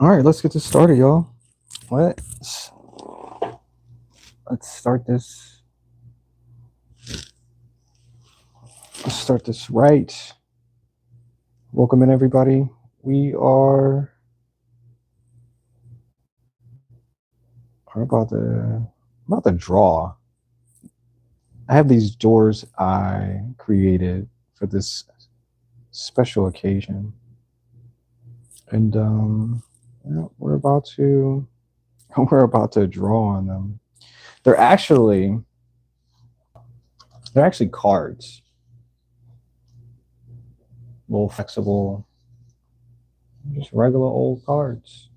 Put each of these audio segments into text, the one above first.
All right, let's get this started, y'all. Let's let's start this. Let's start this right. Welcome in, everybody. We are about to draw. I have these doors I created for this special occasion, and we're about to draw on them. They're actually cards, a little flexible, just regular old cards.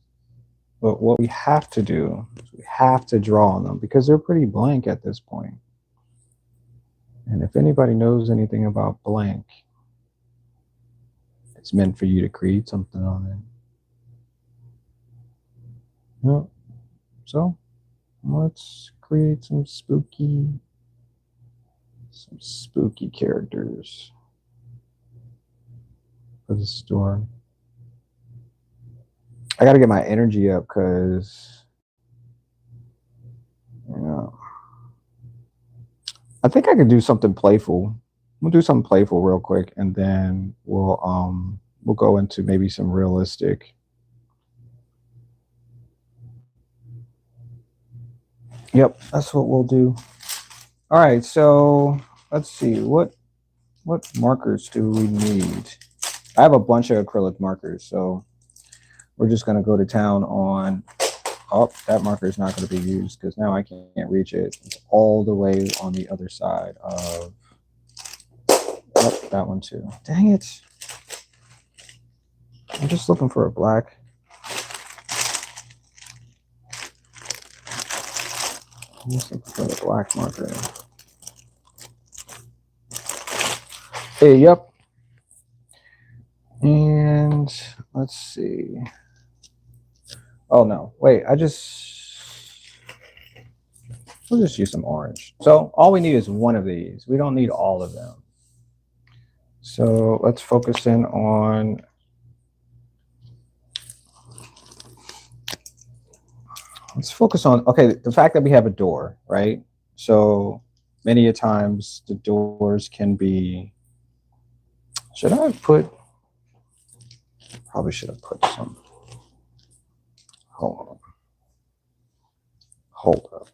But what we have to do is we have to draw on them because they're pretty blank at this point. And if anybody knows anything about blank, it's meant for you to create something on it. Yep. So let's create some spooky characters for the store. I got to get my energy up because, I think I could do something playful. We'll do something playful real quick, and then we'll go into maybe some realistic. Yep, that's what we'll do. All right, so let's see what markers do we need. I have a bunch of acrylic markers, so we're just going to go to town on. Oh, that marker is not going to be used because now I can't reach it. It's all the way on the other side of. Oh, that one too. Dang it. I'm just looking for a black. I'm just looking for the black marker. Hey, yep. And let's see. Oh no, wait, we'll just use some orange. So all we need is one of these. We don't need all of them. So let's focus in on okay, the fact that we have a door, right? So many a times the doors can be, probably should have put some, hold up.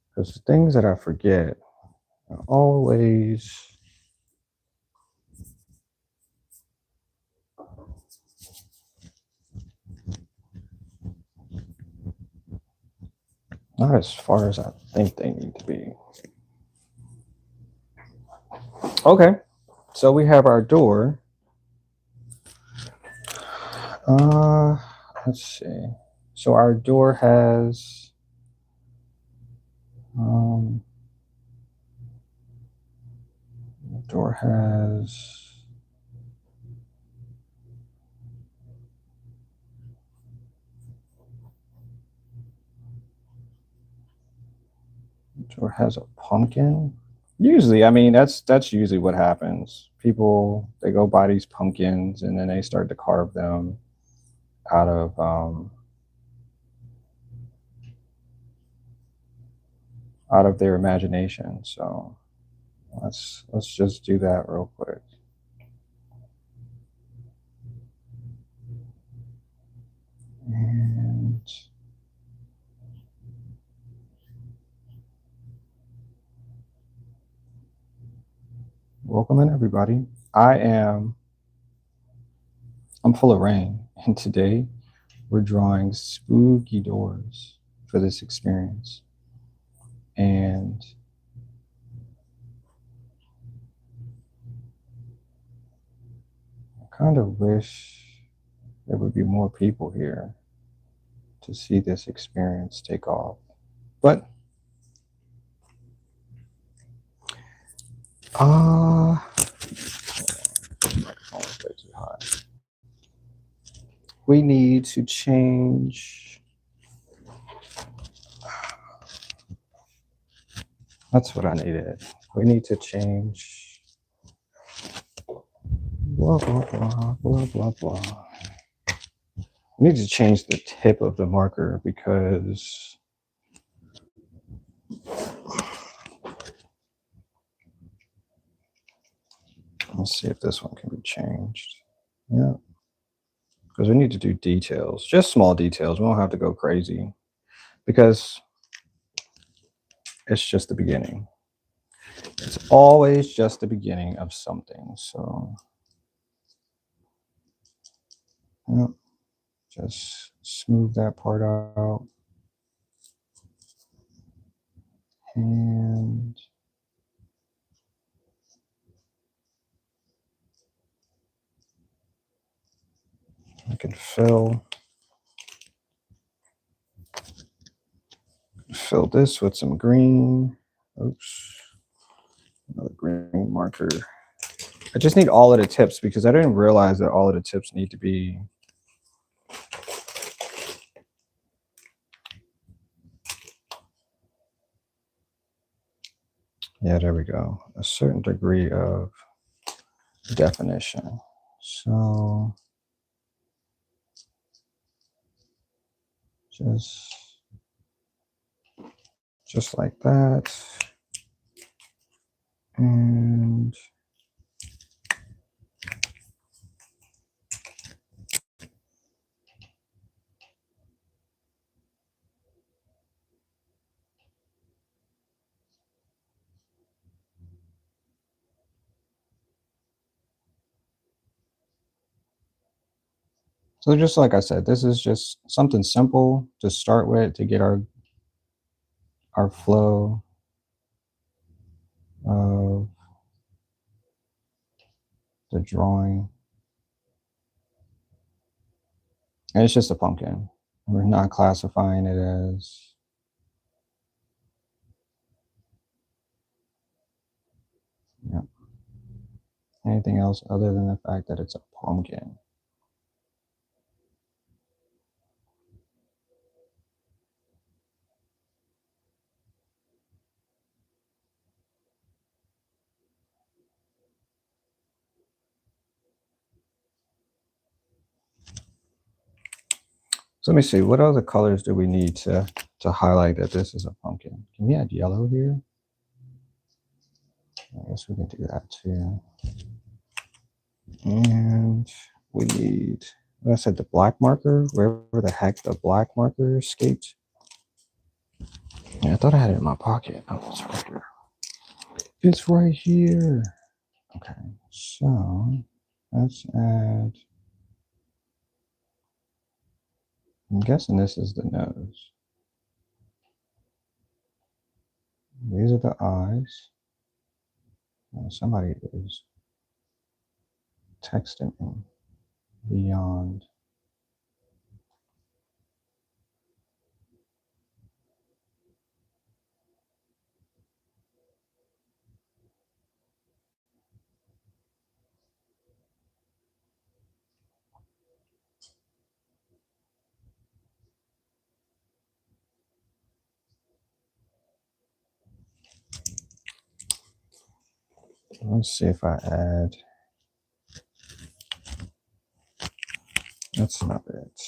Because the things that I forget are always not as far as I think they need to be. Okay, so we have our door. Let's see. So our door has a pumpkin. Usually, I mean, that's usually what happens. People, they go buy these pumpkins and then they start to carve them out of their imagination. So let's just do that real quick. And welcome in, everybody. I'm full of rain, and today we're drawing spooky doors for this experience. And I kind of wish there would be more people here to see this experience take off. But way too high. We need to change. That's what I needed. We need to change. Blah blah blah blah blah blah. I need to change the tip of the marker because let's see if this one can be changed. Yeah, because we need to do details, just small details. We don't have to go crazy because it's just the beginning. It's always just the beginning of something. So, yeah, just smooth that part out. And I can fill this with some green. Oops, another green marker. I just need all of the tips because I didn't realize that all of the tips need to be yeah, there we go. A certain degree of definition. So just like that. And so just like I said, this is just something simple to start with to get our flow of the drawing. And it's just a pumpkin. We're not classifying it as anything else other than the fact that it's a pumpkin. So let me see, what other colors do we need to highlight that this is a pumpkin? Can we add yellow here? I guess we can do that too. And we need, I said the black marker, wherever the heck the black marker escaped. Yeah, I thought I had it in my pocket. Oh, it's right here. It's right here. Okay, so let's add, I'm guessing this is the nose. These are the eyes. Oh, somebody is texting me beyond. Let's see if I add, that's not it.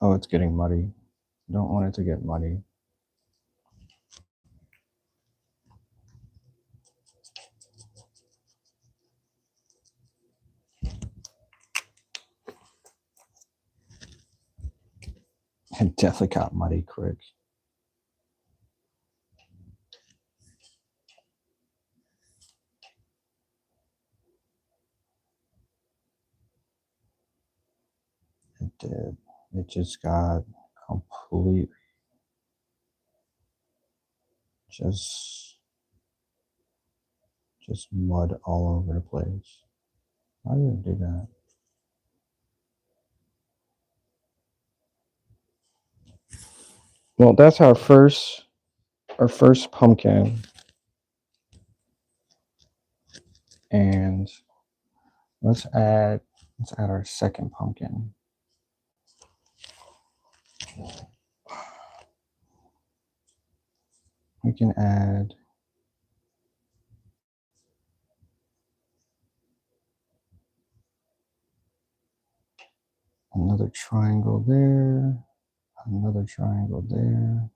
Oh, it's getting muddy. Don't want it to get muddy. It definitely got muddy quick. It did. It just got completely just mud all over the place. Why did it do that? Well, that's our first pumpkin, and let's add our second pumpkin. We can add another triangle there, another triangle there.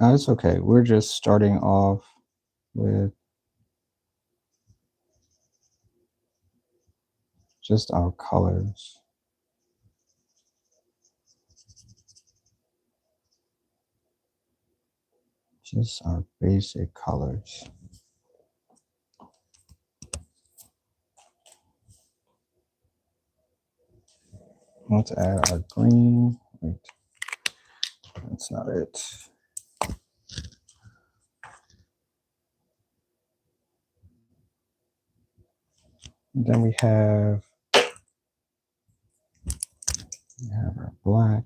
It's okay. We're just starting off with just our colors, just our basic colors. Let's add our green. Wait, that's not it. And then we have our black.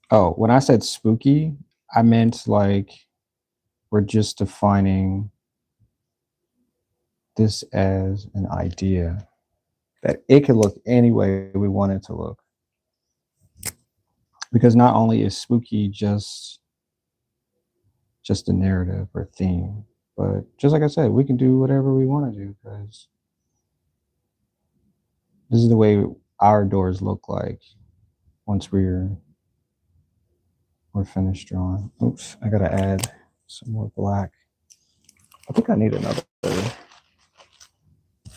Oh, when I said spooky, I meant like we're just defining this as an idea that it could look any way we want it to look. Because not only is spooky just a narrative or theme, but just like I said, we can do whatever we want to do because this is the way our doors look like once we're finished drawing. Oops, I gotta add some more black. I think I need another.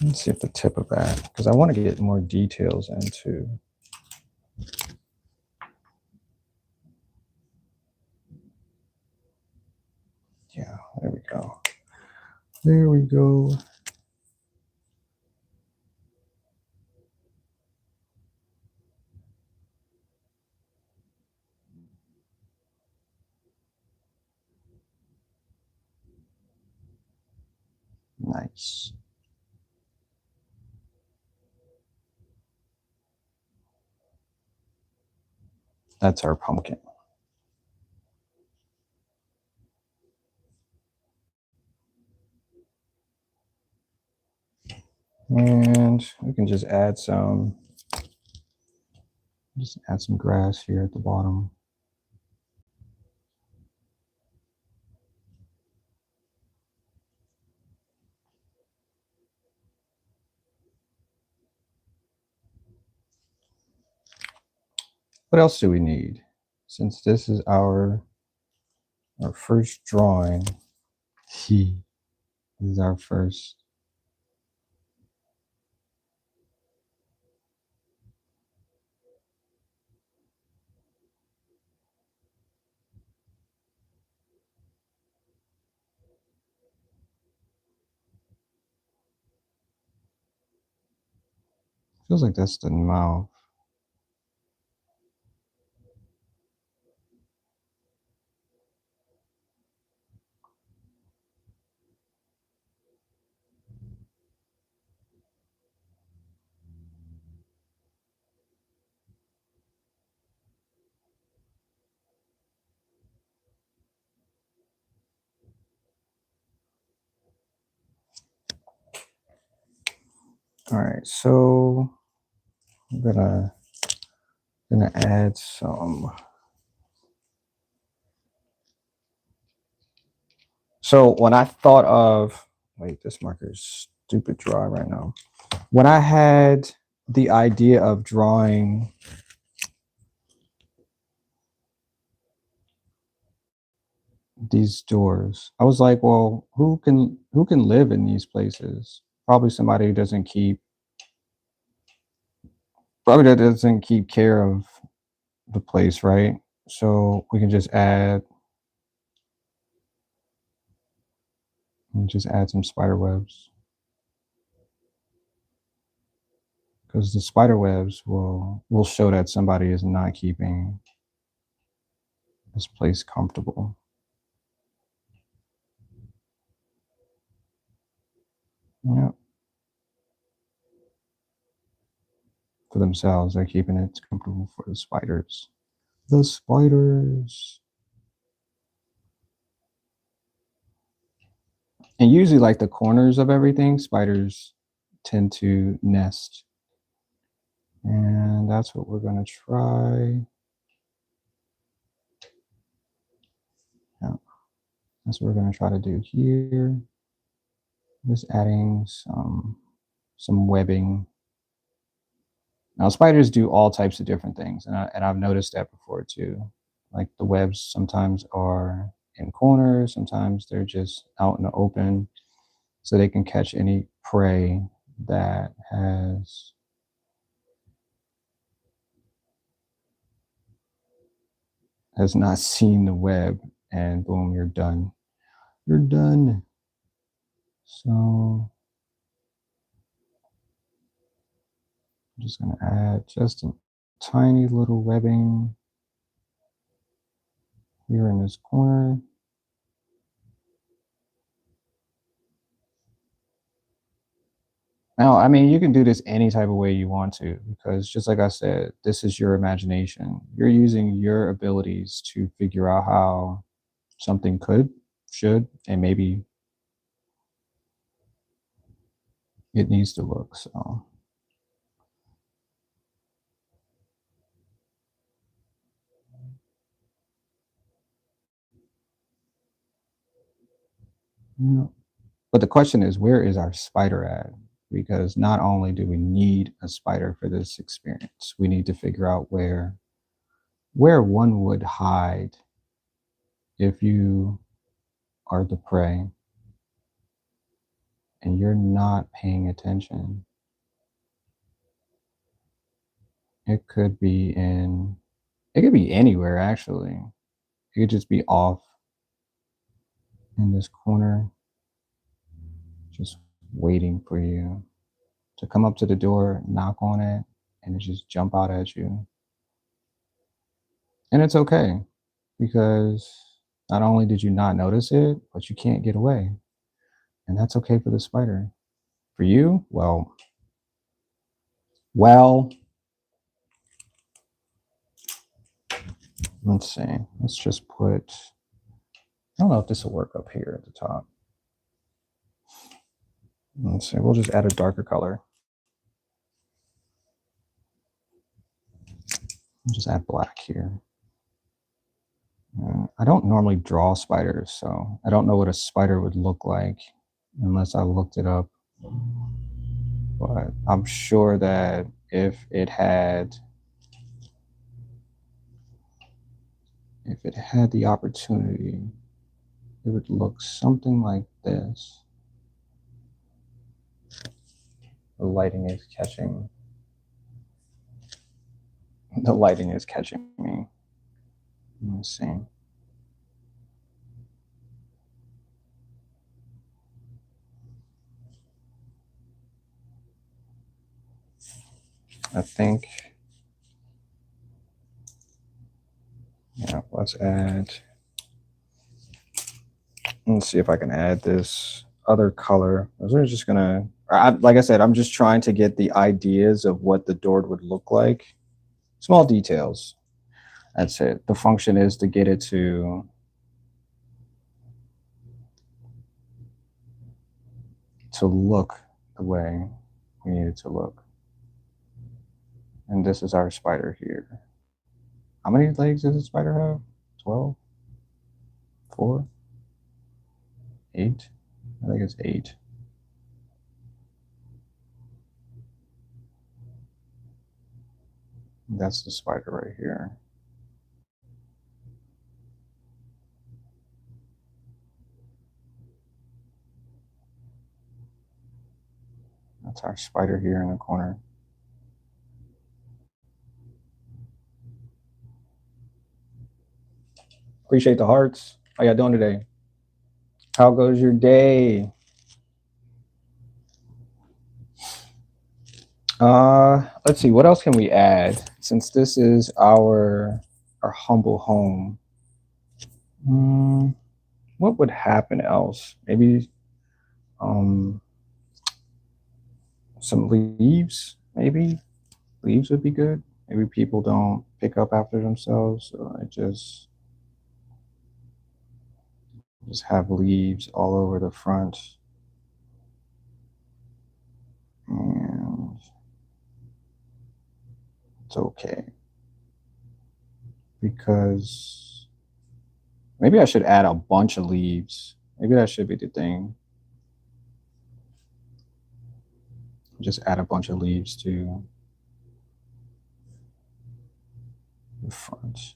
Let's see if the tip of that, because I want to get more details into. Yeah, there we go. There we go. Nice. That's our pumpkin. And we can just add some grass here at the bottom. What else do we need? Since this is our first drawing, this is our first. Feels like that's the mouth. All right, so I'm gonna add some. So when I thought of, wait, this marker is stupid dry right now. When I had the idea of drawing these doors, I was like, well, who can live in these places? Probably somebody who doesn't keep probably that doesn't keep care of the place, right? So we can just add some spider webs, because the spider webs will show that somebody is not keeping this place comfortable. Yeah, for themselves, they're keeping it comfortable for the spiders. The spiders. And usually, like the corners of everything, spiders tend to nest. And that's what we're going to try. Yeah, that's what we're going to try to do here. Just adding some webbing. Now, spiders do all types of different things, and I've noticed that before too. Like the webs sometimes are in corners, sometimes they're just out in the open, so they can catch any prey that has not seen the web, and boom, you're done. You're done. So I'm just gonna add just a tiny little webbing here in this corner. Now, I mean, you can do this any type of way you want to, because just like I said, this is your imagination. You're using your abilities to figure out how something could, should, and maybe it needs to look. So, yeah. But the question is, where is our spider at? Because not only do we need a spider for this experience, we need to figure out where one would hide if you are the prey and you're not paying attention. It could be it could be anywhere actually. It could just be off in this corner, just waiting for you to come up to the door, knock on it, and it just jump out at you. And it's okay, because not only did you not notice it, but you can't get away. And that's okay for the spider. For you, well, let's see. Let's just put, I don't know if this will work up here at the top. Let's see, we'll just add a darker color. We'll just add black here. I don't normally draw spiders, so I don't know what a spider would look like unless I looked it up. But I'm sure that if it had the opportunity, it would look something like this. The lighting is catching. The lighting is catching me. Let me see. I think, yeah, let's see if I can add this other color. We're just gonna, like I said, I'm just trying to get the ideas of what the door would look like. Small details. That's it. The function is to get it to look the way we need it to look. And this is our spider here. How many legs does a spider have? 12? 4? 8? I think it's 8. That's the spider right here. That's our spider here in the corner. Appreciate the hearts. How y'all doing today? How goes your day? Let's see, what else can we add? Since this is our humble home. What would happen else? Maybe some leaves, maybe. Leaves would be good. Maybe people don't pick up after themselves, so I just have leaves all over the front. And it's okay. Because maybe I should add a bunch of leaves. Maybe that should be the thing. Just add a bunch of leaves to the front.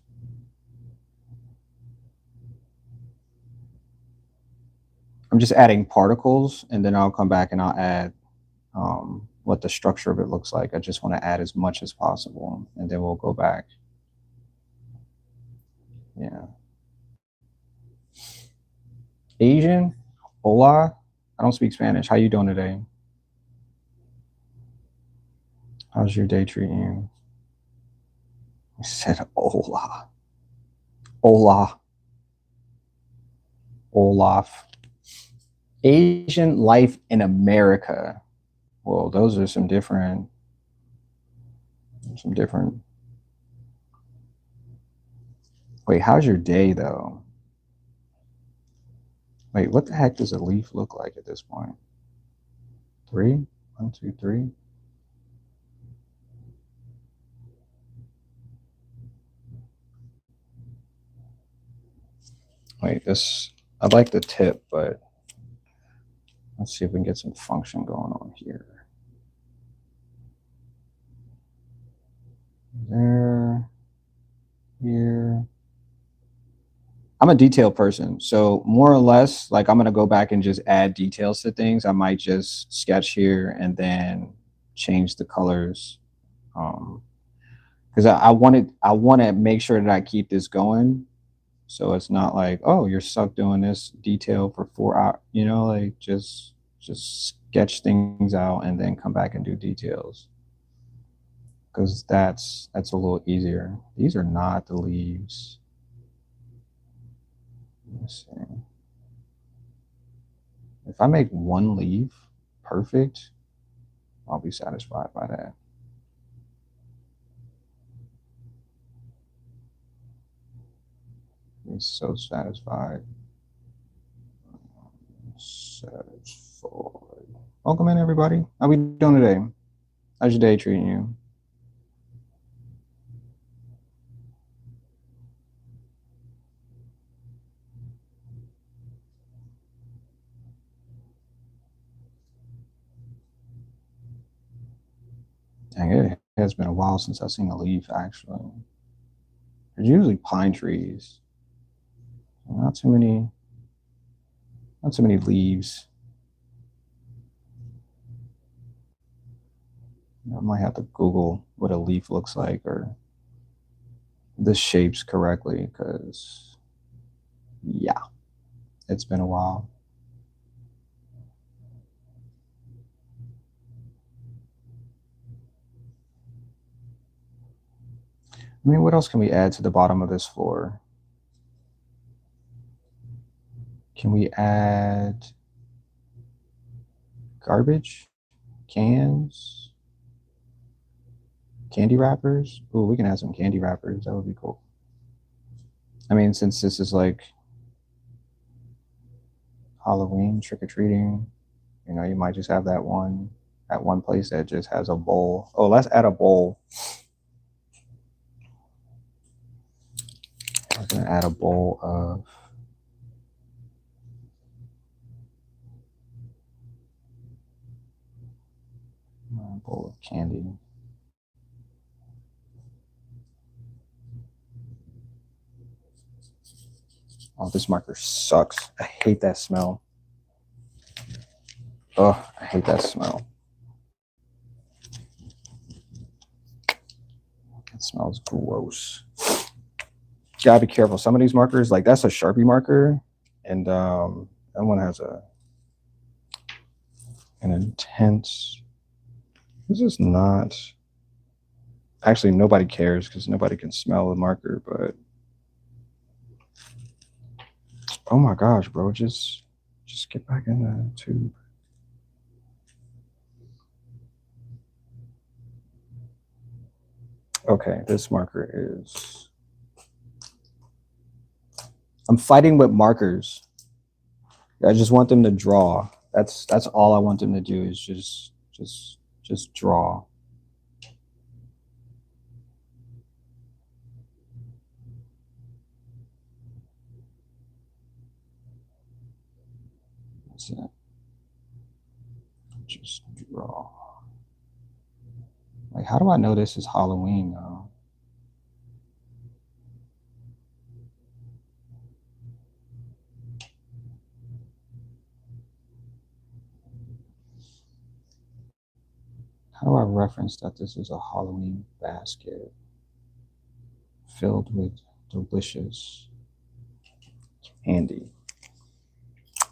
I'm just adding particles, and then I'll come back and I'll add what the structure of it looks like. I just want to add as much as possible, and then we'll go back. Yeah. Asian? Hola? I don't speak Spanish. How you doing today? How's your day treating you? I said hola. Hola. Olaf. Asian life in America. Well, those are some different. Wait, how's your day though? Wait, what the heck does a leaf look like at this point? 3? 1, 2, 3. Wait, this, I like the tip, but let's see if we can get some function going on here. There, here. I'm a detail person, so more or less, like I'm gonna go back and just add details to things. I might just sketch here and then change the colors, because I want to make sure that I keep this going, so it's not like, oh, you're stuck doing this detail for 4 hours. You know, like just sketch things out and then come back and do details, because that's a little easier. These are not the leaves. Let's see. If I make one leaf perfect, I'll be satisfied by that. Be so satisfied. Satisfied. Welcome in, everybody. How we doing today? How's your day treating you? Dang, it has been a while since I've seen a leaf, actually. There's usually pine trees. Not too many leaves. I might have to Google what a leaf looks like or the shapes correctly, because yeah, it's been a while. I mean, what else can we add to the bottom of this floor? Can we add garbage? Cans? Candy wrappers? Ooh, we can add some candy wrappers. That would be cool. I mean, since this is like Halloween, trick-or-treating, you know, you might just have that one at one place that just has a bowl. Oh, let's add a bowl. I'm gonna add a bowl of candy. Oh, this marker sucks. I hate that smell. Oh, I hate that smell. It smells gross. Gotta be careful. Some of these markers, like that's a Sharpie marker, and that one has an intense. This is not. Actually, nobody cares because nobody can smell the marker. But oh my gosh, bro, just get back in the tube. Okay, this marker is. I'm fighting with markers. I just want them to draw. That's all I want them to do is just draw. That's it. Just draw. Like, how do I know this is Halloween though? How do I reference that this is a Halloween basket filled with delicious candy?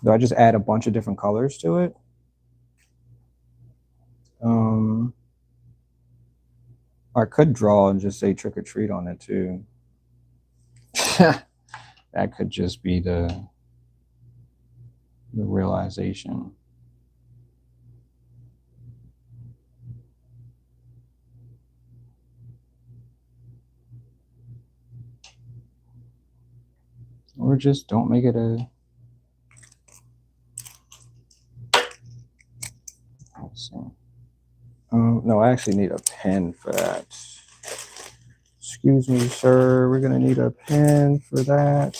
Do I just add a bunch of different colors to it? I could draw and just say trick or treat on it too. That could just be the realization. Or just don't make it a. Let's see. No, I actually need a pen for that. Excuse me, sir. We're gonna need a pen for that.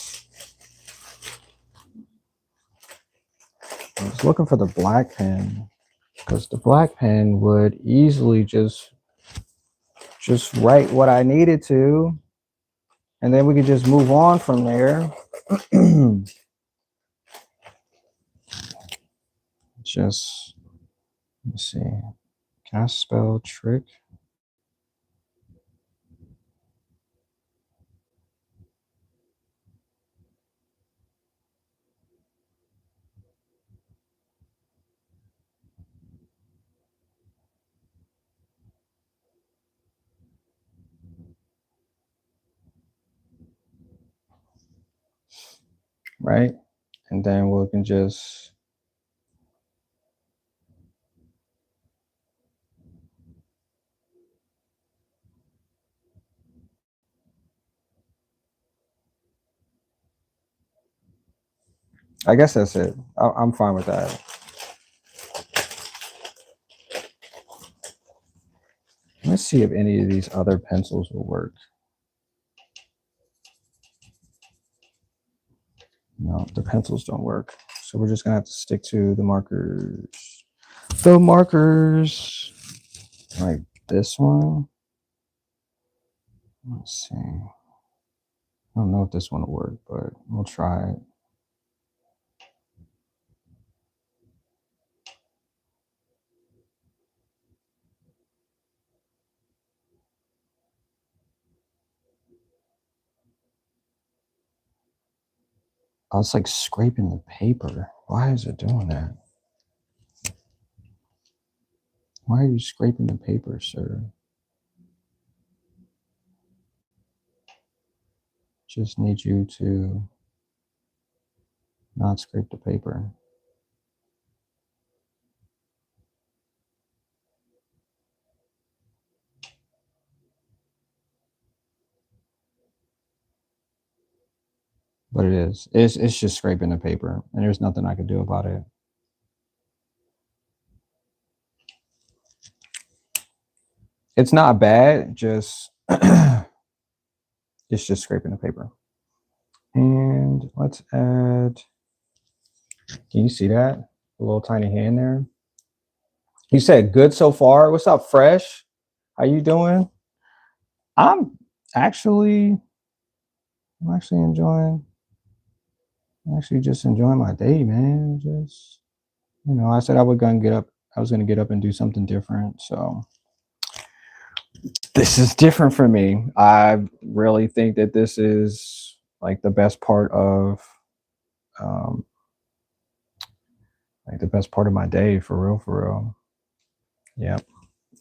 I was looking for the black pen because the black pen would easily just write what I needed to, and then we could just move on from there. Just let me see. Can I spell trick? Right? And then we can just I guess that's it. I'm fine with that. Let's see if any of these other pencils will work. No, the pencils don't work. So we're just gonna have to stick to the markers. The markers, like this one. Let's see. I don't know if this one will work, but we'll try it. I was like scraping the paper. Why is it doing that? Why are you scraping the paper, sir? Just need you to not scrape the paper. But it is. It's just scraping the paper, and there's nothing I can do about it. It's not bad, just it's just scraping the paper. And let's add, can you see that? A little tiny hand there. You said good so far. What's up, Fresh? How you doing? I'm actually I'm actually enjoying I'm actually just enjoying my day, man. Just I said I was gonna get up and do something different. So this is different for me. I really think that this is like the best part of um like the best part of my day, for real, for real. Yeah.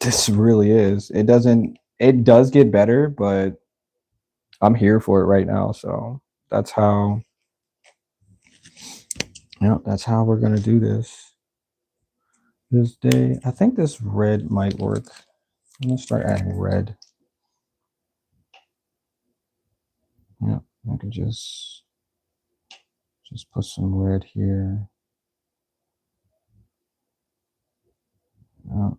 This really is. It does get better, but I'm here for it right now. So that's how that's how we're gonna do this day. I think this red might work. I'm gonna start adding red. Yeah, I can just put some red here. Yeah.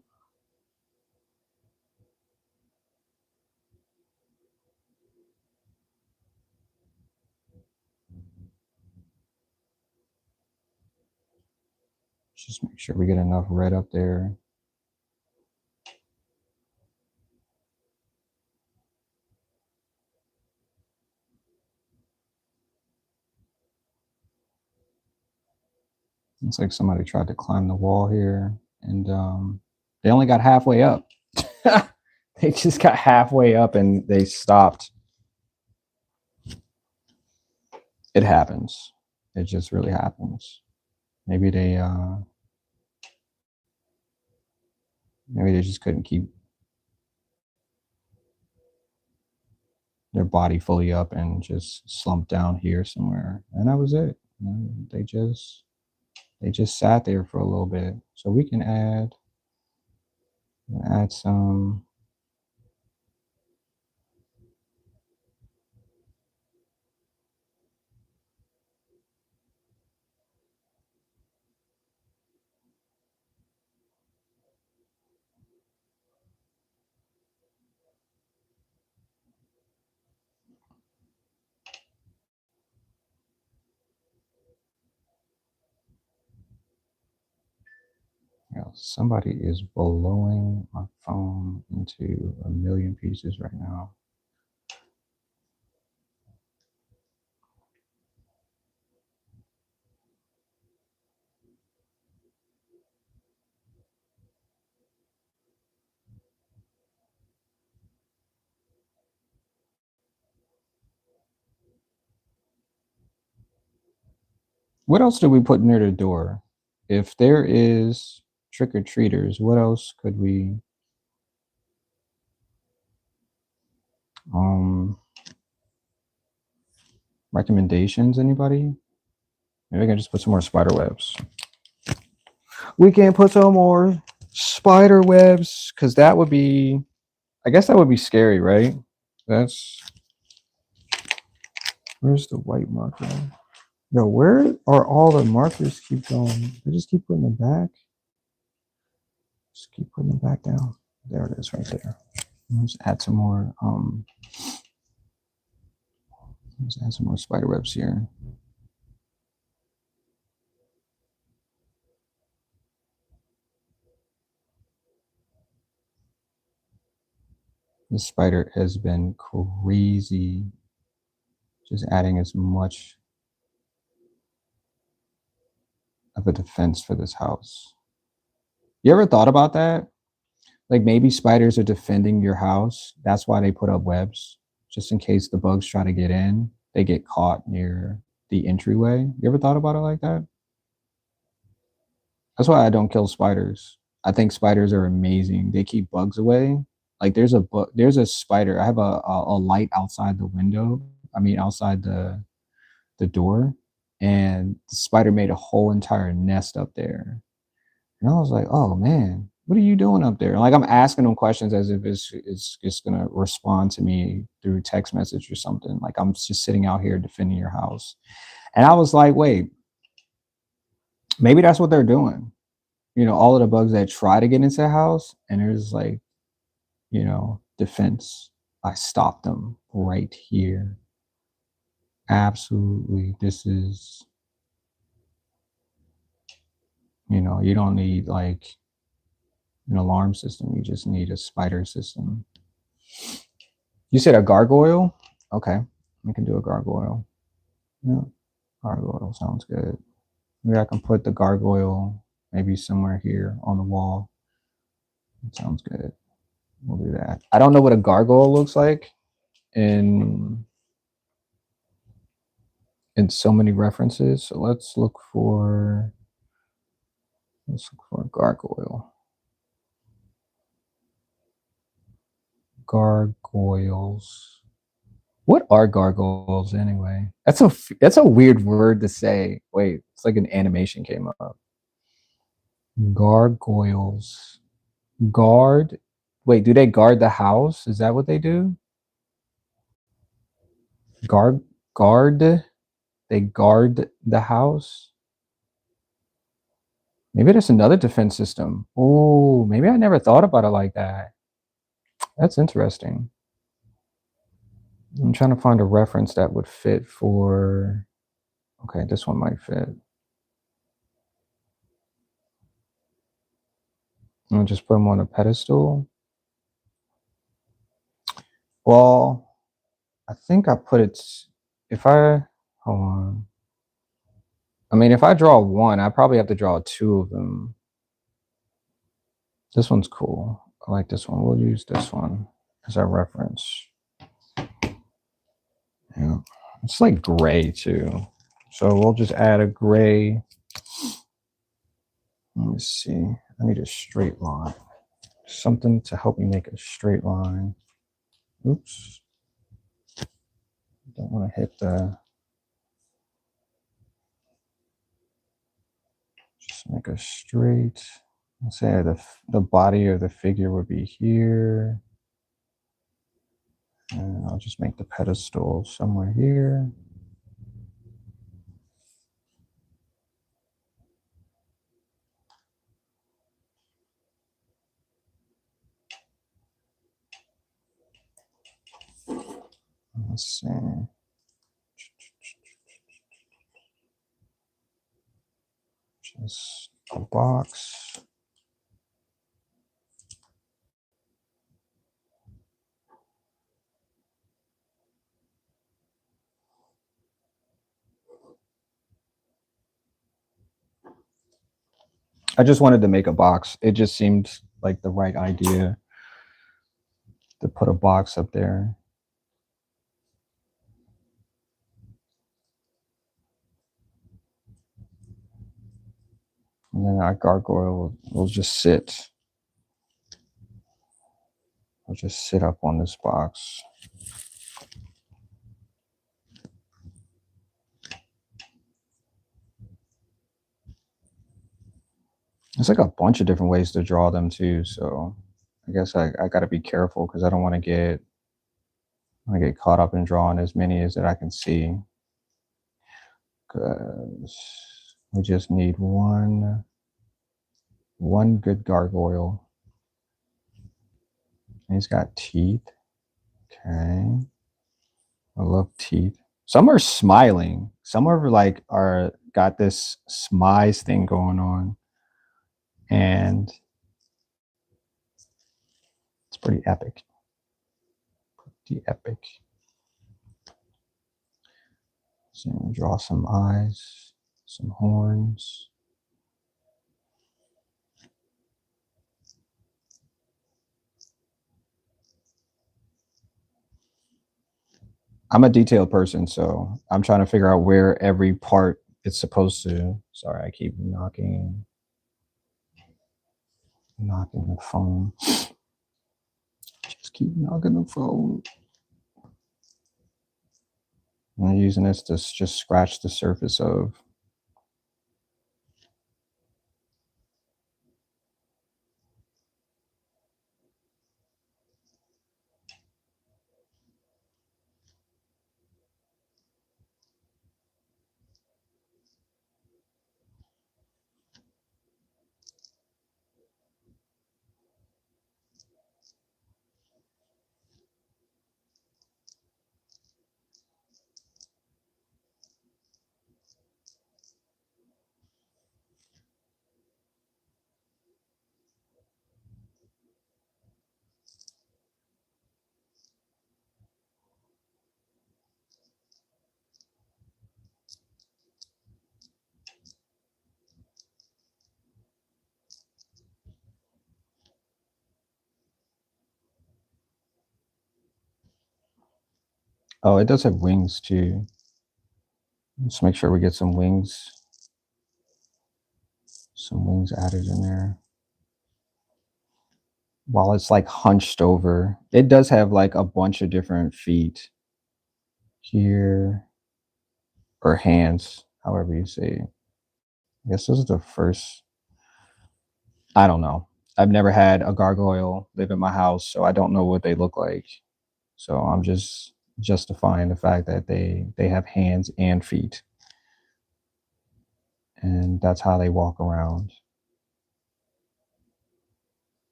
Just make sure we get enough red up there. Looks like somebody tried to climb the wall here, and they only got halfway up. They just got halfway up and they stopped. It happens. It just really happens. Maybe they just couldn't keep their body fully up and just slumped down here somewhere, and that was it. They just sat there for a little bit. So we can add some. Somebody is blowing my phone into a million pieces right now. What else do we put near the door? If there is trick or treaters, what else could we? Um, Recommendations? Anybody? Maybe I can just put some more spider webs. We can put some more spider webs because that would be. I guess that would be scary, right? That's. Where's the white marker? Yo, where are all the markers keep going? They just keep putting them back. Just keep putting them back down. There it is right there. Let's add some more let's add some more spider webs here. This spider has been crazy. Just adding as much of a defense for this house. You ever thought about that? Like maybe spiders are defending your house. That's why they put up webs, just in case the bugs try to get in. They get caught near the entryway. You ever thought about it like that? That's why I don't kill spiders. I think spiders are amazing. They keep bugs away. Like there's a spider. I have a light outside the window. I mean outside the door, and the spider made a whole entire nest up there. And I was like, "Oh man, what are you doing up there?" Like I'm asking them questions as if it's just gonna respond to me through text message or something. Like I'm just sitting out here defending your house. And I was like, "Wait, maybe that's what they're doing." All of the bugs that try to get into the house, and there's like you know, defense. I stopped them right here. Absolutely. This is, you know, you don't need like an alarm system. You just need a spider system. You said a gargoyle? Okay. We can do a gargoyle. Yeah. Gargoyle sounds good. Maybe I can put the gargoyle maybe somewhere here on the wall. That sounds good. We'll do that. I don't know what a gargoyle looks like in so many references. So let's look for a gargoyle. Gargoyles. What are gargoyles anyway? That's a weird word to say. Wait, it's like an animation came up. Gargoyles. Guard. Wait, do they guard the house? Is that what they do? Guard. They guard the house. Maybe that's another defense system. Oh, maybe I never thought about it like that. That's interesting. I'm trying to find a reference that would fit for. Okay, this one might fit. I'll just put them on a pedestal. Well, I think I put it. If I hold on, I mean, if I draw one, I probably have to draw two of them. This one's cool. I like this one. We'll use this one as our reference. Yeah, it's like gray too. So we'll just add a gray. Let me see. I need a straight line. Something to help me make a straight line. Oops. Don't want to hit the. Just make a straight. Let's say the body of the figure would be here. And I'll just make the pedestal somewhere here. Let's see. Just a box. I just wanted to make a box. It just seemed like the right idea to put a box up there. And then our gargoyle will just sit. I'll just sit up on this box. There's like a bunch of different ways to draw them too. So I guess I got to be careful because I don't want to get caught up in drawing as many as that I can see. Because we just need one good gargoyle. And he's got teeth. Okay. I love teeth. Some are smiling. Some are like got this smize thing going on. And it's pretty epic. Pretty epic. So draw some eyes, some horns. I'm a detailed person, so I'm trying to figure out where every part is supposed to. Sorry, I keep knocking the phone. Just keep knocking the phone. I'm using this to just scratch the surface of. Oh, it does have wings too. Let's make sure we get some wings. Some wings added in there. While it's like hunched over, it does have like a bunch of different feet here, or hands, however you say it. I guess this is the first. I don't know. I've never had a gargoyle live in my house, so I don't know what they look like. So I'm just justifying the fact that they have hands and feet, and that's how they walk around,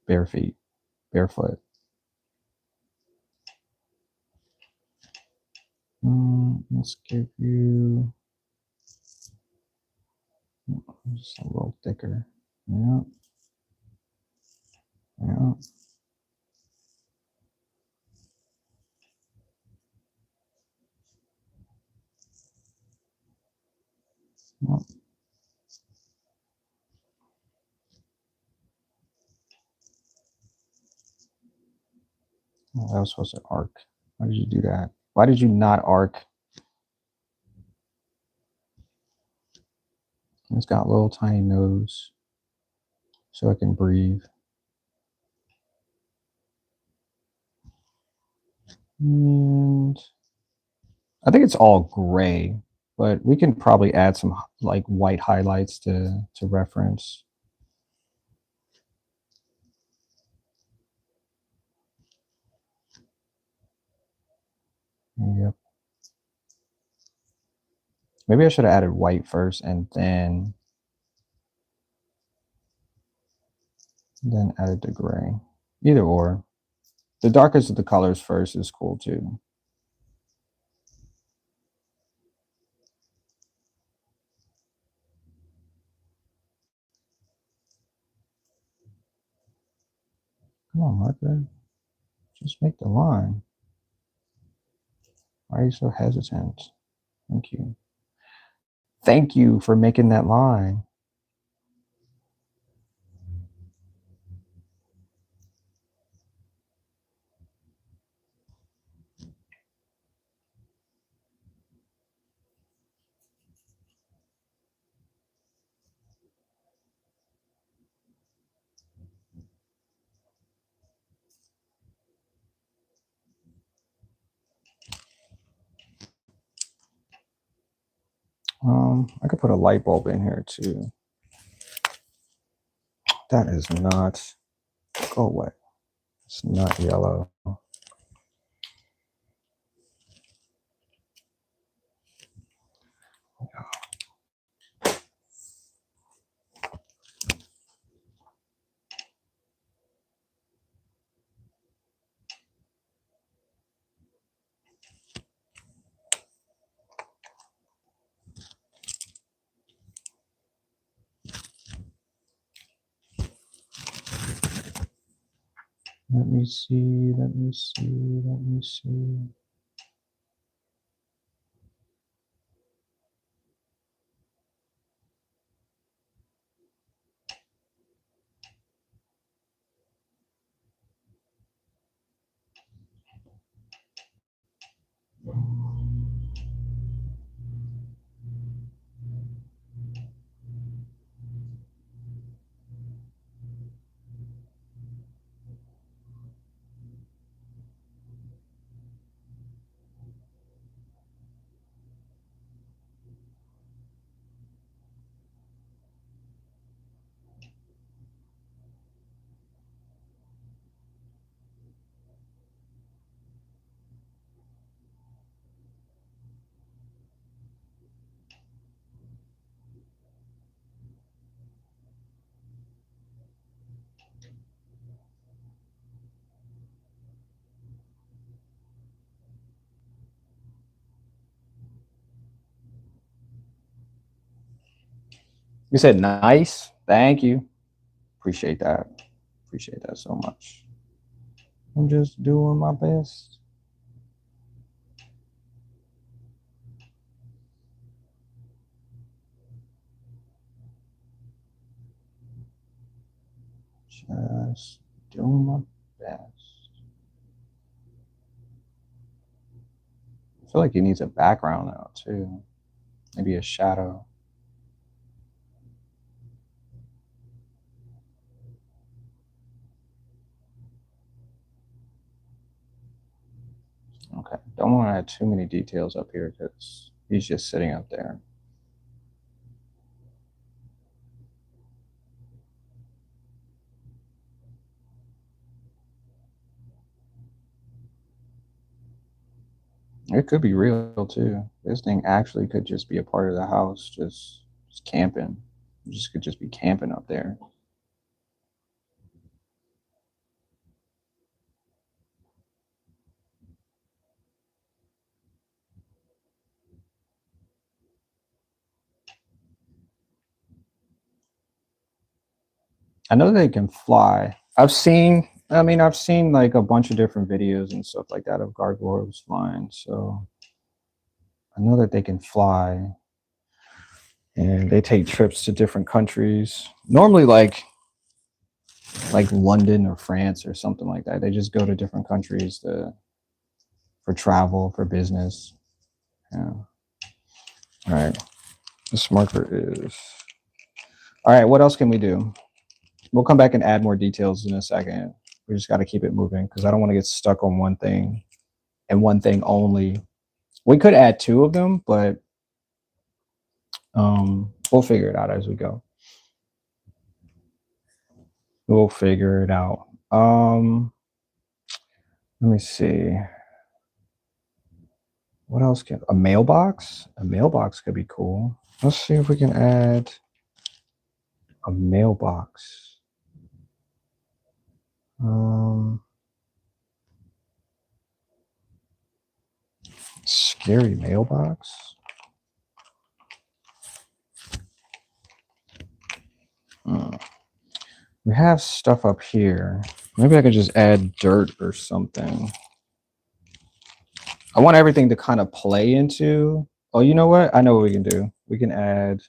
bare feet, barefoot. Let's give you just a little thicker. Yeah, yeah. Well, that was supposed to arc. Why did you do that? Why did you not arc? It's got a little tiny nose, so it can breathe. And I think it's all gray, but we can probably add some like white highlights to reference. Yep. Maybe I should have added white first and then added the gray. Either or. The darkest of the colors first is cool too. Come on, marker. Just make the line. Why are you so hesitant? Thank you. Thank you for making that line. I could put a light bulb in here too. That is not, go away. It's not yellow. Let me see, let me see, let me see. You said nice. Thank you. Appreciate that. Appreciate that so much. I'm just doing my best. Just doing my best. feel like he needs a background now too. Maybe a shadow. Okay, don't want to add too many details up here because he's just sitting up there. It could be real too. This thing actually could just be a part of the house, just camping. Just could just be camping up there. I know they can fly. I've seen like a bunch of different videos and stuff like that of gargoyles flying. So I know that they can fly and they take trips to different countries. Normally like London or France or something like that. They just go to different countries for travel, for business. Yeah. All right. This marker is all right. What else can we do? We'll come back and add more details in a second. We just got to keep it moving because I don't want to get stuck on one thing and one thing only. We could add two of them, but we'll figure it out as we go. We'll figure it out. Let me see. What else can a mailbox? A mailbox could be cool. Let's see if we can add a mailbox. Scary mailbox. We have stuff up here. Maybe I could just add dirt or something. I want everything to kind of play into. Oh, you know what? I know what we can do. We can add.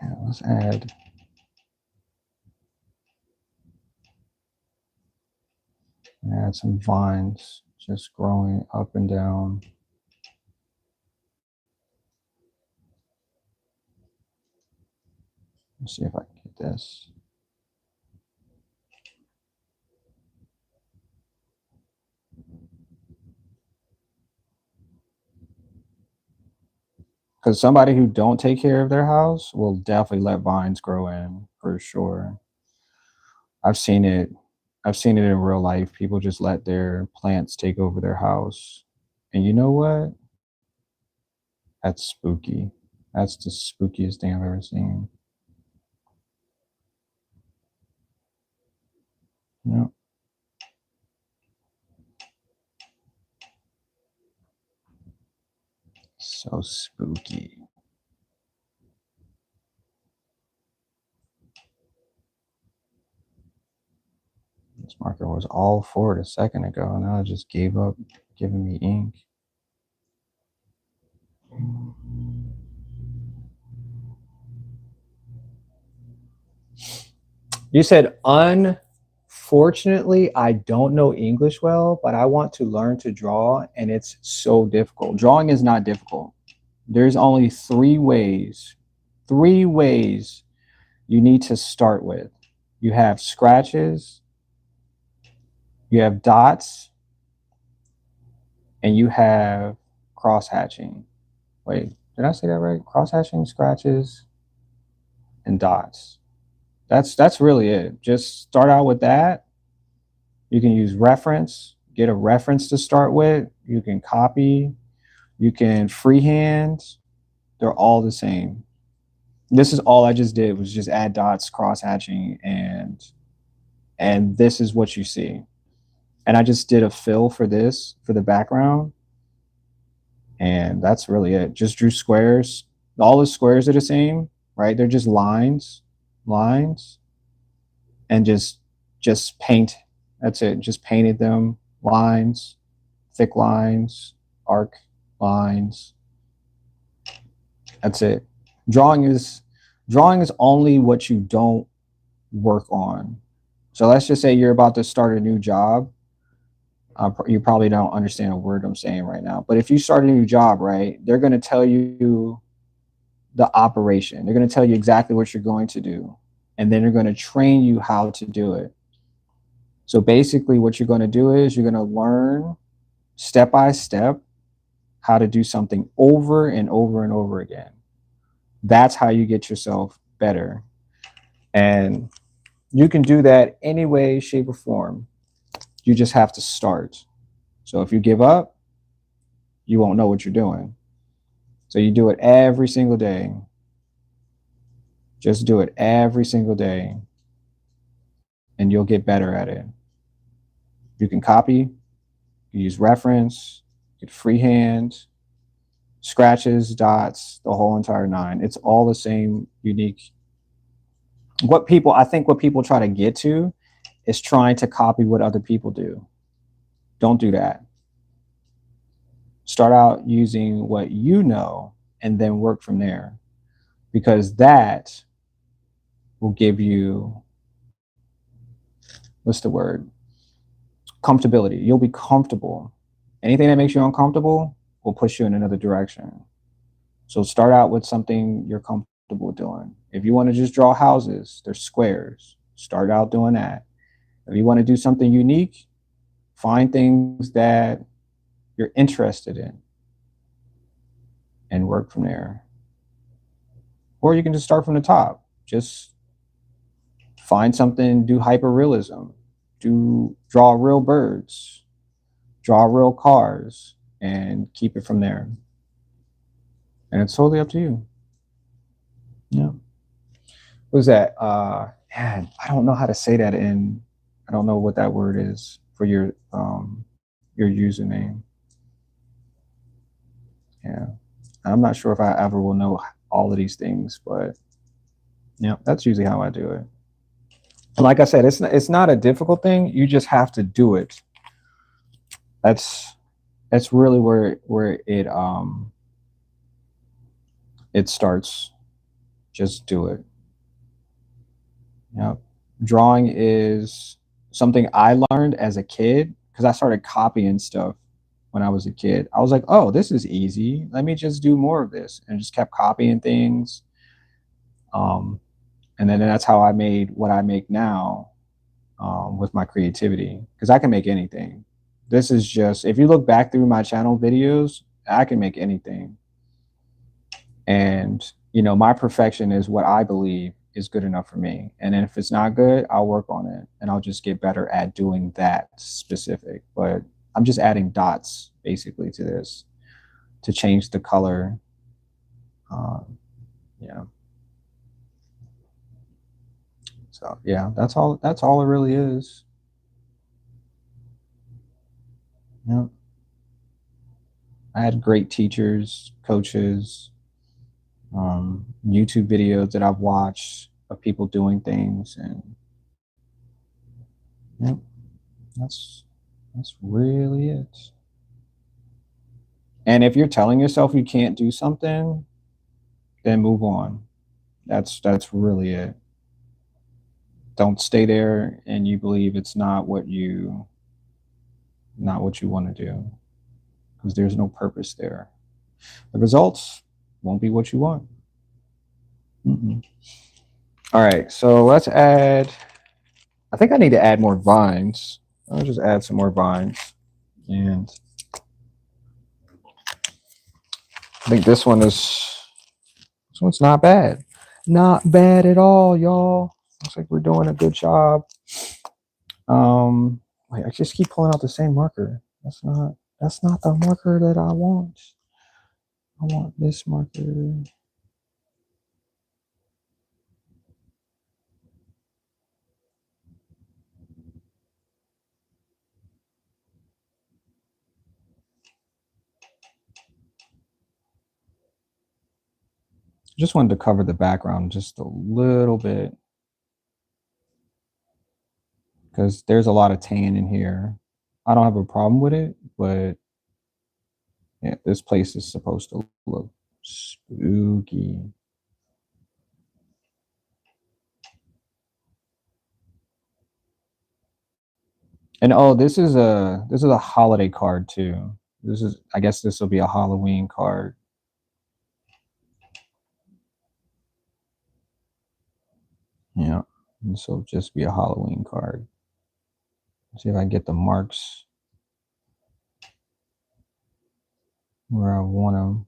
Yeah, let's add. Add some vines just growing up and down. Let's see if I can get this. Because somebody who don't take care of their house will definitely let vines grow in for sure. I've seen it. I've seen it in real life. People just let their plants take over their house. And you know what? That's spooky. That's the spookiest thing I've ever seen. Yep. So spooky. This marker was all for it a second ago. Now it just gave up giving me ink. You said, unfortunately, I don't know English well, but I want to learn to draw, and it's so difficult. Drawing is not difficult. There's only three ways you need to start with. You have scratches, you have dots, and you have cross hatching. Wait, did I say that right? Cross hatching, scratches, and dots. That's really it. Just start out with that. You can use reference, get a reference to start with. You can copy, you can freehand. They're all the same. This is all I just did was just add dots, cross hatching, and this is what you see. And I just did a fill for this for the background, and that's really it. Just drew squares. All the squares are the same, right? They're just lines, and just paint. That's it. Just painted them. Lines, thick lines, arc lines. That's it. Drawing is only what you don't work on. So let's just say you're about to start a new job. You probably don't understand a word I'm saying right now, but if you start a new job, right, they're going to tell you the operation. They're going to tell you exactly what you're going to do, and then they're going to train you how to do it. So basically, what you're going to do is you're going to learn step by step how to do something over and over and over again. That's how you get yourself better. And you can do that any way, shape, or form. You just have to start. So if you give up, you won't know what you're doing. So you do it every single day. Just do it every single day, and you'll get better at it. You can copy, you use reference, get freehand, scratches, dots, the whole entire nine. It's all the same unique. I think what people try to get to is trying to copy what other people do. Don't do that. Start out using what you know and then work from there, because that will give you, what's the word? Comfortability. You'll be comfortable. Anything that makes you uncomfortable will push you in another direction. So start out with something you're comfortable doing. If you want to just draw houses, they're squares. Start out doing that. If you want to do something unique, find things that you're interested in and work from there. Or you can just start from the top. Just find something, do hyperrealism, draw real birds, draw real cars, and keep it from there. And it's totally up to you. Yeah. What was that? Man, I don't know how to say that I don't know what that word is for your username. Yeah. I'm not sure if I ever will know all of these things, but yeah, that's usually how I do it. And like I said, it's not a difficult thing. You just have to do it. That's really where it starts. Just do it. Yeah. Drawing is something I learned as a kid because I started copying stuff when I was a kid. I was like, oh, this is easy. Let me just do more of this, and just kept copying things. Um, and then that's how I made what I make now, with my creativity, because I can make anything. This is just, if you look back through my channel videos, I can make anything. And, my perfection is what I believe is good enough for me. And then if it's not good, I'll work on it and I'll just get better at doing that specific. But I'm just adding dots basically to this to change the color. Yeah. So yeah, that's all it really is. Yeah. I had great teachers, coaches, YouTube videos that I've watched of people doing things, and yeah, that's really it. And if you're telling yourself you can't do something, then move on. That's really it. Don't stay there and you believe it's not what you want to do, because there's no purpose there. The results won't be what you want. Mm-mm. All right, so let's add. I think I need to add more vines. I'll just add some more vines, and I think this one's not bad. Not bad at all, y'all. Looks like we're doing a good job. Wait, I just keep pulling out the same marker. That's not the marker that I want. I want this marker. Just wanted to cover the background just a little bit, because there's a lot of tan in here. I don't have a problem with it, but yeah, this place is supposed to look spooky. And oh, this is a holiday card too. I guess this will be a Halloween card. Yeah, this will just be a Halloween card. Let's see if I get the marks where I want them.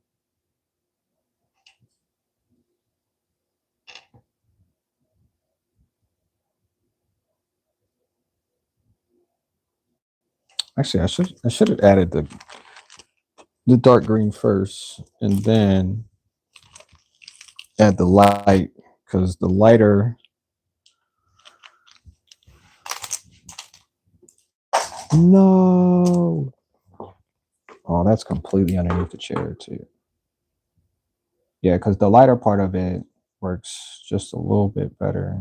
Actually, I should have added the dark green first, and then add the light, because the lighter. No. Oh, that's completely underneath the chair too. Yeah, because the lighter part of it works just a little bit better.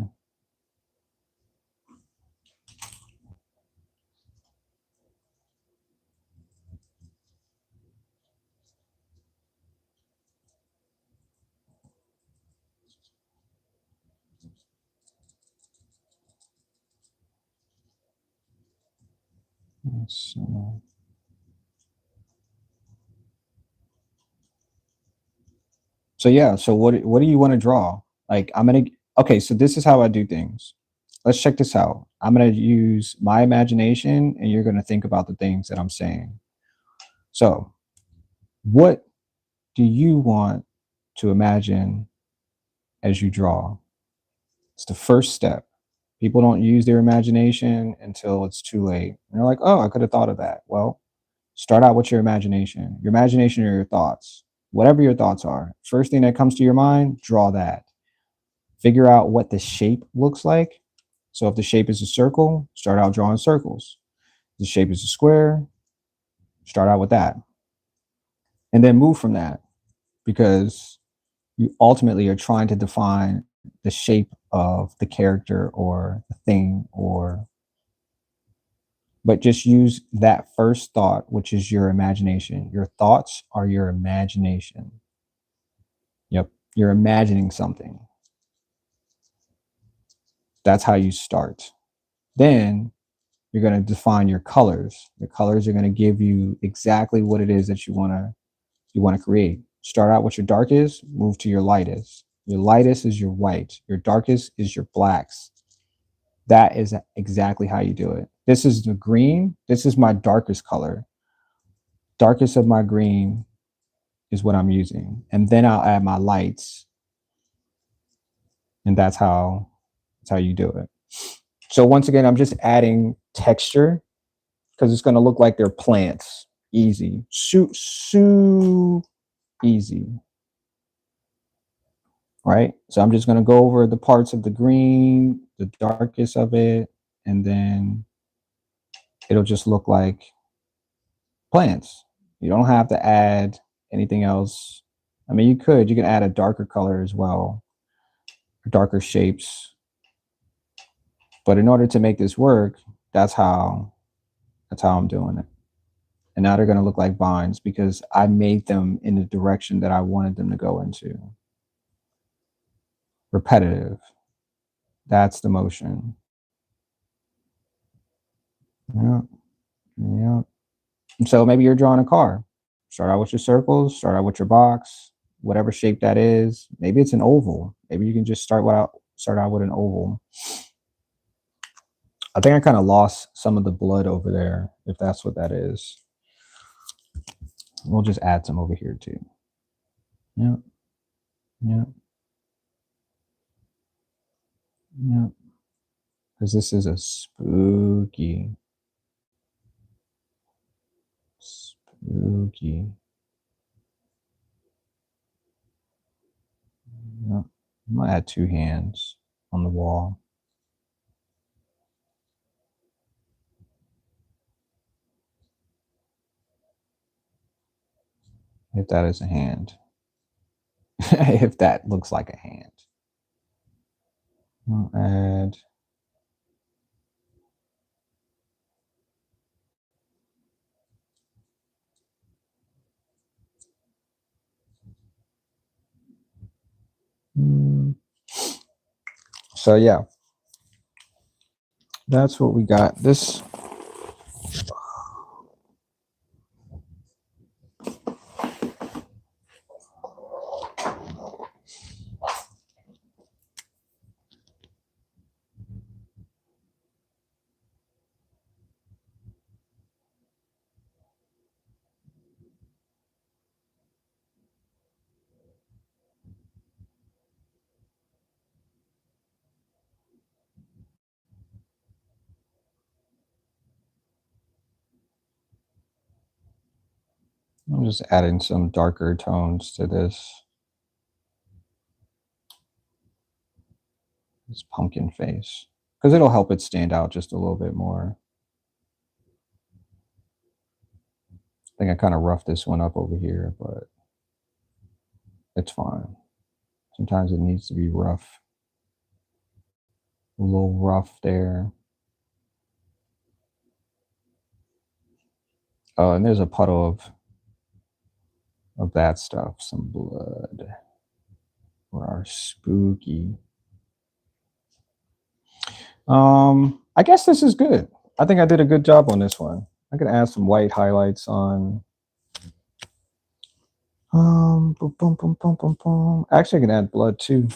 Let's see. So yeah, so what do you want to draw? Like I'm gonna okay, so this is how I do things. Let's check this out. I'm gonna use my imagination and you're gonna think about the things that I'm saying. So what do you want to imagine as you draw? It's the first step. People don't use their imagination until it's too late. And they're like, oh, I could have thought of that. Well, start out with your imagination. Your imagination are your thoughts. Whatever your thoughts are, first thing that comes to your mind, draw that. Figure out what the shape looks like. So if the shape is a circle, start out drawing circles. If the shape is a square, start out with that. And then move from that, because you ultimately are trying to define the shape of the character or the thing, or but just use that first thought, which is your imagination. Your thoughts are your imagination. Yep, you're imagining something. That's how you start. Then you're going to define your colors. The colors are going to give you exactly what it is that you want to create. Start out with your darkest, move to your lightest. Your lightest is your white, your darkest is your blacks. That is exactly how you do it. This is the green. This is my darkest color. Darkest of my green is what I'm using. And then I'll add my lights. And that's how you do it. So once again, I'm just adding texture because it's going to look like they're plants. Easy. So easy. Right? So I'm just going to go over the parts of the green, the darkest of it, and then it'll just look like plants. You don't have to add anything else. I mean, you can add a darker color as well, darker shapes. But in order to make this work, that's how I'm doing it. And now they're going to look like vines because I made them in the direction that I wanted them to go into. Repetitive. That's the motion. Yeah. Yeah. So maybe you're drawing a car. Start out with your circles, start out with your box, whatever shape that is. Maybe it's an oval. Maybe you can just start out with an oval. I think I kind of lost some of the blood over there, if that's what that is. We'll just add some over here too. Yeah. Yeah. Yeah. Because this is a spooky. Yeah. I'm gonna add two hands on the wall. If that is a hand. If that looks like a hand. I'll add so yeah, that's what we got. This I'm just adding some darker tones to this pumpkin face because it'll help it stand out just a little bit more. I think I kind of roughed this one up over here, but it's fine. Sometimes it needs to be rough. A little rough there. Oh, and there's a puddle of that stuff. Some blood. For our spooky. I guess this is good. I think I did a good job on this one. I can add some white highlights on. Boom, boom, boom, boom, boom, boom. Actually, I can add blood too.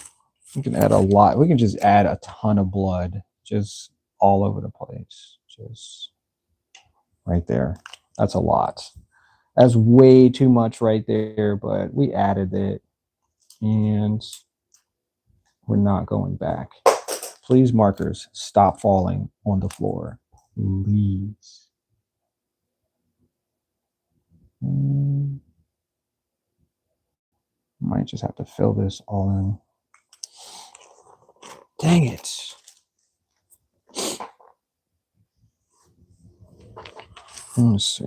We can add a lot. We can just add a ton of blood, just all over the place. Just right there. That's a lot. That's way too much right there, but we added it and we're not going back. Please, markers, stop falling on the floor. Please. Might just have to fill this all in. Dang it. Let's see.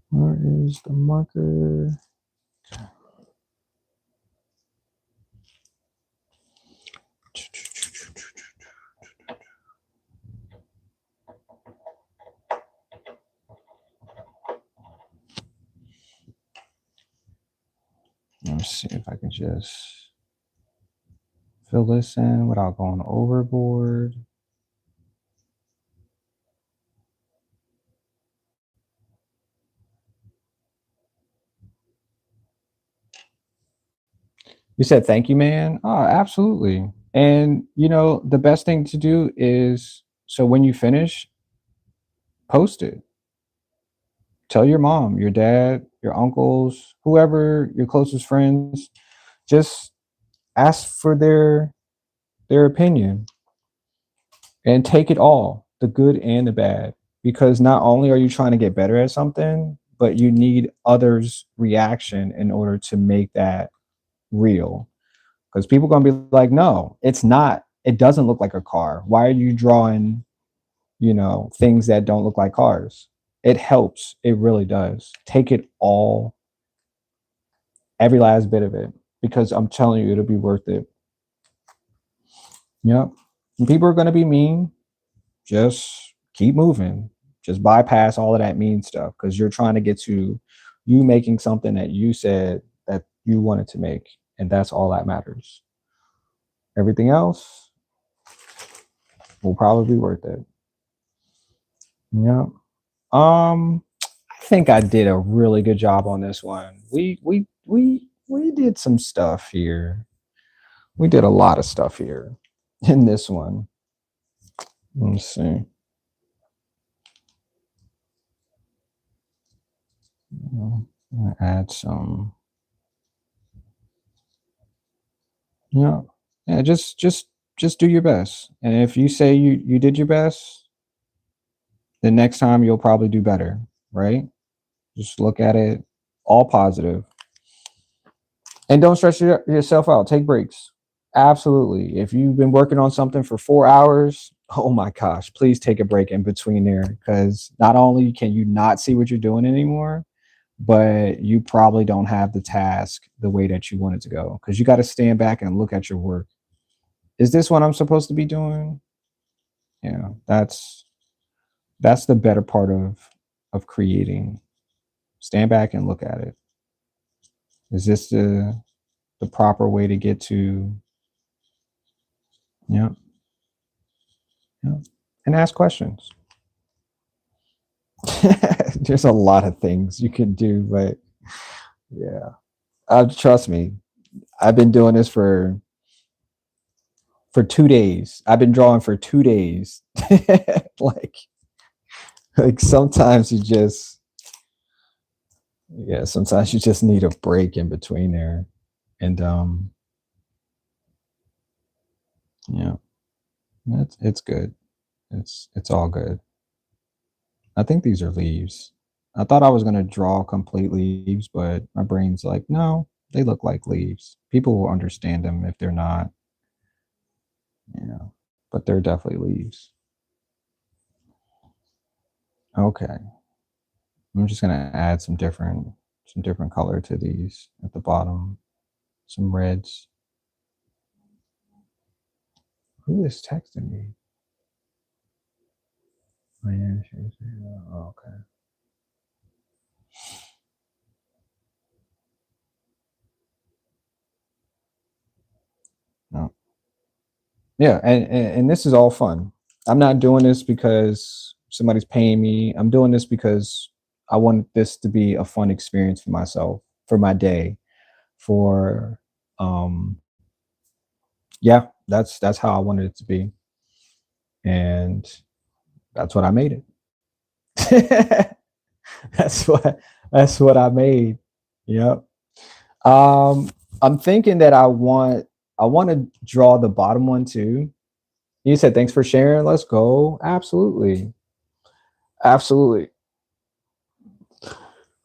Where is the marker? Let's see if I can just fill this in without going overboard. You said thank you, man. Oh, absolutely. And you know, the best thing to do is so when you finish, post it. Tell your mom, your dad, your uncles, whoever, your closest friends, just ask for their opinion and take it all, the good and the bad, because not only are you trying to get better at something, but you need others' reaction in order to make that real. Because people are going to be like, no, it's not, it doesn't look like a car. Why are you drawing, you know, things that don't look like cars? It helps. It really does. Take it all, every last bit of it, because I'm telling you, it'll be worth it. Yep. And people are going to be mean. Just keep moving. Just bypass all of that mean stuff because you're trying to get to you making something that you said that you wanted to make. And that's all that matters. Everything else will probably be worth it. Yeah. I think I did a really good job on this one. We did some stuff here. We did a lot of stuff here in this one. Let's see. I'm gonna add some. Yeah. Yeah, just do your best. And if you say you did your best, the next time you'll probably do better, right? Just look at it all positive. And don't stress yourself out. Take breaks. Absolutely. If you've been working on something for 4 hours, oh my gosh, please take a break in between there because not only can you not see what you're doing anymore, but you probably don't have the task the way that you want it to go because you got to stand back and look at your work. Is this what I'm supposed to be doing? Yeah, that's the better part of creating. Stand back and look at it. Is this the proper way to get to? Yeah, yeah, and ask questions. There's a lot of things you can do, but yeah, trust me. I've been doing this for 2 days. I've been drawing for 2 days. like like sometimes you just yeah, sometimes you just need a break in between there. And yeah, it's good. It's all good. I think these are leaves. I thought I was gonna draw complete leaves, but my brain's like, no, they look like leaves. People will understand them if they're not, you know, but they're definitely leaves. Okay. I'm just gonna add some different color to these at the bottom. Some reds. Who is texting me? Oh, yeah, oh, okay. No. Yeah, and this is all fun. I'm not doing this because somebody's paying me. I'm doing this because I want this to be a fun experience for myself, for my day, for um yeah, that's how I wanted it to be. And that's what I made it. that's what that's what I made. Yep. Um I'm thinking that I want to draw the bottom one too. You said thanks for sharing. Let's go. Absolutely. Absolutely.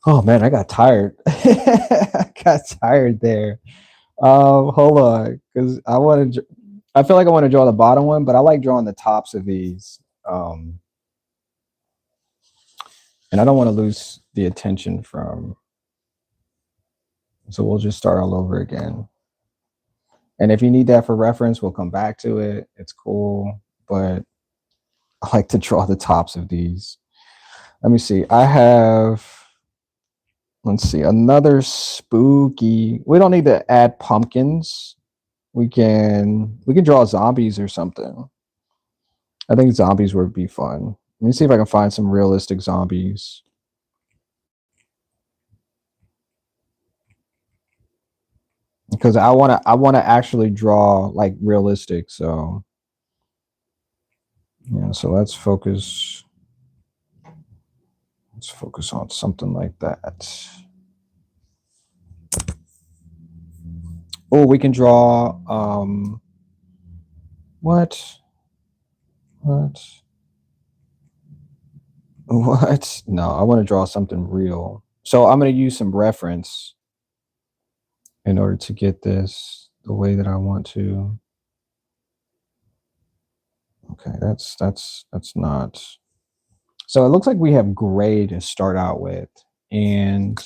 Oh man, I got tired. I got tired there. Hold on, because I want to. I feel like I want to draw the bottom one, but I like drawing the tops of these. And I don't want to lose the attention from. So we'll just start all over again. And if you need that for reference, we'll come back to it. It's cool, but I like to draw the tops of these. Let me see. I have. Let's see, another spooky. We don't need to add pumpkins. We can draw zombies or something. I think zombies would be fun. Let me see if I can find some realistic zombies. Because I wanna actually draw like realistic. So yeah, so let's focus on something like that. Oh, we can draw what? What? What? No, I want to draw something real. So I'm gonna use some reference in order to get this the way that I want to. Okay, that's not. So it looks like we have gray to start out with, and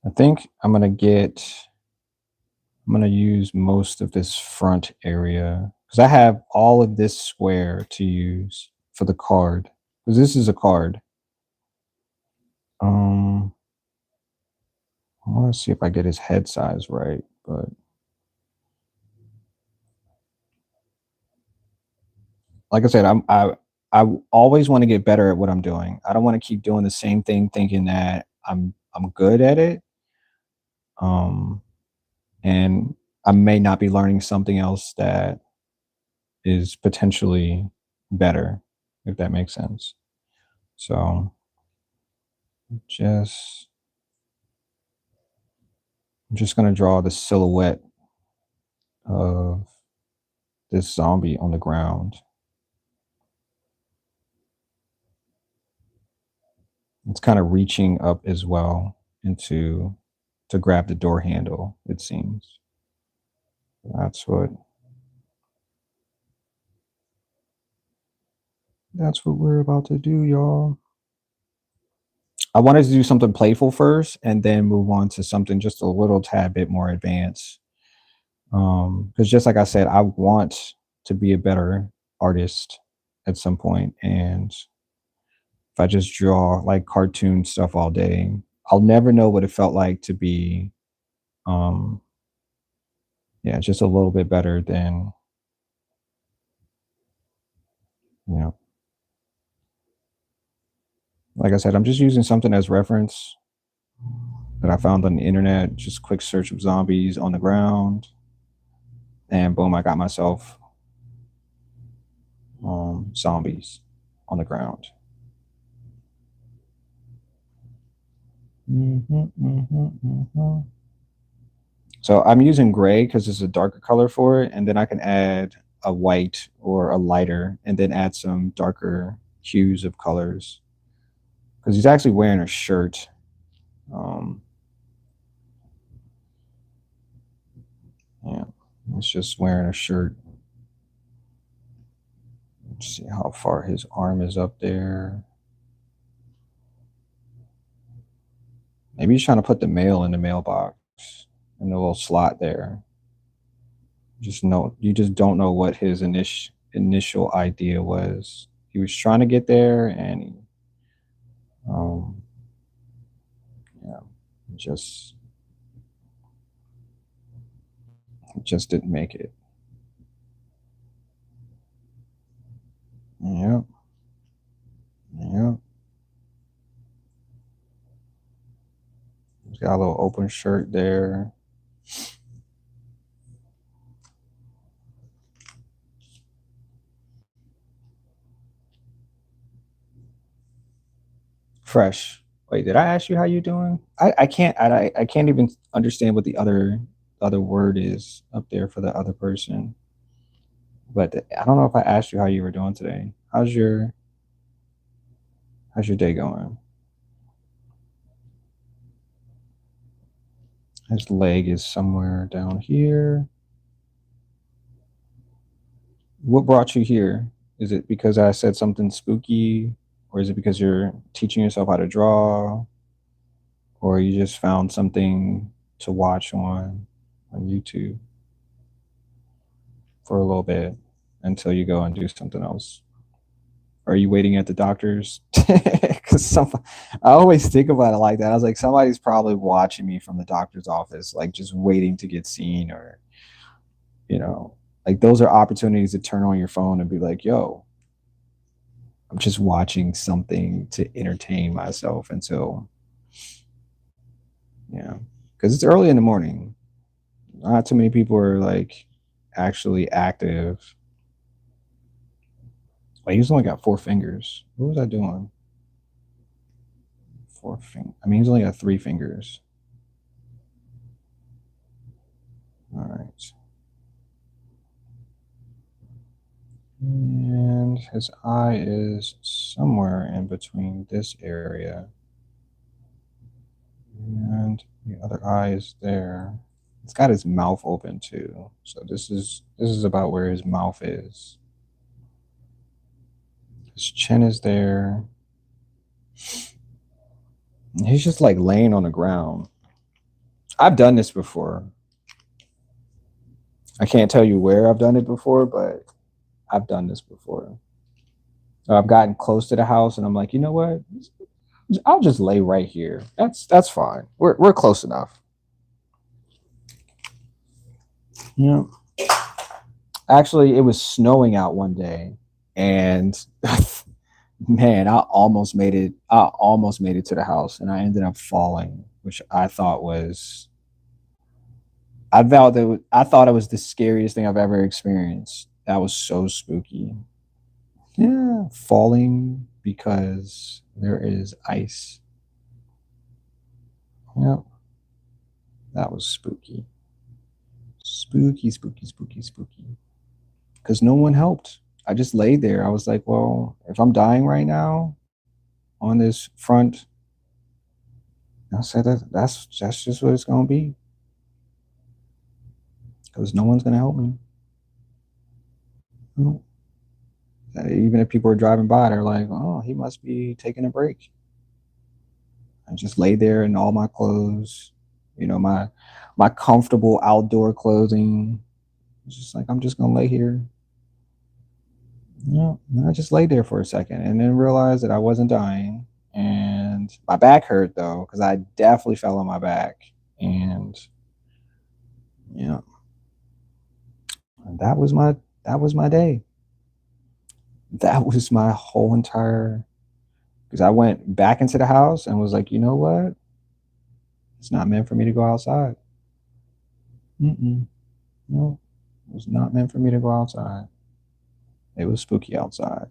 I think I'm gonna use most of this front area because I have all of this square to use for the card because this is a card. Um, I want to see if I get his head size right, but like I said, I always want to get better at what I'm doing. I don't want to keep doing the same thing thinking that I'm good at it. Um, and I may not be learning something else that is potentially better, if that makes sense. So just I'm just gonna draw the silhouette of this zombie on the ground. It's kind of reaching up as well into to grab the door handle, it seems. That's what that's what we're about to do, y'all. I wanted to do something playful first and then move on to something just a little tad bit more advanced. Because just like I said, I want to be a better artist at some point, and if I just draw like cartoon stuff all day, I'll never know what it felt like to be, um, yeah, just a little bit better than, you know, like I said, I'm just using something as reference that I found on the internet. Just quick search of zombies on the ground, and boom, I got myself zombies on the ground. So I'm using gray because it's a darker color for it, and then I can add a white or a lighter, and then add some darker hues of colors. because he's actually wearing a shirt. Um, yeah, he's just wearing a shirt. Let's see how far his arm is up there. Maybe he's trying to put the mail in the mailbox in the little slot there. You just don't know what his initial idea was. He was trying to get there, and um, yeah, just just didn't make it. Yep, yep. He's got a little open shirt there. Fresh. Wait, did I ask you how you doing? I can't even understand what the other word is up there for the other person. But I don't know if I asked you how you were doing today. How's your day going? His leg is somewhere down here. What brought you here? Is it because I said something spooky, or is it because you're teaching yourself how to draw, or you just found something to watch on YouTube for a little bit until you go and do something else? Are you waiting at the doctor's? Because I always think about it like that. I was like, somebody's probably watching me from the doctor's office, like just waiting to get seen, or you know, like those are opportunities to turn on your phone and be like, "Yo, I'm just watching something to entertain myself until, you know, because it's early in the morning. Not too many people are like actually active. Like he's only got four fingers. What was I doing? Four finger. I mean, he's only got three fingers. All right. And his eye is somewhere in between this area. And the other eye is there. It's got his mouth open too. So this is about where his mouth is. His chin is there. He's just like laying on the ground. I've done this before. I can't tell you where I've done it before, but I've done this before. I've gotten close to the house and I'm like, you know what? I'll just lay right here. That's fine. We're close enough. Yeah. Actually, it was snowing out one day, and man, I almost made it to the house, and I ended up falling, which I thought it was the scariest thing I've ever experienced. That was so spooky. Yeah, falling because there is ice. Yep, that was spooky. Spooky, spooky, spooky, spooky. Because no one helped. I just laid there. I was like, well, if I'm dying right now on this front, I said that's just what it's gonna be. Because no one's gonna help me. No. Even if people are driving by, they're like, "Oh, he must be taking a break." I just lay there in all my clothes, my comfortable outdoor clothing. It's just like I'm just gonna lay here. And I just laid there for a second, and then realized that I wasn't dying, and my back hurt though because I definitely fell on my back, and yeah, that was my day. That was my whole entire because I went back into the house and was like, you know what? It's not meant for me to go outside. Mm-mm. No, it was not meant for me to go outside. It was spooky outside.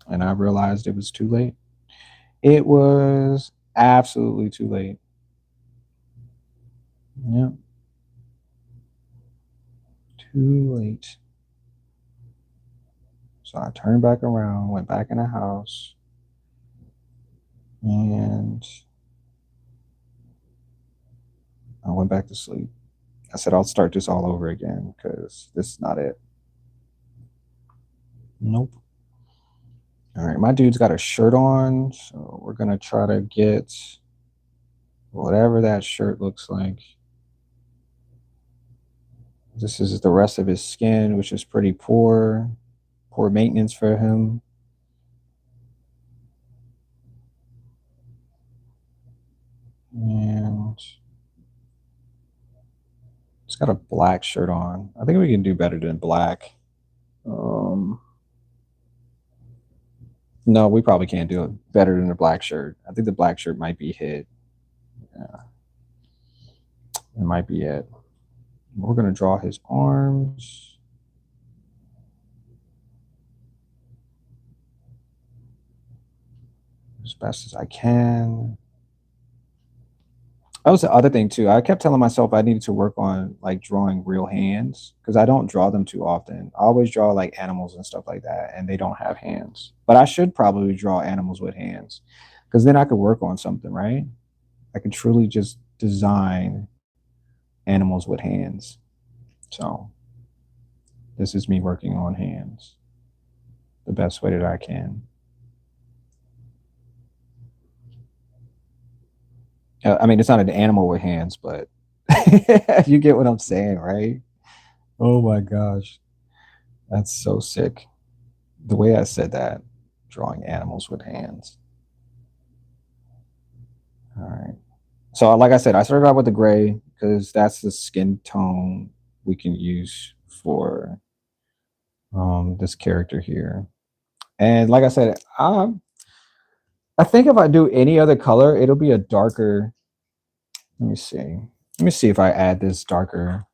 And I realized it was too late. It was absolutely too late. Yeah, too late. So I turned back around, went back in the house, And I went back to sleep. I said I'll start this all over again because this is not it. Nope. All right, my dude's got a shirt on, so we're gonna try to get whatever that shirt looks like. This is the rest of his skin, which is pretty poor maintenance for him. And he's got a black shirt on. I think we can do better than black. No, we probably can't do it better than the black shirt. I think the black shirt might be hit. Yeah, it might be it. We're gonna draw his arms. As best as I can. That was the other thing too. I kept telling myself I needed to work on like drawing real hands because I don't draw them too often. I always draw like animals and stuff like that, and they don't have hands. But I should probably draw animals with hands because then I could work on something, right? I could truly just design animals with hands. So this is me working on hands the best way that I can. I mean, it's not an animal with hands, but you get what I'm saying, right? Oh my gosh. That's so sick. The way I said that, drawing animals with hands. All right. So, like I said, I started out with the gray because that's the skin tone we can use for this character here. And like I said, I think if I do any other color, it'll be a darker. Let me see. Let me see if I add this darker.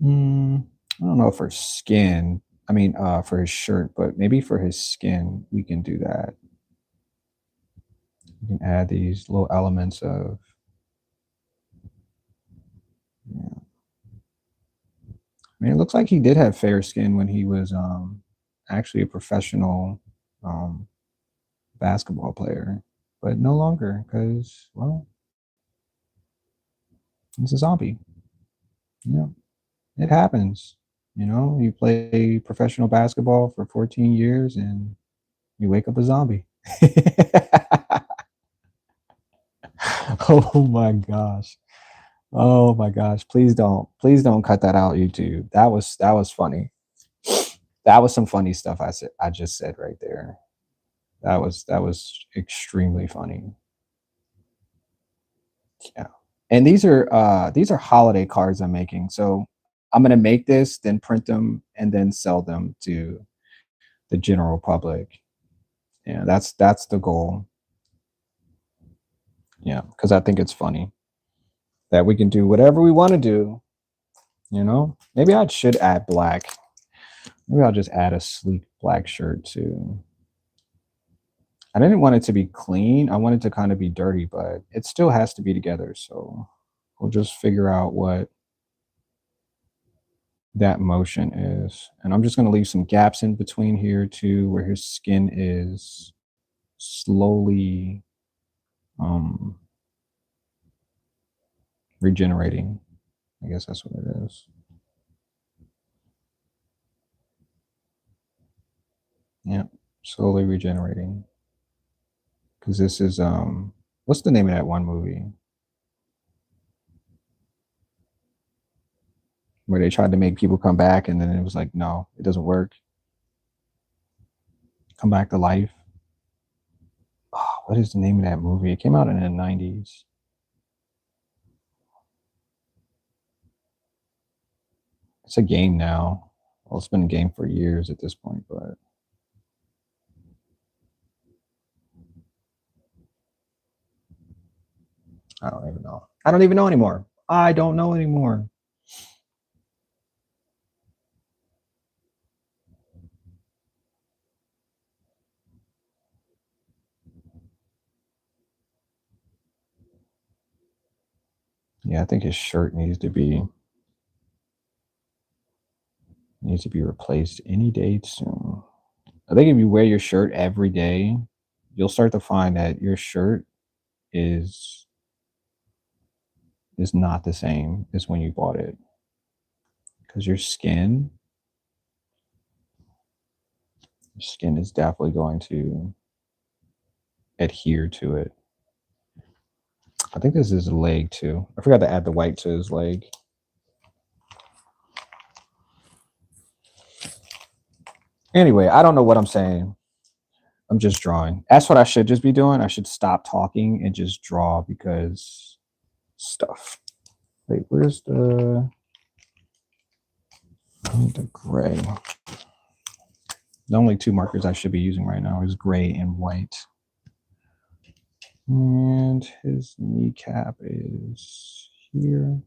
I don't know for skin. I mean, for his shirt, but maybe for his skin, we can do that. We can add these little elements of. Yeah. I mean, it looks like he did have fair skin when he was actually a professional um, basketball player, but no longer because, well, he's a zombie. Yeah, it happens. You know, you play professional basketball for 14 years and you wake up a zombie. Oh my gosh. Oh my gosh. Please don't cut that out, YouTube. That was funny. That was some funny stuff I just said right there. That was extremely funny. Yeah. And these are holiday cards I'm making. So I'm gonna make this, then print them, and then sell them to the general public. Yeah, that's the goal. Yeah, because I think it's funny that we can do whatever we want to do. You know, maybe I should add black. Maybe I'll just add a sleek black shirt too. I didn't want it to be clean. I want it to kind of be dirty, but it still has to be together. So we'll just figure out what that motion is. And I'm just going to leave some gaps in between here too, where his skin is slowly um, regenerating. I guess that's what it is. Yeah, slowly regenerating. Because this is what's the name of that one movie where they tried to make people come back and then it was like, no, it doesn't work. Come back to life. Oh, what is the name of that movie? It came out in the 90s. It's a game now. Well, it's been a game for years at this point, but I don't even know. I don't even know anymore. I don't know anymore. Yeah, I think his shirt needs to be needs to be replaced any day soon. I think if you wear your shirt every day, you'll start to find that your shirt is not the same as when you bought it because your skin is definitely going to adhere to it. I think this is a leg too. I forgot to add the white to his leg. Anyway, I don't know what I'm saying. I'm just drawing. That's what I should just be doing. I should stop talking and just draw because stuff. Wait, where's the gray? The only two markers I should be using right now is gray and white. And his kneecap is here.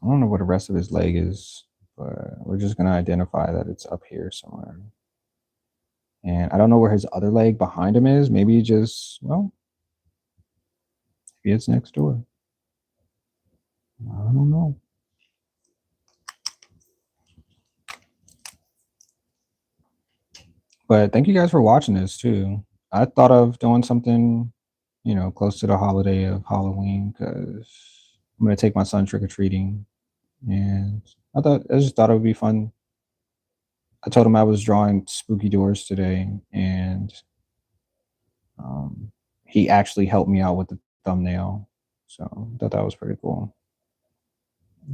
I don't know what the rest of his leg is, but we're just going to identify that it's up here somewhere. And I don't know where his other leg behind him is. Maybe just, well, maybe it's next door. I don't know. But thank you guys for watching this too. I thought of doing something, close to the holiday of Halloween because I'm going to take my son trick-or-treating. And I just thought it would be fun. I told him I was drawing spooky doors today, and he actually helped me out with the thumbnail. So I thought that was pretty cool.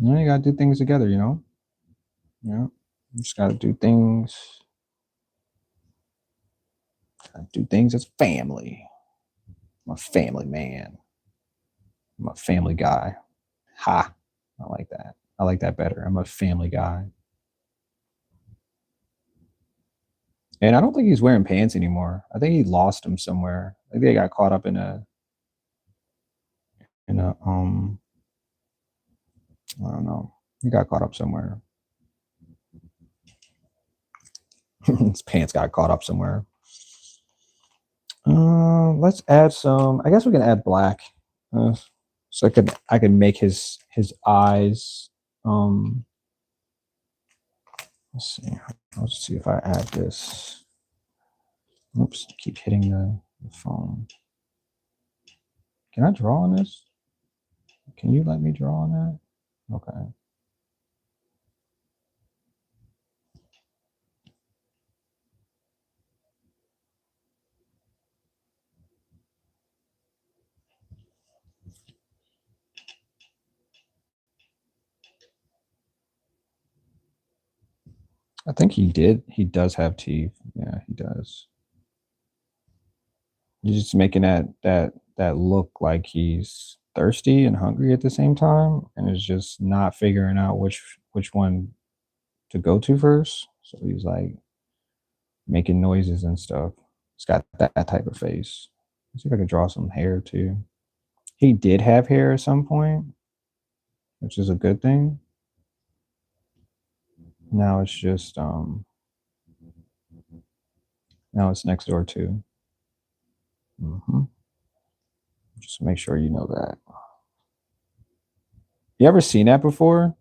You gotta do things together, Yeah. You just gotta do things. Gotta do things as family. I'm a family man. I'm a family guy. Ha. I like that. I like that better. I'm a family guy. And I don't think he's wearing pants anymore. I think he lost them somewhere. I think they got caught up in a I don't know. He got caught up somewhere. His pants got caught up somewhere. Let's add some. I guess we can add black, so I can make his eyes. Let's see. Let's see if I add this. Oops! Keep hitting the phone. Can I draw on this? Can you let me draw on that? Okay. I think he did. He does have teeth. Yeah, he does. He's just making that look like he's thirsty and hungry at the same time, and is just not figuring out which one to go to first. So he's like making noises and stuff. He's got that type of face. Let's see if I can draw some hair too. He did have hair at some point, which is a good thing. Now it's just now it's next door too. Just make sure you know that. You ever seen that before?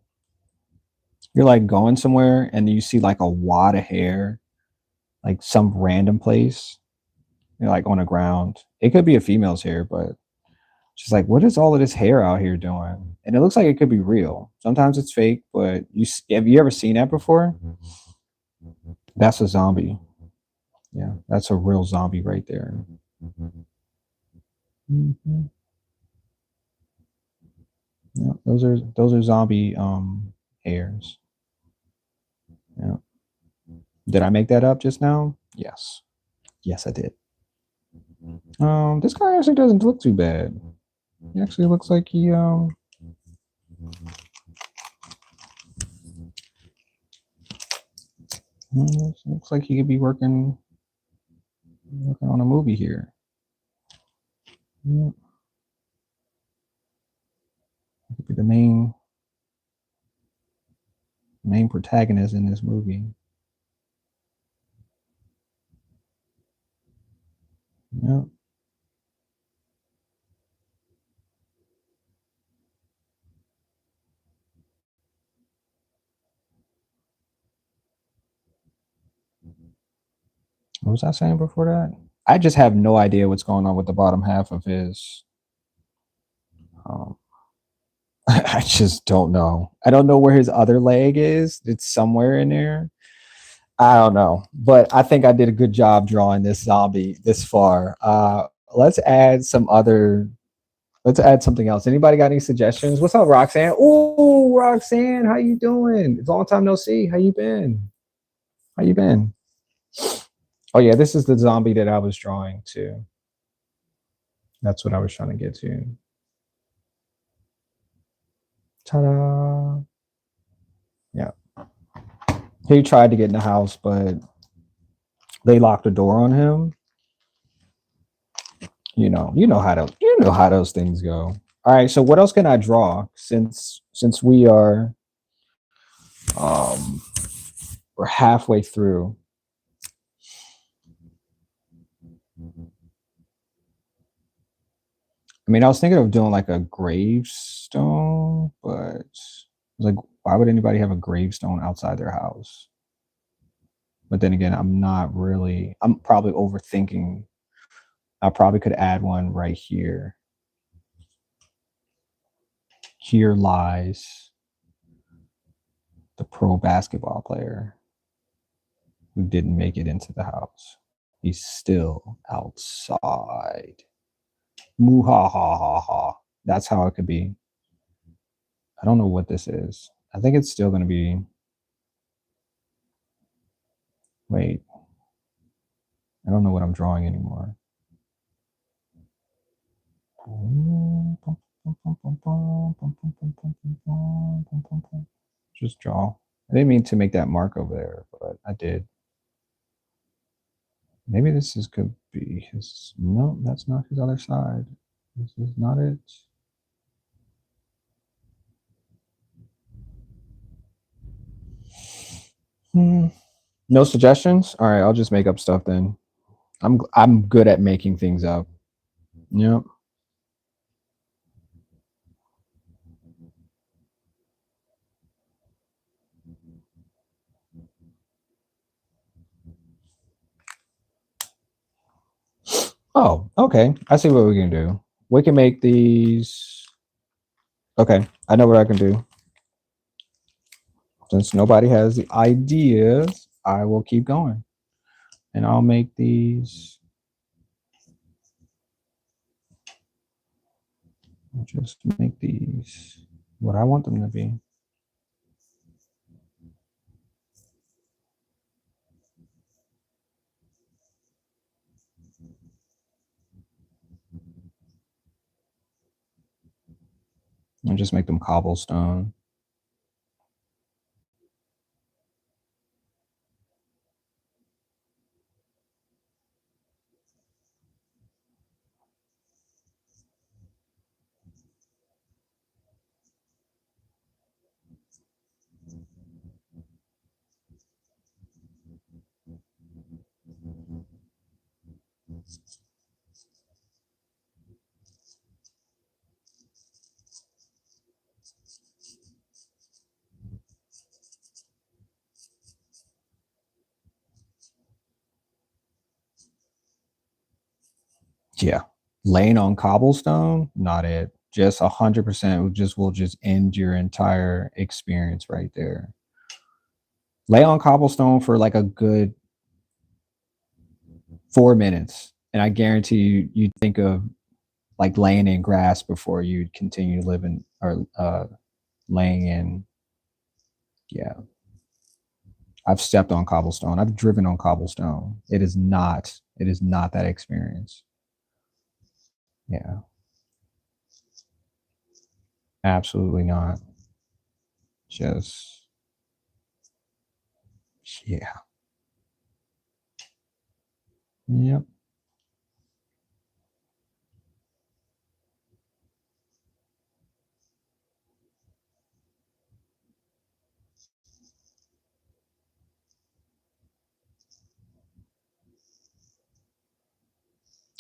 You're like going somewhere and you see like a wad of hair, like some random place, like on the ground. It could be a female's hair, but she's like, what is all of this hair out here doing? And it looks like it could be real. Sometimes it's fake, but have you ever seen that before? That's a zombie. Yeah, that's a real zombie right there. Mm-hmm. Yeah, those are zombie hairs. Yeah. Did I make that up just now? Yes. Yes, I did. This guy actually doesn't look too bad. He actually looks like he looks like he could be working on a movie here. Yeah. He could be the main protagonist in this movie. Yeah. What was I saying before that? I just have no idea what's going on with the bottom half of his. Um, I just don't know. I don't know where his other leg is. It's somewhere in there. I don't know, but I think I did a good job drawing this zombie this far. Let's add some other. Let's add something else. Anybody got any suggestions? What's up, Roxanne? Oh, Roxanne, how you doing? It's a long time no see. How you been? How you been? Oh yeah, this is the zombie that I was drawing too. That's what I was trying to get to. Ta-da! Yeah, he tried to get in the house, but they locked the door on him. You know how those things go. All right, so what else can I draw since we are um we're halfway through? I mean, I was thinking of doing like a gravestone, but I was like, why would anybody have a gravestone outside their house? But then again, I'm probably overthinking. I probably could add one right here. Here lies the pro basketball player who didn't make it into the house. He's still outside. Moo ha ha ha ha. That's how it could be. I don't know what this is. I think it's still going to be. Wait. I don't know what I'm drawing anymore. Just draw. I didn't mean to make that mark over there, but I did. Maybe could be his. No, that's not his other side. This is not it. No suggestions? All right, I'll just make up stuff then. I'm good at making things up. Yep. Oh, okay. I see what we can do. We can make these. Okay, I know what I can do. Since nobody has the ideas, I will keep going. And I'll make these. I'll just make these what I want them to be. And just make them cobblestone. Yeah. Laying on cobblestone, not it. Just 100% will just end your entire experience right there. Lay on cobblestone for like a good 4 minutes, and I guarantee you'd think of like laying in grass before you'd continue living or laying in. Yeah, I've stepped on cobblestone. I've driven on cobblestone. It is not. It is not that experience. Yeah, absolutely not. Just yeah. Yep.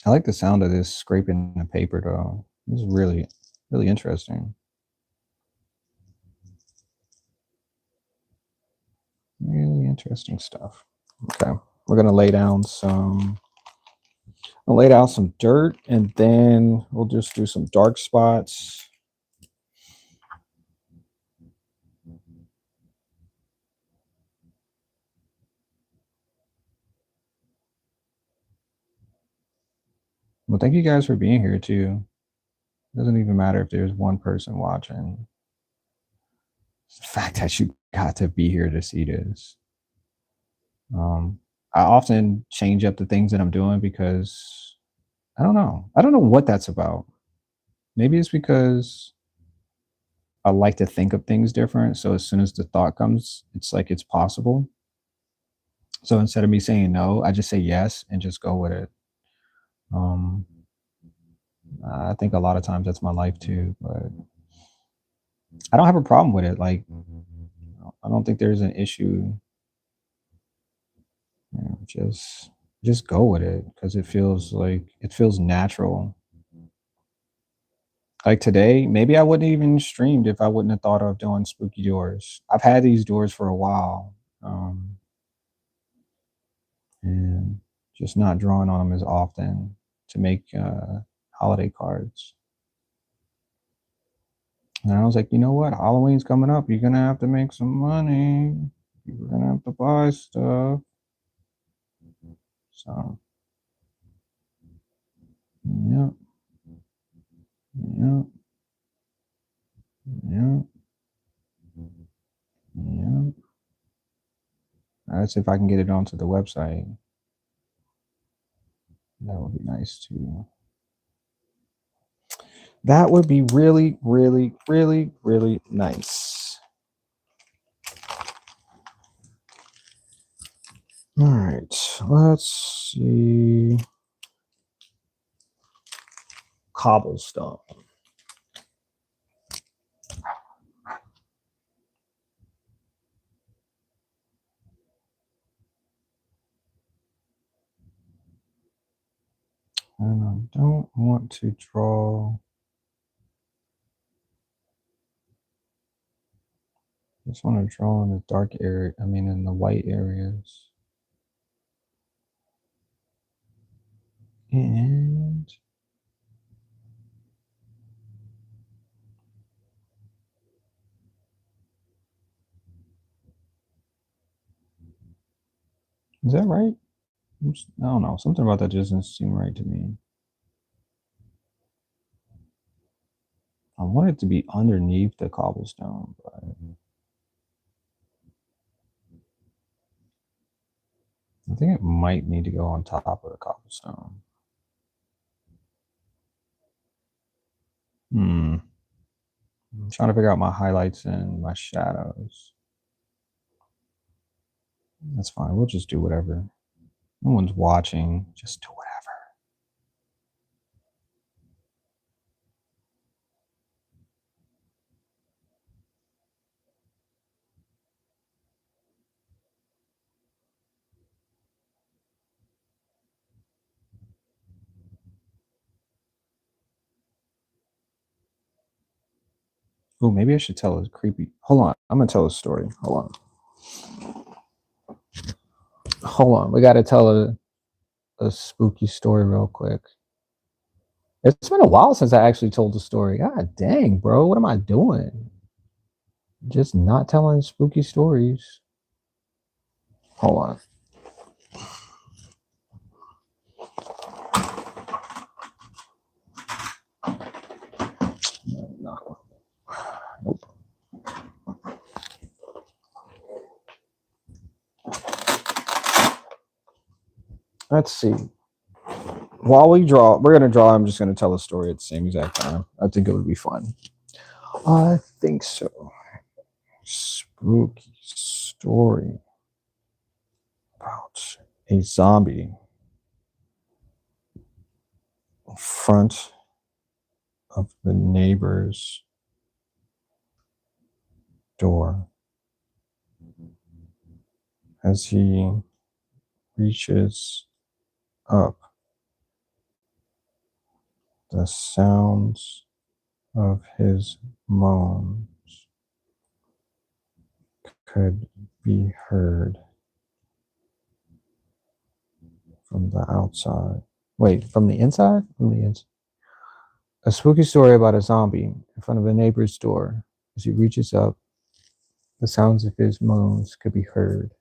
I like the sound of this scraping the paper though. This is really, really interesting. Really interesting stuff. Okay. We're gonna lay down some. I'll lay down some dirt, and then we'll just do some dark spots. Well, thank you guys for being here too. It doesn't even matter if there's one person watching. It's the fact that you got to be here to see this. Um, I often change up the things that I'm doing because I don't know. I don't know what that's about. Maybe it's because I like to think of things different. So as soon as the thought comes, it's like it's possible. So instead of me saying no, I just say yes and just go with it. Um, I think a lot of times that's my life too, but I don't have a problem with it. Like, I don't think there's an issue. You know, just go with it because it feels like it feels natural. Like today, maybe I wouldn't even streamed if I wouldn't have thought of doing spooky doors. I've had these doors for a while, and just not drawing on them as often to make holiday cards. And I was like, you know what? Halloween's coming up. You're gonna have to make some money. You're gonna have to buy stuff. So, yeah, yeah, yeah, yeah. That's if I can get it onto the website. That would be nice too. That would be really, really, really, really nice. All right, let's see. Cobblestone. And I don't want to draw. Just want to draw in the dark area. I mean, in the white areas. And is that right? I don't know. Something about that doesn't seem right to me. I want it to be underneath the cobblestone, but I think it might need to go on top of the cobblestone. Hmm. I'm trying to figure out my highlights and my shadows. That's fine. We'll just do whatever. No one's watching. Just do whatever. Oh, maybe I should tell a creepy. Hold on. I'm gonna tell a story. Hold on. Hold on. We gotta tell a spooky story real quick. It's been a while since I actually told the story. God dang, bro. What am I doing? Just not telling spooky stories. Hold on. No. Nope. Let's see. While we draw, we're gonna draw. I'm just gonna tell a story at the same exact time. I think it would be fun. I think so. Spooky story about a zombie in front of the neighbor's door as he reaches up. The sounds of his moans could be heard from the outside. Wait, from the inside? From the inside. A spooky story about a zombie in front of a neighbor's door. As he reaches up, the sounds of his moans could be heard.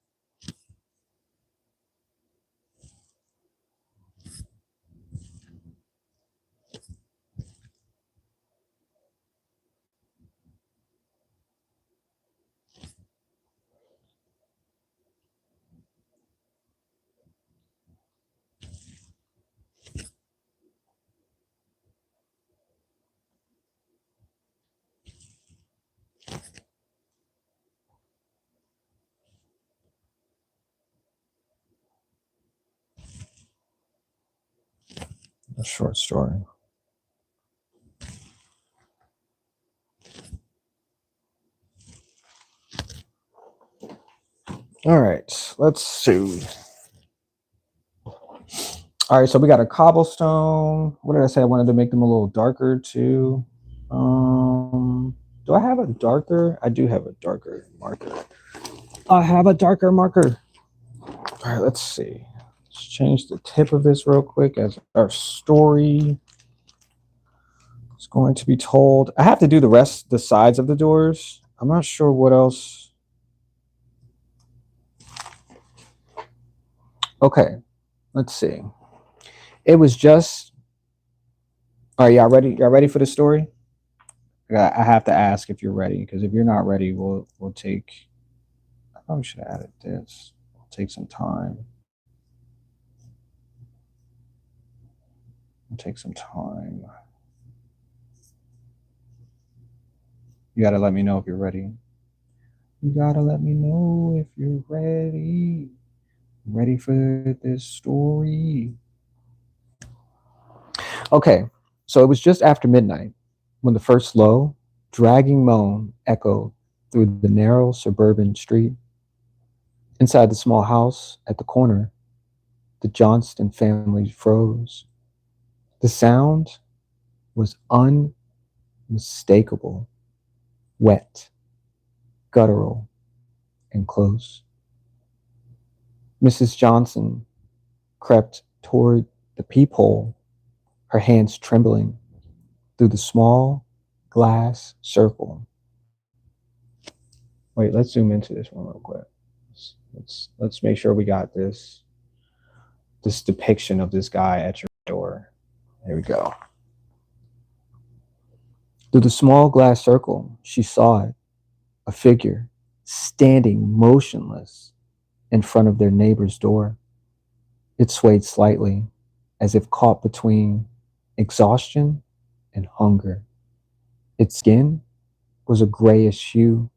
A short story. All right, let's see. All right, so we got a cobblestone. What did I say? I wanted to make them a little darker too. Do I have a darker? I do have a darker marker. I have a darker marker. All right, let's see. Let's change the tip of this real quick as our story is going to be told. I have to do the sides of the doors. I'm not sure what else. Okay, let's see. It was just. All right, y'all ready? Y'all ready for the story? I have to ask if you're ready, because if you're not ready, we'll take. I probably should have added this. We'll take some time. We'll take some time. You gotta let me know if you're ready. You gotta let me know if you're ready. Ready for this story. Okay, so it was just after midnight when the first low, dragging moan echoed through the narrow suburban street. Inside the small house at the corner, the Johnston family froze. The sound was unmistakable, wet, guttural, and close. Mrs. Johnson crept toward the peephole, her hands trembling through the small glass circle. Wait, let's zoom into this one real quick. Let's make sure we got this depiction of this guy at your door. There we go. Through the small glass circle, she saw it, a figure standing motionless in front of their neighbor's door. It swayed slightly, as if caught between exhaustion and hunger. Its skin was a grayish hue,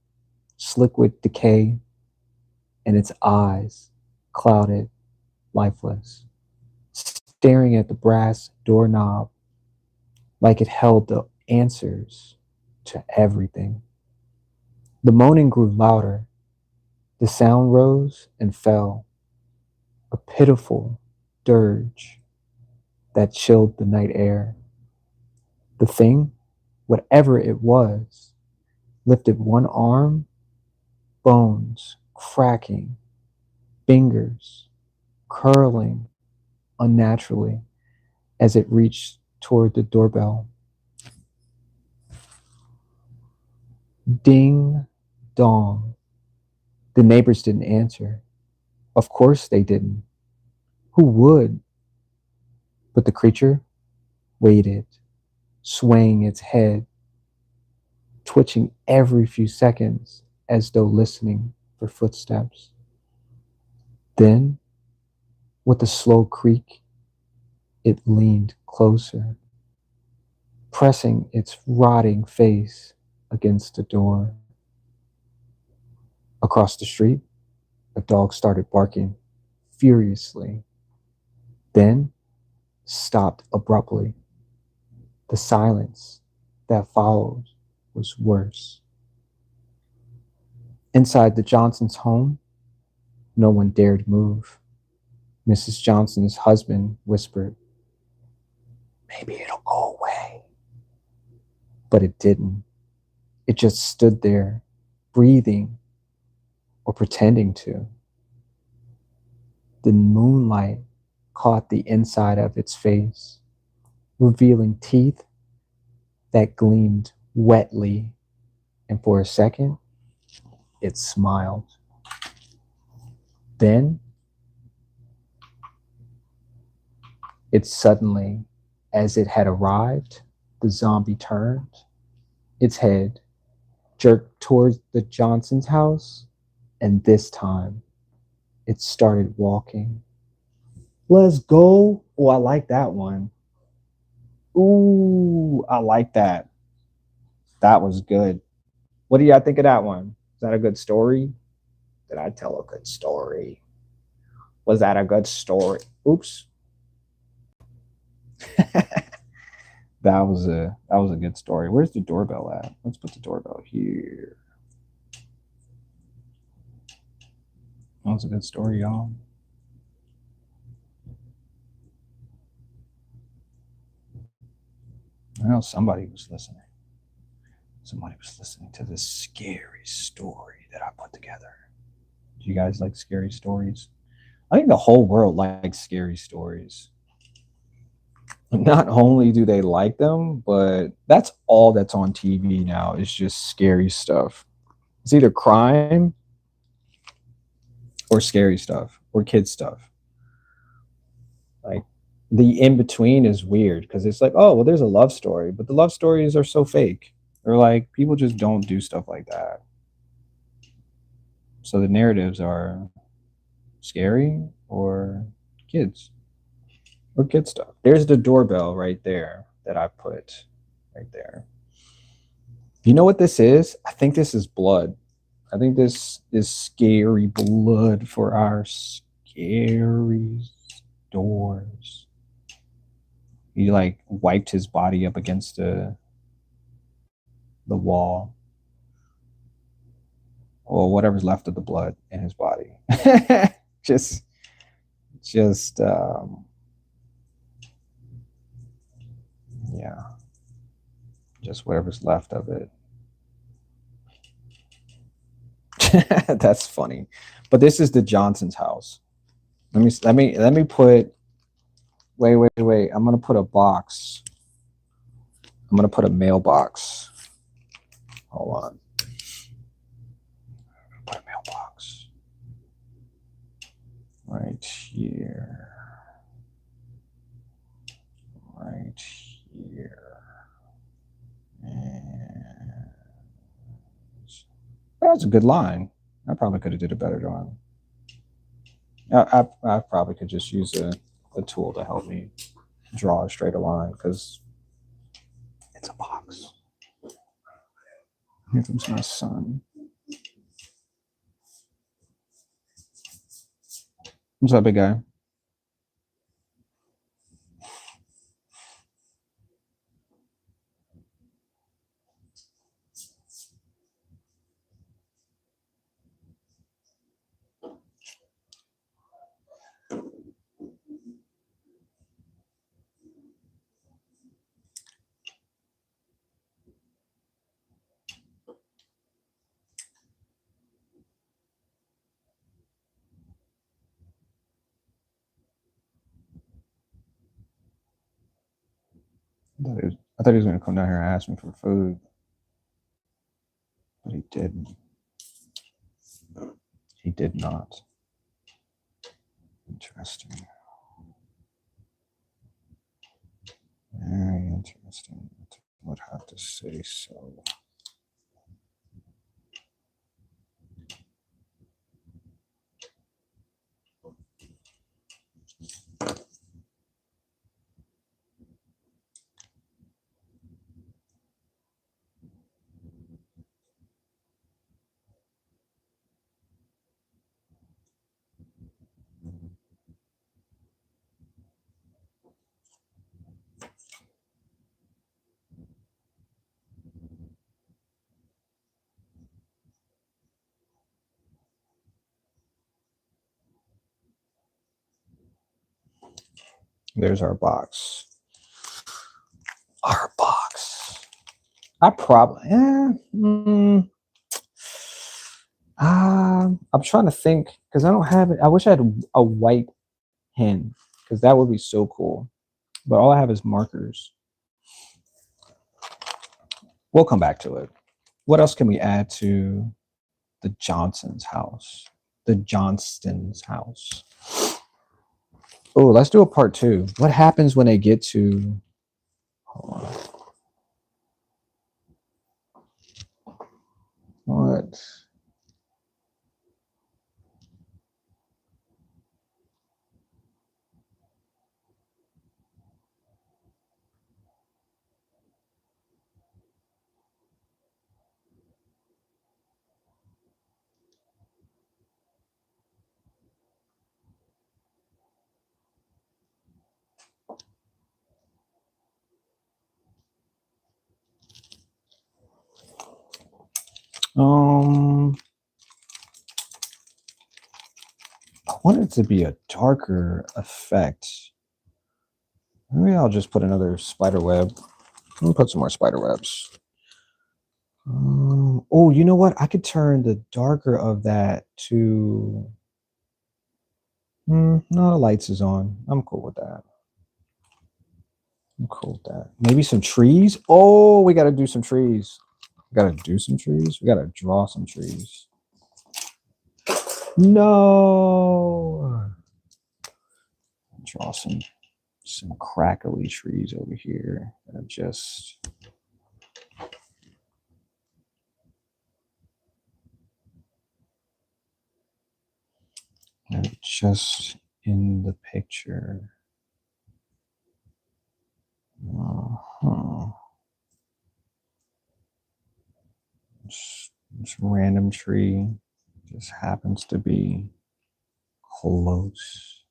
slick with decay, and its eyes clouded, lifeless, staring at the brass doorknob like it held the answers to everything. The moaning grew louder. The sound rose and fell, a pitiful dirge that chilled the night air. The thing, whatever it was, lifted one arm, bones cracking, fingers curling unnaturally as it reached toward the doorbell. Ding dong. The neighbors didn't answer. Of course they didn't. Who would? But the creature waited, swaying its head, twitching every few seconds as though listening for footsteps. Then, with a slow creak, it leaned closer, pressing its rotting face against the door. Across the street, a dog started barking furiously, then stopped abruptly. The silence that followed was worse. Inside the Johnsons' home, no one dared move. Mrs. Johnson's husband whispered, "Maybe it'll go away." But it didn't. It just stood there, breathing or pretending to. The moonlight caught the inside of its face, revealing teeth that gleamed wetly, and for a second, it smiled. Then, it suddenly, as it had arrived, the zombie turned its head, jerked towards the Johnson's house, and this time it started walking. Let's go. Oh, I like that one. Ooh, I like that. That was good. What do y'all think of that one? Is that a good story? Did I tell a good story? Was that a good story? Oops. That was a good story. Where's the doorbell at? Let's put the doorbell here. That was a good story, y'all. I know somebody was listening. Somebody was listening to this scary story that I put together. Do you guys like scary stories? I think the whole world likes scary stories. Not only do they like them, but that's all that's on TV now is just scary stuff. It's either crime or scary stuff or kid stuff. Like the in between is weird because it's like, oh, well, there's a love story, but the love stories are so fake. Or like people just don't do stuff like that. So the narratives are scary or kids or kid stuff. There's the doorbell right there that I put right there. You know what this is? I think this is blood. I think this is scary blood for our scary doors. He like wiped his body up against the wall, or whatever's left of the blood in his body. just just yeah, just whatever's left of it. That's funny. But this is the Johnson's house. Let me put wait. I'm gonna put a box. I'm gonna put a mailbox. Hold on. Put a mailbox right here. Right here. And that's a good line. I probably could have did a better job. I probably could just use a tool to help me draw a straighter line because it's a box. Here comes my son. What's up, big guy? I thought he was going to come down here and ask me for food, but he didn't. He did not. Interesting. Very interesting. I would have to say so. There's our box. Our box. I probably. I'm trying to think because I don't have it. I wish I had a white hen. because that would be so cool. But all I have is markers. We'll come back to it. What else can we add to the Johnson's house? The Johnston's house. Oh, let's do a part 2. What happens when they get to... Hold on. What? I want it to be a darker effect. Maybe I'll just put another spider web. Let me put some more spider webs. Oh, you know what? I could turn the darker of that to... no, the lights is on. I'm cool with that. I'm cool with that. Maybe some trees. Oh, we got to do some trees. We got to do some trees. We got to draw some trees. No. Draw some crackly trees over here that just... just in the picture. This random tree just happens to be close.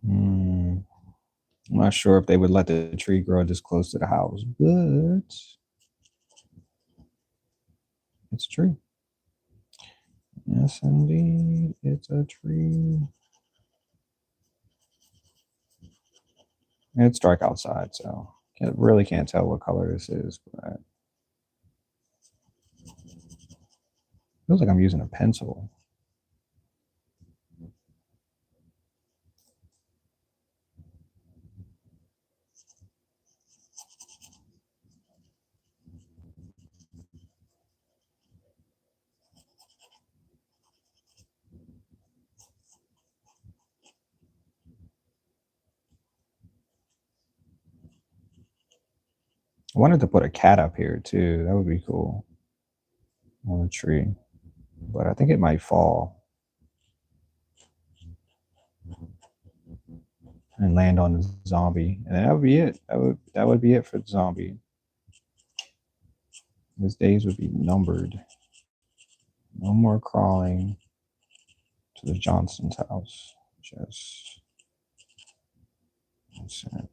I'm not sure if they would let the tree grow this close to the house, but it's a tree. Yes, indeed, it's a tree. It's dark outside, so I really can't tell what color this is, but feels like I'm using a pencil. I wanted to put a cat up here too. That would be cool on a tree, but I think it might fall and land on the zombie, and that would be it. That would be it for the zombie. His days would be numbered. No more crawling to the Johnson's house. Just that's it.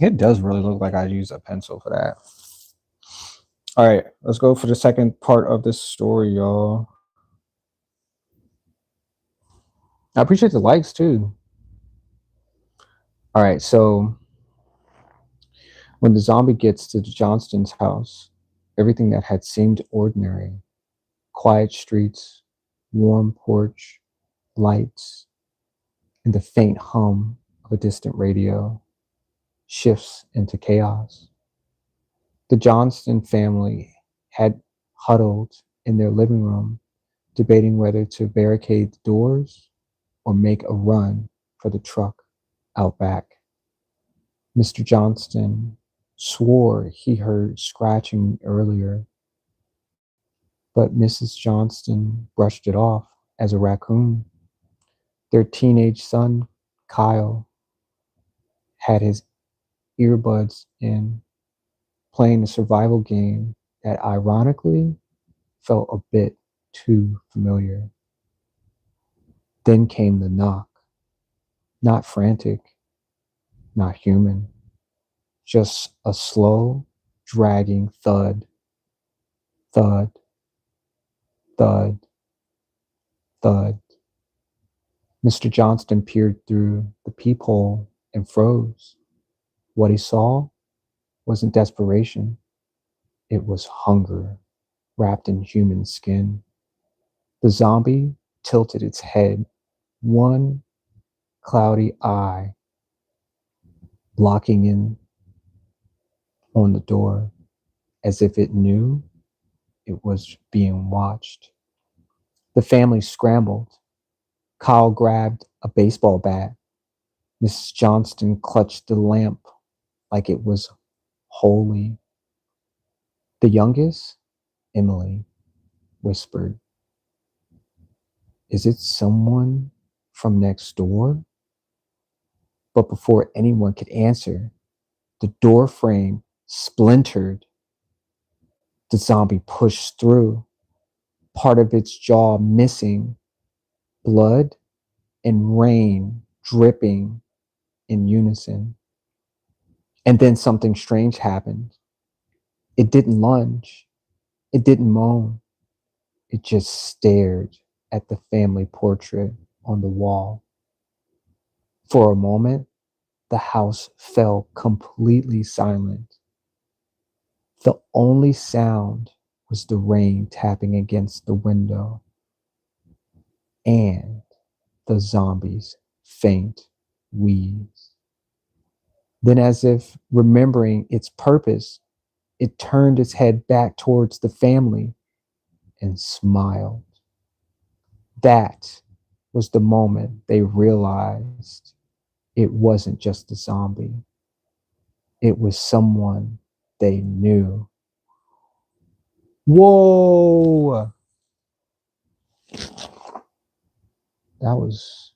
It does really look like I used a pencil for that. All right, let's go for the second part of this story, y'all. I appreciate the likes too. All right, so when the zombie gets to the Johnston's house, everything that had seemed ordinary, quiet streets, warm porch, lights, and the faint hum of a distant radio, shifts into chaos. The Johnston family had huddled in their living room, debating whether to barricade the doors or make a run for the truck out back. Mr. Johnston swore he heard scratching earlier, but Mrs. Johnston brushed it off as a raccoon. Their teenage son, Kyle, had his earbuds in, playing a survival game that ironically felt a bit too familiar. Then came the knock. Not frantic, not human, just a slow, dragging thud, thud, Thud, thud. Mr. Johnston peered through the peephole and froze. What he saw wasn't desperation. It was hunger wrapped in human skin. The zombie tilted its head, one cloudy eye blocking in on the door, as if it knew it was being watched. The family scrambled. Kyle grabbed a baseball bat. Mrs. Johnston clutched the lamp like it was holy. The youngest, Emily, whispered, "Is it someone from next door?" But before anyone could answer, the door frame splintered. The zombie pushed through, part of its jaw missing, blood and rain dripping in unison. And then something strange happened. It didn't lunge, it didn't moan, it just stared at the family portrait on the wall. For a moment, the house fell completely silent. The only sound was the rain tapping against the window and the zombie's faint wheeze. Then, as if remembering its purpose, it turned its head back towards the family and smiled. That was the moment they realized it wasn't just a zombie, it was someone they knew. Whoa! That was.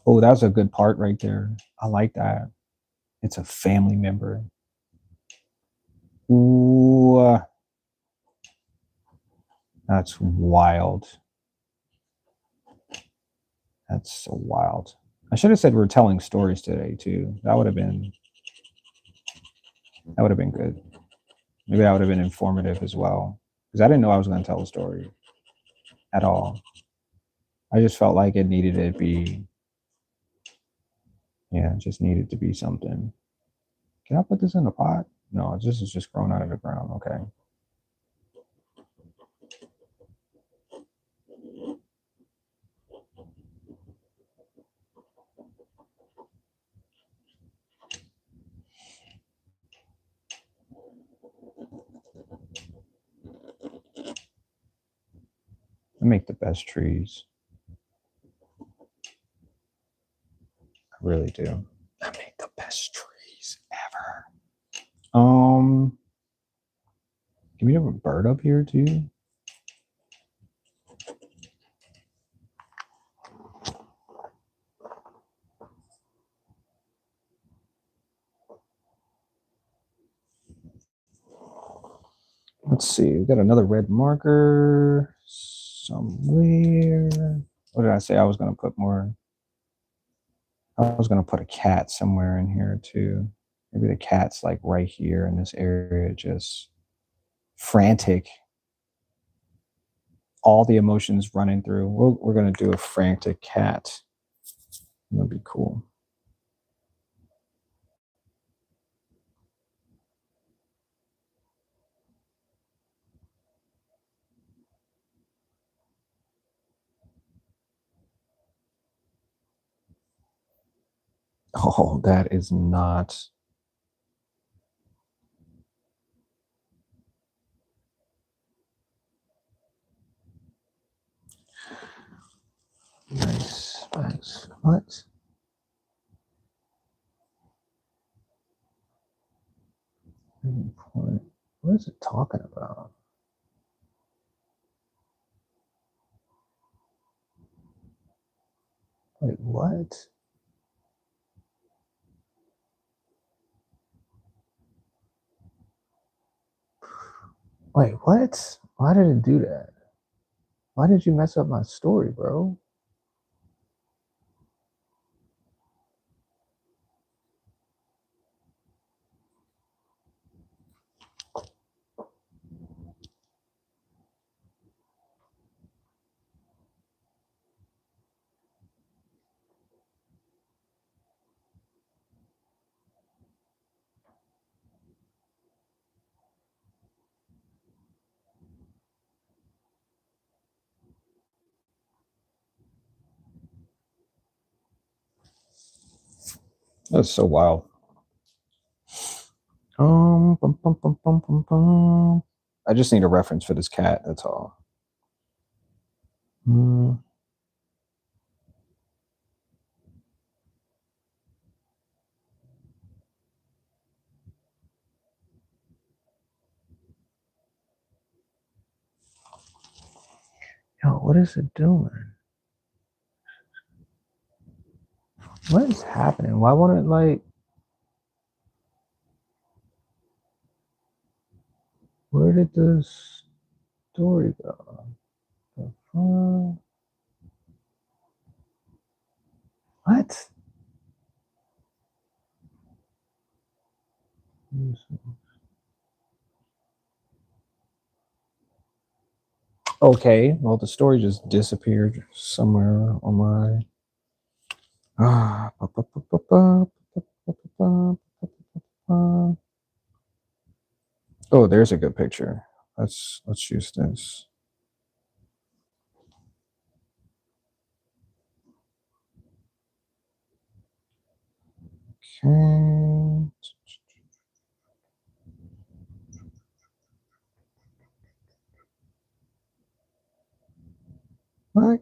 Oh, that was a good part right there. I like that. It's a family member. Ooh, that's wild. That's so wild. I should have said we're telling stories today too. That would have been good. Maybe that would have been informative as well. Because I didn't know I was going to tell a story at all. I just felt like it needed to be, yeah, it just needed to be something. Can I put this in a pot? No, this is just growing out of the ground. Okay. I make the best trees. I really do. I make the best trees ever. Can we have a bird up here too? Let's see. We got another red marker somewhere. What did I say? I was going to put more. I was going to put a cat somewhere in here too. Maybe the cat's like right here in this area, just frantic. All the emotions running through. We're going to do a frantic cat. That'd be cool. Oh, that is not. Nice. Nice. What? What is it talking about? Wait, what? Wait, what? Why did it do that? Why did you mess up my story, bro? That's so wild. Bum, bum, bum, bum, bum, bum. I just need a reference for this cat. That's all. Mm. Yo, what is it doing? What is happening? Why won't it like? Where did this story go? What? Okay, well the story just disappeared somewhere on my. Oh, there's a good picture. Let's use this. Okay. What?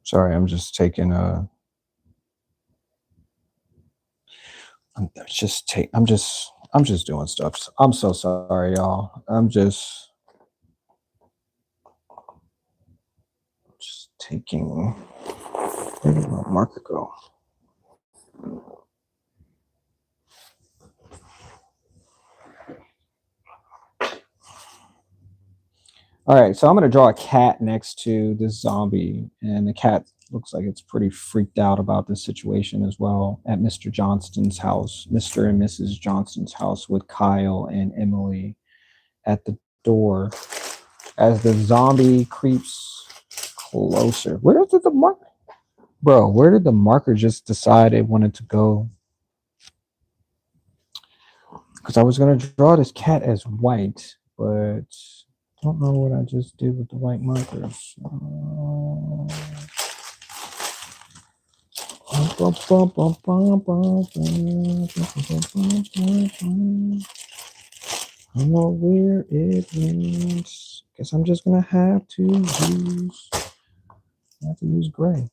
Sorry, I'm just taking a. I'm just doing stuff. I'm so sorry, y'all. I'm just taking. Where did my marker go? All right, so I'm going to draw a cat next to this zombie, and the cat looks like it's pretty freaked out about this situation as well at Mr. Johnston's house, Mr. and Mrs. Johnston's house, with Kyle and Emily at the door as the zombie creeps closer. Where did the marker, bro? Where did the marker just decide it wanted to go? Because I was going to draw this cat as white, but don't know what I just did with the white markers. I don't know where it went. Guess I'm just gonna have to use gray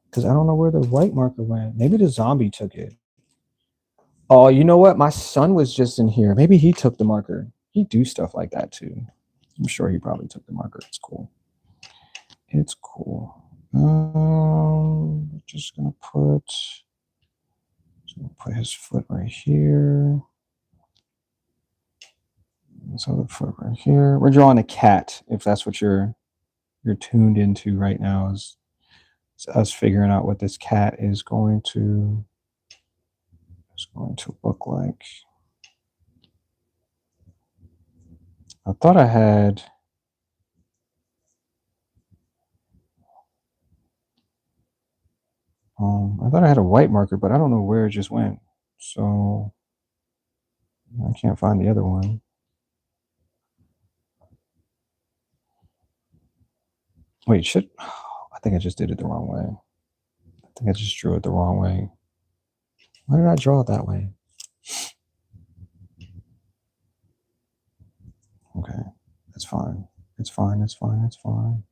because I don't know where the white marker went. Maybe the zombie took it. Oh, you know what? My son was just in here. Maybe he took the marker. He do stuff like that too. I'm sure he probably took the marker. It's cool. It's cool. Just gonna put his foot right here. This other foot right here. We're drawing a cat, if that's what you're tuned into right now, is us figuring out what this cat is going to look like. I thought I had a white marker, but I don't know where it just went. So I can't find the other one. Wait, I think I just did it the wrong way. I think I just drew it the wrong way. Why did I draw it that way? Okay, that's fine. It's fine. It's fine. It's fine.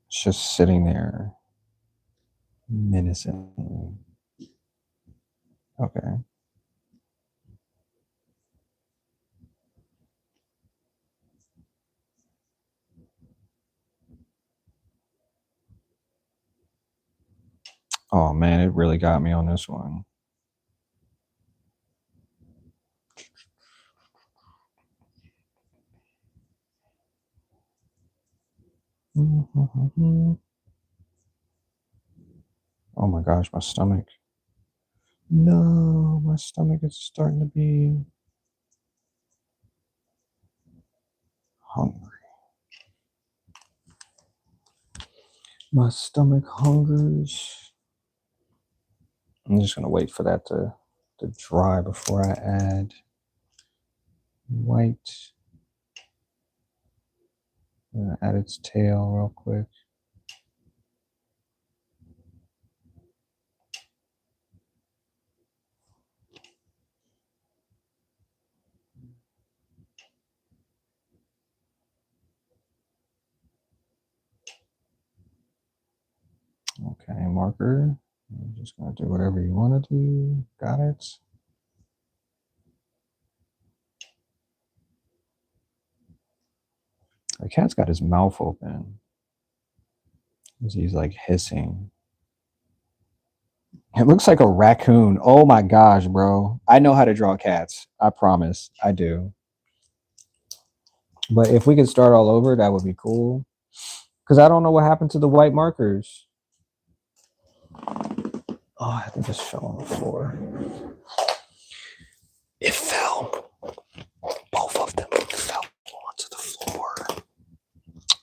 It's just sitting there menacingly. Okay. Oh man, it really got me on this one. Oh my gosh, my stomach. No, my stomach is starting to be hungry. My stomach hungers. I'm just gonna wait for that to dry before I add white. Add its tail real quick. Okay, marker. I'm just gonna do whatever you want to do. Got it. The cat's got his mouth open. He's like hissing. It looks like a raccoon. Oh my gosh, bro. I know how to draw cats. I promise. I do. But if we could start all over, that would be cool. Because I don't know what happened to the white markers. Oh, I think this fell on the floor. It fell. Both of them fell onto the floor.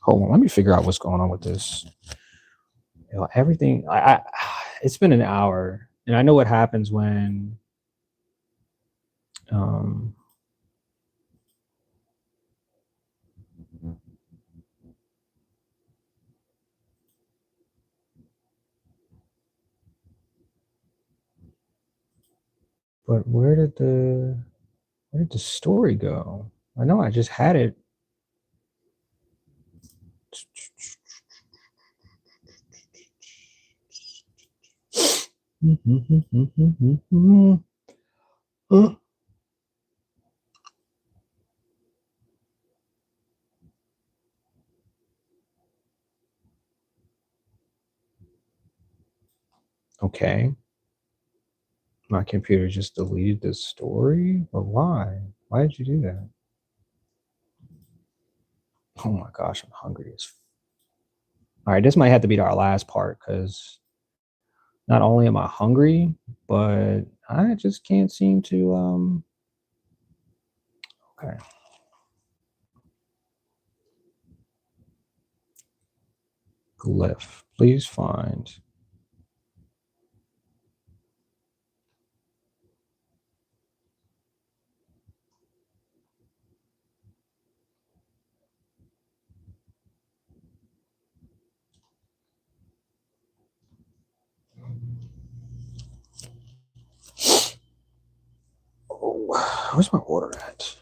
Hold on, let me figure out what's going on with this. You know, everything. It's been an hour, and I know what happens when. But where did the story go? I know I just had it. Okay. My computer just deleted the story? But why? Why did you do that? Oh my gosh, I'm hungry as. All right, this might have to be our last part because not only am I hungry, but I just can't seem to okay. Glyph. Please find. Oh, where's my order at?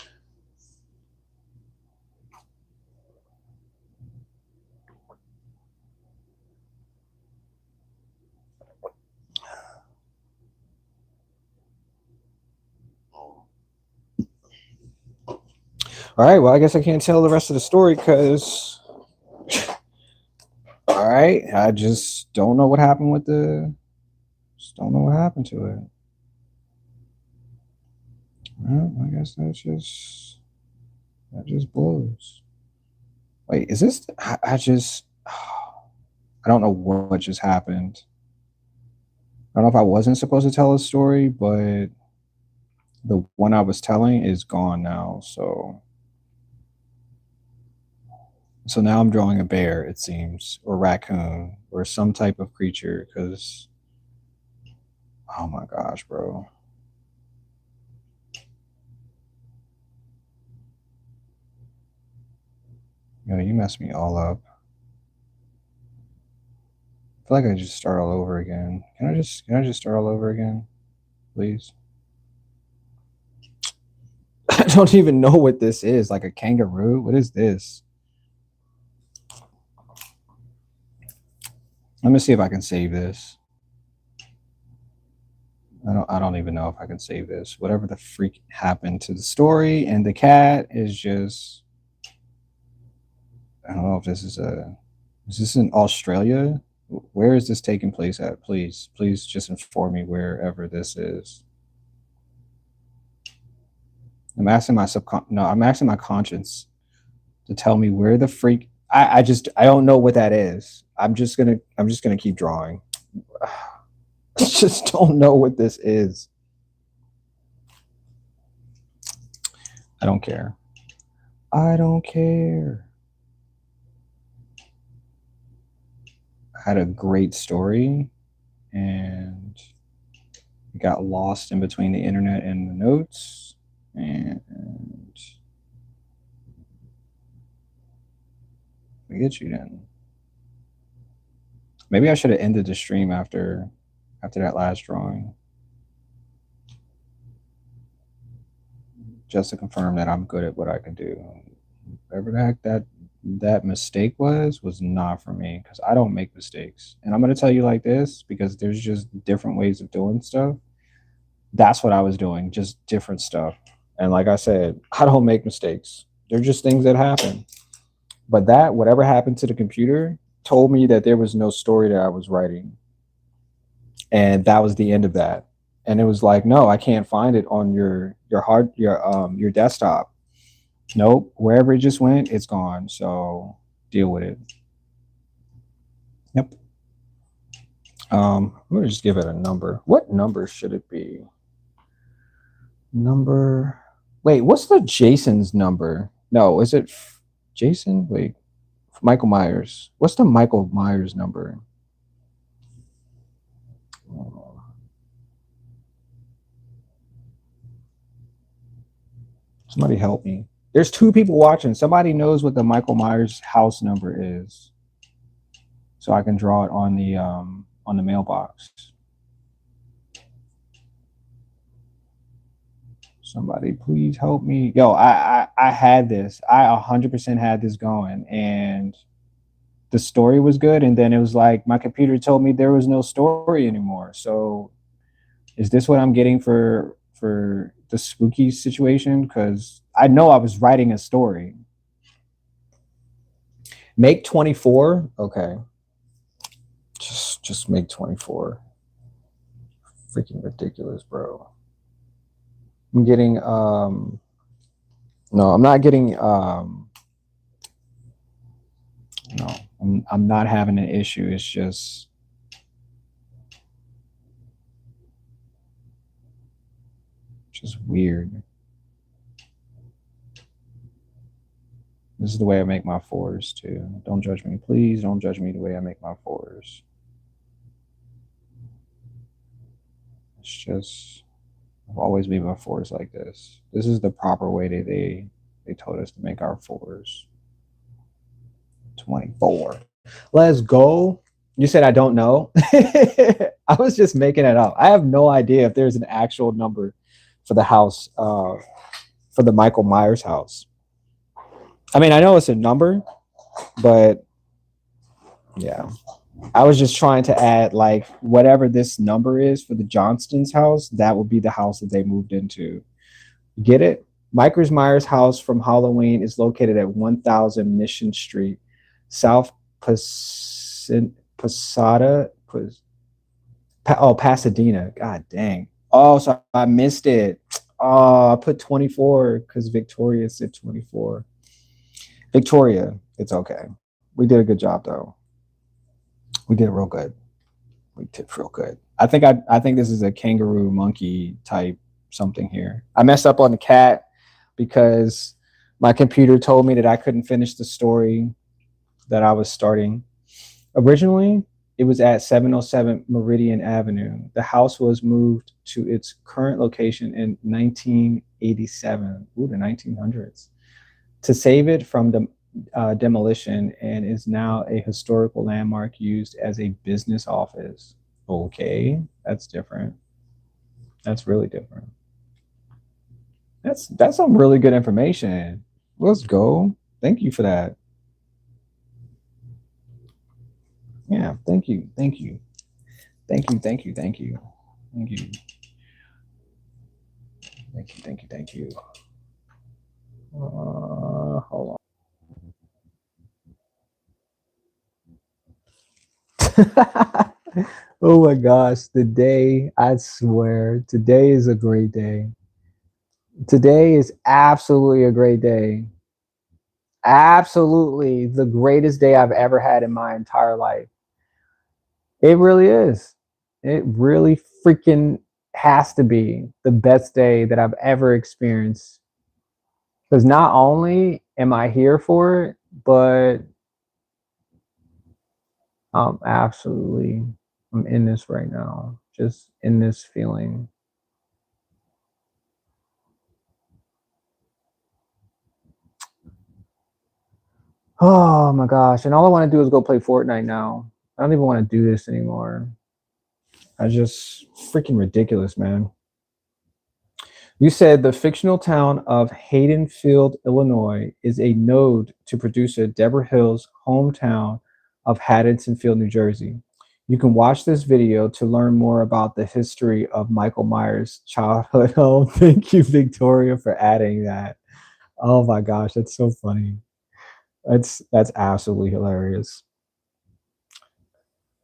All right, well, I guess I can't tell the rest of the story because all right, I just don't know what happened with the just don't know what happened to it. Well, I guess that just blows. Wait, is this I just I don't know what just happened. I don't know if I wasn't supposed to tell a story, but the one I was telling is gone now, so now I'm drawing a bear, it seems, or raccoon, or some type of creature, because oh my gosh, bro. Yo, you messed me all up. I feel like I just start all over again. Can I just start all over again? Please? I don't even know what this is. Like a kangaroo? What is this? Let me see if I can save this. I don't even know if I can save this. Whatever the freak happened to the story and the cat is just I don't know if this is this in Australia? Where is this taking place at? Please just inform me wherever this is. I'm asking my I'm asking my conscience to tell me where the freak I don't know what that is. I'm just gonna keep drawing. I just don't know what this is. I don't care. I don't care. I had a great story and got lost in between the internet and the notes. And we get you then. Maybe I should have ended the stream after that last drawing. Just to confirm that I'm good at what I can do. Whatever the heck that mistake was not for me, because I don't make mistakes. And I'm gonna tell you like this, because there's just different ways of doing stuff. That's what I was doing, just different stuff. And like I said, I don't make mistakes. They're just things that happen. But that, whatever happened to the computer, told me that there was no story that I was writing. And that was the end of that. And it was like, no, I can't find it on your your desktop. Nope, wherever it just went, it's gone. So deal with it. Yep. I'm gonna just give it a number. What number should it be? Number. Wait, what's the Jason's number? No, is it Jason? Wait, Michael Myers. What's the Michael Myers number? Somebody help me. There's two people watching. Somebody knows what the Michael Myers house number is, so I can draw it on the mailbox. Somebody please help me. Yo, I had this. I 100% had this going, and the story was good, and then it was like my computer told me there was no story anymore. So is this what I'm getting for the spooky situation? Because I know I was writing a story. Make 24. Okay. Just make 24. Freaking ridiculous, bro. I'm getting no, I'm not getting no, I'm not having an issue. It's just weird. This is the way I make my fours too. Don't judge me, please. Don't judge me the way I make my fours. It's just I've always made my fours like this. This is the proper way that they told us to make our fours. 24. Let's go. You said I don't know. I was just making it up. I have no idea if there's an actual number for the house, for the Michael Myers house. I mean, I know it's a number, but yeah. I was just trying to add like whatever this number is for the Johnston's house, that would be the house that they moved into. Get it? Michael Myers' house from Halloween is located at 1000 Mission Street, South Posada. Pasadena. God dang. Oh, so I missed it. Oh, I put 24 because Victoria said 24. Victoria, it's okay. We did a good job though. We did real good. We did real good. I think this is a kangaroo monkey type something here. I messed up on the cat because my computer told me that I couldn't finish the story that I was starting. Originally, it was at 707 Meridian Avenue. The house was moved to its current location in 1987. Ooh, the 1900s. To save it from the demolition, and is now a historical landmark used as a business office. Okay, that's different. That's really different. That's some really good information. Let's go. Thank you for that. Yeah, thank you. Thank you. Thank you. Thank you. Thank you. Thank you. Thank you. Thank you. Thank you. Hold on. Oh my gosh, today, I swear, today is a great day. Today is absolutely a great day. Absolutely the greatest day I've ever had in my entire life. It really is. It really freaking has to be the best day that I've ever experienced. Because not only am I here for it, but absolutely, I'm in this right now. Just in this feeling. Oh my gosh. And all I want to do is go play Fortnite now. I don't even want to do this anymore. I just freaking ridiculous, man. You said the fictional town of Haydenfield, Illinois is a node to producer Deborah Hill's hometown of Haddonfield, New Jersey. You can watch this video to learn more about the history of Michael Myers' childhood home. Thank you, Victoria, for adding that. Oh my gosh, that's so funny. That's absolutely hilarious.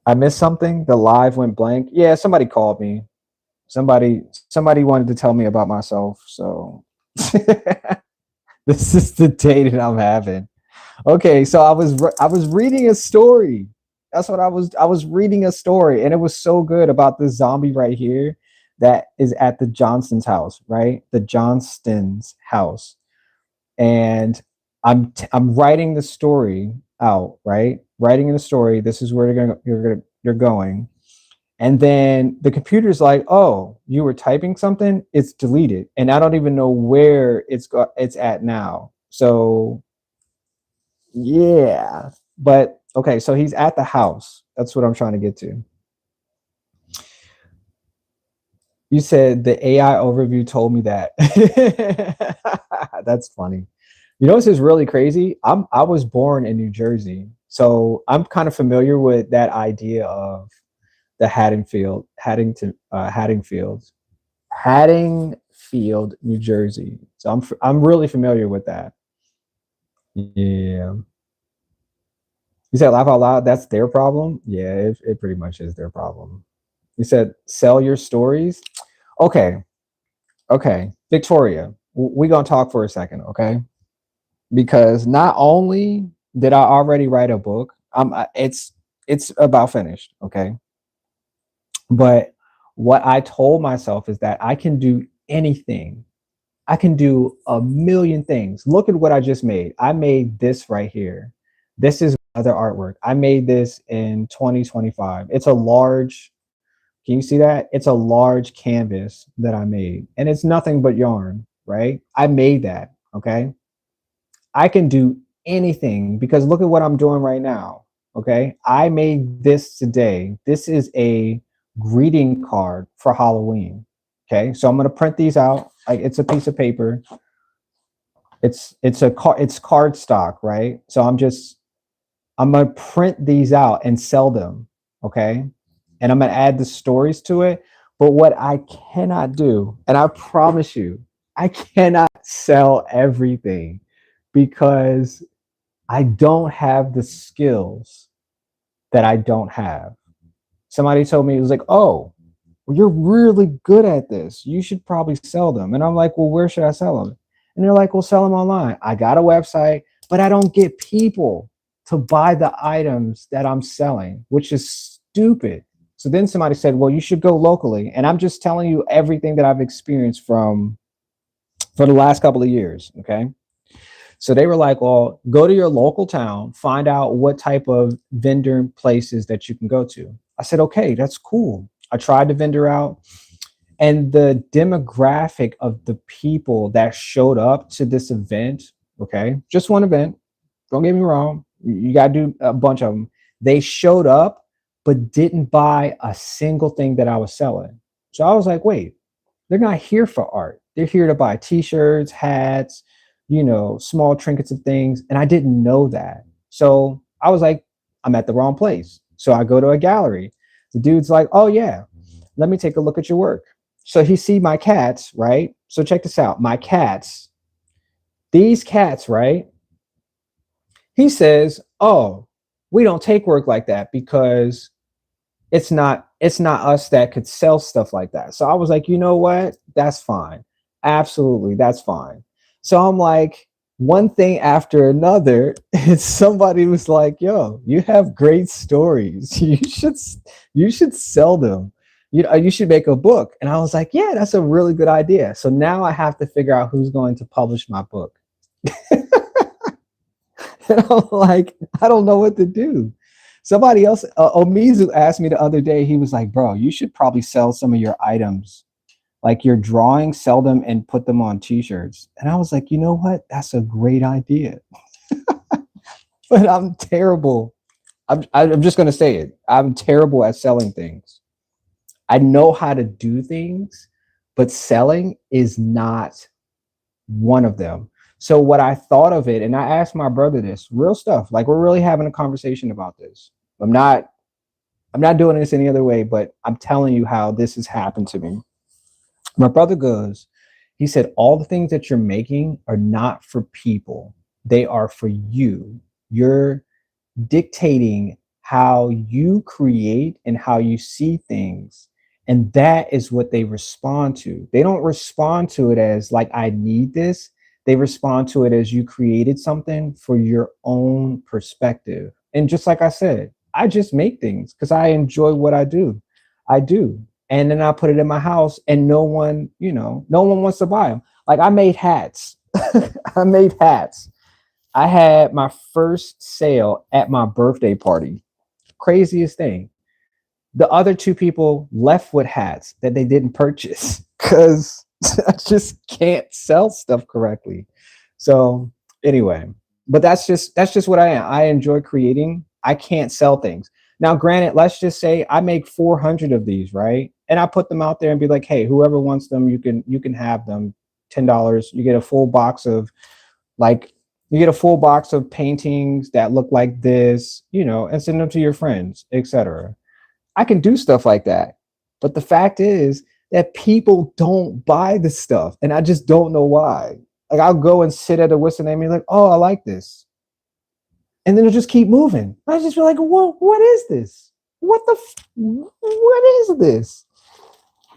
I missed something. The live went blank. Yeah, somebody called me. Somebody wanted to tell me about myself. So this is the day that I'm having. Okay, so I was reading a story. That's what I was reading a story, and it was so good about this zombie right here that is at the Johnston's house, right? The Johnston's house. And I'm writing the story out, right? Writing in the story. This is where you're going. And then the computer's like, "Oh, you were typing something. It's deleted, and I don't even know where it's at now." So yeah, but okay. So he's at the house. That's what I'm trying to get to. You said the AI overview told me that. That's funny. You know, this is really crazy. I was born in New Jersey, so I'm kind of familiar with that idea of the Haddingfield, New Jersey. So I'm really familiar with that. Yeah. You said laugh out loud. That's their problem. Yeah, it pretty much is their problem. You said sell your stories. Okay, okay, Victoria, we gonna talk for a second, okay? Because not only did I already write a book, it's about finished, okay? But what I told myself is that I can do anything. I can do a million things. Look at what I just made. I made this right here. This is other artwork. I made this in 2025. It's a large, can you see that? It's a large canvas that I made, and it's nothing but yarn, right? I made that, okay? I can do anything because look at what I'm doing right now, okay? I made this today. This is a greeting card for Halloween, okay? So I'm going to print these out. Like it's a piece of paper. It's card stock, right? So I'm going to print these out and sell them, okay? And I'm going to add the stories to it. But what I cannot do, and I promise you, I cannot sell everything because I don't have the skills that I don't have. Somebody told me, it was like, "Oh, well, you're really good at this. You should probably sell them." And I'm like, "Well, where should I sell them?" And they're like, "Well, sell them online." I got a website, but I don't get people to buy the items that I'm selling, which is stupid. So then somebody said, "Well, you should go locally." And I'm just telling you everything that I've experienced for the last couple of years. Okay. So they were like, "Well, go to your local town, find out what type of vendor places that you can go to." I said, "Okay, that's cool." I tried to vendor out, and the demographic of the people that showed up to this event, okay, just one event, don't get me wrong, you got to do a bunch of them. They showed up, but didn't buy a single thing that I was selling. So I was like, wait, they're not here for art. They're here to buy t-shirts, hats, small trinkets of things. And I didn't know that. So I was like, I'm at the wrong place. So I go to a gallery. The dude's like, "Oh yeah, let me take a look at your work." So he see my cats, right? So check this out. My cats, these cats, right? He says, "Oh, we don't take work like that because it's not us that could sell stuff like that." So I was like, "You know what? That's fine. Absolutely, that's fine." So I'm like, one thing after another, and somebody was like, "Yo, you have great stories. You should sell them. You should make a book." And I was like, "Yeah, that's a really good idea." So now I have to figure out who's going to publish my book. And I'm like, I don't know what to do. Somebody else, Omizu asked me the other day, he was like, "Bro, you should probably sell some of your items, like your drawings, sell them and put them on t-shirts." And I was like, you know what? That's a great idea. but I'm terrible. I'm just gonna say it. I'm terrible at selling things. I know how to do things, but selling is not one of them. So what I thought of it, and I asked my brother this, real stuff. Like we're really having a conversation about this. I'm not I'm not doing this any other way, but I'm telling you how this has happened to me. My brother goes, he said, all the things that you're making are not for people. They are for you. You're dictating how you create and how you see things. And that is what they respond to. They don't respond to it as like, I need this. They respond to it as you created something for your own perspective. And just like I said, I just make things because I enjoy what I do. I do. And then I put it in my house and no one, no one wants to buy them. Like I made hats. I made hats. I had my first sale at my birthday party. Craziest thing. The other two people left with hats that they didn't purchase because I just can't sell stuff correctly. So anyway, but that's just what I am. I enjoy creating. I can't sell things. Now, granted, let's just say I make 400 of these, right? And I put them out there and be like, hey, whoever wants them, you can have them. $10. You get a full box of like you get a full box of paintings that look like this, and send them to your friends, etc. I can do stuff like that. But the fact is that people don't buy the stuff. And I just don't know why. Like I'll go and sit at a whistle name and be like, oh, I like this. And then it'll just keep moving. I just feel like, whoa, what is this? What is this?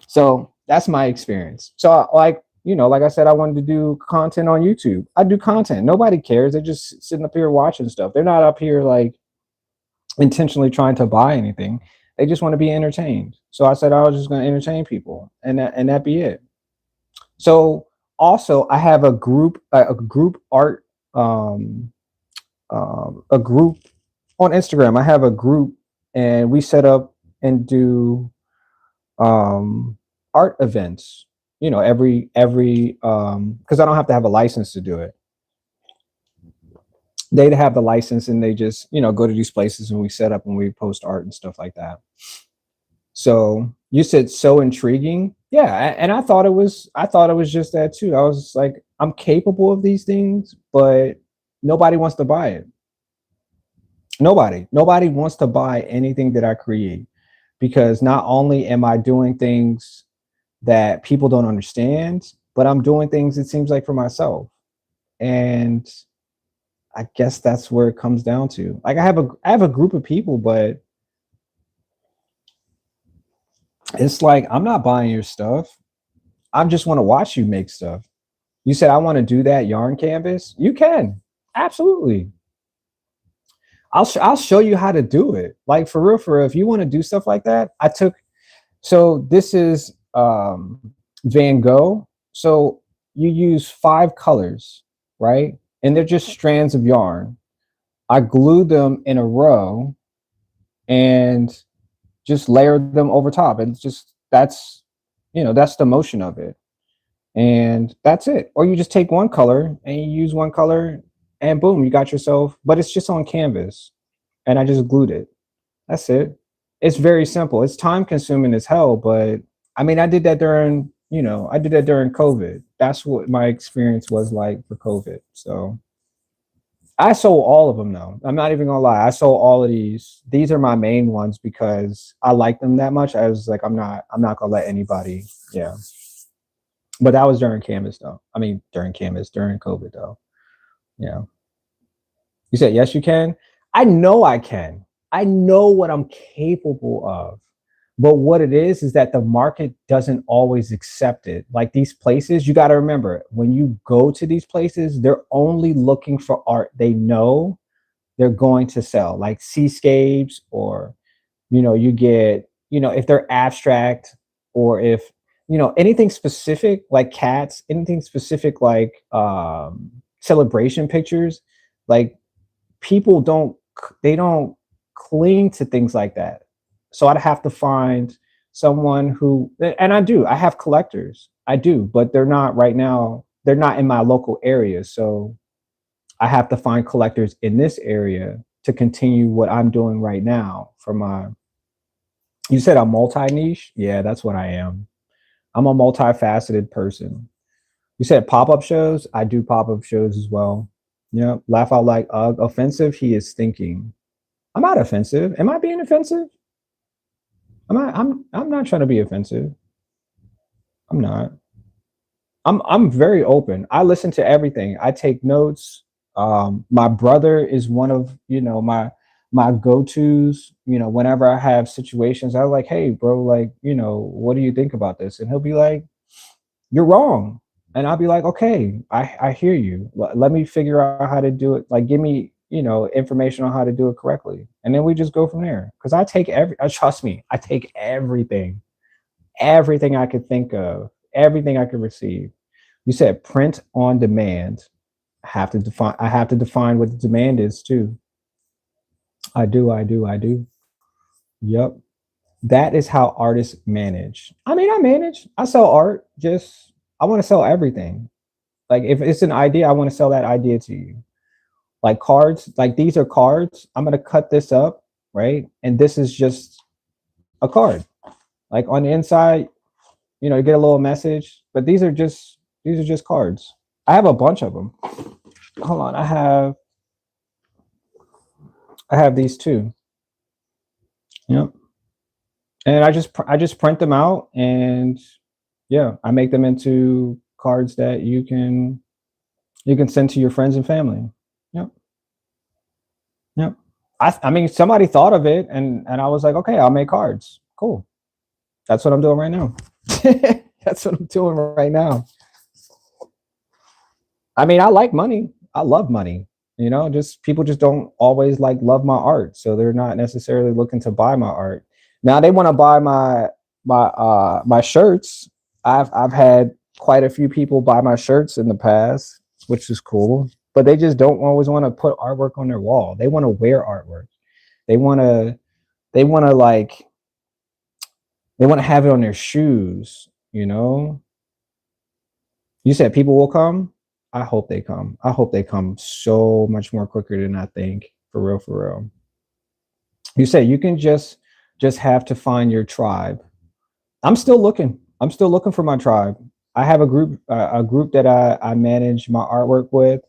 So that's my experience. So like I said, I wanted to do content on YouTube. I do content. Nobody cares. They're just sitting up here watching stuff. They're not up here like intentionally trying to buy anything. They just want to be entertained. So I said I was just going to entertain people, and that be it. So also, I have a group art, a group on Instagram. I have a group, and we set up and do art events. Every because I don't have to have a license to do it. They have the license, and they just go to these places, and we set up and we post art and stuff like that. So you said so intriguing. Yeah, and I thought it was just that too. I was like, I'm capable of these things, but nobody wants to buy it. Nobody wants to buy anything that I create because not only am I doing things that people don't understand, but I'm doing things it seems like for myself. And I guess that's where it comes down to. Like I have a group of people, but it's like I'm not buying your stuff. I just want to watch you make stuff. You said I want to do that yarn canvas. You can. Absolutely. I'll show you how to do it. Like for real, if you want to do stuff like that, so this is Van Gogh. So you use 5 colors, right? And they're just strands of yarn. I glued them in a row and just layered them over top. And it's just that's the motion of it. And that's it. Or you just take one color and you use one color and boom, you got yourself, but it's just on canvas. And I just glued it. That's it. It's very simple. It's time consuming as hell, but I mean, I did that during COVID. That's what my experience was like for COVID. So I sold all of them though. I'm not even gonna lie. I sold all of these. These are my main ones because I like them that much. I was like, I'm not gonna let anybody. Yeah. But that was during Canvas though. I mean, during COVID though. Yeah. You said yes, you can. I know I can. I know what I'm capable of. But what it is that the market doesn't always accept it. Like these places, you got to remember when you go to these places, they're only looking for art they know they're going to sell, like seascapes, or you get, if they're abstract, or if anything specific like cats, anything specific like celebration pictures, like people don't cling to things like that. So I'd have to find someone who, and I have collectors. I do, but they're not right now. They're not in my local area. So I have to find collectors in this area to continue what I'm doing right now for my. You said I'm multi niche. Yeah, that's what I am. I'm a multifaceted person. You said pop up shows. I do pop up shows as well. Yeah, laugh out like offensive. He is thinking. I'm not offensive. Am I being offensive? I'm not trying to be offensive. I'm not. I'm very open. I listen to everything. I take notes. My brother is one of my go-tos. Whenever I have situations, I'm like, hey, bro, like, what do you think about this? And he'll be like, you're wrong. And I'll be like, okay, I hear you. Let me figure out how to do it. Like, give me, information on how to do it correctly. And then we just go from there. Cause I take trust me, I take everything I could think of, everything I could receive. You said print on demand. I have to define what the demand is too. I do. Yep. That is how artists manage. I mean, I manage. I sell art. Just I want to sell everything. Like if it's an idea, I want to sell that idea to you. Like cards, like these are cards. I'm gonna cut this up, right? And this is just a card. Like on the inside, you get a little message, but these are just cards. I have a bunch of them. Hold on, I have these too. Yep. And I just print them out, and yeah, I make them into cards that you can send to your friends and family. Yep. Yep. I mean, somebody thought of it, and I was like, okay, I'll make cards. Cool. That's what I'm doing right now. That's what I'm doing right now. I mean, I like money. I love money. Just people just don't always like love my art, so they're not necessarily looking to buy my art. Now they want to buy my shirts. I've had quite a few people buy my shirts in the past, which is cool. But they just don't always want to put artwork on their wall. They want to wear artwork. They want to they want to like they want to have it on their shoes. You said people will come. I hope they come. I hope they come so much more quicker than I think. For real, for real. You said you can just have to find your tribe. I'm still looking. I'm still looking for my tribe. I have a group that I manage my artwork with.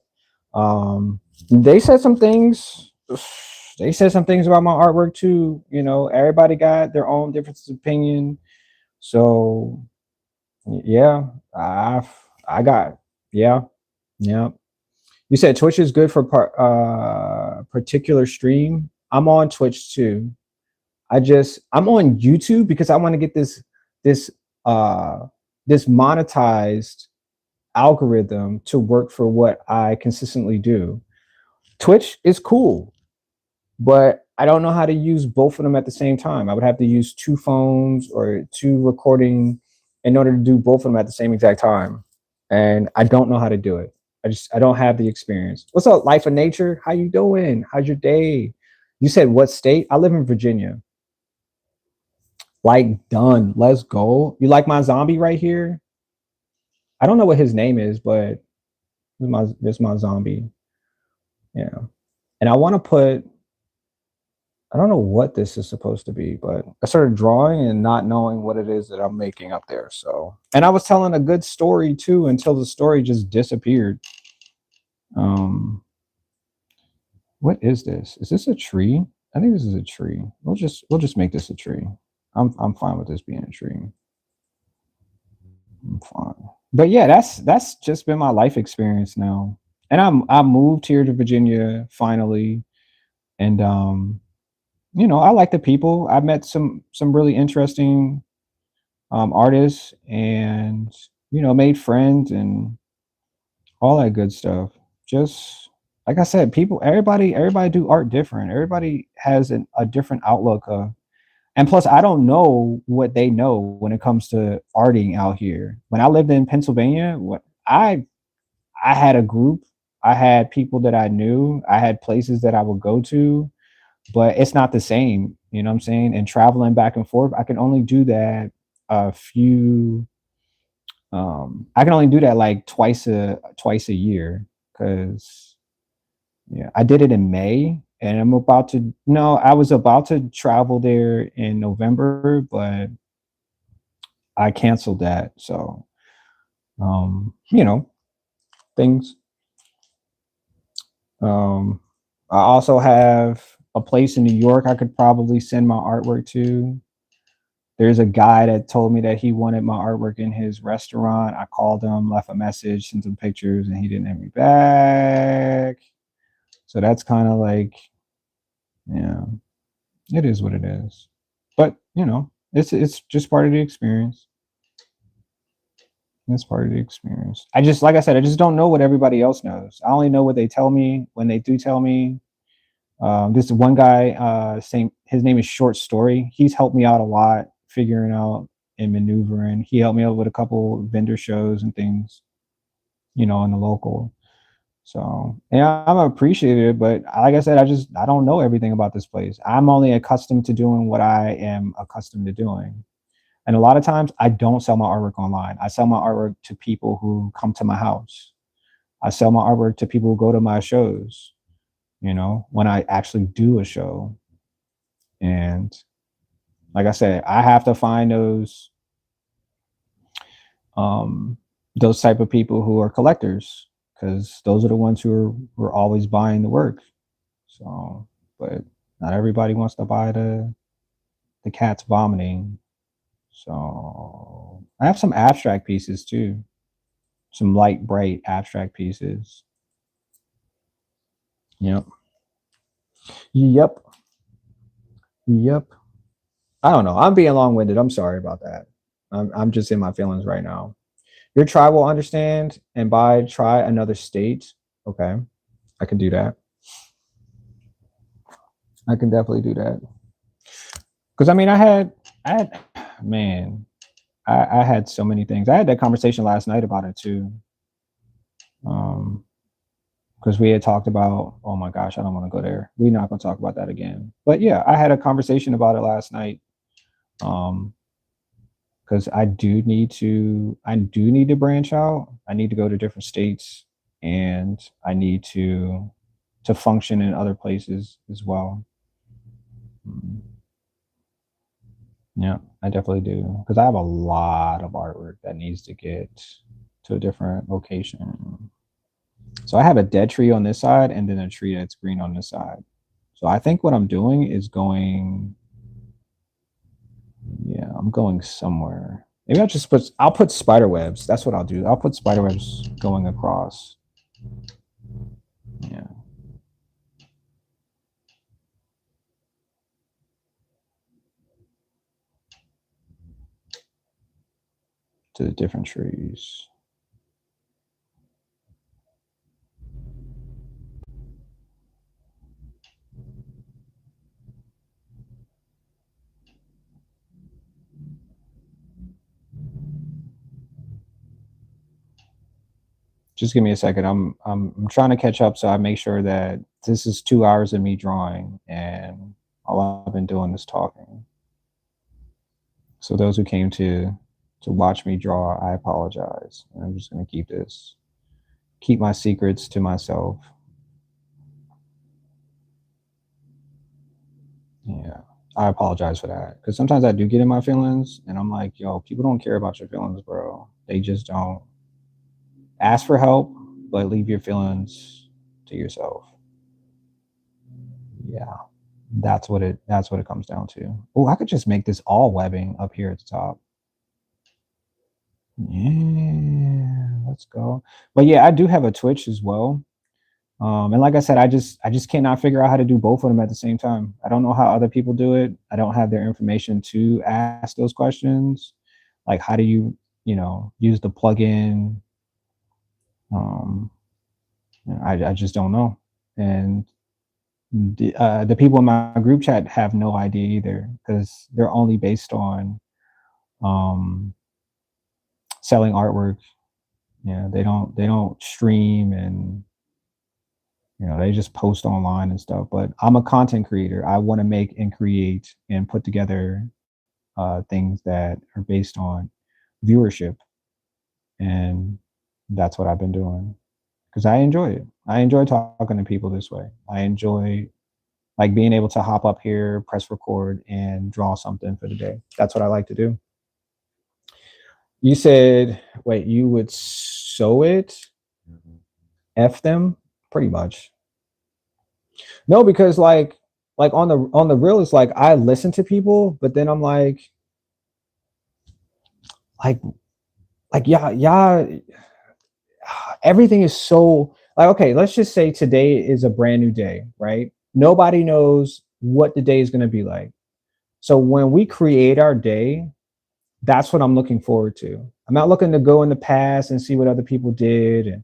They said some things. They said some things about my artwork too. Everybody got their own differences of opinion. So yeah, I got yeah, yeah. You said Twitch is good for particular stream. I'm on Twitch too. I'm on YouTube because I want to get this uh this monetized algorithm to work for what I consistently do. Twitch is cool, but I don't know how to use both of them at the same time. I would have to use two phones or two recording in order to do both of them at the same exact time. And I don't know how to do it. I don't have the experience. What's up, Life of Nature? How you doing? How's your day? You said what state? I live in Virginia. Like done. Let's go. You like my zombie right here? I don't know what his name is, but this is my zombie. Yeah. And I want to put I don't know what this is supposed to be, but I started drawing and not knowing what it is that I'm making up there. So, and I was telling a good story too until the story just disappeared. Um, what is this? Is this a tree? I think this is a tree. We'll just make this a tree. I'm fine with this being a tree. I'm fine. But yeah, that's just been my life experience now. And I moved here to Virginia finally, and I like the people. I met some really interesting artists, and made friends and all that good stuff. Just like I said, people, everybody do art different. Everybody has a different outlook of, and plus, I don't know what they know when it comes to arting out here. When I lived in Pennsylvania, what I had a group, I had people that I knew, I had places that I would go to, but it's not the same. You know what I'm saying? And traveling back and forth, I can only do that a few. I can only do that like twice a year because Yeah, I did it in May, and I'm about to no, I was about to travel there in November, but I canceled that. So, you know, things. Um, I also have a place in New York I could probably send my artwork to. There's a guy that told me that he wanted my artwork in his restaurant. I called him, left a message, sent him pictures, and he didn't hit me back. So that's kind of like, yeah, it is what it is. But it's just part of the experience. It's part of the experience. I just, like I said, I just don't know what everybody else knows. I only know what they tell me when they do tell me. This one guy, same, his name is Short Story. He's helped me out a lot figuring out and maneuvering. He helped me out with a couple vendor shows and things, in the local. So yeah, I'm appreciative, but like I said, I don't know everything about this place. I'm only accustomed to doing what I am accustomed to doing. And a lot of times I don't sell my artwork online. I sell my artwork to people who come to my house. I sell my artwork to people who go to my shows, when I actually do a show. And like I said, I have to find um those type of people who are collectors, because those are the ones who are always buying the work. So, but not everybody wants to buy the cat's vomiting. So I have some abstract pieces too, some light, bright abstract pieces. Yep. Yep. Yep. I don't know. I'm being long winded. I'm sorry about that. I'm just in my feelings right now. Your tribe will understand, and by try another state. Okay, I can do that. I can definitely do that. Because I mean, I had, man, I had so many things. I had that conversation last night about it too. Um, because we had talked about, oh my gosh, I don't want to go there. We're not going to talk about that again. But yeah, I had a conversation about it last night. Um, because I do need to branch out. I need to go to different states, and I need to function in other places as well. Mm, yeah, I definitely do, because I have a lot of artwork that needs to get to a different location. So I have a dead tree on this side and then a tree that's green on this side. So I think what I'm doing is going, yeah, I'm going somewhere. Maybe I'll put spider webs. That's what I'll do. I'll put spider webs going across. Yeah. To the different trees. Just give me a second. I'm trying to catch up, so I make sure that this is 2 hours of me drawing, and all I've been doing is talking. So those who came to watch me draw, I apologize. I'm just gonna keep my secrets to myself. Yeah. I apologize for that. Because sometimes I do get in my feelings and I'm like, yo, people don't care about your feelings, bro. They just don't. Ask for help, but leave your feelings to yourself. Yeah. That's what it comes down to. Oh, I could just make this all webbing up here at the top. Yeah, let's go. But yeah, I do have a Twitch as well. And like I said, I just cannot figure out how to do both of them at the same time. I don't know how other people do it. I don't have their information to ask those questions. Like, how do you use the plugin? Um, I just don't know. And the people in my group chat have no idea either, because they're only based on um, selling artwork. Yeah, they don't stream, and they just post online and stuff. But I'm a content creator. I want to make and create and put together things that are based on viewership, and that's what I've been doing because I enjoy it. I enjoy talking to people this way. I enjoy like being able to hop up here, press record, and draw something for the day. That's what I like to do. You said, wait, you would sew it, Mhm. F them, pretty much. No, because like on the real, it's like I listen to people, but then I'm like yeah, yeah, everything is so like okay, let's just say today is a brand new day, right? Nobody knows what the day is going to be like. So when we create our day, that's what I'm looking forward to. I'm not looking to go in the past and see what other people did and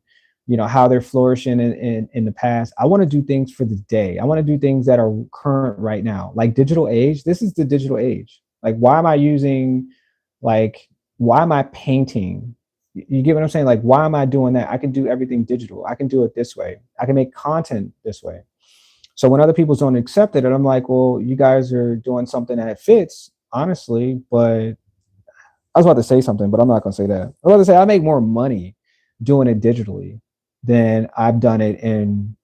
how they're flourishing in the past. I want to do things for the day. I want to do things that are current right now. Like digital age, this is the digital age. Like why am I using like why am I painting? You get what I'm saying? Like why am I doing that? I can do everything digital. I can do it this way. I can make content this way. So when other people don't accept it, and I'm like, well, you guys are doing something that fits, honestly, but I was about to say something, but I'm not going to say that. I was about to say I make more money doing it digitally than I've done it in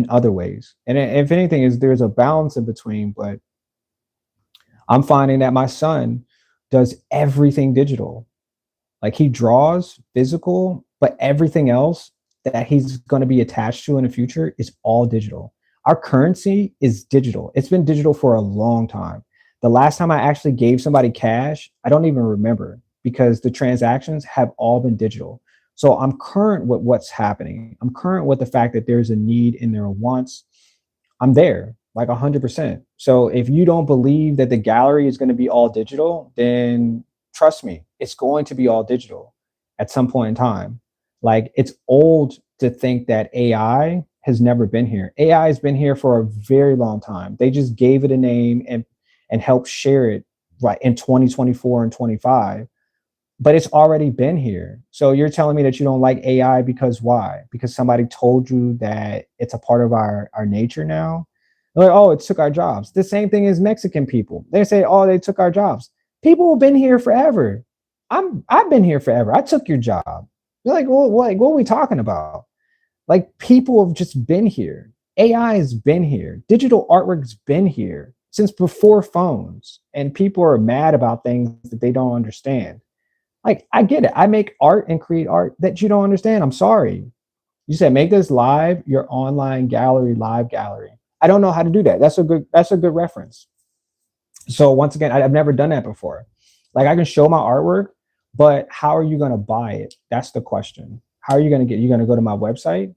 other ways. And if anything, is there's a balance in between. But I'm finding that my son does everything digital. Like he draws physical, but everything else that he's going to be attached to in the future is all digital. Our currency is digital. It's been digital for a long time. The last time I actually gave somebody cash, I don't even remember because the transactions have all been digital. So I'm current with what's happening. I'm current with the fact that there's a need and there are wants. I'm there like 100%. So if you don't believe that the gallery is going to be all digital, then trust me, it's going to be all digital at some point in time. Like it's old to think that AI has never been here. AI has been here for a very long time. They just gave it a name and helped share it right in 2024 and 25, but it's already been here. So you're telling me that you don't like AI because why? Because somebody told you that it's a part of our nature now? They're like, oh, it took our jobs. The same thing as Mexican people. They say, oh, they took our jobs. People have been here forever. I've been here forever. I took your job. You're like, well, what are we talking about? Like people have just been here. AI has been here. Digital artwork's been here since before phones. And people are mad about things that they don't understand. Like, I get it. I make art and create art that you don't understand. I'm sorry. You said make this live, your online gallery, live gallery. I don't know how to do that. That's a good reference. So once again, I've never done that before. Like I can show my artwork, but how are you gonna buy it? That's the question. How are you gonna get you gonna go to my website?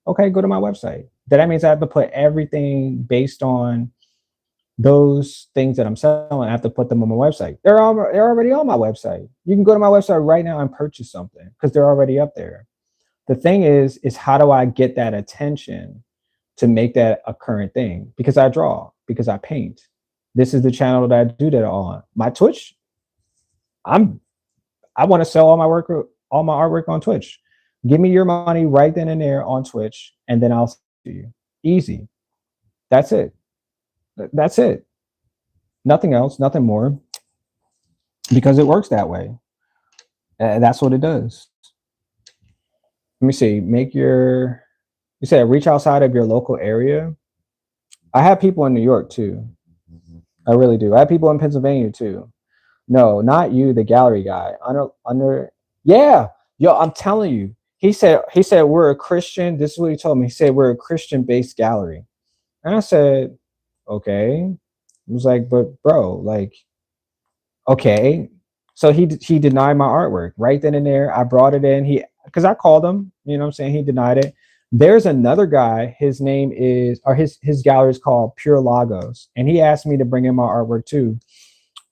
Okay, go to my website. That means I have to put everything based on those things that I'm selling, I have to put them on my website. They're already on my website. You can go to my website right now and purchase something because they're already up there. The thing is how do I get that attention to make that a current thing? Because I draw, because I paint. This is the channel that I do that on. My Twitch, I'm I want to sell all my artwork on Twitch. Give me your money right then and there on Twitch, and then I'll sell it to you. Easy. That's it. That's it. Nothing else, nothing more, because it works that way. And that's what it does. Let me see. You said reach outside of your local area. I have people in New York too. Mhm. I really do. I have people in Pennsylvania too. No, not you, the gallery guy. Yeah, yo, I'm telling you. He said we're a Christian. This is what he told me. He said we're a Christian based gallery. And I said, okay. I was like, but bro, like, okay. So he denied my artwork right then and there. I brought it in. He because I called him, you know what I'm saying? He denied it. There's another guy, his name is or his gallery is called Pure Lagos. And he asked me to bring in my artwork too.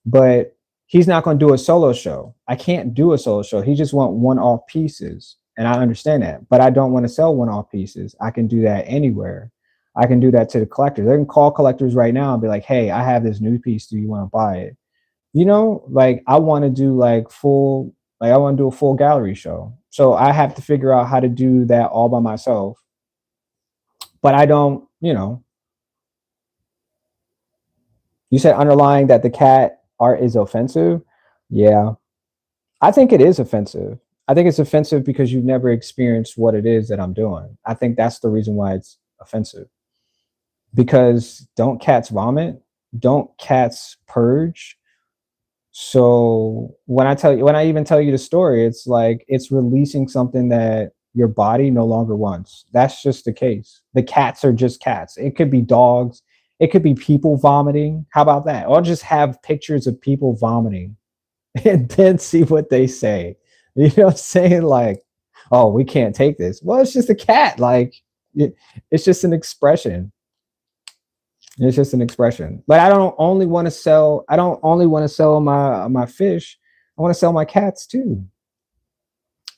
But he's not going to do a solo show. I can't do a solo show. He just want one-off pieces. And I understand that. But I don't want to sell one-off pieces. I can do that anywhere. I can do that to the collectors. They can call collectors right now and be like, hey, I have this new piece. Do you want to buy it? Like I want to do like I want to do a full gallery show. So I have to figure out how to do that all by myself. But I don't, you said underlying that the cat art is offensive. Yeah, I think it is offensive. I think it's offensive because you've never experienced what it is that I'm doing. I think that's the reason why it's offensive. Because don't cats vomit? Don't cats purge? So when I even tell you the story, it's like it's releasing something that your body no longer wants. That's just the case. The cats are just cats. It could be dogs. It could be people vomiting. How about that? I'll just have pictures of people vomiting and then see what they say. You know what I'm saying? Like, oh, we can't take this. Well, it's just a cat. Like, it's just an expression. It's just an expression. But I don't only want to sell. I don't only want to sell my fish. I want to sell my cats too.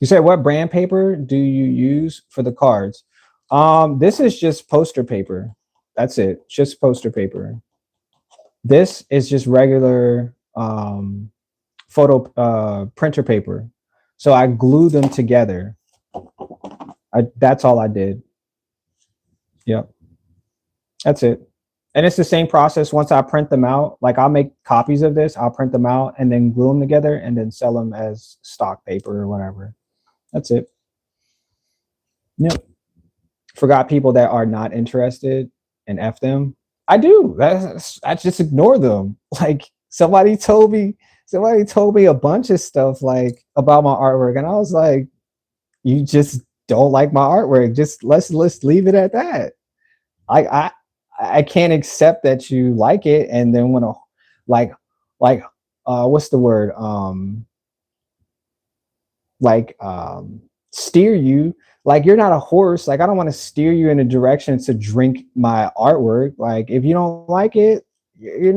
You said what brand paper do you use for the cards? This is just poster paper. That's it. Just poster paper. This is just regular photo printer paper. So I glue them together. That's all I did. Yep. That's it. And it's the same process once I print them out. Like I'll make copies of this, I'll print them out and then glue them together and then sell them as stock paper or whatever. That's it. Yep. Forgot people that are not interested and F them. I do. I just ignore them. Like somebody told me a bunch of stuff like about my artwork and I was like, you just don't like my artwork. Just let's leave it at that. I can't accept that you like it and then want to like like what's the word like steer you like you're not a horse. Like I don't want to steer you in a direction to drink my artwork. Like if you don't like it, you're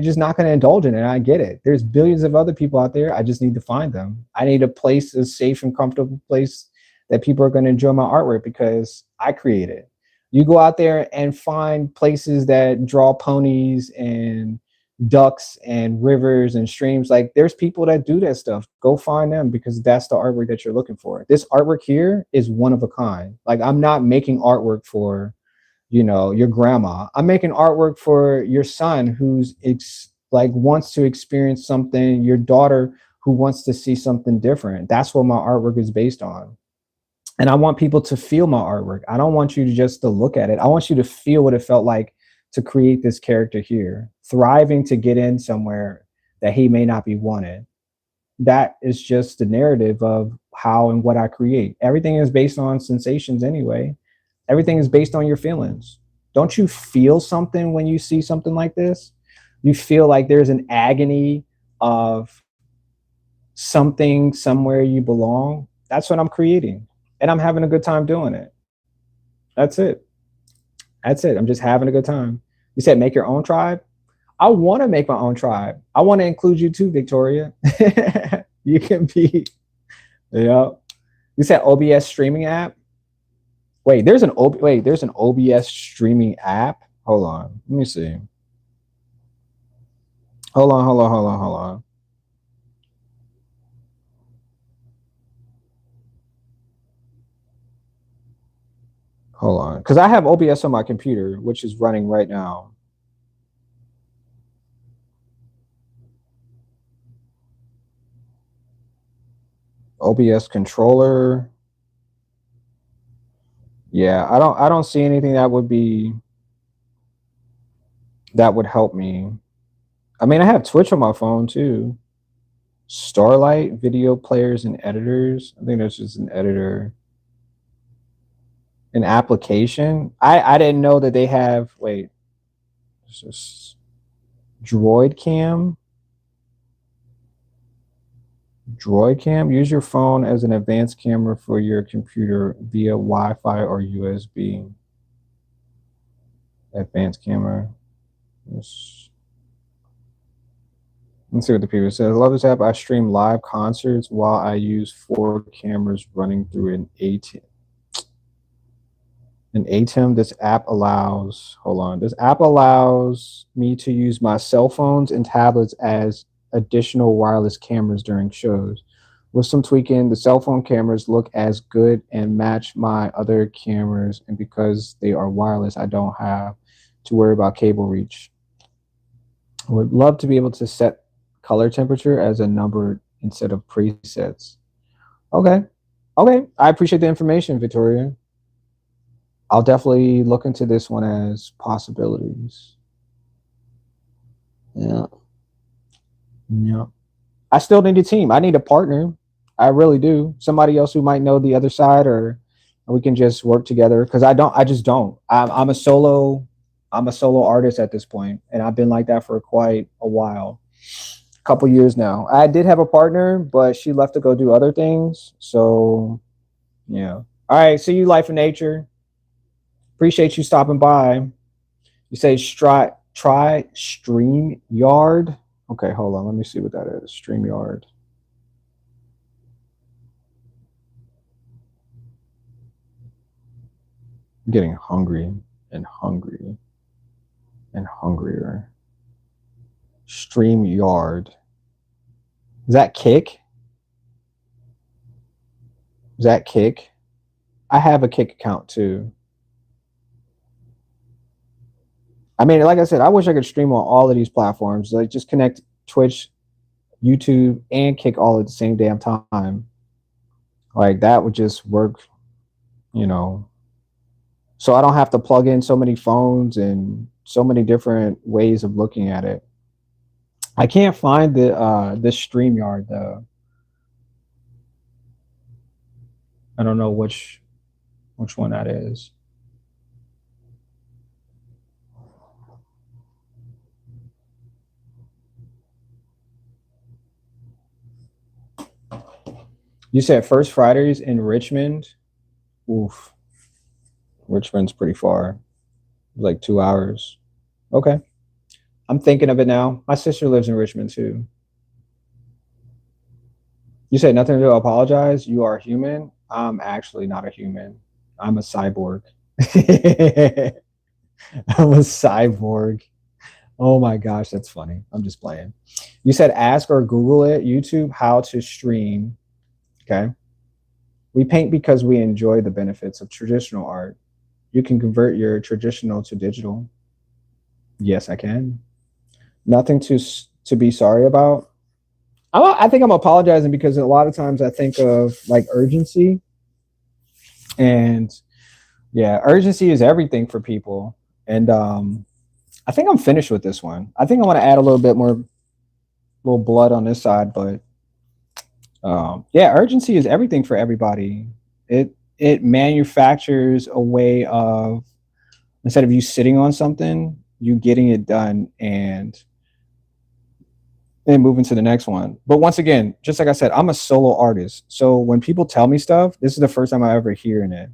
just not gonna indulge in it. I get it. There's billions of other people out there. I just need to find them. I need a safe and comfortable place that people are going to enjoy my artwork because I create it. You go out there and find places that draw ponies and ducks and rivers and streams. Like there's people that do that stuff. Go find them because that's the artwork that you're looking for. This artwork here is one of a kind. Like I'm not making artwork for, your grandma. I'm making artwork for your son who's like wants to experience something, your daughter who wants to see something different. That's what my artwork is based on. And I want people to feel my artwork. I don't want you to just to look at it. I want you to feel what it felt like to create this character here, thriving to get in somewhere that he may not be wanted. That is just the narrative of how and what I create. Everything is based on sensations anyway. Everything is based on your feelings. Don't you feel something when you see something like this? You feel like there's an agony of something somewhere you belong. That's what I'm creating. And I'm having a good time doing it. That's it. That's it. I'm just having a good time. You said make your own tribe. I want to make my own tribe. I want to include you too, Victoria. You can be, yeah. You said OBS streaming app. Wait, there's an OBS streaming app. Hold on. Let me see. Hold on. Hold on. Because I have OBS on my computer, which is running right now. OBS controller. Yeah, I don't see anything that would help me. I mean, I have Twitch on my phone too. Starlight video players and editors. I think that's just an editor. An application. I didn't know that they have. Wait, it's just Droid Cam. Droid Cam. Use your phone as an advanced camera for your computer via Wi-Fi or USB. Advanced camera. Let's see what the people says. I love this app. I stream live concerts while I use 4 cameras running through an ATEM. An ATEM. This app allows. Hold on. This app allows me to use my cell phones and tablets as additional wireless cameras during shows. With some tweaking, the cell phone cameras look as good and match my other cameras, and because they are wireless, I don't have to worry about cable reach. I would love to be able to set color temperature as a number instead of presets. Okay. Okay. I appreciate the information, Victoria. I'll definitely look into this one as possibilities. Yeah. Yeah. I still need a team. I need a partner. I really do. Somebody else who might know the other side, or we can just work together. Because I don't. I just don't. I'm a solo. I'm a solo artist at this point, and I've been like that for quite a while, a couple years now. I did have a partner, but she left to go do other things. So yeah. All right. See you, Life of Nature. Appreciate you stopping by. You say try StreamYard. Okay, hold on. Let me see what that is. StreamYard. I'm getting hungry and hungry and hungrier. StreamYard. Is that Kick? Is that Kick? I have a Kick account too. I mean, like I said, I wish I could stream on all of these platforms. Like just connect Twitch, YouTube, and Kick all at the same damn time. Like that would just work, you know. So I don't have to plug in so many phones and so many different ways of looking at it. I can't find the this StreamYard though. I don't know which one that is. You said First Fridays in Richmond. Oof, Richmond's pretty far, like 2 hours. Okay, I'm thinking of it now. My sister lives in Richmond too. You said nothing to apologize. You are human. I'm actually not a human. I'm a cyborg. I'm a cyborg. Oh my gosh, that's funny. I'm just playing. You said ask or Google it, YouTube, how to stream. Okay. We paint because we enjoy the benefits of traditional art. You can convert your traditional to digital. Yes, I can. Nothing to be sorry about. I think I'm apologizing because a lot of times I think of like urgency, and yeah, urgency is everything for people. And I think I'm finished with this one. I think I want to add a little bit more little blood on this side, but yeah, urgency is everything for everybody. It manufactures a way of, instead of you sitting on something, you getting it done and moving to the next one. But once again, just like I said, I'm a solo artist. So when people tell me stuff, this is the first time I ever hearing it.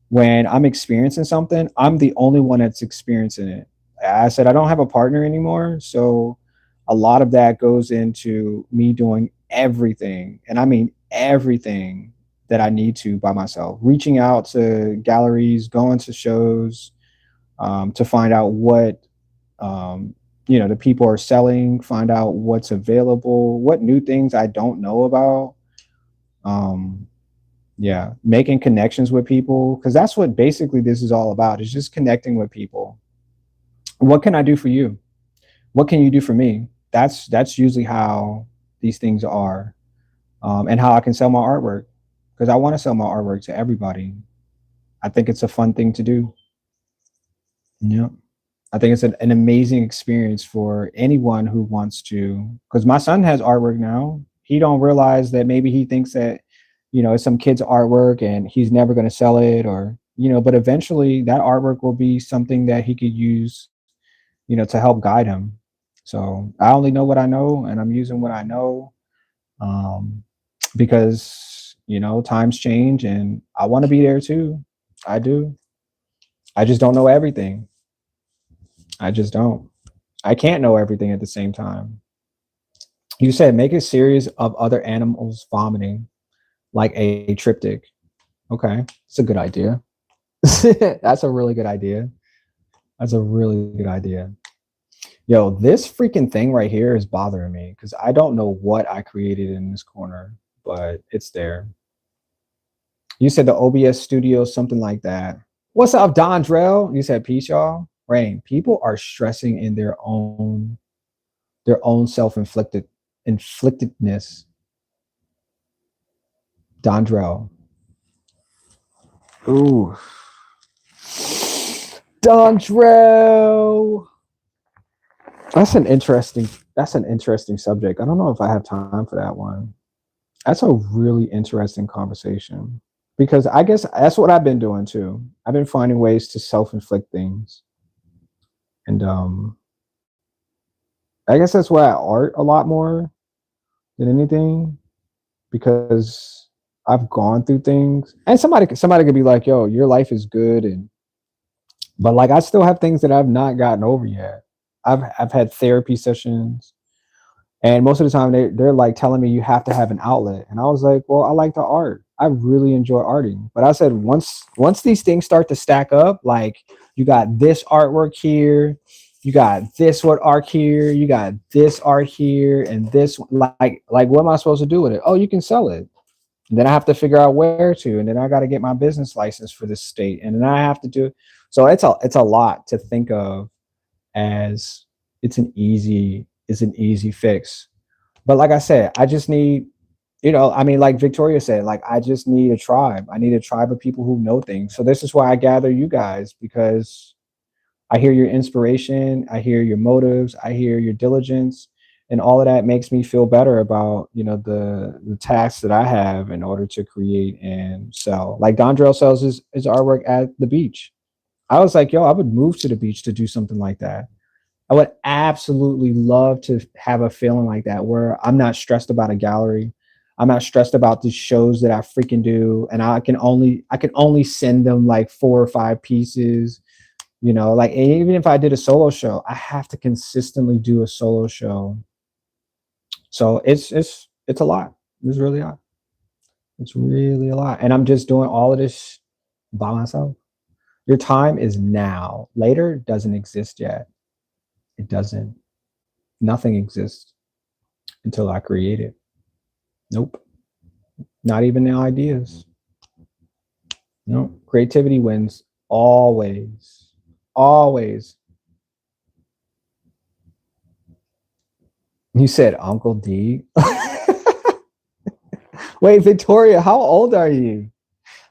When I'm experiencing something, I'm the only one that's experiencing it. I said I don't have a partner anymore, so a lot of that goes into me doing everything, and I mean everything that I need to by myself. Reaching out to galleries, going to shows, to find out what the people are selling, find out what's available, what new things I don't know about. Um, yeah, making connections with people, because that's what basically this is all about. Is just connecting with people. What can I do for you? What can you do for me? That's usually how these things are, and how I can sell my artwork, because I want to sell my artwork to everybody. I think it's a fun thing to do. Yeah. I think it's an amazing experience for anyone who wants to. Because my son has artwork now. He don't realize that maybe he thinks that, it's some kid's artwork and he's never going to sell it, or but eventually that artwork will be something that he could use, to help guide him. So I only know what I know, and I'm using what I know, um, because times change, and I want to be there too. I do. I just don't know everything. I just don't. I can't know everything at the same time. You said make a series of other animals vomiting, like a triptych. Okay, it's a good idea. That's a really good idea. That's a really good idea. Yo, this freaking thing right here is bothering me because I don't know what I created in this corner, but it's there. You said the OBS studio, something like that. What's up, Don Drell? You said peace, y'all. Rain. People are stressing in their own self-inflictedness. Dondrell. Ooh. Dondrell. That's an interesting subject. I don't know if I have time for that one. That's a really interesting conversation because I guess that's what I've been doing too. I've been finding ways to self-inflict things. And I guess that's why I art a lot more than anything because I've gone through things. And somebody could be like, "Yo, your life is good," and but like I still have things that I've not gotten over yet. I've had therapy sessions, and most of the time they're like telling me you have to have an outlet, and I was like, well, I like the art. I really enjoy arting, but I said once these things start to stack up, like you got this artwork here, you got this what art here, you got this art here, and this like what am I supposed to do with it? Oh, you can sell it. And then I have to figure out where to, and then I got to get my business license for this state, and then I have to do. So it's a lot to think of as it's an easy fix. But like I said, I just need, I mean, like Victoria said, like I just need a tribe. I need a tribe of people who know things. So this is why I gather you guys, because I hear your inspiration, I hear your motives, I hear your diligence, and all of that makes me feel better about, the tasks that I have in order to create and sell. Like Dondrell sells his artwork at the beach. I was like, yo, I would move to the beach to do something like that. I would absolutely love to have a feeling like that where I'm not stressed about a gallery. I'm not stressed about the shows that I freaking do. And I can only send them like 4 or 5 pieces, like even if I did a solo show, I have to consistently do a solo show. So it's a lot. It's really a lot. It's really a lot. And I'm just doing all of this by myself. Your time is now. Later doesn't exist yet. It doesn't. Nothing exists until I create it. Nope. Not even the ideas. No. Creativity wins always. Always. You said Uncle D. Wait, Victoria, how old are you?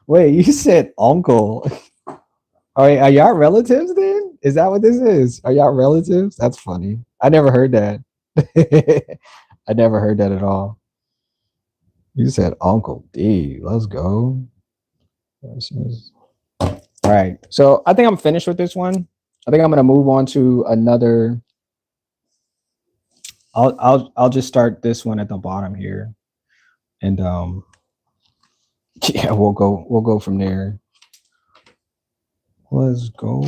Wait, you said uncle. Are y'all relatives then? Is that what this is? Are y'all relatives? That's funny. I never heard that. I never heard that at all. You said Uncle D. Let's go. All right. So I think I'm finished with this one. I think I'm gonna move on to another. I'll just start this one at the bottom here. And yeah, we'll go from there. Let's go.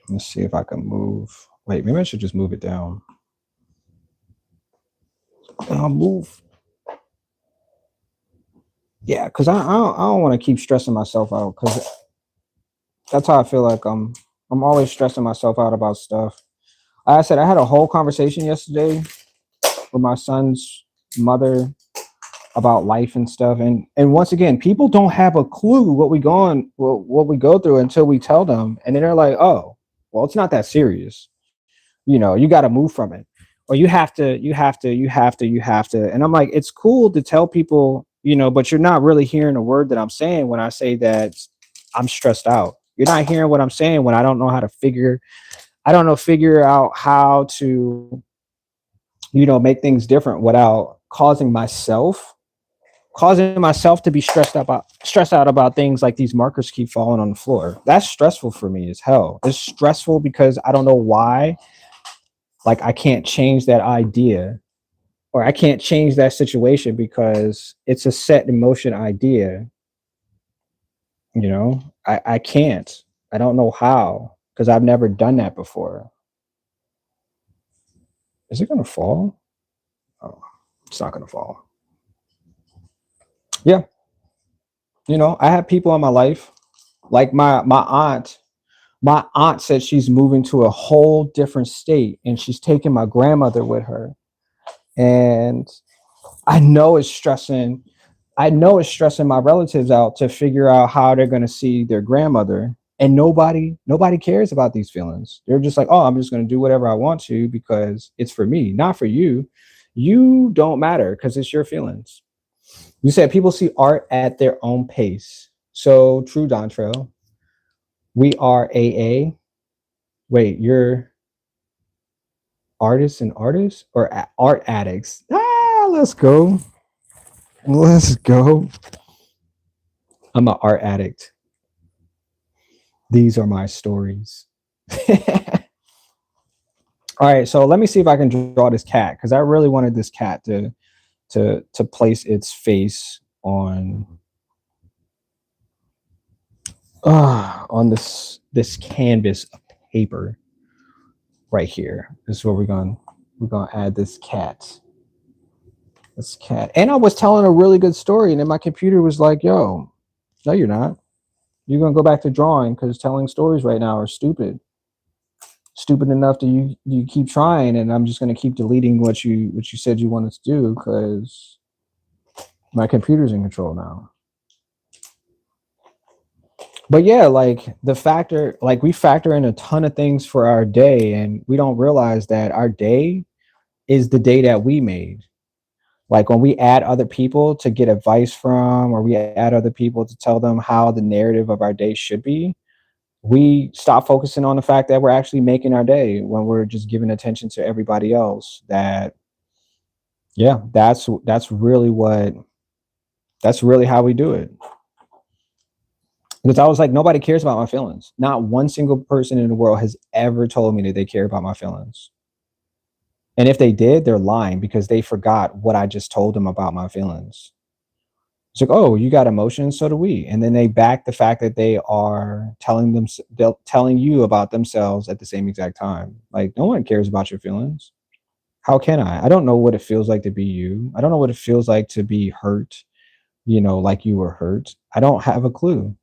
Let's see if I can move. Wait, maybe I should just move it down. I'll move. Yeah, because I don't want to keep stressing myself out, because that's how I feel like I'm always stressing myself out about stuff. Like I said, I had a whole conversation yesterday with my son's mother about life and stuff, and once again, people don't have a clue what we go through until we tell them, and then they're like, oh, well, it's not that serious, you got to move from it, or you have to, and I'm like, it's cool to tell people, but you're not really hearing a word that I'm saying when I say that I'm stressed out. You're not hearing what I'm saying when I don't know how to figure out how to make things different without causing myself to be stressed out about things like these markers keep falling on the floor. That's stressful for me as hell. It's stressful because I don't know why. Like, I can't change that idea, or I can't change that situation because it's a set in motion idea. I can't. I don't know how, because I've never done that before. Is it gonna fall? Oh, it's not gonna fall. Yeah. I have people in my life, like my aunt. My aunt said she's moving to a whole different state, and she's taking my grandmother with her. And I know it's stressing my relatives out to figure out how they're going to see their grandmother. And nobody cares about these feelings. They're just like, oh, I'm just going to do whatever I want to because it's for me, not for you. You don't matter because it's your feelings. You said people see art at their own pace. So true, Dontrell. We are AA. Wait, you're artists and artists or art addicts? Ah, let's go. Let's go. I'm an art addict. These are my stories. All right, so let me see if I can draw this cat because I really wanted this cat to place its face on this canvas of paper right here. This is where we're gonna add this cat. This cat. And I was telling a really good story, and then my computer was like, "Yo, no, you're not. You're gonna go back to drawing because telling stories right now are stupid. Stupid enough to you keep trying, and I'm just gonna keep deleting what you said you wanted to do because my computer's in control now." But yeah, like we factor in a ton of things for our day, and we don't realize that our day is the day that we made. Like when we add other people to get advice from, or we add other people to tell them how the narrative of our day should be, we stop focusing on the fact that we're actually making our day when we're just giving attention to everybody else. Yeah, that's really how we do it. Because I was like, nobody cares about my feelings. Not one single person in the world has ever told me that they care about my feelings. And if they did, they're lying because they forgot what I just told them about my feelings. It's like, oh, you got emotions, so do we. And then they back the fact that they are they're telling you about themselves at the same exact time. Like, no one cares about your feelings. How can I? I don't know what it feels like to be you. I don't know what it feels like to be hurt, like you were hurt. I don't have a clue.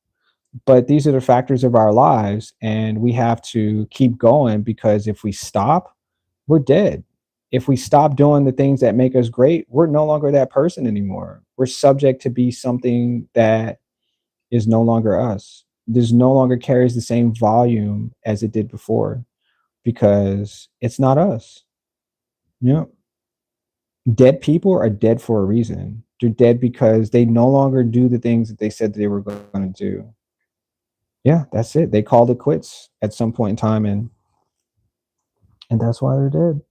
But these are the factors of our lives, and we have to keep going because if we stop, we're dead. If we stop doing the things that make us great, we're no longer that person anymore. We're subject to be something that is no longer us. This no longer carries the same volume as it did before because it's not us. Yeah. Dead people are dead for a reason. They're dead because they no longer do the things that they said they were going to do. Yeah, that's it. They called it quits at some point in time, and that's why they're dead.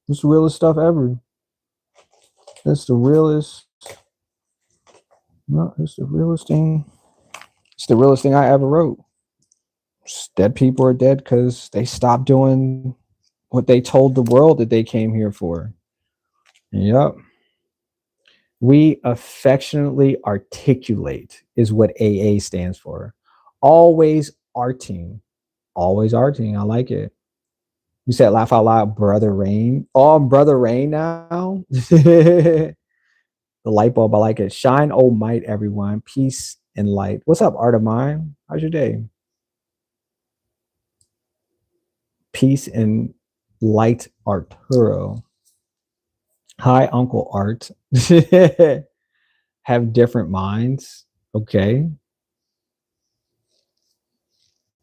It's the realest stuff ever. That's the realest. No, it's the realest thing. It's the realest thing I ever wrote. Dead people are dead because they stopped doing what they told the world that they came here for. Yep. We affectionately articulate is what AA stands for. Always arting. Always arting. I like it. You said laugh out loud, Brother Rain. Oh, Brother Rain now. The light bulb. I like it. Shine, oh might, everyone. Peace and light. What's up, Art of Mine? How's your day? Peace and light, Arturo. Hi, Uncle Art. Have different minds. Okay.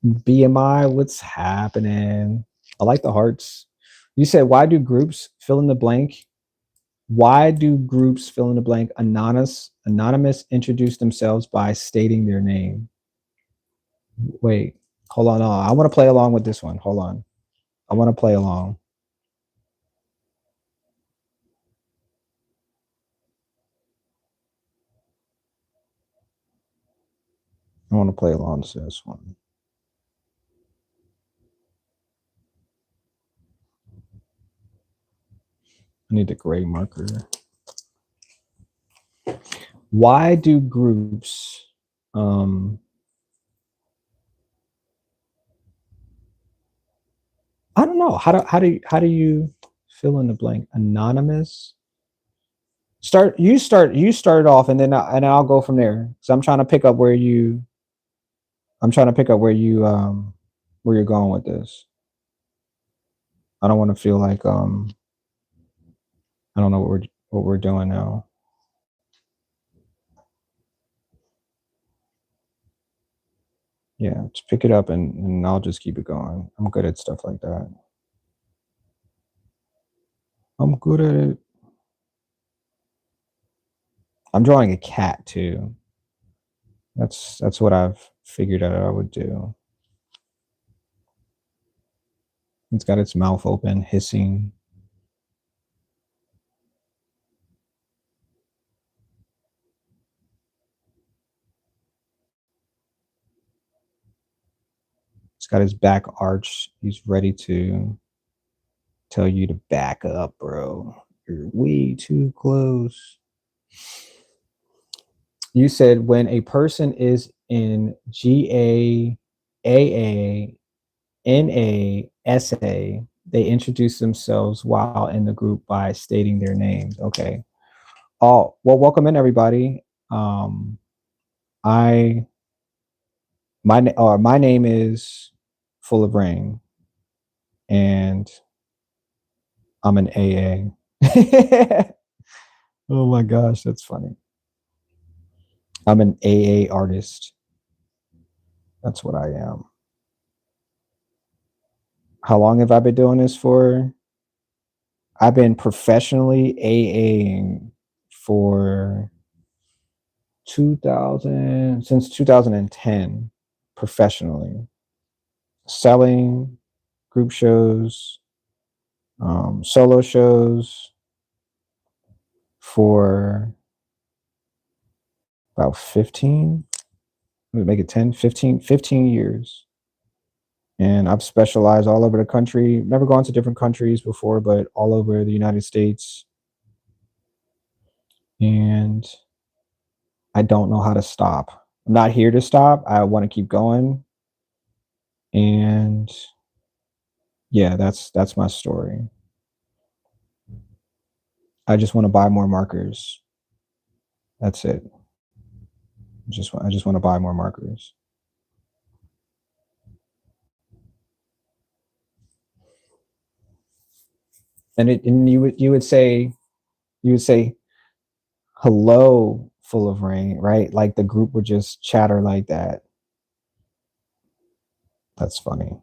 BMI, what's happening? I like the hearts. You said, why do groups fill in the blank? Why do groups fill in the blank? Anonymous introduce themselves by stating their name. Wait, hold on. I want to play along with this one. Hold on. I want to play along. I want to play along to this one. I need a gray marker. Why do groups I don't know. How do you fill in the blank? Anonymous. You start off and then I'll go from there. So I'm trying to pick up where you where you're going with this. I don't want to feel like I don't know what we're doing now. Yeah, just pick it up and I'll just keep it going. I'm good at stuff like that. I'm good at it. I'm drawing a cat too. That's what I've figured out I would do. It's got its mouth open, hissing. It's got his back arched. He's ready to tell you to back up, bro. You're way too close. You said when a person is in GA, AA, NA, SA, they introduce themselves while in the group by stating their names. Okay. Oh, well, welcome in everybody. I my name is Full of Rain, and I'm an AA. Oh my gosh, that's funny. I'm an AA artist. That's what I am. How long have I been doing this for? I've been professionally AAing for since 2010 professionally, selling group shows, solo shows for about 15, make it 10, 15 years. And I've specialized all over the country. Never gone to different countries before, but all over the United States. And I don't know how to stop. I'm not here to stop. I want to keep going. And yeah, that's my story. I just want to buy more markers. That's it. I just want to buy more markers. And you would say hello, Full of Rain, right? Like the group would just chatter like that. That's funny.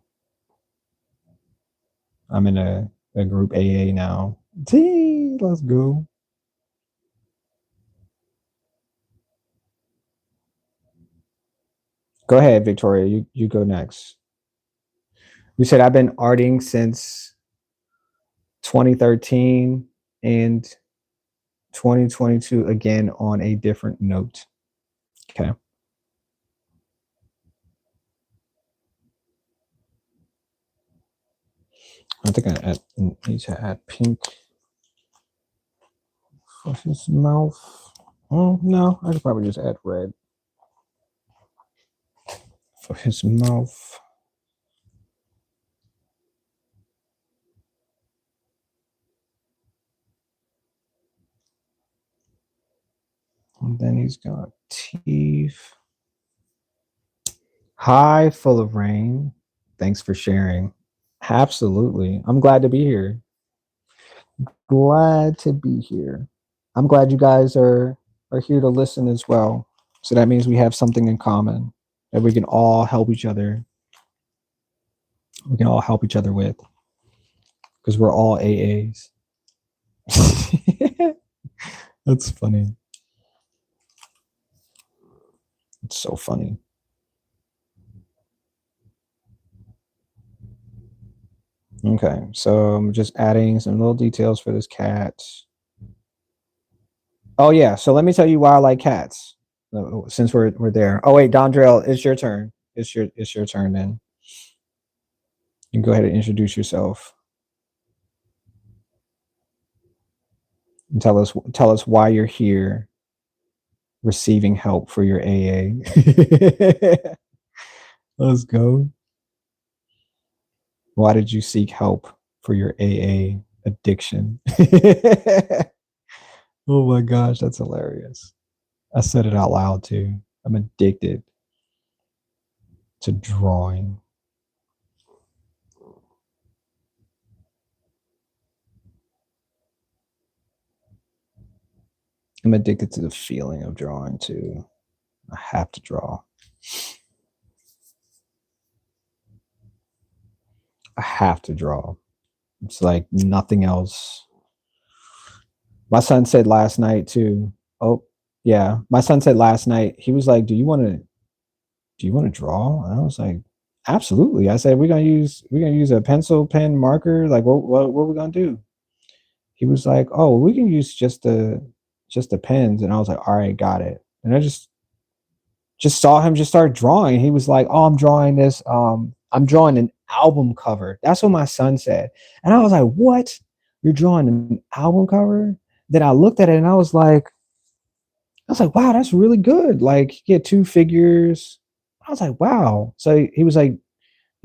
I'm in a group AA now. T, let's go. Go ahead, Victoria. You go next. You said I've been arting since 2013 and 2022 again on a different note. Okay. I think I need to add pink for his mouth. Oh, no, I could probably just add red for his mouth. And then he's got teeth. Hi, Full of Rain. Thanks for sharing. Absolutely. I'm glad to be here. Glad to be here. I'm glad you guys are here to listen as well. So that means we have something in common that we can all help each other. We can all help each other with, because we're all AAs. That's funny. It's so funny. Okay, so I'm just adding some little details for this cat. Oh yeah, so let me tell you why I like cats. Since we're there. Oh wait, Dondrell, it's your turn. It's your turn then. You can go ahead and introduce yourself. And tell us why you're here receiving help for your AA. Let's go. Why did you seek help for your AA addiction? Oh my gosh, that's hilarious. I said it out loud too. I'm addicted to drawing. I'm addicted to the feeling of drawing too. I have to draw. I have to draw. It's like nothing else. My son said last night too. Oh, Yeah, my son said last night, he was like, do you want to draw? And I was like, absolutely. I said, we're gonna use a pencil, pen, marker. Like, what are we gonna do? He was like, oh, we can use just the pens. And I was like, all right, got it. And I just saw him just start drawing. He was like, oh, I'm drawing this. I'm drawing an album cover. That's what my son said. And I was like, what? You're drawing an album cover? Then I looked at it and I was like, wow, that's really good. Like, he had two figures. I was like, wow. So he was like,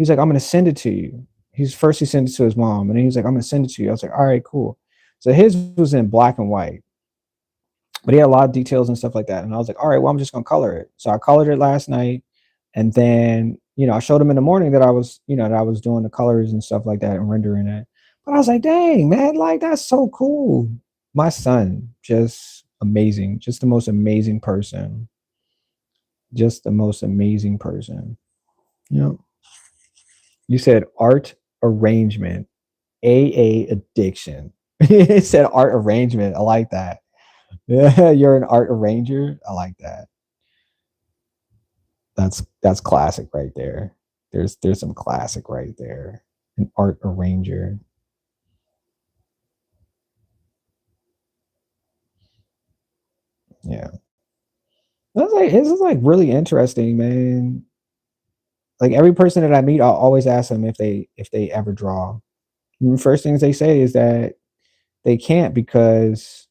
I'm gonna send it to you. He sent it to his mom, and then he was like, I'm gonna send it to you. I was like, all right, cool. So his was in black and white, but he had a lot of details and stuff like that. And I was like, all right, well, I'm just gonna color it. So I colored it last night, and then I showed him in the morning that I was doing the colors and stuff like that and rendering it. But I was like, dang, man, like that's so cool. My son, just amazing, just the most amazing person, just the most amazing person. Yep. You said art arrangement, AA addiction. It said art arrangement. I like that. Yeah, you're an art arranger. I like that. That's classic right there. There's some classic right there. An art arranger. Yeah. That's like this is like really interesting, man. Like every person that I meet, I'll always ask them if they ever draw. And the first things they say is that they can't because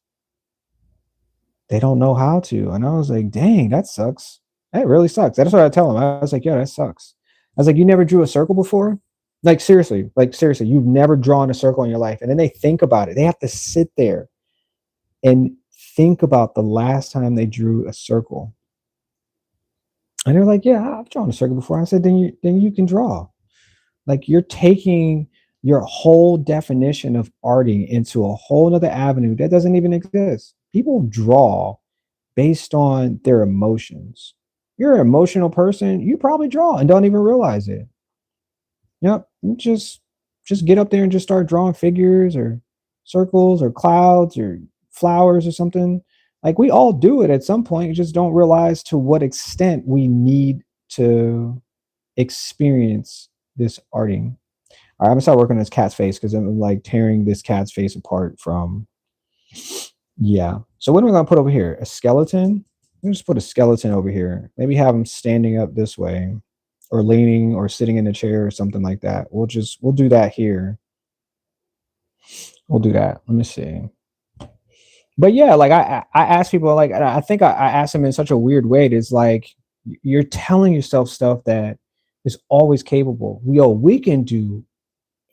they don't know how to. And I was like, dang, that sucks. That really sucks. That's what I tell them. I was like, yeah, that sucks. I was like, you never drew a circle before? Like seriously, you've never drawn a circle in your life. And then they think about it. They have to sit there and think about the last time they drew a circle. And they're like, yeah, I've drawn a circle before. I said, then you can draw. Like you're taking your whole definition of arting into a whole other avenue that doesn't even exist. People draw based on their emotions. You're an emotional person, you probably draw and don't even realize it. Yep. You just get up there and just start drawing figures or circles or clouds or flowers or something. Like we all do it at some point. You just don't realize to what extent we need to experience this arting. All right, I'm gonna start working on this cat's face because I'm like tearing this cat's face apart from. Yeah. So what am I gonna put over here? A skeleton? Let me just put a skeleton over here. Maybe have him standing up this way, or leaning, or sitting in a chair, or something like that. We'll do that here. We'll do that. Let me see. But yeah, like I ask people like I think I ask them in such a weird way. It's like you're telling yourself stuff that is always capable. We can do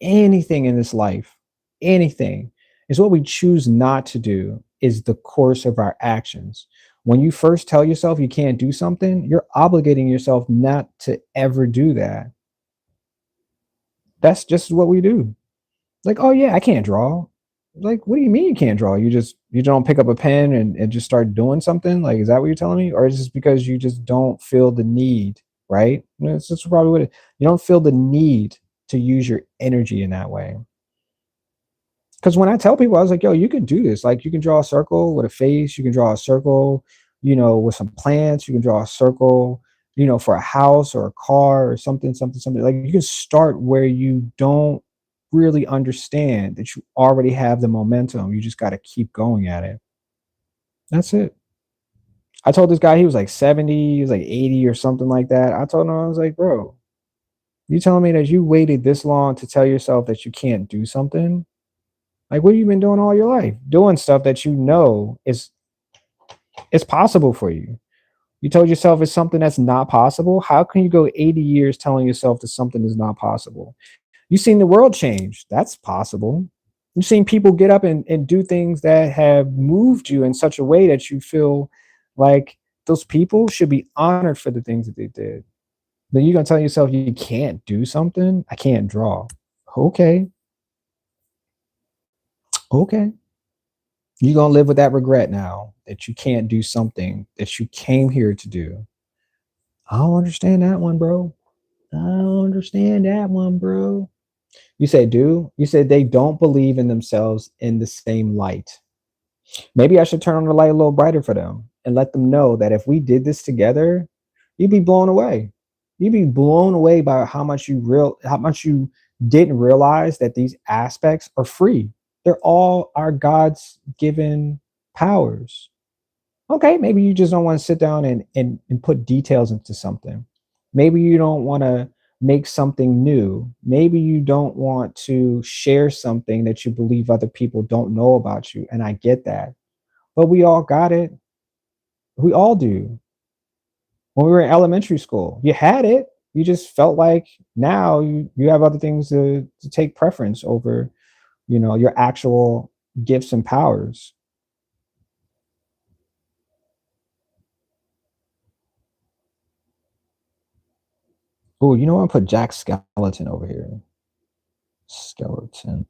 anything in this life, anything. Is what we choose not to do is the course of our actions. When you first tell yourself you can't do something, you're obligating yourself not to ever do that. That's just what we do. Like, oh yeah, I can't draw. Like, what do you mean you can't draw? You don't pick up a pen and just start doing something? Like, is that what you're telling me? Or is this because you just don't feel the need, right? That's probably what you don't feel the need to use your energy in that way. Because when I tell people, I was like, yo, you can do this. Like, you can draw a circle with a face, you can draw a circle, with some plants, you can draw a circle, for a house or a car or something, something, something. Like, you can start where you don't really understand that you already have the momentum. You just got to keep going at it. That's it. I told this guy he was like 70, he was like 80 or something like that. I told him, I was like, bro, you telling me that you waited this long to tell yourself that you can't do something? Like, what have you been doing all your life? Doing stuff that you know is possible for you. You told yourself it's something that's not possible. How can you go 80 years telling yourself that something is not possible? You've seen the world change. That's possible. You've seen people get up and do things that have moved you in such a way that you feel like those people should be honored for the things that they did. Then you're gonna tell yourself you can't do something? I can't draw. Okay. Okay. You're gonna live with that regret now that you can't do something that you came here to do. I don't understand that one, bro. I don't understand that one, bro. You say do? You said they don't believe in themselves in the same light. Maybe I should turn on the light a little brighter for them and let them know that if we did this together, you'd be blown away. You'd be blown away by how much you didn't realize that these aspects are free. They're all our God's given powers. Okay, maybe you just don't want to sit down and put details into something. Maybe you don't want to make something new. Maybe you don't want to share something that you believe other people don't know about you. And I get that. But we all got it. We all do. When we were in elementary school, you had it. You just felt like now you have other things to take preference over, your actual gifts and powers. Oh, you know what? Put Jack Skeleton over here. Skeleton.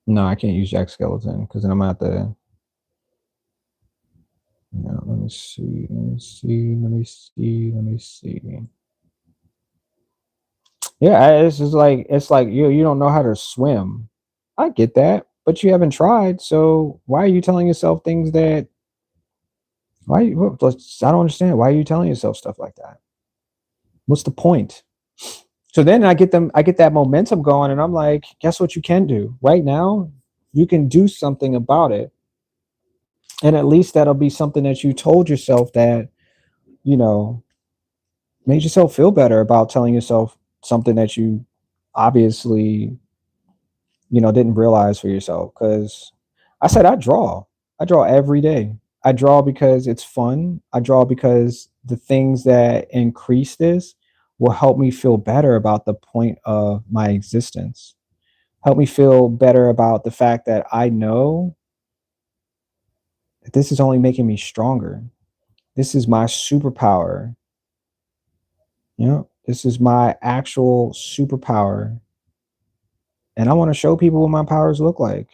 No, I can't use Jack Skeleton because then I'm at the. No, let me see. Let me see. Let me see. Let me see. Yeah, it's like you don't know how to swim. I get that, but you haven't tried. So why are you telling yourself things that why you- what- I don't understand. Why are you telling yourself stuff like that? What's the point? So then I get that momentum going, and I'm like, guess what you can do right now? You can do something about it, and at least that'll be something that you told yourself that you know made yourself feel better about telling yourself something that you obviously didn't realize for yourself. Because I said I draw every day. I draw because it's fun. I draw because the things that increase this will help me feel better about the point of my existence, help me feel better about the fact that I know that this is only making me stronger. This is my superpower. This is my actual superpower. And I want to show people what my powers look like.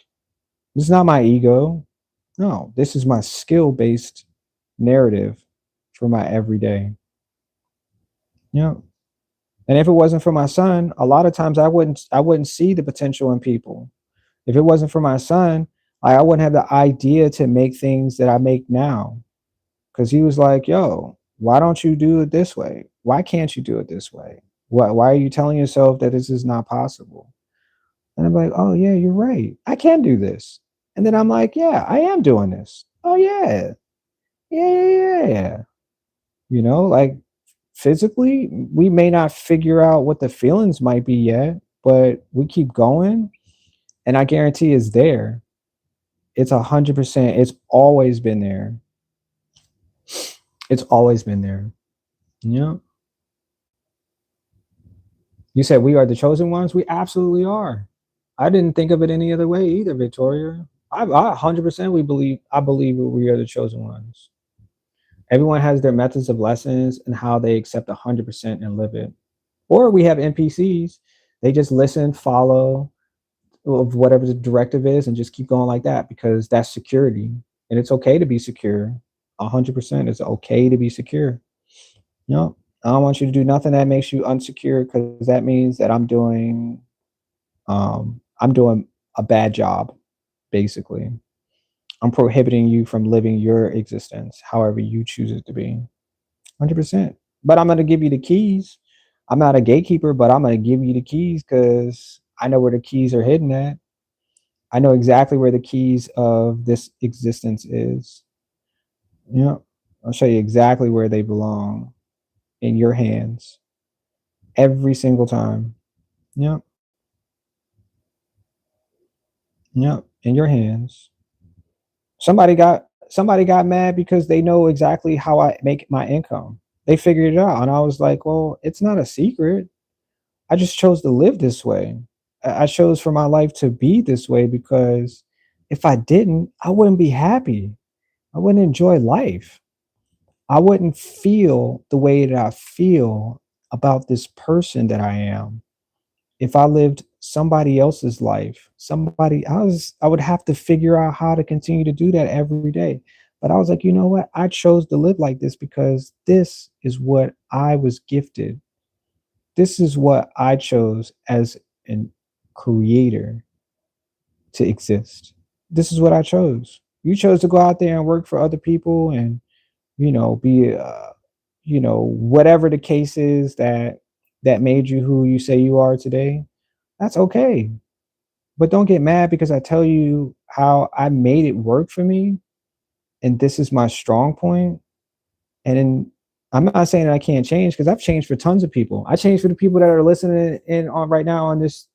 This is not my ego. No, this is my skill based narrative for my everyday. Yeah. And if it wasn't for my son, a lot of times I wouldn't see the potential in people. If it wasn't for my son, I wouldn't have the idea to make things that I make now. Cause he was like, yo, why don't you do it this way? Why can't you do it this way? Why are you telling yourself that this is not possible? And I'm like, oh yeah, you're right. I can do this. And then I'm like, yeah, I am doing this. Oh yeah. Yeah, yeah, yeah. Like physically, we may not figure out what the feelings might be yet, but we keep going, and I guarantee it's there. It's 100%. It's always been there. It's always been there. Yeah. You said we are the chosen ones. We absolutely are. I didn't think of it any other way either, Victoria. I 100% I believe we are the chosen ones. Everyone has their methods of lessons and how they accept 100% and live it. Or we have NPCs. They just listen, follow of whatever the directive is, and just keep going like that because that's security. And it's okay to be secure. 100%. It's okay to be secure. No, I don't want you to do nothing that makes you unsecure because that means that I'm doing a bad job, basically. I'm prohibiting you from living your existence however you choose it to be. 100%. But I'm going to give you the keys. I'm not a gatekeeper, but I'm going to give you the keys because I know where the keys are hidden at. I know exactly where the keys of this existence is. Yeah. I'll show you exactly where they belong in your hands every single time. Yeah. Yeah. In your hands. Somebody got mad because they know exactly how I make my income. They figured it out. And I was like, well, it's not a secret. I just chose to live this way. I chose for my life to be this way because if I didn't, I wouldn't be happy. I wouldn't enjoy life. I wouldn't feel the way that I feel about this person that I am. If I lived somebody else's life, I would have to figure out how to continue to do that every day. But I was like, you know what? I chose to live like this because this is what I was gifted. This is what I chose as an creator to exist. This is what I chose. You chose to go out there and work for other people and, be, whatever the case is that made you who you say you are today. That's okay. But don't get mad because I tell you how I made it work for me, and this is my strong point. And then I'm not saying that I can't change because I've changed for tons of people. I changed for the people that are listening in on right now on this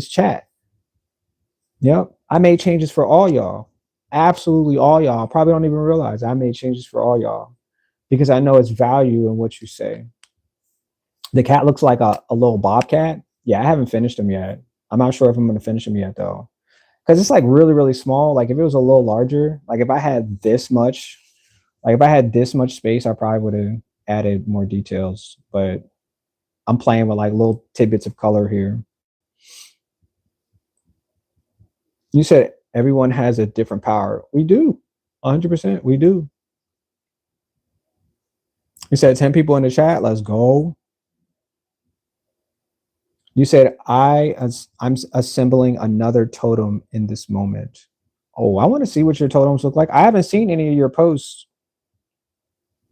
chat. Yep. I made changes for all y'all. Absolutely all y'all. Probably don't even realize I made changes for all y'all because I know it's value in what you say. The cat looks like a little bobcat. Yeah, I haven't finished him yet. I'm not sure if I'm gonna finish him yet though. Because it's like really, really small. Like if it was a little larger, like if I had this much space, I probably would have added more details. But I'm playing with like little tidbits of color here. You said everyone has a different power. We do. 100%. We do. You said 10 people in the chat. Let's go. You said I'm assembling another totem in this moment. Oh, I want to see what your totems look like. I haven't seen any of your posts.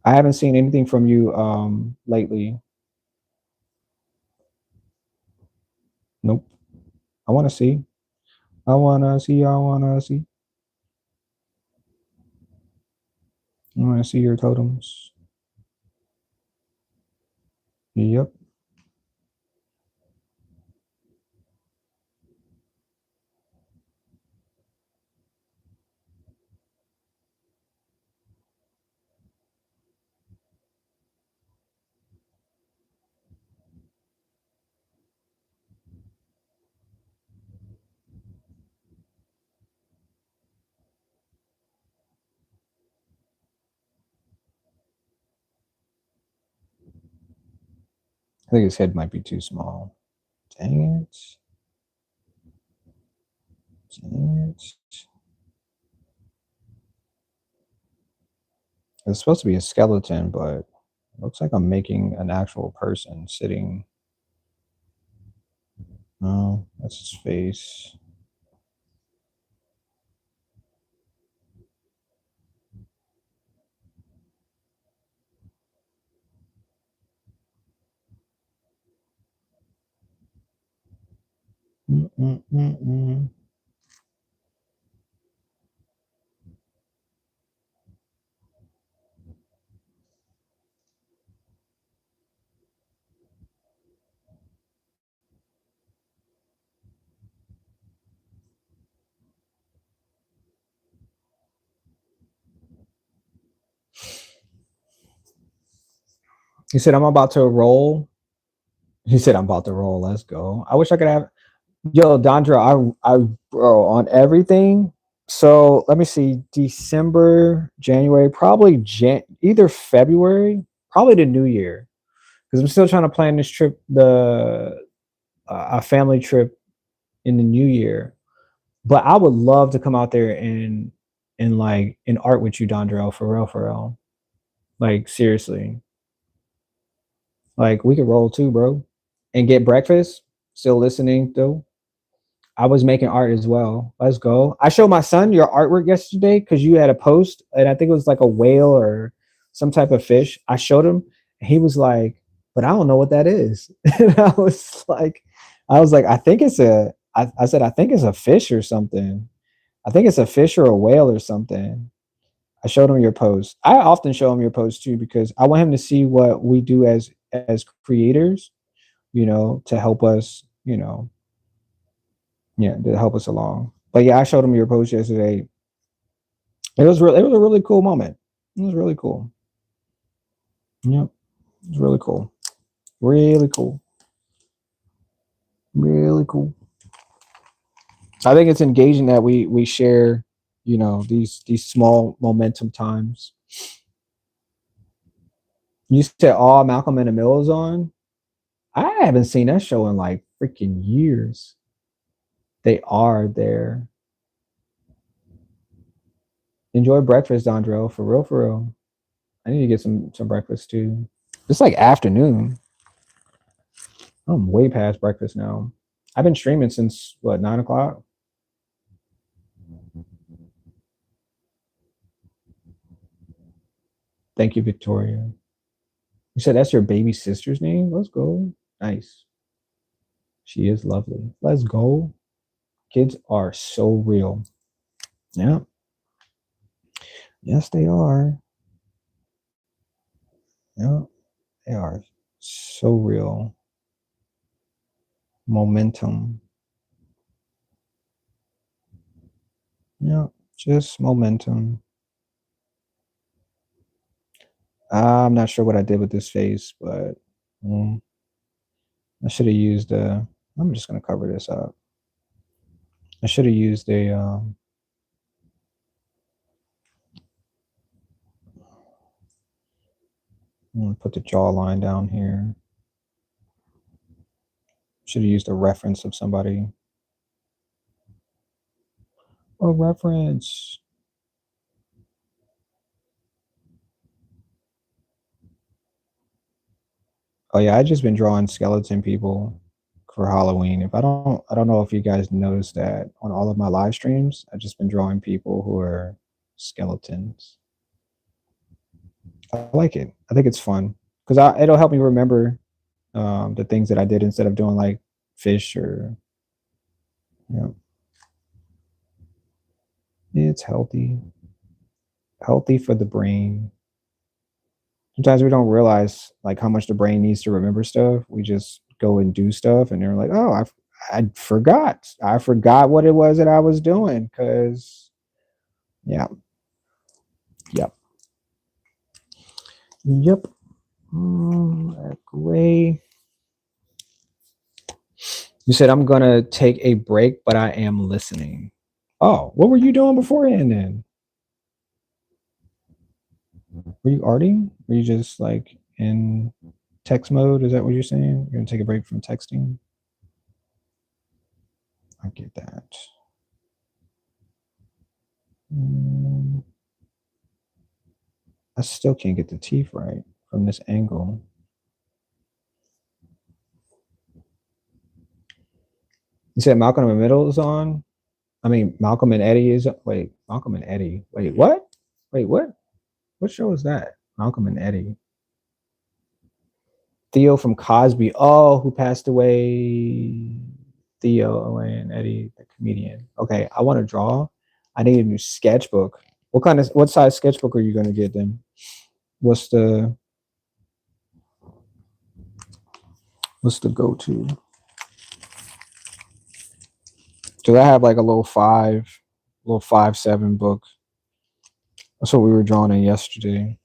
I haven't seen anything from you lately. Nope. I want to see. I want to see. I want to see. I want to see your totems. Yep. I think his head might be too small. Dang it. Dang it. It's supposed to be a skeleton, but it looks like I'm making an actual person sitting. No, that's his face. Mm-mm-mm-mm. He said, I'm about to roll. He said, I'm about to roll. Let's go. I wish I could have. Yo, Dondra, bro, on everything. So let me see. December, January, probably either February, probably the new year. Because I'm still trying to plan this trip, a family trip in the new year. But I would love to come out there and like in art with you, Dondrell, for real, for real. Like seriously. Like we could roll too, bro. And get breakfast. Still listening though. I was making art as well. Let's go. I showed my son your artwork yesterday because you had a post, and I think it was like a whale or some type of fish. I showed him, and he was like, "But I don't know what that is." And I was like, I think it's I said, I think it's a fish or something. I think it's a fish or a whale or something. I showed him your post. I often show him your post too because I want him to see what we do as creators, to help us, yeah, to help us along. But yeah, I showed him your post yesterday. It was a really cool moment. It was really cool. Yep. It was really cool. Really cool. Really cool. I think it's engaging that we share, these small momentum times. You said all Malcolm in the Middle is on. I haven't seen that show in like freaking years. They are there. Enjoy breakfast, Dondro. For real, for real. I need to get some breakfast too. It's like afternoon. I'm way past breakfast now. I've been streaming since what, 9 o'clock? Thank you, Victoria. You said that's your baby sister's name? Let's go. Nice. She is lovely. Let's go. Kids are so real. Yeah. Yes, they are. Yeah, they are so real. Momentum. Yeah, just momentum. I'm not sure what I did with this face, but I should have used a. I'm just gonna cover this up. I should have used a. I'm gonna put the jawline down here. Should have used a reference of somebody. A reference. Oh yeah, I just been drawing skeleton people for Halloween. If I don't know if you guys noticed that on all of my live streams, I've just been drawing people who are skeletons. I like it. I think it's fun because it'll help me remember the things that I did instead of doing like fish or you know. It's healthy, healthy for the brain. Sometimes we don't realize like how much the brain needs to remember stuff. We just go and do stuff, and they're like, "Oh, I forgot. I forgot what it was that I was doing." Because yeah, yep, yep. Gray. You said I'm gonna take a break, but I am listening. Oh, what were you doing beforehand then? Were you arting? Were you just like in text mode? Is that what you're saying? You're gonna take a break from texting? I get that. I still can't get the teeth right from this angle. You said Malcolm in the Middle is on? I mean, Malcolm and Eddie is. Wait, Malcolm and Eddie. Wait, what? Wait, what? What show is that? Malcolm and Eddie. Theo from Cosby. Oh, who passed away? Theo and Eddie, the comedian. Okay, I want to draw. I need a new sketchbook. What size sketchbook are you gonna get then? What's the go-to? Cause I have like a little 5.7 book. That's what we were drawing in yesterday.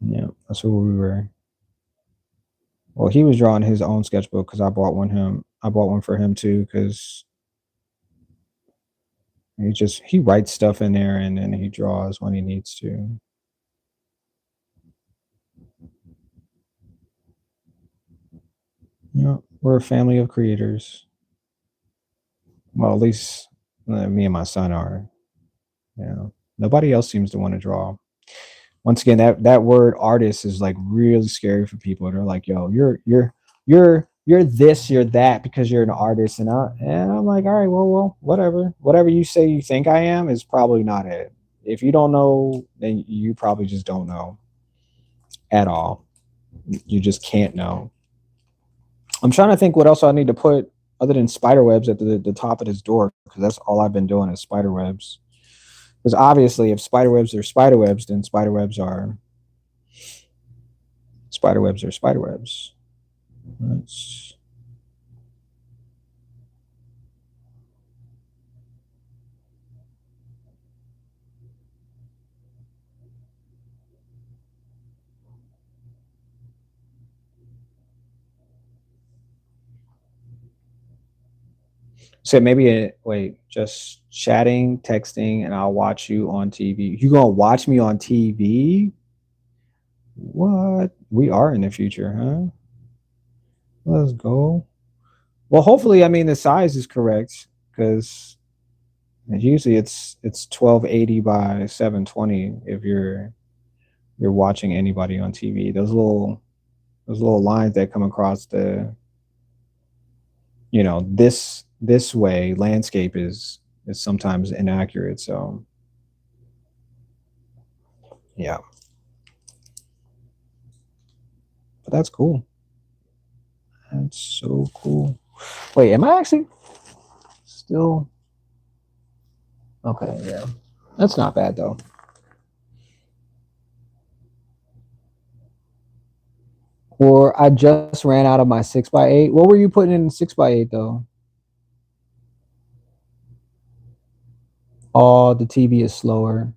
Yeah, that's what we were. Well, he was drawing his own sketchbook because I bought one for him too because he writes stuff in there and then he draws when he needs to. Yeah, we're a family of creators. Well, at least me and my son are. Yeah, nobody else seems to want to draw. Once again, that word artist is like really scary for people. They're like, "Yo, you're this, you're that because you're an artist," and I'm like, "All right, well, whatever you say you think I am is probably not it. If you don't know, then you probably just don't know at all. You just can't know." I'm trying to think what else I need to put other than spider webs at the top of this door because that's all I've been doing is spider webs. Because obviously, if spider webs are spider webs, then spider webs are spider webs are spider webs. Let's so maybe just chatting, texting, and I'll watch you on TV. You gonna watch me on TV? What? We are in the future, huh? Let's go. Well, hopefully, I mean the size is correct because And usually it's 1280 by 720 if you're watching anybody on TV. Those little lines that come across the, this way landscape is sometimes inaccurate. So yeah, but that's cool. That's so cool. Wait, am I actually still okay? Yeah, that's not bad though. Or I just ran out of my 6x8. What were you putting in 6x8 though? Oh, the TV is slower.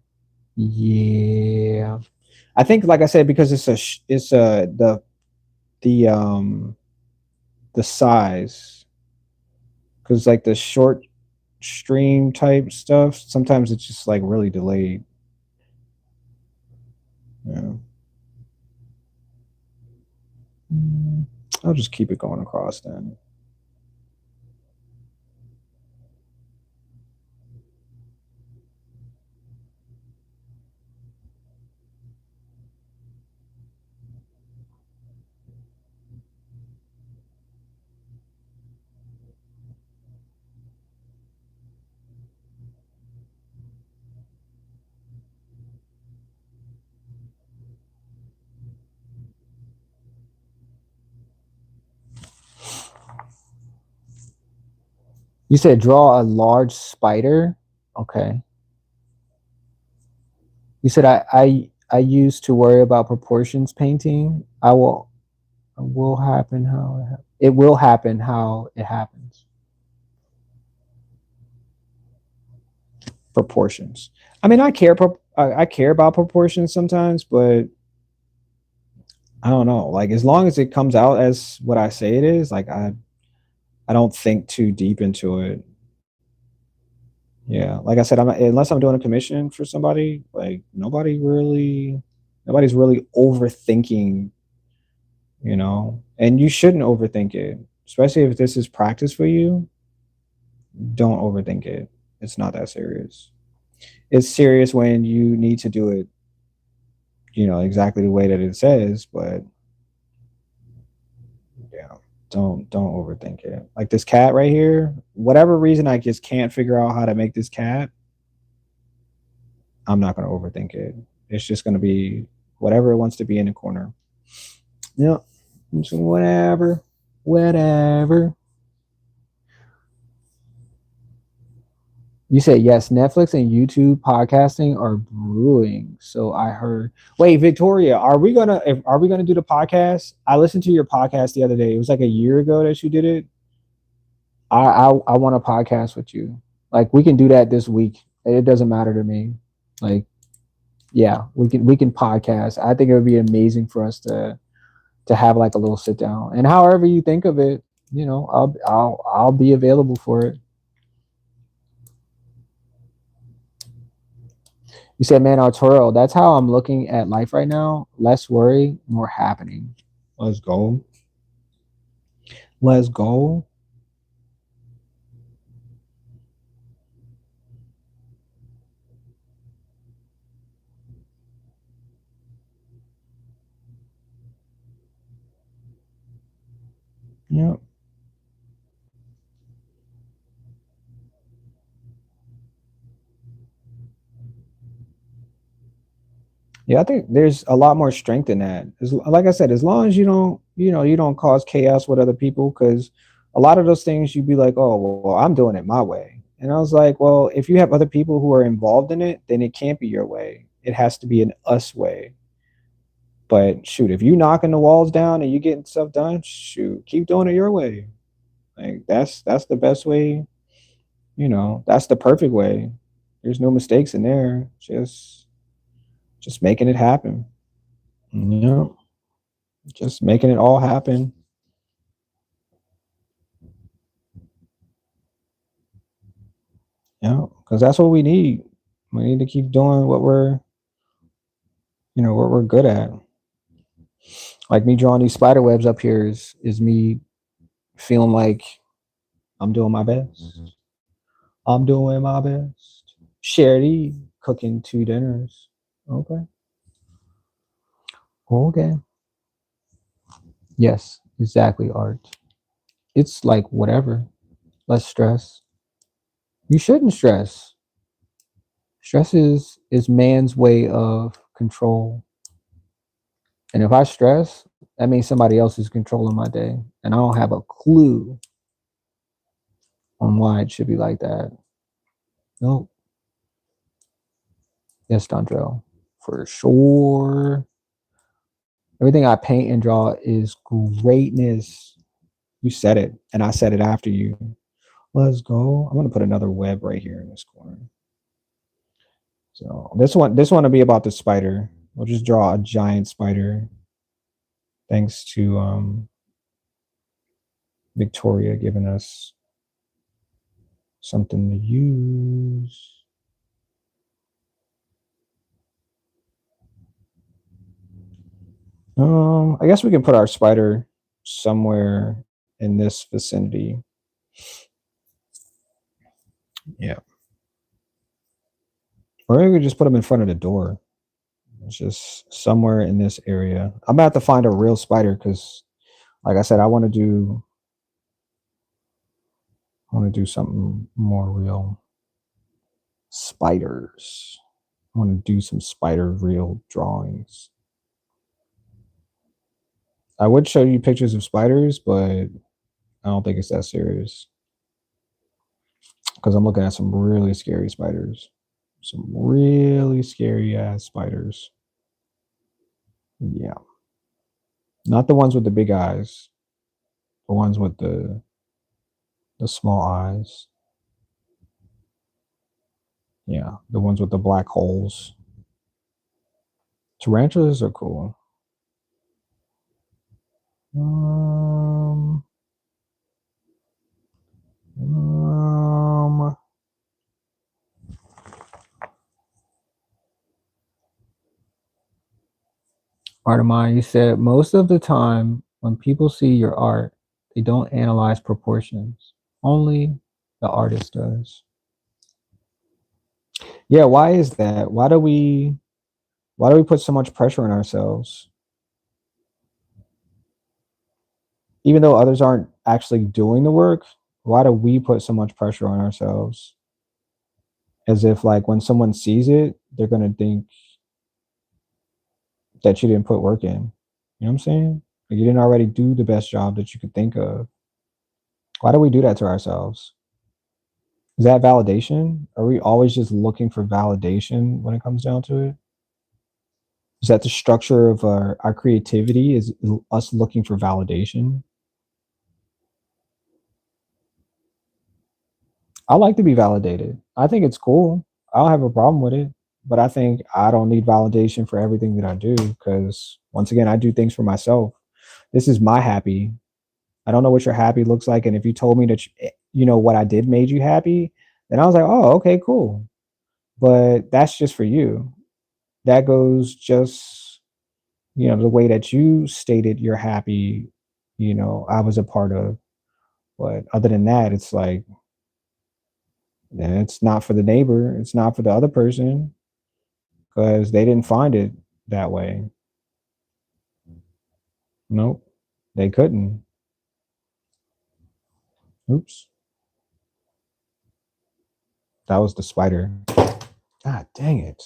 Yeah, I think, like I said, because it's the the size, because like the short stream type stuff, sometimes it's just like really delayed. Yeah. I'll just keep it going across then. You said draw a large spider. Okay. You said I used to worry about proportions painting. It will happen how it will happen how it happens. Proportions. I mean, I care about proportions sometimes, but I don't know. Like, as long as it comes out as what I say it is, like I don't think too deep into it. Yeah, like I said, unless I'm doing a commission for somebody, like nobody's really overthinking, and you shouldn't overthink it, especially if this is practice for you. Don't overthink it. It's not that serious. It's serious when you need to do it, exactly the way that it says, but yeah, don't overthink it. Like this cat right here, whatever reason I just can't figure out how to make this cat, I'm not going to overthink it. It's just going to be whatever it wants to be in the corner. Yeah, just whatever, whatever. You said yes. Netflix and YouTube podcasting are brewing. So I heard. Wait, Victoria, are we gonna do the podcast? I listened to your podcast the other day. It was like a year ago that you did it. I want a podcast with you. Like we can do that this week. It doesn't matter to me. Like yeah, we can podcast. I think it would be amazing for us to have like a little sit down. And however you think of it, I'll be available for it. You said, man, Arturo, that's how I'm looking at life right now. Less worry, more happening. Let's go. Let's go. Yeah. Yeah, I think there's a lot more strength in that. Like I said, as long as you don't cause chaos with other people, because a lot of those things you'd be like, oh, well, I'm doing it my way. And I was like, well, if you have other people who are involved in it, then it can't be your way. It has to be an us way. But shoot, if you knocking the walls down and you getting stuff done, shoot, keep doing it your way. Like that's the best way. That's the perfect way. There's no mistakes in there. Just making it happen. Yeah, just making it all happen. Yeah, because that's what we need. We need to keep doing what we're good at. Like me drawing these spider webs up here is me feeling like I'm doing my best. I'm doing my best. Sherry cooking 2 dinners. Okay. Okay. Yes, exactly, Art. It's like whatever. Less stress. You shouldn't stress. Stress is man's way of control. And if I stress, that means somebody else is controlling my day. And I don't have a clue on why it should be like that. Nope. Yes, Dondrell. For sure. Everything I paint and draw is greatness. You said it, and I said it after you. Let's go. I'm gonna put another web right here in this corner. So this one will be about the spider. We'll just draw a giant spider. Thanks to Victoria giving us something to use. I guess we can put our spider somewhere in this vicinity. Yeah. Or maybe we just put them in front of the door. It's just somewhere in this area. I'm about to find a real spider because, like I said, I want to do something more real. Spiders. I want to do some spider real drawings. I would show you pictures of spiders, but I don't think it's that serious because I'm looking at some really scary spiders. Some really scary ass spiders. Yeah. Not the ones with the big eyes. The ones with the small eyes. Yeah, the ones with the black holes. Tarantulas are cool. Um, um, Artemon, you said most of the time when people see your art, they don't analyze proportions. Only the artist does. Yeah, why is that? Why do we put so much pressure on ourselves? Even though others aren't actually doing the work, why do we put so much pressure on ourselves? As if like when someone sees it, they're gonna think that you didn't put work in. You know what I'm saying? Like you didn't already do the best job that you could think of. Why do we do that to ourselves? Is that validation? Are we always just looking for validation when it comes down to it? Is that the structure of our creativity? Is us looking for validation? I like to be validated. I think it's cool. I don't have a problem with it. But I think I don't need validation for everything that I do because once again, I do things for myself. This is my happy. I don't know what your happy looks like. And if you told me that, what I did made you happy, then I was like, oh, okay, cool. But that's just for you. That goes just, the way that you stated you're happy, I was a part of. But other than that, it's like, it's not for the neighbor. It's not for the other person because they didn't find it that way. Nope, they couldn't. Oops, that was the spider. God dang it!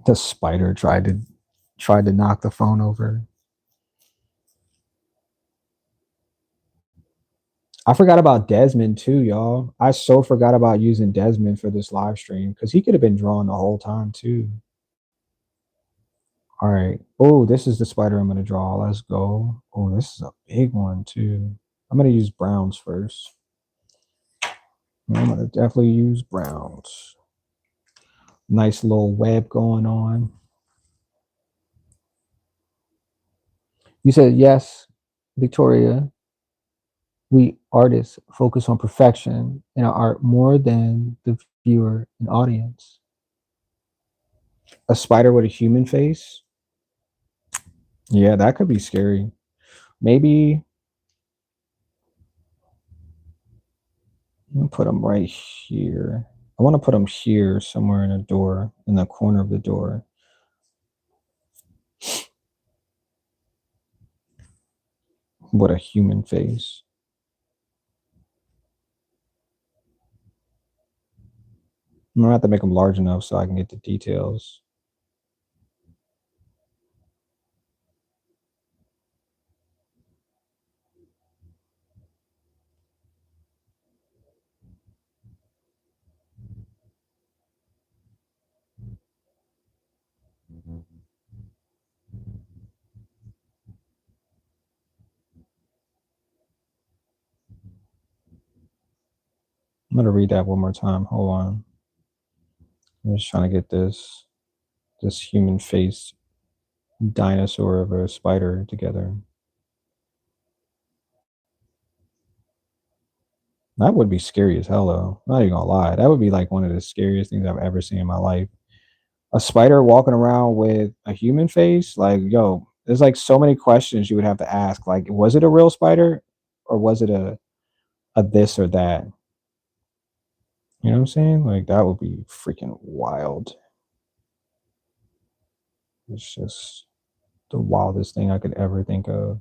The spider tried to knock the phone over. I forgot about Desmond too, y'all. I so forgot about using Desmond for this live stream because he could have been drawing the whole time too. All right. Oh, this is the spider I'm gonna draw. Let's go. Oh, this is a big one too. I'm gonna use browns first. I'm gonna definitely use browns. Nice little web going on. You said yes, Victoria. We artists focus on perfection in our art more than the viewer and audience. A spider with a human face? Yeah, that could be scary. Maybe I'm gonna put them right here. I want to put them here somewhere in the door, in the corner of the door. What a human face. I'm gonna have to make them large enough so I can get the details. I'm gonna read that one more time. Hold on. I'm just trying to get this human face dinosaur of a spider together. That would be scary as hell though. Not even gonna lie. That would be like one of the scariest things I've ever seen in my life. A spider walking around with a human face, like, yo, there's like so many questions you would have to ask. Like, was it a real spider or was it a this or that? You know what I'm saying? Like that would be freaking wild. It's just the wildest thing I could ever think of.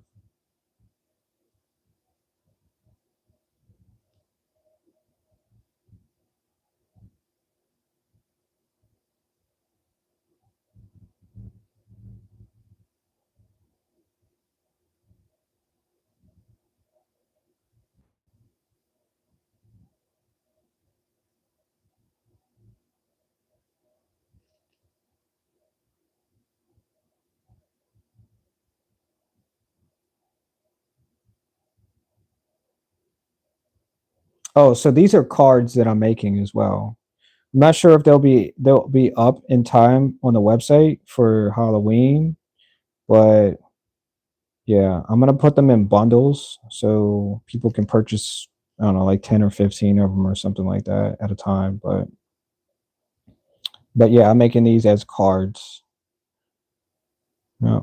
Oh, so these are cards that I'm making as well. I'm not sure if they'll be up in time on the website for Halloween, but yeah, I'm gonna put them in bundles so people can purchase, I don't know, like 10 or 15 of them or something like that at a time. But yeah, I'm making these as cards. Yeah.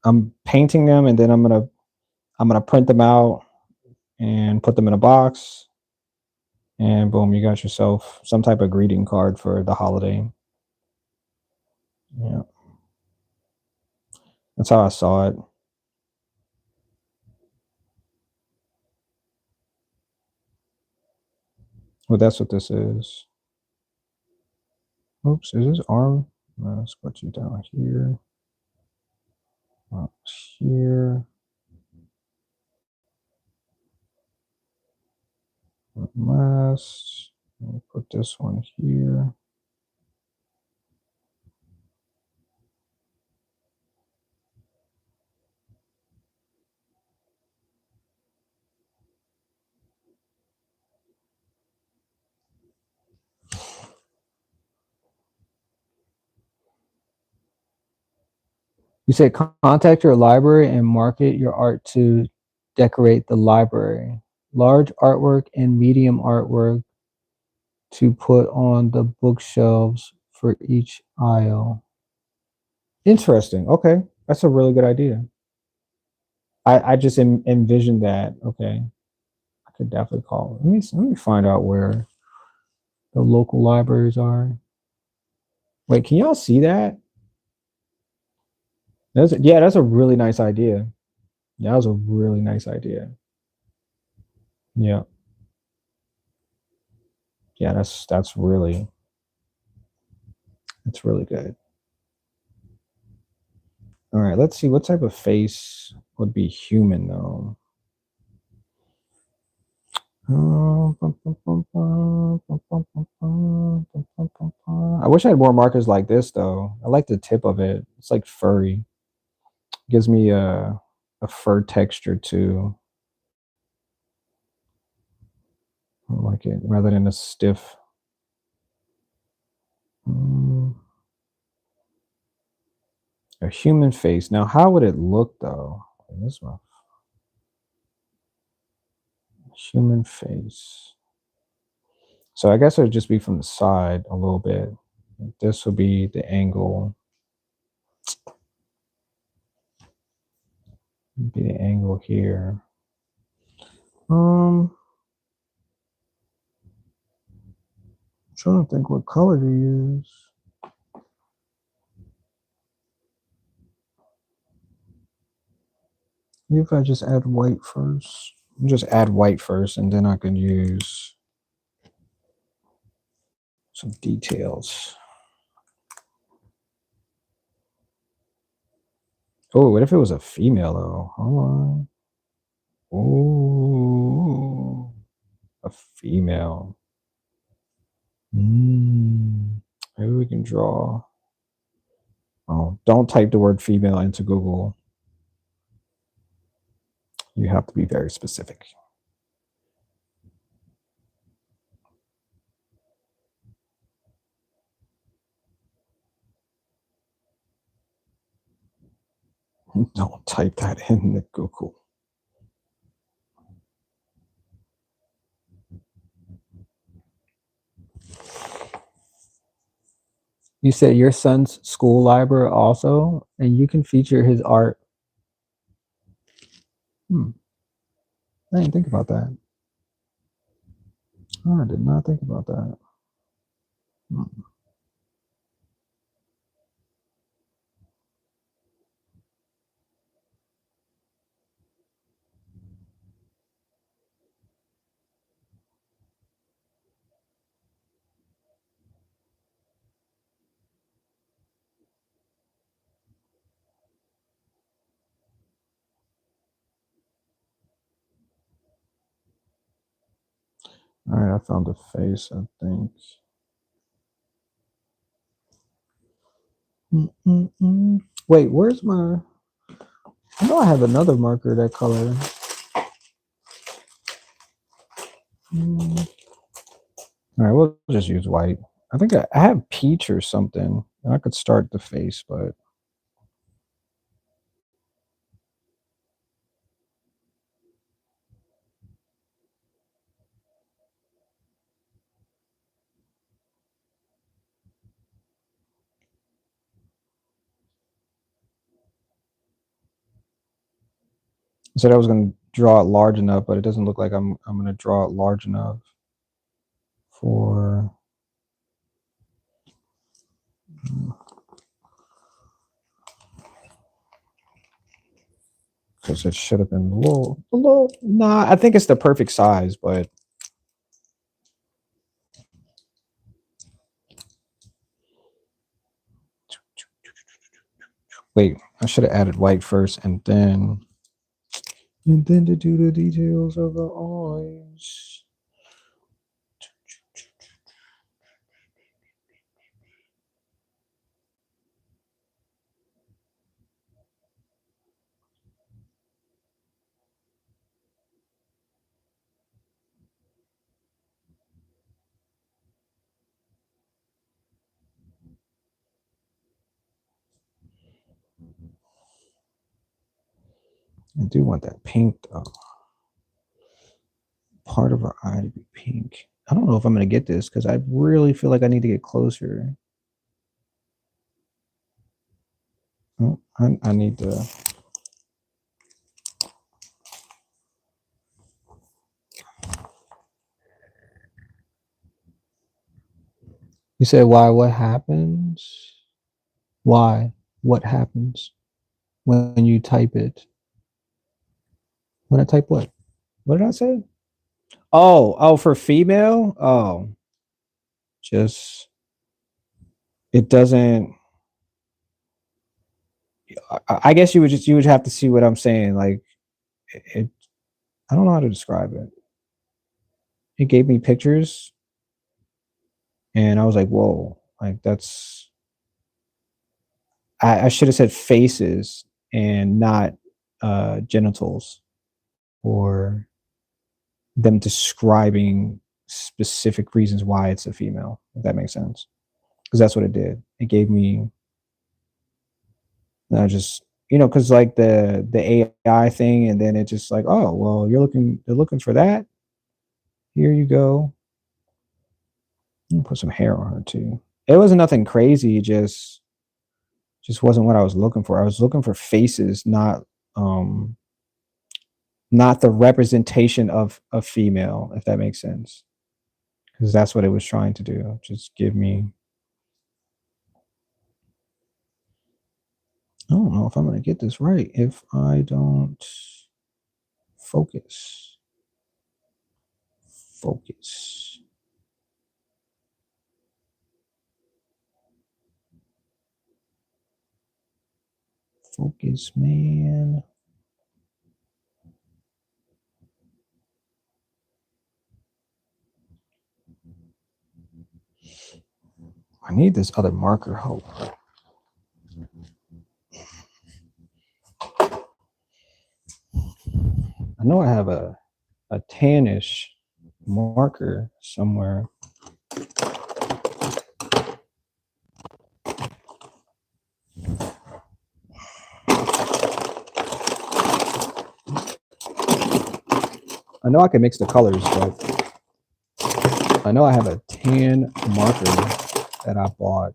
I'm painting them and then I'm gonna print them out and put them in a box and boom, you got yourself some type of greeting card for the holiday. Yeah. That's how I saw it. Well, that's what this is. Oops, is this arm? No, let's put you down here. Up here. Last. I'll put this one here. You said contact your library and market your art to decorate the library. Large artwork and medium artwork to put on the bookshelves for each aisle. Interesting. Okay. That's a really good idea. I just envisioned that. Okay. I could definitely call. Let me find out where the local libraries are. Wait, can y'all see that? That's a really nice idea. That was a really nice idea. Yeah. Yeah, that's really good. All right, let's see what type of face would be human though. I wish I had more markers like this though. I like the tip of it. It's like furry. Gives me a fur texture too. I like it rather than a stiff. Mm, a human face. Now, how would it look though? This one, human face. So I guess it would just be from the side a little bit. This would be the angle. Be the angle here. Um, trying to think what color to use. Maybe if I just add white first. Just add white first, and then I can use some details. Oh, what if it was a female though? Hold on. Oh, a female. Maybe we can draw. Oh, don't type the word female into Google. You have to be very specific. Don't type that in the Google. You said your son's school library also, and you can feature his art. I didn't think about that. Oh, I did not think about that. All right, I found a face, I think. Wait, where's my... I know I have another marker that color. All right, we'll just use white. I think I have peach or something. I could start the face, but... I said I was going to draw it large enough, but it doesn't look like I'm going to draw it large enough for... Because it should have been a little... Nah, I think it's the perfect size, but... Wait, I should have added white first and then to do the details of the eyes. I do want that pink though. Part of her eye to be pink. I don't know if I'm going to get this because I really feel like I need to get closer. Oh, I need to... You said why? What happens? Why? What happens when you type it? When I type what? What did I say? Oh, for female? Oh, just it doesn't... I guess you would have to see what I'm saying. Like it, I don't know how to describe it. It gave me pictures, and I was like, whoa, like that's... I should have said faces and not genitals, or them describing specific reasons why it's a female, if that makes sense. Because that's what it did. It gave me... I just, because like the AI thing, and then it just like, oh well, they're looking for that. Here you go. Put some hair on her too. It wasn't nothing crazy, just wasn't what I was looking for. I was looking for faces, not the representation of a female, if that makes sense. because that's what it was trying to do. Just give me. I don't know if I'm going to get this right if I don't focus. Focus. Focus, man. I need this other marker. Hope. I know I have a tannish marker somewhere. I know I can mix the colors, but I know I have a tan marker that I bought,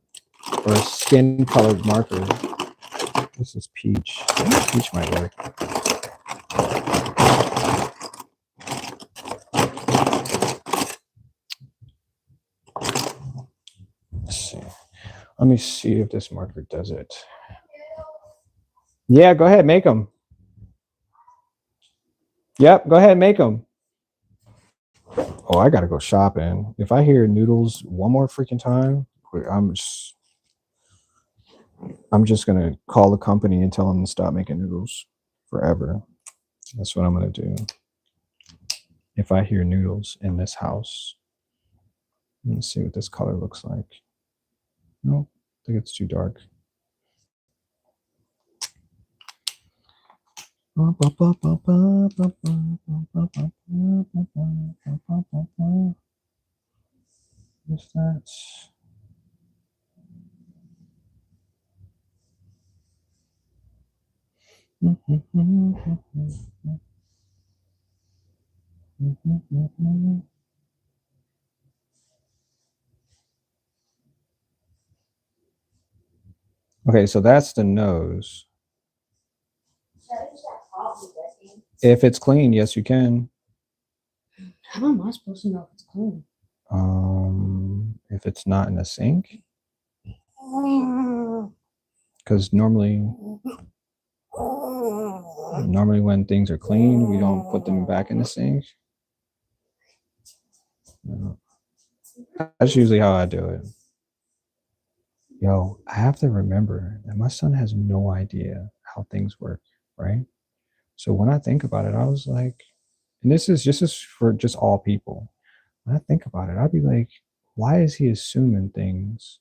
or a skin colored marker. This is peach. Peach might work. Let's see. Let me see if this marker does it. Yeah, go ahead, make them. Yep, go ahead, make them. Oh, I gotta go shopping. If I hear noodles one more freaking time, I'm just gonna call the company and tell them to stop making noodles forever. That's what I'm gonna do. If I hear noodles in this house, let's see what this color looks like. No, I think it's too dark. What's that? Okay, so that's the nose. If it's clean, yes, you can. How am I supposed to know if it's clean? If it's not in the sink, because normally when things are clean, we don't put them back in the sink. That's usually how I do it. Yo, I have to remember that my son has no idea how things work, right? So when I think about it, I was like, and this is for just all people. When I think about it, I'd be like, why is he assuming things?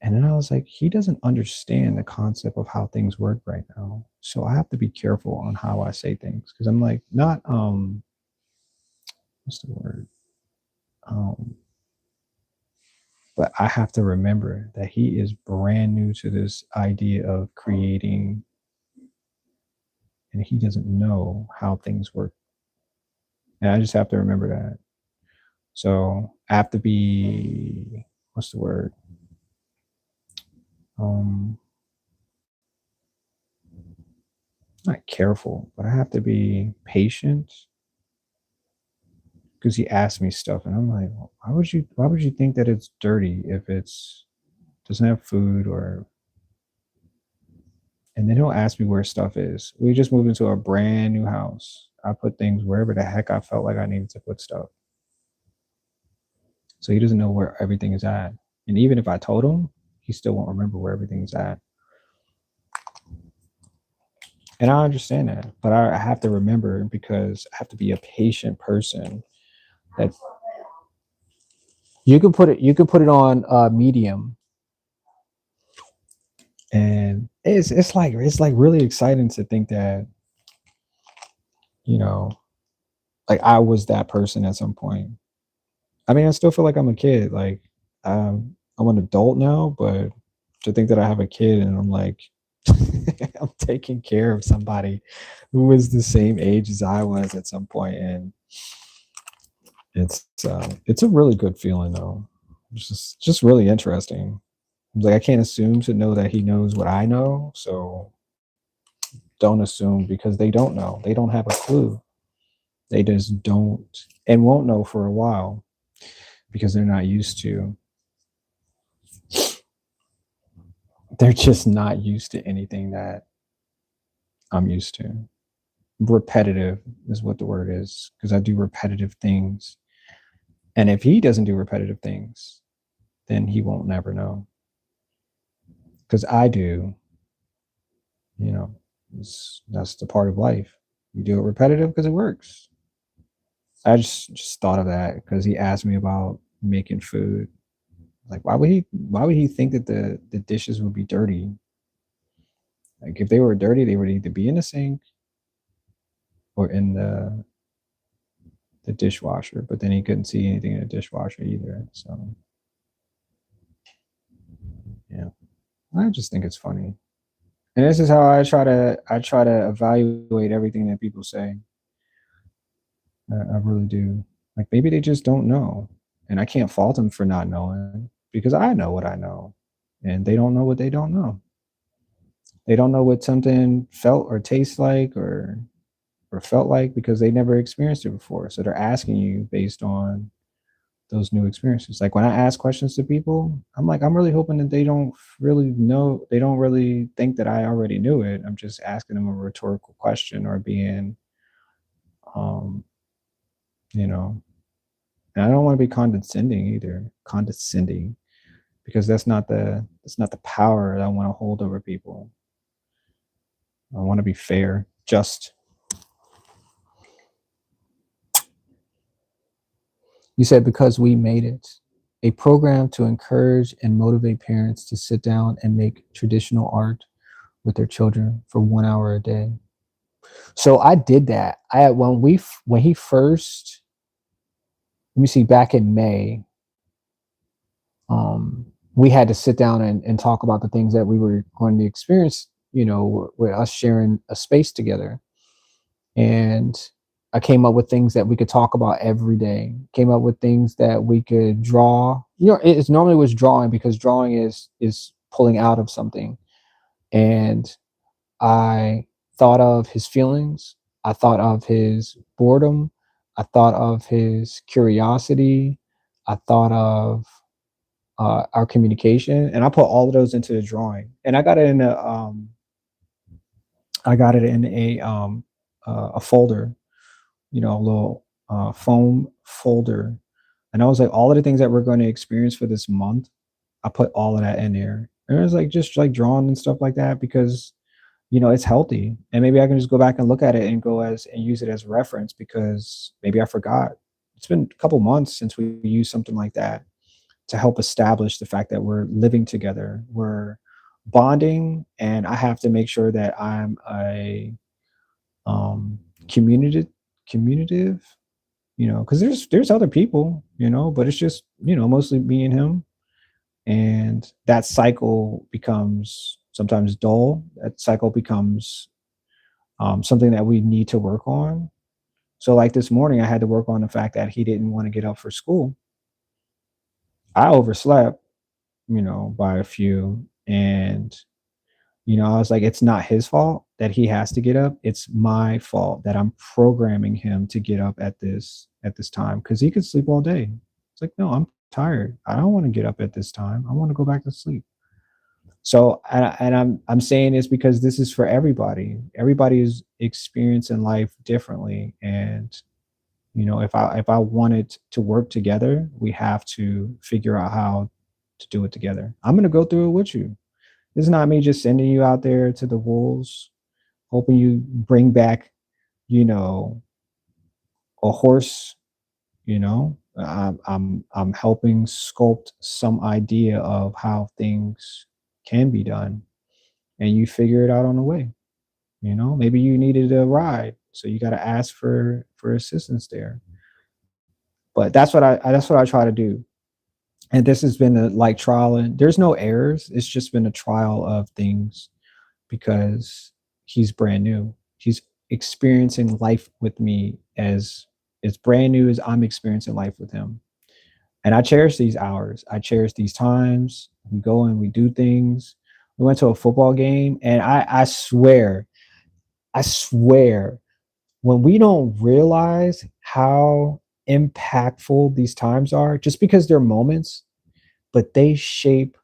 And then I was like, he doesn't understand the concept of how things work right now. So I have to be careful on how I say things. Cause I'm like, not what's the word? But I have to remember that he is brand new to this idea of creating, and he doesn't know how things work. And I just have to remember that. So I have to be, what's the word? Not careful, but I have to be patient, because he asked me stuff and I'm like, well, why would you think that it's dirty if it's doesn't have food? Or and then he'll ask me where stuff is. We just moved into a brand new house. I put things wherever the heck I felt like I needed to put stuff. So he doesn't know where everything is at. And even if I told him, he still won't remember where everything's at. And I understand that, but I have to remember, because I have to be a patient person. That you can put it on medium, and it's like really exciting to think that, you know, like I was that person at some point. I mean, I still feel like I'm a kid. Like I'm an adult now, but to think that I have a kid and I'm like I'm taking care of somebody who was the same age as I was at some point, and it's a really good feeling though. It's just really interesting. Like I can't assume to know that he knows what I know, so don't assume, because they don't know. They don't have a clue. They just don't, and won't know for a while. because they're not used to, they're just not used to anything that I'm used to. Repetitive is what the word is, because I do repetitive things. And if he doesn't do repetitive things, then he won't never know. Because I do, you know, that's the part of life. You do it repetitive because it works. I just thought of that because he asked me about making food. Like, why would he think that the dishes would be dirty? Like, if they were dirty, they would either be in the sink or in the dishwasher. But then he couldn't see anything in the dishwasher either. So yeah, I just think it's funny. And this is how I try to evaluate everything that people say. I really do. Like, maybe they just don't know, and I can't fault them for not knowing because I know what I know, and they don't know what they don't know. They don't know what something felt or tastes like or felt like because they never experienced it before. So they're asking you based on those new experiences. Like when I ask questions to people, I'm like, I'm really hoping that they don't really know, they don't really think that I already knew it. I'm just asking them a rhetorical question or being, um, you know, and I don't want to be condescending either, condescending, because that's not the power that I want to hold over people. I want to be fair, just. You said because we made it, a program to encourage and motivate parents to sit down and make traditional art with their children for 1 hour a day. So I did that. When he first, let me see, back in May, we had to sit down and talk about the things that we were going to experience, with us sharing a space together. And I came up with things that we could talk about every day. Came up with things that we could draw. It's normally was drawing because drawing is pulling out of something. And I thought of his feelings. I thought of his boredom. I thought of his curiosity. I thought of our communication, and I put all of those into the drawing. And I got it in a folder, a little foam folder. And I was like, all of the things that we're going to experience for this month, I put all of that in there. And it was like just like drawing and stuff like that because it's healthy. And maybe I can just go back and look at it and use it as reference because maybe I forgot. It's been a couple months since we used something like that to help establish the fact that we're living together. We're bonding, and I have to make sure that I'm a um communicative, because there's other people, but it's just, mostly me and him. And that cycle becomes sometimes dull. That cycle becomes something that we need to work on. So like this morning, I had to work on the fact that he didn't want to get up for school. I overslept, by a few. And, I was like, it's not his fault that he has to get up. It's my fault that I'm programming him to get up at this time because he could sleep all day. It's like, no, I'm tired. I don't want to get up at this time. I want to go back to sleep. So, and I'm saying this because this is for everybody. Everybody is experiencing life differently, and if I wanted to work together, we have to figure out how to do it together. I'm gonna go through it with you. This is not me just sending you out there to the wolves, hoping you bring back, a horse. I'm helping sculpt some idea of how things can be done, and you figure it out on the way. Maybe you needed a ride, so you got to ask for assistance there. But that's what I try to do. And this has been a like trial, and there's no errors. It's just been a trial of things because he's brand new. He's experiencing life with me as brand new as I'm experiencing life with him. And I cherish these hours. I cherish these times. We go and we do things. We went to a football game, and I swear, when we don't realize how impactful these times are, just because they're moments, but they shape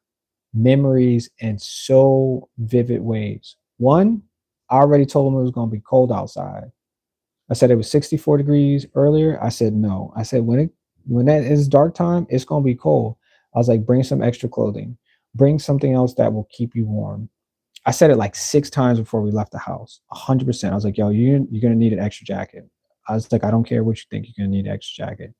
memories in so vivid ways. One, I already told him it was going to be cold outside. I said it was 64 degrees earlier. I said no. I said when that is dark time, it's going to be cold. I was like, bring some extra clothing, bring something else that will keep you warm. I said it like 6 times before we left the house. 100%. I was like, yo, you're gonna need an extra jacket. I was like, I don't care what you think, you're gonna need an extra jacket.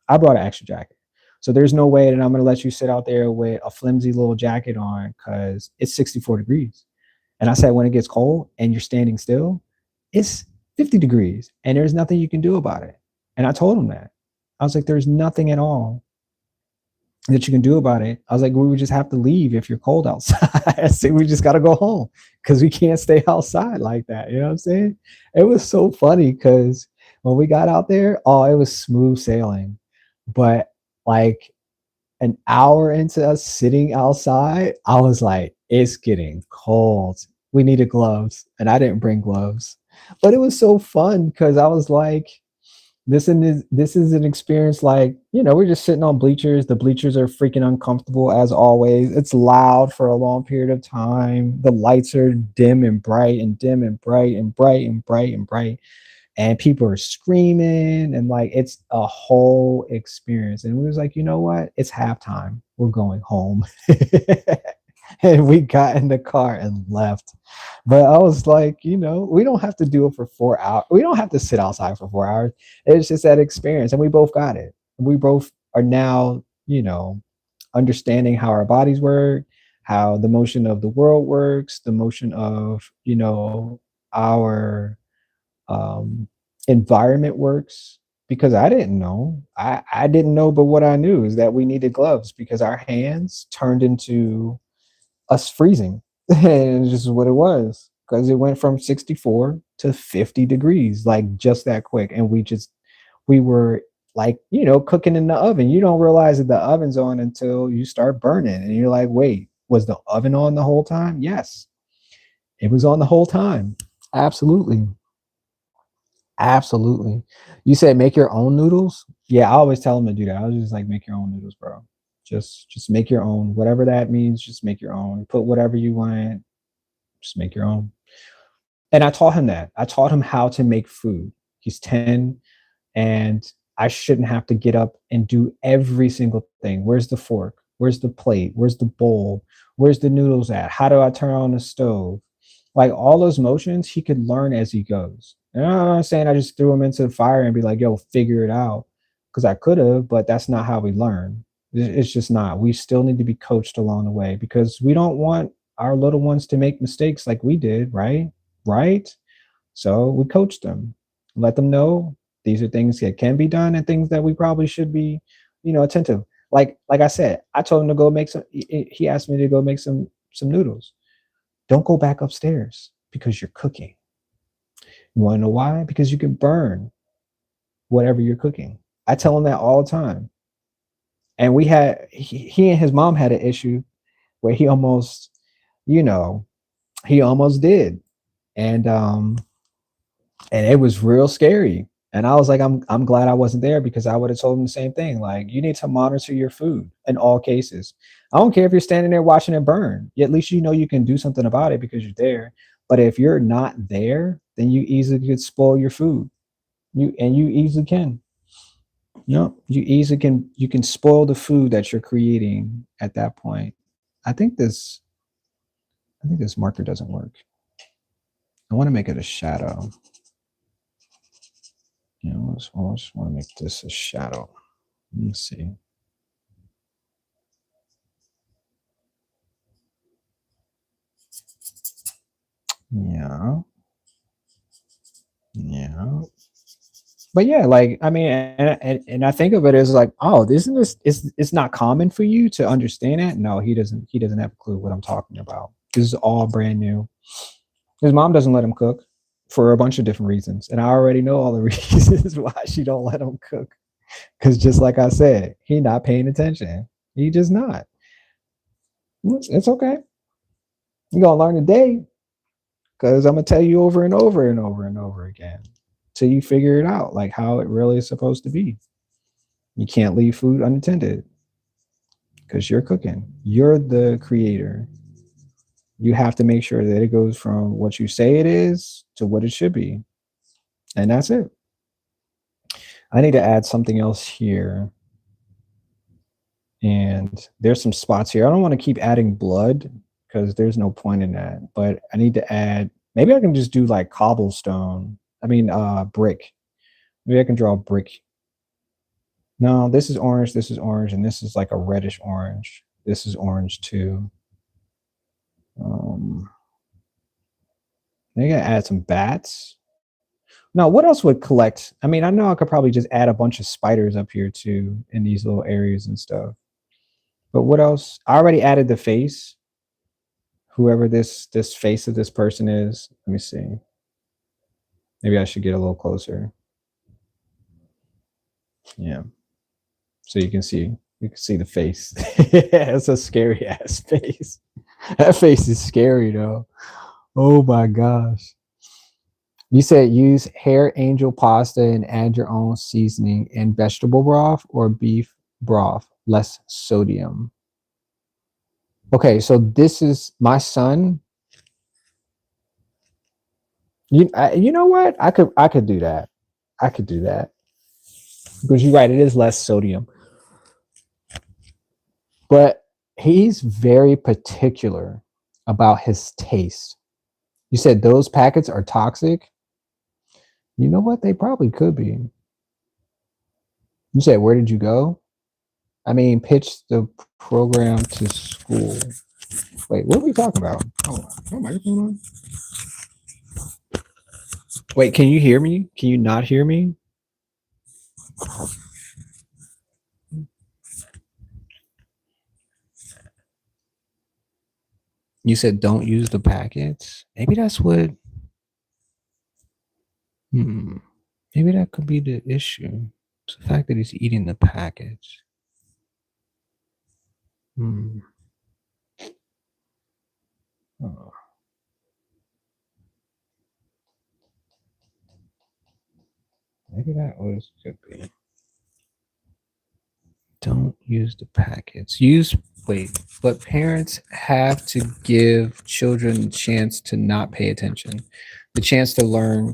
I brought an extra jacket. So there's no way that I'm gonna let you sit out there with a flimsy little jacket on because it's 64 degrees. And I said, when it gets cold and you're standing still, it's 50 degrees and there's nothing you can do about it. And I told him that. I was like, there's nothing at all that you can do about it. I was like, we would just have to leave if you're cold outside. I said, we just got to go home because we can't stay outside like that. You know what I'm saying? It was so funny because when we got out there, oh, it was smooth sailing. But like an hour into us sitting outside, I was like, it's getting cold. We needed gloves. And I didn't bring gloves. But it was so fun because I was like, this is an experience like, we're just sitting on bleachers. The bleachers are freaking uncomfortable as always. It's loud for a long period of time. The lights are dim and bright and dim and bright and bright and bright and bright. And people are screaming and like it's a whole experience. And we was like, you know what? It's halftime. We're going home. And we got in the car and left. But I was like, we don't have to do it for 4 hours. We don't have to sit outside for 4 hours. It's just that experience. And we both got it. We both are now, understanding how our bodies work, how the motion of the world works, the motion of, our environment works. Because I didn't know. I didn't know, but what I knew is that we needed gloves because our hands turned into us freezing. And it's just what it was because it went from 64 to 50 degrees like just that quick. And we were like, cooking in the oven. You don't realize that the oven's on until you start burning and you're like, wait, was the oven on the whole time? Yes, it was on the whole time. Absolutely. Absolutely. You said make your own noodles. Yeah, I always tell them to do that. I was just like, make your own noodles, bro. Just make your own, whatever that means. Just make your own. Put whatever you want. Just make your own. And I taught him that. I taught him how to make food. He's 10, and I shouldn't have to get up and do every single thing. Where's the fork? Where's the plate? Where's the bowl? Where's the noodles at? How do I turn on the stove? Like all those motions, he could learn as he goes. And I'm not saying I just threw him into the fire and be like, yo, figure it out. Because I could have, but that's not how we learn. It's just not. We still need to be coached along the way because we don't want our little ones to make mistakes like we did, right? Right? So we coach them, let them know these are things that can be done and things that we probably should be, attentive. Like I said, I told him to go make some. He asked me to go make some noodles. Don't go back upstairs because you're cooking. You want to know why? Because you can burn whatever you're cooking. I tell him that all the time. And he and his mom had an issue where you know, he almost did. And it was real scary. And I was like, I'm glad I wasn't there because I would have told him the same thing. Like, you need to monitor your food in all cases. I don't care if you're standing there watching it burn. At least you can do something about it because you're there. But if you're not there, then you easily could spoil your food. You easily can. You can spoil the food that you're creating at that point. I think this marker doesn't work. I want to make it a shadow. I just want to make this a shadow. Let me see. Yeah. But yeah, like I mean, and I think of it as like, oh, isn't this? It's not common for you to understand it. No, he doesn't. He doesn't have a clue what I'm talking about. This is all brand new. His mom doesn't let him cook for a bunch of different reasons, and I already know all the reasons why she don't let him cook. Because just like I said, he not paying attention. He just not. It's okay. You're gonna learn today. Because I'm gonna tell you over and over and over and over again till you figure it out, like how it really is supposed to be. You can't leave food unattended because you're cooking. You're the creator. You have to make sure that it goes from what you say it is to what it should be. And that's it. I need to add something else here. And there's some spots here. I don't want to keep adding blood because there's no point in that. But I need to add, maybe I can just do like cobblestone. I mean, brick. Maybe I can draw brick. No, this is orange, and this is like a reddish orange. This is orange too. They gotta add some bats. Now, what else would collect? I mean, I know I could probably just add a bunch of spiders up here too in these little areas and stuff. But what else? I already added the face. Whoever this face of this person is. Let me see. Maybe I should get a little closer. Yeah. So you can see the face. It's a scary ass face. That face is scary though. Oh my gosh. You said use hair angel pasta and add your own seasoning in vegetable broth or beef broth, less sodium. Okay, so this is my son. You know what? I could do that. I could do that. Because you're right, it is less sodium. But he's very particular about his taste. You said those packets are toxic. You know what? They probably could be. You said, where did you go? I mean, pitch the program to school. Wait, what are we talking about? Oh, microphone on? Wait, can you hear me? Can you not hear me? You said don't use the packets. Maybe that's what. Maybe that could be the issue. It's the fact that he's eating the packets. Oh. Maybe that could be. Don't use the packets. But parents have to give children the chance to not pay attention, the chance to learn.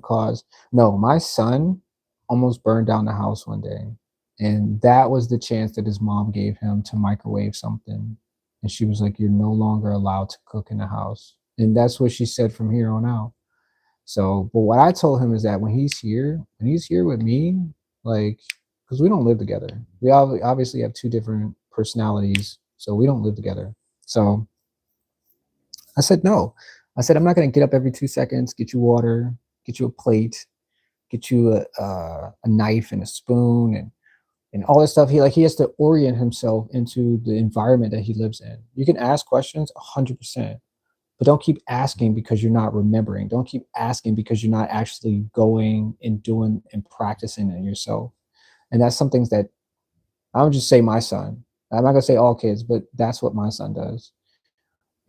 No, my son almost burned down the house one day. And that was the chance that his mom gave him to microwave something. And she was like, you're no longer allowed to cook in the house. And that's what she said from here on out. So, but what I told him is that when he's here with me, like, because we don't live together. We obviously have two different personalities, so we don't live together. So I said, no. I said, I'm not going to get up every 2 seconds, get you water, get you a plate, get you a knife and a spoon and all this stuff. He has to orient himself into the environment that he lives in. You can ask questions 100%. But don't keep asking because you're not remembering. Don't keep asking because you're not actually going and doing and practicing it yourself. And that's some things that I would just say my son. I'm not gonna say all kids, but that's what my son does.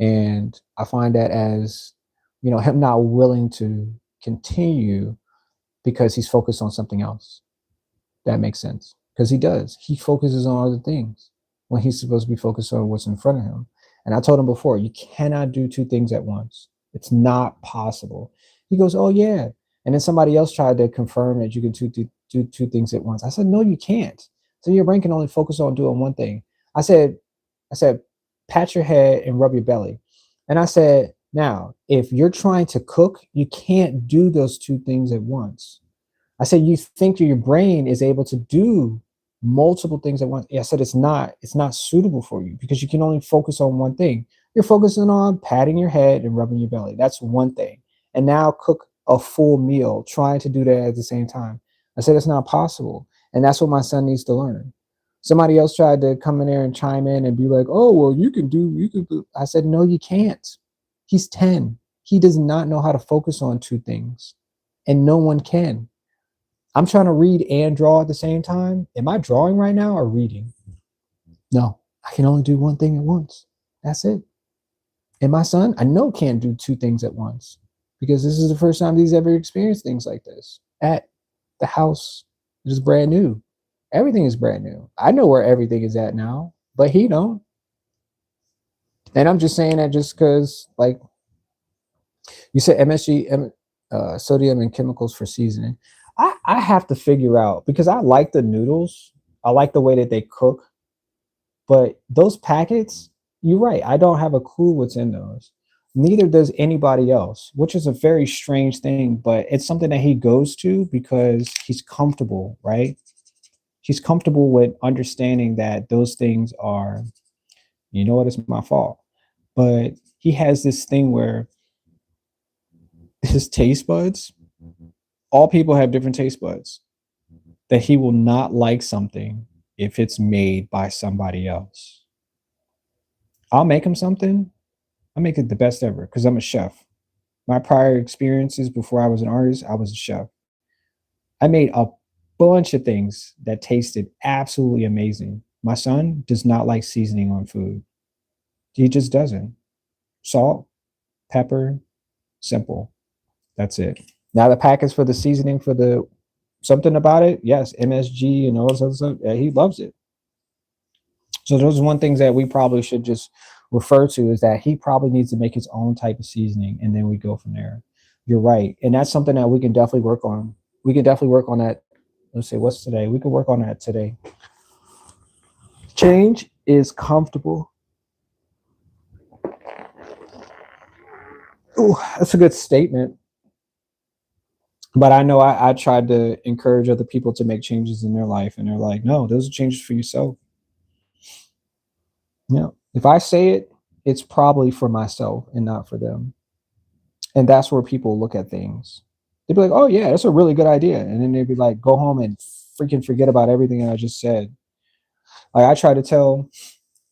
And I find that as, him not willing to continue because he's focused on something else. That makes sense. Because he does. He focuses on other things when he's supposed to be focused on what's in front of him. And I told him before, you cannot do two things at once. It's not possible. He goes, oh, yeah. And then somebody else tried to confirm that you can do two things at once. I said, no, you can't. So your brain can only focus on doing one thing. I said, pat your head and rub your belly. And I said, now, if you're trying to cook, you can't do those two things at once. I said, you think your brain is able to do multiple things at once. I said it's not suitable for you because you can only focus on one thing. You're focusing on patting your head and rubbing your belly. That's one thing. And now cook a full meal, trying to do that at the same time. I said it's not possible. And that's what my son needs to learn. Somebody else tried to come in there and chime in and be like, oh, well, you can do. I said, no, you can't. He's 10. He does not know how to focus on two things. And no one can. I'm trying to read and draw at the same time. Am I drawing right now or reading? No, I can only do one thing at once. That's it. And my son, I know can't do two things at once because this is the first time he's ever experienced things like this at the house. It is brand new. Everything is brand new. I know where everything is at now, but he don't. And I'm just saying that just because, like you said, sodium and chemicals for seasoning. I have to figure out because I like the noodles. I like the way that they cook, but those packets, you're right. I don't have a clue what's in those. Neither does anybody else, which is a very strange thing, but it's something that he goes to because he's comfortable, right? He's comfortable with understanding that those things are, you know what, it's my fault. But he has this thing where his taste buds, all people have different taste buds, that he will not like something if it's made by somebody else. I'll make him something, I make it the best ever because I'm a chef. My prior experiences before I was an artist, I was a chef. I made a bunch of things that tasted absolutely amazing. My son does not like seasoning on food. He just doesn't. Salt, pepper, simple. That's it. Now the packets for the seasoning for the something about it, yes, MSG and all this other stuff. Yeah, he loves it. So those are one things that we probably should just refer to is that he probably needs to make his own type of seasoning, and then we go from there. You're right, and that's something that we can definitely work on. We can definitely work on that. Let's say what's today. We can work on that today. Change is comfortable. Ooh, that's a good statement. But I know I tried to encourage other people to make changes in their life, and they're like, no, those are changes for yourself. Yeah. If I say it, it's probably for myself and not for them. And that's where people look at things. They'd be like, oh, yeah, that's a really good idea. And then they'd be like, go home and freaking forget about everything that I just said. Like, I try to tell,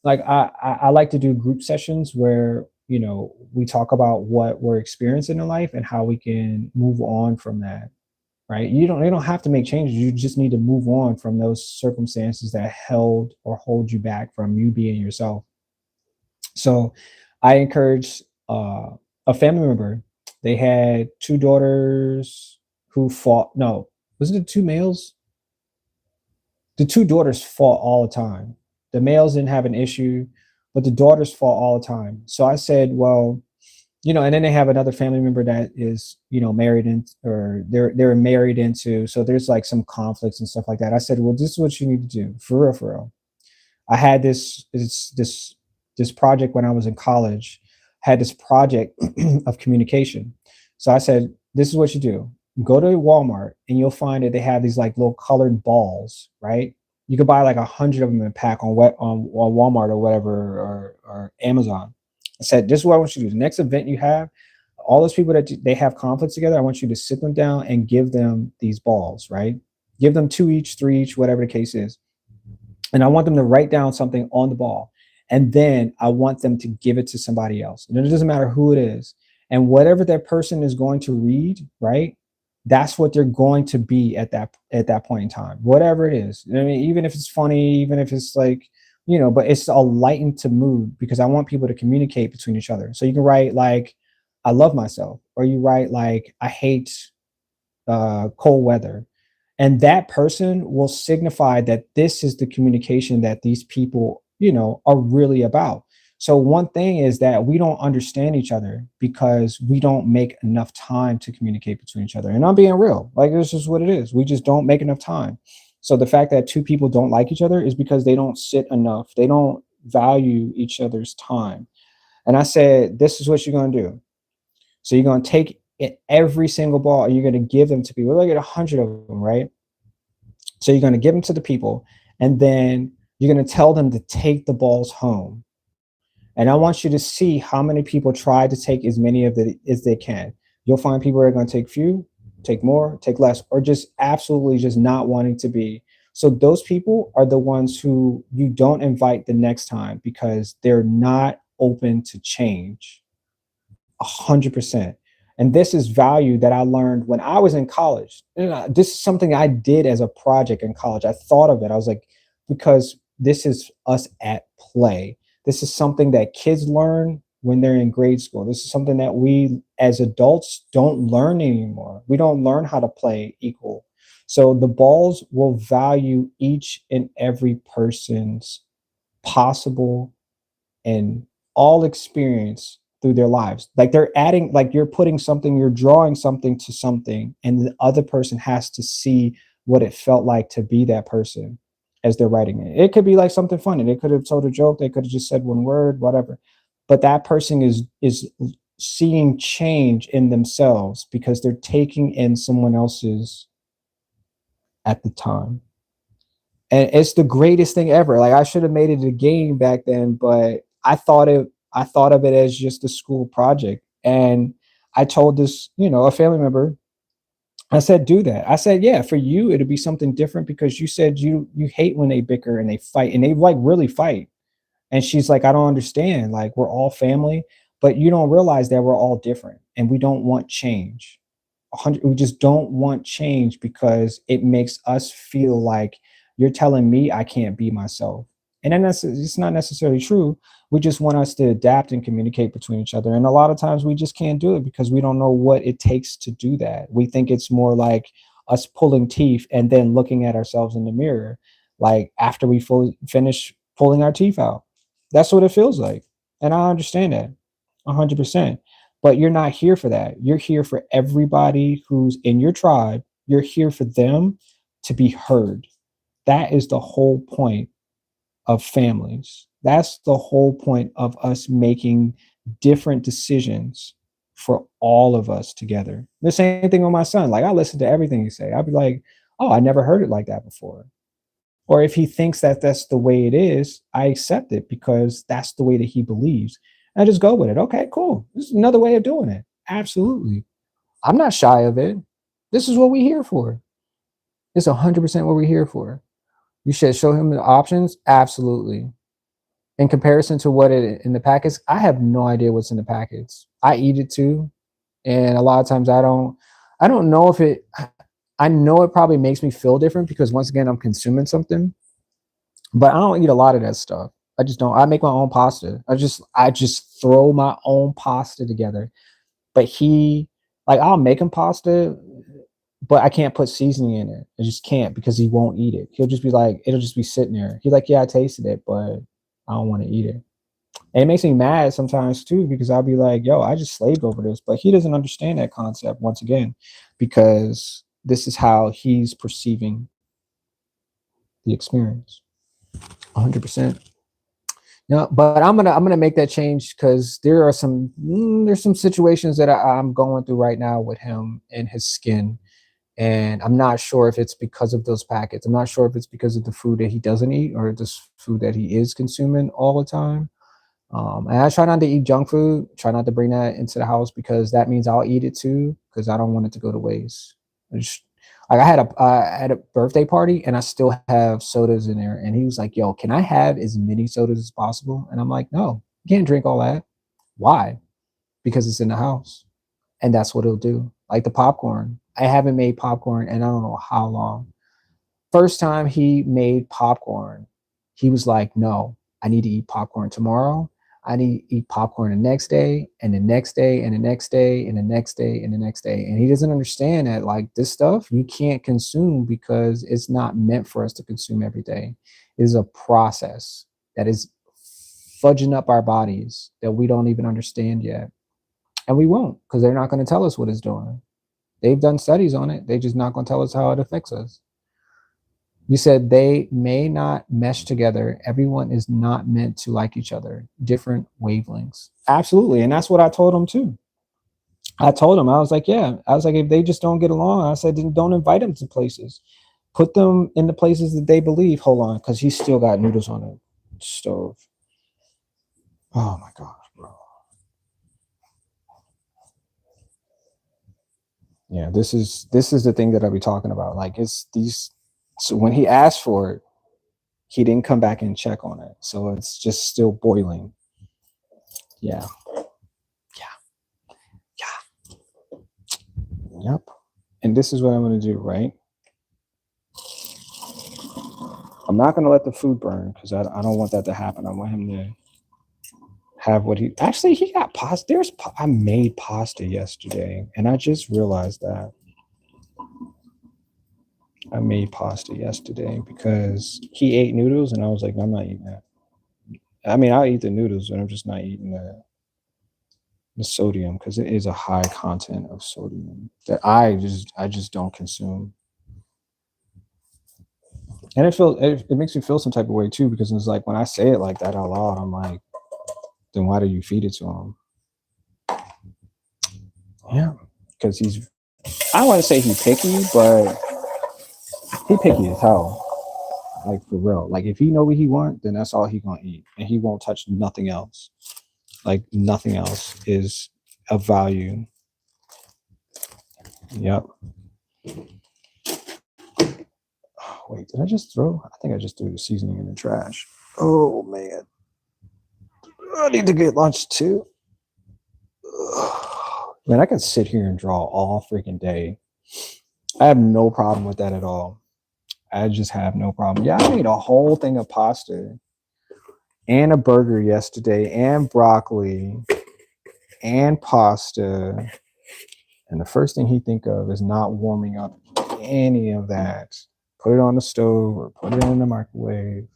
like, I like to do group sessions where, you know, we talk about what we're experiencing in life and how we can move on from that. Right. You don't have to make changes. You just need to move on from those circumstances that held or hold you back from you being yourself. So I encourage a family member. They had two daughters who fought. No, was it the two males? The two daughters fought all the time. The males didn't have an issue, but the daughters fought all the time. So I said, well, you know, and then they have another family member that is, you know, married in or they're married into. So there's like some conflicts and stuff like that. I said, well, this is what you need to do for real, for real. I had this project when I was in college. Had this project of communication. So I said, this is what you do. Go to Walmart and you'll find that they have these like little colored balls, right? You could buy like 100 of them in a pack on Walmart or whatever or Amazon. I said, this is what I want you to do. The next event you have, all those people that they have conflicts together, I want you to sit them down and give them these balls, right? Give them two each, three each, whatever the case is. And I want them to write down something on the ball. And then I want them to give it to somebody else. And it doesn't matter who it is. And whatever that person is going to read, right? That's what they're going to be at that point in time. Whatever it is. I mean, even if it's funny, even if it's like, you know, but it's a lighten to mood because I want people to communicate between each other. So you can write like, I love myself, or you write like, I hate cold weather, and that person will signify that this is the communication that these people, you know, are really about. So one thing is that we don't understand each other because we don't make enough time to communicate between each other. And I'm being real, like this is what it is. We just don't make enough time. So the fact that two people don't like each other is because they don't sit enough, they don't value each other's time. And I said, this is what you're going to do. So you're going to take it, every single ball, and you're going to give them to people. We're going to get 100 of them, right? So you're going to give them to the people, and then you're going to tell them to take the balls home. And I want you to see how many people try to take as many of it as they can. You'll find people are going to take few, take more, take less, or just absolutely just not wanting to be. So those people are the ones who you don't invite the next time because they're not open to change. 100%. And this is value that I learned when I was in college. This is something I did as a project in college. I thought of it. I was like, because this is us at play. This is something that kids learn when they're in grade school. This is something that we as adults don't learn anymore. We don't learn how to play equal. So the balls will value each and every person's possible and all experience through their lives. Like they're adding, like you're putting something, you're drawing something to something, and the other person has to see what it felt like to be that person as they're writing it. It could be like something funny. They could have told a joke, they could have just said one word, whatever. But that person is seeing change in themselves because they're taking in someone else's at the time. And it's the greatest thing ever. Like I should have made it a game back then, but I thought of it as just a school project. And I told this, a family member, I said, do that. I said, yeah, for you, it'll be something different because you said you hate when they bicker and they fight and they like really fight. And she's like, I don't understand. Like we're all family, but you don't realize that we're all different and we don't want change. 100, we just don't want change because it makes us feel like you're telling me I can't be myself. And then that's it's not necessarily true. We just want us to adapt and communicate between each other. And a lot of times we just can't do it because we don't know what it takes to do that. We think it's more like us pulling teeth and then looking at ourselves in the mirror, like after we finish pulling our teeth out. That's what it feels like. And I understand that 100%. But you're not here for that. You're here for everybody who's in your tribe. You're here for them to be heard. That is the whole point of families. That's the whole point of us making different decisions for all of us together. The same thing with my son. Like I listen to everything you say. I'll be like, oh, I never heard it like that before. Or if he thinks that that's the way it is, I accept it because that's the way that he believes. I just go with it. Okay, cool. This is another way of doing it. Absolutely. I'm not shy of it. This is what we're here for. It's 100% what we're here for. You should show him the options. Absolutely. In comparison to what it in the packets, I have no idea what's in the packets. I eat it too, and a lot of times I don't. I don't know if it. I know it probably makes me feel different because once again I'm consuming something, but I don't eat a lot of that stuff. I just don't. I make my own pasta. I just throw my own pasta together. But he like I'll make him pasta, but I can't put seasoning in it. I just can't because he won't eat it. He'll just be like, it'll just be sitting there. He's like, yeah, I tasted it, but I don't want to eat it. And it makes me mad sometimes too, because I'll be like, yo, I just slaved over this. But he doesn't understand that concept once again, because this is how he's perceiving the experience. 100%. No, but I'm gonna make that change because there's some situations that I'm going through right now with him and his skin, and I'm not sure if it's because of those packets. I'm not sure if it's because of the food that he doesn't eat or this food that he is consuming all the time. And I try not to eat junk food. Try not to bring that into the house because that means I'll eat it too because I don't want it to go to waste. Like I had a birthday party and I still have sodas in there. And he was like, "Yo, can I have as many sodas as possible?" And I'm like, "No, you can't drink all that." Why? Because it's in the house, and that's what it'll do. Like the popcorn. I haven't made popcorn and I don't know how long. First time he made popcorn, he was like, "No, I need to eat popcorn tomorrow. I need to eat popcorn the next day, and the next day, and the next day, and the next day, and the next day." And he doesn't understand that, like, this stuff you can't consume because it's not meant for us to consume every day. It is a process that is fudging up our bodies that we don't even understand yet. And we won't because they're not going to tell us what it's doing. They've done studies on it. They're just not going to tell us how it affects us. You said they may not mesh together. Everyone is not meant to like each other. Different wavelengths. Absolutely. And that's what I told him too. I told him, I was like, yeah. I was like, if they just don't get along, I said, then don't invite them to places. Put them in the places that they believe. Hold on, because he's still got noodles on the stove. Oh my gosh, bro. Yeah, this is the thing that I'll be talking about. Like it's these so when he asked for it, he didn't come back and check on it. So it's just still boiling. Yeah. Yeah. Yeah. Yep. And this is what I'm going to do, right? I'm not going to let the food burn because I don't want that to happen. I want him to have what he got pasta. I made pasta yesterday and I just realized that. I made pasta yesterday because he ate noodles, and I was like, I'm not eating that. I mean, I'll eat the noodles, but I'm just not eating the sodium because it is a high content of sodium that I just don't consume. And it makes me feel some type of way too because it's like when I say it like that out loud, I'm like, then why do you feed it to him? Yeah, because I don't want to say he's picky, but he picky as hell. Like for real. Like if he know what he want, then that's all he gonna eat, and he won't touch nothing else. Like nothing else is of value. Yep. Oh, wait, did I just throw? I think I just threw the seasoning in the trash. Oh man, I need to get lunch too. Man, I could sit here and draw all freaking day. I have no problem with that at all. I just have no problem. Yeah, I made a whole thing of pasta and a burger yesterday and broccoli and pasta. And the first thing he think of is not warming up any of that. Put it on the stove or put it in the microwave.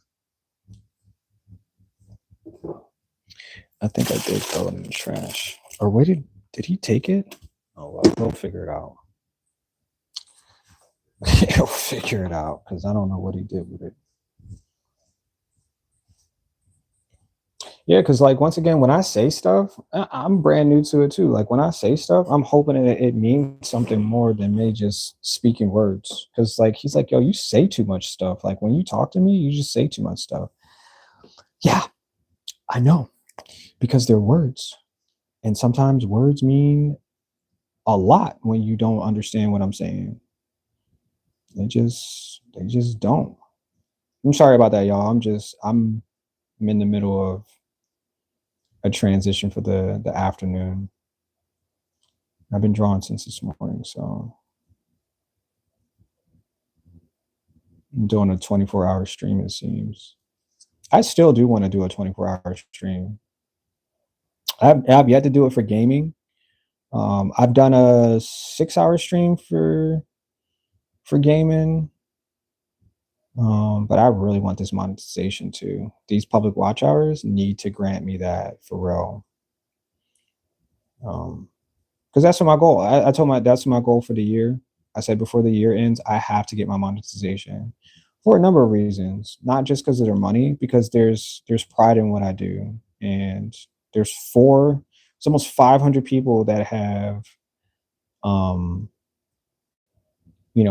I think I did throw it in the trash. Or wait, did he take it? Oh well, we'll figure it out. He'll figure it out because I don't know what he did with it. Yeah, because like once again, when I say stuff, I'm brand new to it too. Like when I say stuff, I'm hoping it means something more than me just speaking words. Because like he's like, yo, you say too much stuff. Like when you talk to me, you just say too much stuff. Yeah, I know. Because they're words. And sometimes words mean a lot when you don't understand what I'm saying. They just don't. I'm sorry about that, y'all. I'm in the middle of a transition for the afternoon. I've been drawing since this morning, so I'm doing a 24-hour stream, it seems. I still do want to do a 24-hour stream. I've yet to do it for gaming. I've done a 6-hour stream for gaming. But I really want this monetization too. These public watch hours need to grant me that for real. Because that's my goal. I told that's my goal for the year. I said before the year ends, I have to get my monetization for a number of reasons. Not just because of their money, because there's pride in what I do, and it's almost 500 people that have, um,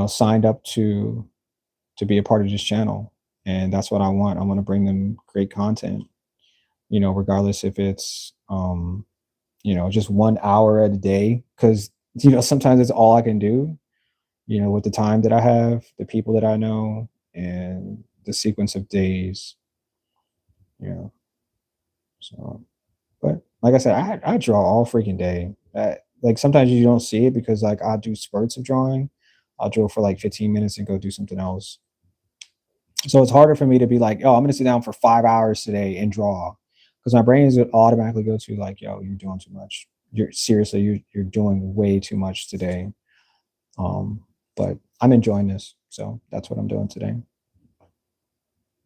signed up to be a part of this channel, and that's what I want. I want to bring them great content. Regardless if it's just 1 hour a day, because sometimes it's all I can do, with the time that I have, the people that I know, and the sequence of days. So, but like I said, I draw all freaking day. Like sometimes you don't see it because like I do spurts of drawing. I'll draw for like 15 minutes and go do something else. So it's harder for me to be like, oh, I'm gonna sit down for 5 hours today and draw, because my brain is automatically go to like, yo, you're doing too much. You're doing way too much today. But I'm enjoying this, so that's what I'm doing today.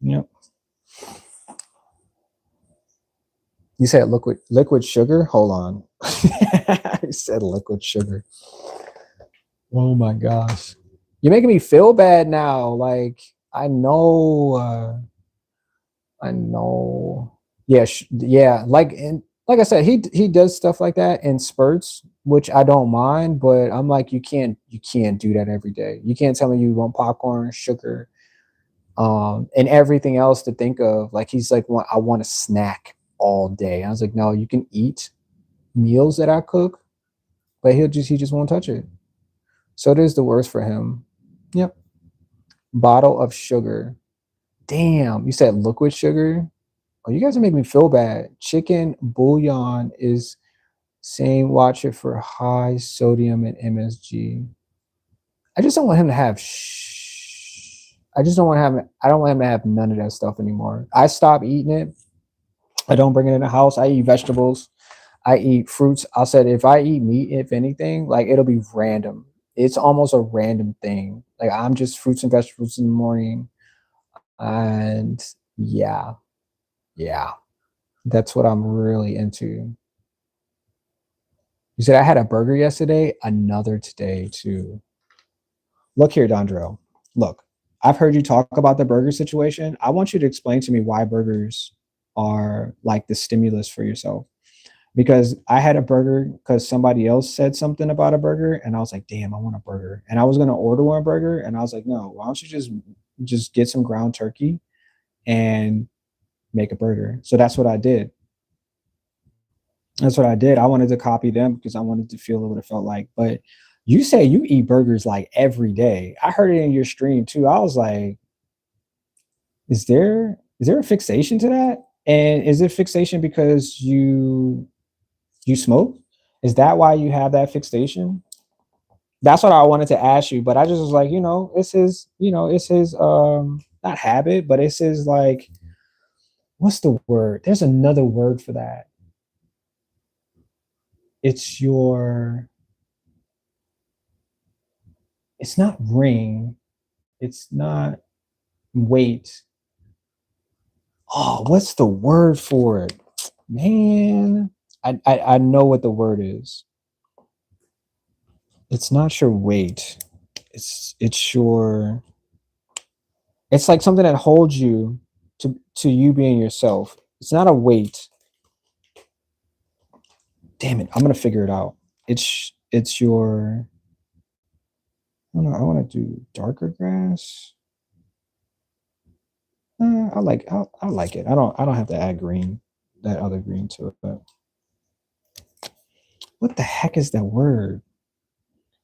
Yep. You said liquid sugar? Hold on. I said liquid sugar. Oh my gosh. You're making me feel bad now. Like I know. I know. Yeah, yeah. Like I said, he does stuff like that in spurts, which I don't mind. But I'm like, you can't do that every day. You can't tell me you want popcorn, sugar, and everything else to think of. Like he's like, I want a snack all day. I was like, no, you can eat meals that I cook, but he just won't touch it. So it is the worst for him. Yep. Bottle of sugar. Damn, you said liquid sugar. Oh, you guys are making me feel bad. Chicken bouillon is saying watch it for high sodium and MSG. I just don't want him to have I just don't want him. I don't want him to have none of that stuff anymore. I stopped eating it. I don't bring it in the house. I eat vegetables. I eat fruits. I said if I eat meat, if anything, like it'll be random. it's almost a random thing. Like I'm just fruits and vegetables in the morning, and yeah, yeah, that's what I'm really into. You said I had a burger yesterday, another today too. Look here, Dondro. Look, I've heard you talk about the burger situation. I want you to explain to me why burgers are like the stimulus for yourself. Because I had a burger because somebody else said something about a burger, and I was like, "Damn, I want a burger." And I was gonna order one burger, and I was like, "No, why don't you just get some ground turkey and make a burger?" So that's what I did. That's what I did. I wanted to copy them because I wanted to feel what it felt like. But you say you eat burgers like every day. I heard it in your stream too. I was like, is there a fixation to that? And is it fixation because you smoke? Is that why you have that fixation? That's what I wanted to ask you, but I just was like, it's his not habit, but it's his like what's the word? There's another word for that. It's your it's not ring, it's not weight. Oh, what's the word for it? Man, I know what the word is. It's not your weight. It's your it's like something that holds you to you being yourself. It's not a weight. Damn it, I'm gonna figure it out. It's your I want to do darker grass. I like it. I don't have to add green, that other green to it. But what the heck is that word?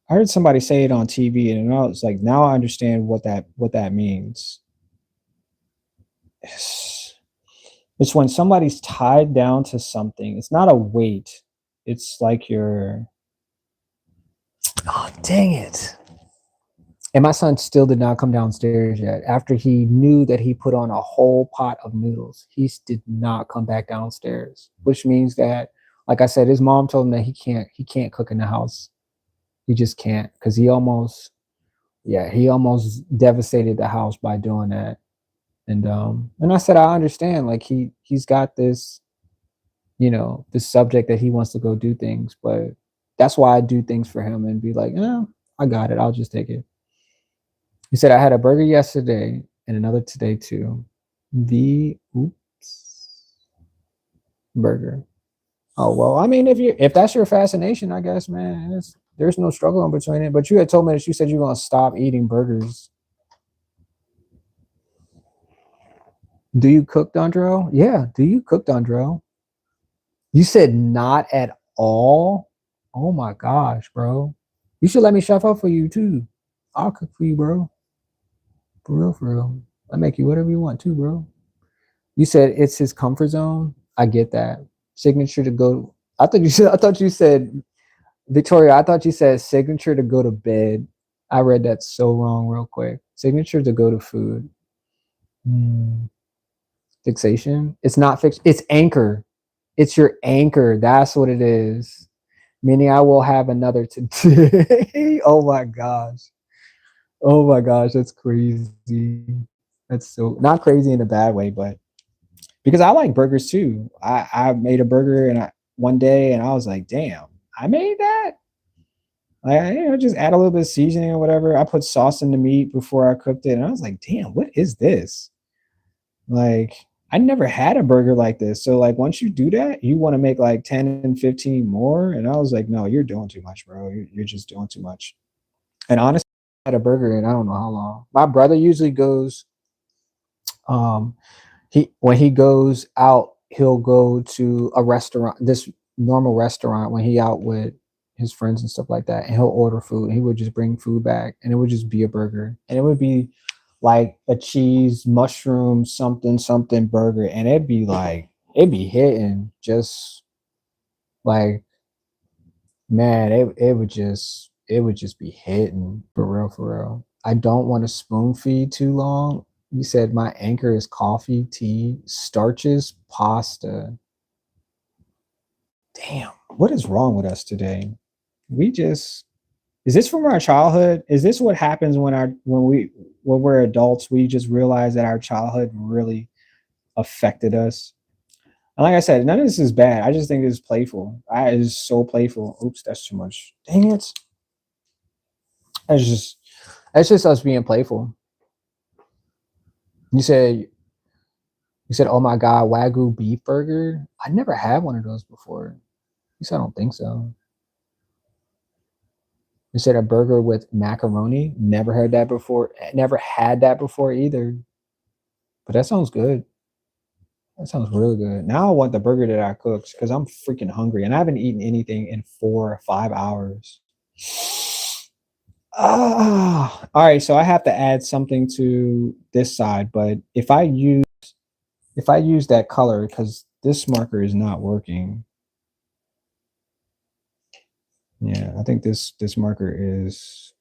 I heard somebody say it on TV, and I was like, now I understand what that means. It's, it's when somebody's tied down to something. It's not a weight. It's like you're. Oh, dang it. And my son still did not come downstairs yet. After he knew that he put on a whole pot of noodles, he did not come back downstairs. Which means that, like I said, his mom told him that he can't cook in the house. He just can't because he almost devastated the house by doing that. And I said I understand. Like he's got this subject that he wants to go do things, but that's why I do things for him and be like, I got it. I'll just take it. He said, I had a burger yesterday and another today too. The burger. Oh well, I mean, if that's your fascination, I guess, man, there's no struggle in between it. But you had told me that you said you're gonna stop eating burgers. Do you cook, Dondro? Yeah. Do you cook, Dondro? You said not at all. Oh my gosh, bro. You should let me chef up for you too. I'll cook for you, bro. For real, for real. I make you whatever you want too, bro. You said it's his comfort zone. I get that. Signature to go. I thought you said Victoria, I thought you said signature to go to bed. I read that so wrong real quick. Signature to go to food. Hmm. Fixation. It's not fix. It's anchor. It's your anchor. That's what it is. Meaning I will have another today. Oh my gosh. Oh my gosh. That's crazy. That's so not crazy in a bad way, but because I like burgers too. I made a burger one day and I was like, damn, I made that. Like, just add a little bit of seasoning or whatever. I put sauce in the meat before I cooked it, and I was like, damn, what is this? Like, I never had a burger like this. So like once you do that, you want to make like 10 and 15 more. And I was like, no, you're doing too much, bro. You're just doing too much. And honestly, I had a burger in I don't know how long. My brother usually goes, um, he when he goes out, he'll go to a restaurant, this normal restaurant when he out with his friends and stuff like that, and he'll order food. And he would just bring food back, and it would just be a burger, and it would be like a cheese, mushroom, something, something burger, and it'd be hitting just like man, it would just be hitting for real, for real. I don't want to spoon feed too long. You said my anchor is coffee, tea, starches, pasta. Damn, what is wrong with us today? We just Is this from our childhood? Is this what happens when we're adults? We just realize that our childhood really affected us. And like I said, none of this is bad. I just think it's playful. It is so playful. Oops, that's too much. Dang it. That's just that's just us being playful. You said you said, oh my god, Wagyu beef burger. I never had one of those before. At least I don't think so. You said a burger with macaroni. Never heard that before. Never had that before either. But that sounds good. That sounds really good. Now I want the burger that I cooked because I'm freaking hungry and I haven't eaten anything in 4 or 5 hours. All right. So I have to add something to this side, but if I use that color, because this marker is not working. Yeah, I think this marker is.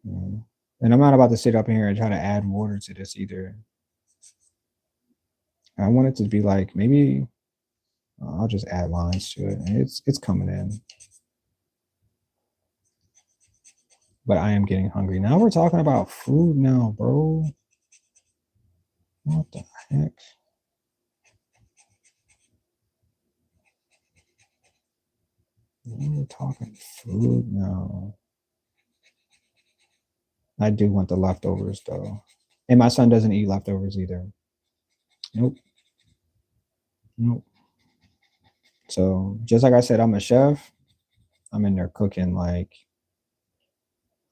And I'm not about to sit up here and try to add water to this either. I want it to be like maybe I'll just add lines to it. It's coming in. But I am getting hungry. Now we're talking about food now, bro. What the heck? We're talking food now. I do want the leftovers though. And my son doesn't eat leftovers either. Nope. Nope. So just like I said, I'm a chef. I'm in there cooking like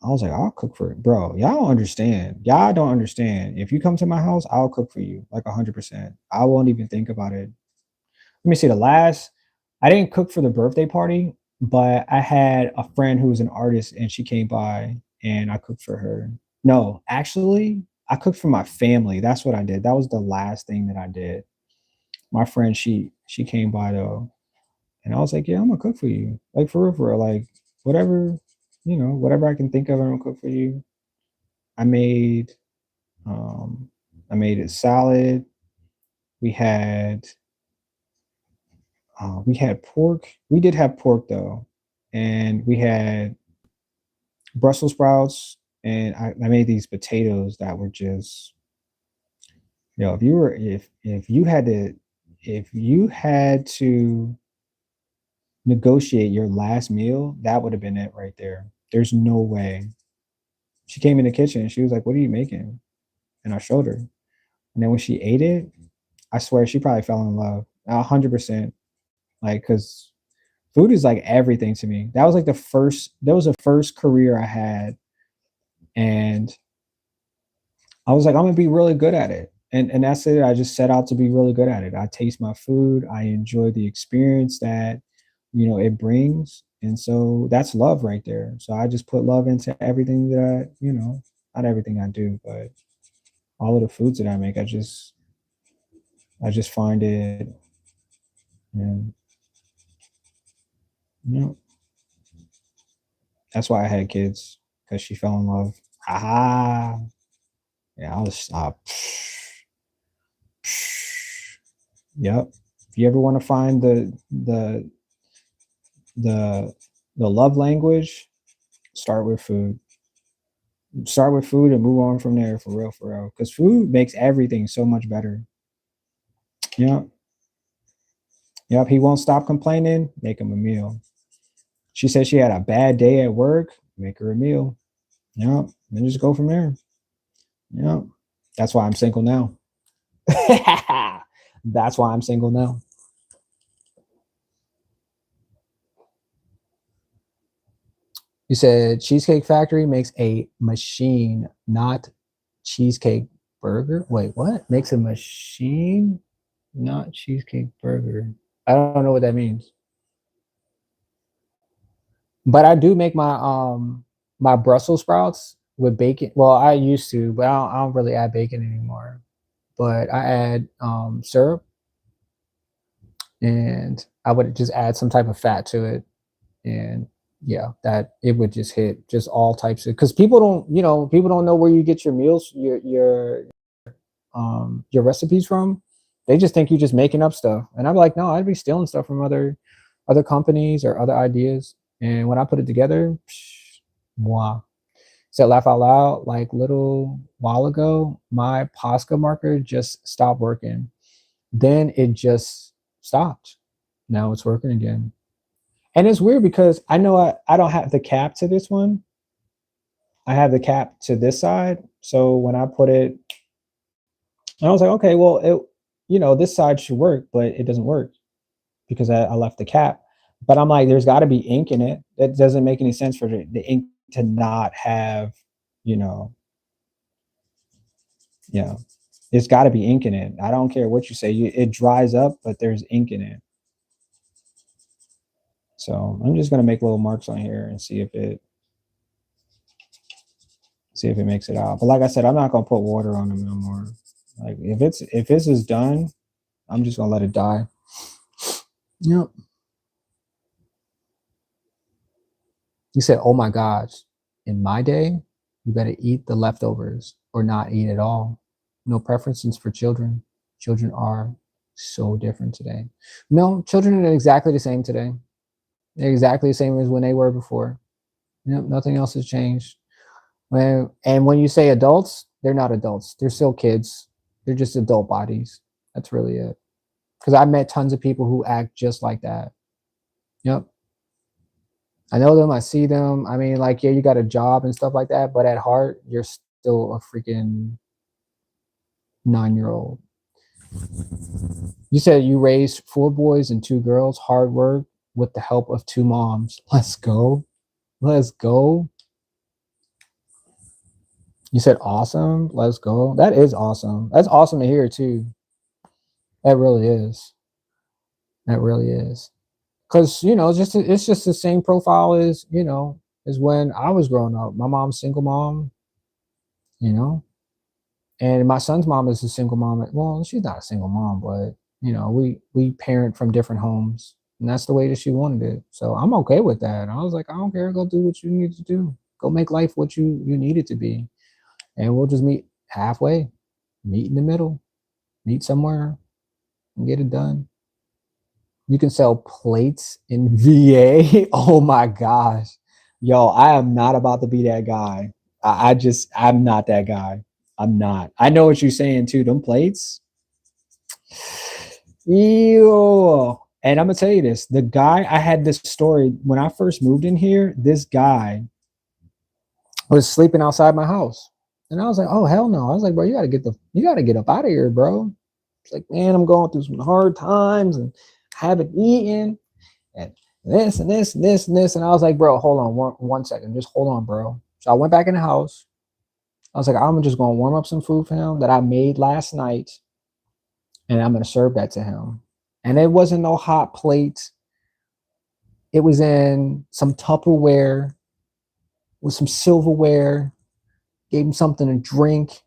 I was like, I'll cook for it. Bro, y'all don't understand. Y'all don't understand. If you come to my house, I'll cook for you like 100%. I won't even think about it. Let me see I didn't cook for the birthday party, but I had a friend who was an artist and she came by and I cooked for her. No, actually, I cooked for my family. That's what I did. That was the last thing that I did. My friend, she came by though, and I was like, yeah, I'm gonna cook for you. Like for real, like whatever, whatever I can think of, I'm gonna cook for you. I made um I made a salad. We had we had pork. We did have pork though, and we had Brussels sprouts, and I made these potatoes that were just, if you had to negotiate your last meal, that would have been it right there. There's no way. She came in the kitchen and she was like, "What are you making?" And I showed her, and then when she ate it, I swear she probably fell in love 100%. Like, because food is like everything to me. That was like that was the first career I had. And I was like, I'm gonna be really good at it. And that's it. I just set out to be really good at it. I taste my food. I enjoy the experience that, it brings. And so that's love right there. So I just put love into everything that not everything I do, but all of the foods that I make, I just find it, and you know, that's why I had kids, because she fell in love. Ah, yeah, I'll stop. Yep. If you ever want to find the the love language, start with food. Start with food and move on from there, for real, for real. Because food makes everything so much better. Yep. Yep. He won't stop complaining. Make him a meal. She said she had a bad day at work. Make her a meal. Yep. And just go from there. Yep. That's why I'm single now. That's why I'm single now. You said Cheesecake Factory makes a machine, not cheesecake burger. Wait, what? Makes a machine, not cheesecake burger. I don't know what that means. But I do make my Brussels sprouts with bacon. Well, I used to, but I don't really add bacon anymore. But I add syrup, and I would just add some type of fat to it, and yeah, that it would just hit just all types of, because people don't know where you get your meals, your recipes from. They just think you're just making up stuff, and I'm like, no, I'd be stealing stuff from other companies or other ideas, And when I put it together, moi. So laugh out loud, like little while ago, my Posca marker just stopped working. Then it just stopped. Now it's working again. And it's weird because I know I don't have the cap to this one. I have the cap to this side. So when I put it, I was like, okay, well, this side should work, but it doesn't work because I left the cap. But I'm like, there's got to be ink in it. That doesn't make any sense for the ink to not have, you know, yeah, it's got to be ink in it. I don't care what you say. It dries up, but there's ink in it. So I'm just gonna make little marks on here and see if it makes it out. But like I said, I'm not gonna put water on them no more. Like if this is done, I'm just gonna let it die. Yep. You said, oh my gosh, in my day, you better eat the leftovers or not eat at all. No preferences for children. Children are so different today. No, children are exactly the same today. They're exactly the same as when they were before. Yep, nothing else has changed. When you say adults, they're not adults. They're still kids. They're just adult bodies. That's really it. Because I met tons of people who act just like that. Yep. I know them. I see them. I mean, like, yeah, you got a job and stuff like that, but at heart, you're still a freaking 9-year-old. You said you raised 4 boys and 2 girls, hard work with the help of 2 moms. Let's go. Let's go. You said awesome. Let's go. That is awesome. That's awesome to hear too. That really is. That really is. Because it's just the same profile as as when I was growing up. My mom's single mom, and my son's mom is a single mom. Well, she's not a single mom, but we parent from different homes, and that's the way that she wanted it. So I'm okay with that. I was like, I don't care. Go do what you need to do. Go make life what you need it to be, and we'll just meet halfway, meet in the middle, meet somewhere, and get it done. You can sell plates in VA. Oh my gosh. Yo, I am not about to be that guy. I'm not that guy. I'm not. I know what you're saying too. Them plates. Ew. And I'm gonna tell you this. The guy, I had this story when I first moved in here. This guy was sleeping outside my house. And I was like, oh hell no. I was like, bro, you gotta get up out of here, bro. It's like, man, I'm going through some hard times and haven't eaten and this and this and this and this. And I was like, bro, hold on one second. Just hold on, bro. So I went back in the house. I was like, I'm just going to warm up some food for him that I made last night. And I'm going to serve that to him. And it wasn't no hot plate. It was in some Tupperware with some silverware. Gave him something to drink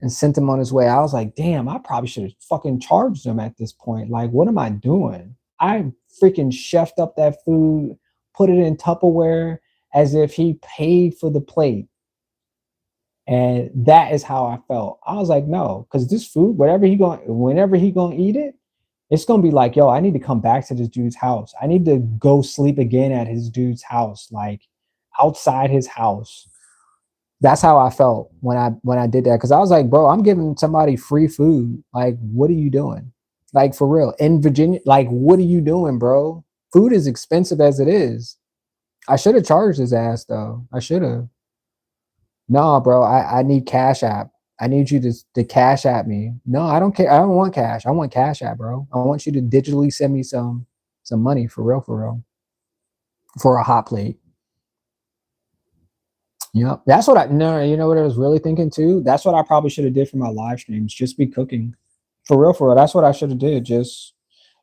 and sent him on his way. I was like, damn, I probably should have fucking charged him at this point. Like, what am I doing? I freaking chefed up that food, put it in Tupperware as if he paid for the plate. And that is how I felt. I was like, no, because this food, whenever he gonna eat it, it's gonna be like, yo, I need to come back to this dude's house. I need to go sleep again at his dude's house, like outside his house. That's how I felt when I did that. Cause I was like, bro, I'm giving somebody free food. Like, what are you doing? Like, for real. In Virginia, like, what are you doing, bro? Food is expensive as it is. I should have charged his ass though. I should have. No, bro, I need Cash App. I need you to Cash App me. No, I don't care. I don't want cash. I want Cash App, bro. I want you to digitally send me some money for real, for a hot plate. Yep. That's what you know what I was really thinking too? That's what I probably should have did for my live streams. Just be cooking. For real. That's what I should have did.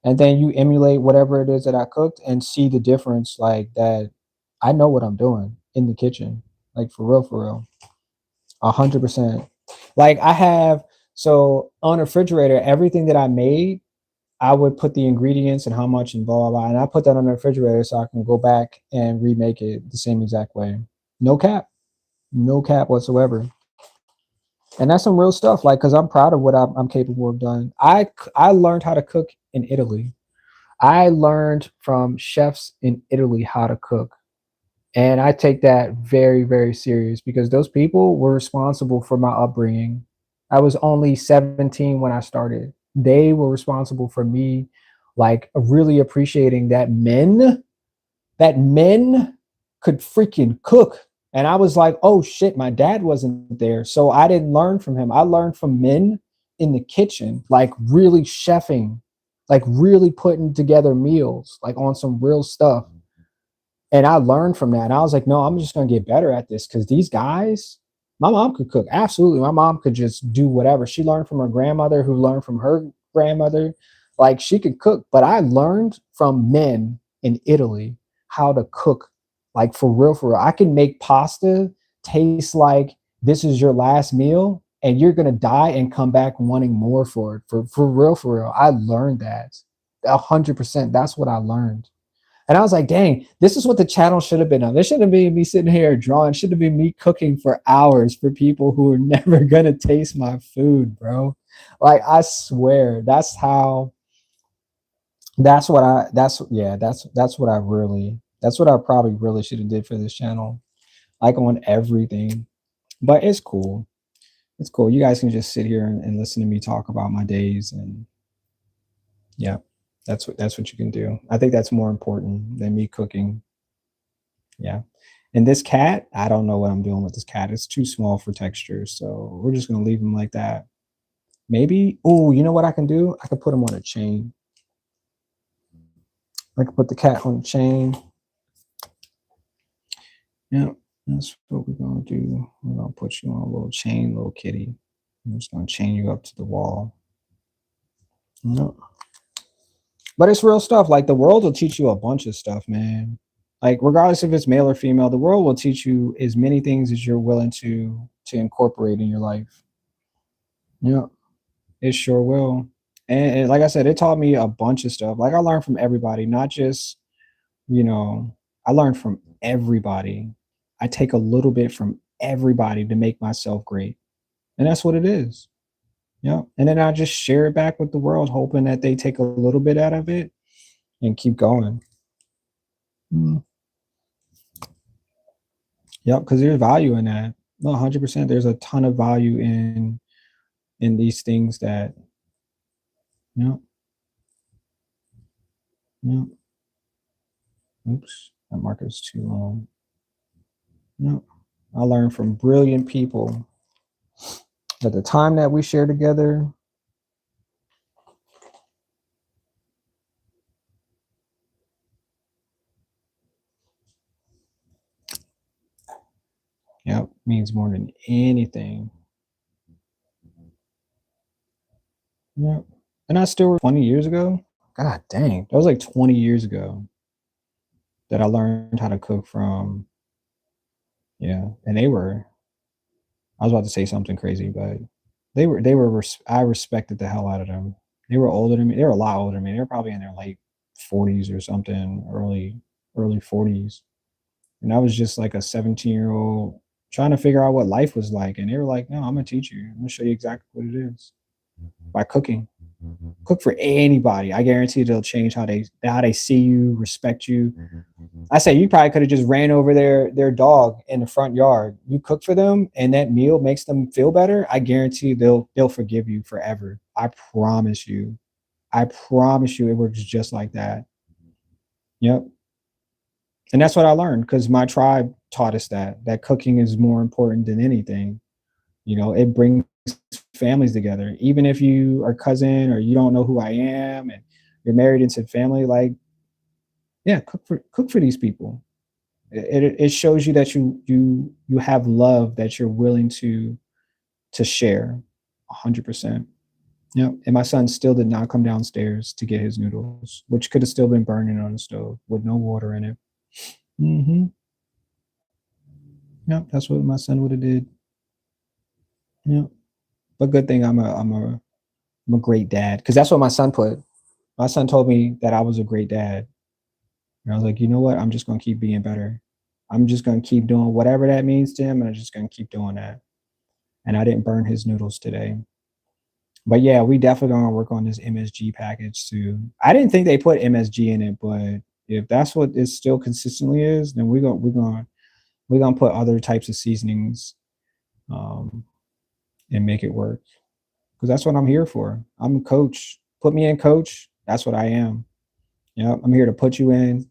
And then you emulate whatever it is that I cooked and see the difference, like that. I know what I'm doing in the kitchen. Like, for real. 100%. Like, I have, so on a refrigerator, everything that I made, I would put the ingredients and how much and blah, blah, blah. And I put that on the refrigerator so I can go back and remake it the same exact way. No cap whatsoever. And that's some real stuff. Like, cause I'm proud of what I'm capable of doing. I learned how to cook in Italy. I learned from chefs in Italy how to cook. And I take that very, very serious because those people were responsible for my upbringing. I was only 17 when I started. They were responsible for me like really appreciating that men could freaking cook. And I was like, oh shit, my dad wasn't there. So I didn't learn from him. I learned from men in the kitchen, like really chefing, like really putting together meals, like on some real stuff. And I learned from that. And I was like, no, I'm just going to get better at this because these guys, my mom could cook. Absolutely. My mom could just do whatever. She learned from her grandmother, who learned from her grandmother. Like she could cook. But I learned from men in Italy how to cook, like for real, for real. I can make pasta taste like this is your last meal and you're going to die and come back wanting more for it. For real, for real. I learned that 100%. That's what I learned. And I was like, dang, this is what the channel should have been on. This shouldn't be me sitting here drawing. Should have been me cooking for hours for people who are never gonna taste my food, bro. Like I swear, that's how. That's what I. That's yeah. That's what I really. That's what I probably really should have did for this channel. Like on everything, but it's cool. It's cool. You guys can just sit here and listen to me talk about my days, and yeah, that's what you can do. I think that's more important than me cooking. Yeah. And this cat, I don't know what I'm doing with this cat. It's too small for texture. So we're just gonna leave him like that. Maybe, oh, you know what I can do? I can put him on a chain. I can put the cat on a chain. Yeah, that's what we're gonna do. We're gonna put you on a little chain, little kitty. I'm just gonna chain you up to the wall. No. But it's real stuff. Like the world will teach you a bunch of stuff, man. Like regardless if it's male or female, the world will teach you as many things as you're willing to incorporate in your life. Yeah, it sure will. And like I said, it taught me a bunch of stuff. Like I learned from everybody, not just, you know, I learned from everybody. I take a little bit from everybody to make myself great. And that's what it is. Yeah. And then I just share it back with the world, hoping that they take a little bit out of it and keep going. Mm. Yep, because there's value in that. No, 100%. There's a ton of value in these things that, yeah, yeah. Oops, that marker's too long. No, I learned from brilliant people. At the time that we share together, yep, means more than anything. Yep. And I still 20 years ago. God dang, that was like 20 years ago that I learned how to cook from. Yeah, and they were. I was about to say something crazy, but I respected the hell out of them. They were older than me. They were a lot older than me. They were probably in their late 40s or something, early 40s. And I was just like a 17-year-old trying to figure out what life was like. And they were like, no, I'm gonna teach you. I'm gonna show you exactly what it is by cooking. Cook for anybody. I guarantee they'll change how they see you, respect you. I say you probably could have just ran over their dog in the front yard. You cook for them, and that meal makes them feel better. I guarantee they'll forgive you forever. I promise you. I promise you, it works just like that. Yep. And that's what I learned because my tribe taught us that cooking is more important than anything. It brings families together. Even if you are cousin or you don't know who I am and you're married into family, like yeah, cook for these people. It shows you that you have love that you're willing to share 100%. Yeah. And my son still did not come downstairs to get his noodles, which could have still been burning on the stove with no water in it. Mm-hmm. Yep, that's what my son would have did. Yeah. But good thing I'm a great dad because that's what my son put. My son told me that I was a great dad. And I was like, you know what? I'm just gonna keep being better. I'm just gonna keep doing whatever that means to him, and I'm just gonna keep doing that. And I didn't burn his noodles today. But yeah, we definitely gonna work on this MSG package too. I didn't think they put MSG in it, but if that's what it still consistently is, then we're gonna put other types of seasonings um, and make it work. Because that's what I'm here for. I'm a coach. Put me in, coach. That's what I am. Yep, I'm here to put you in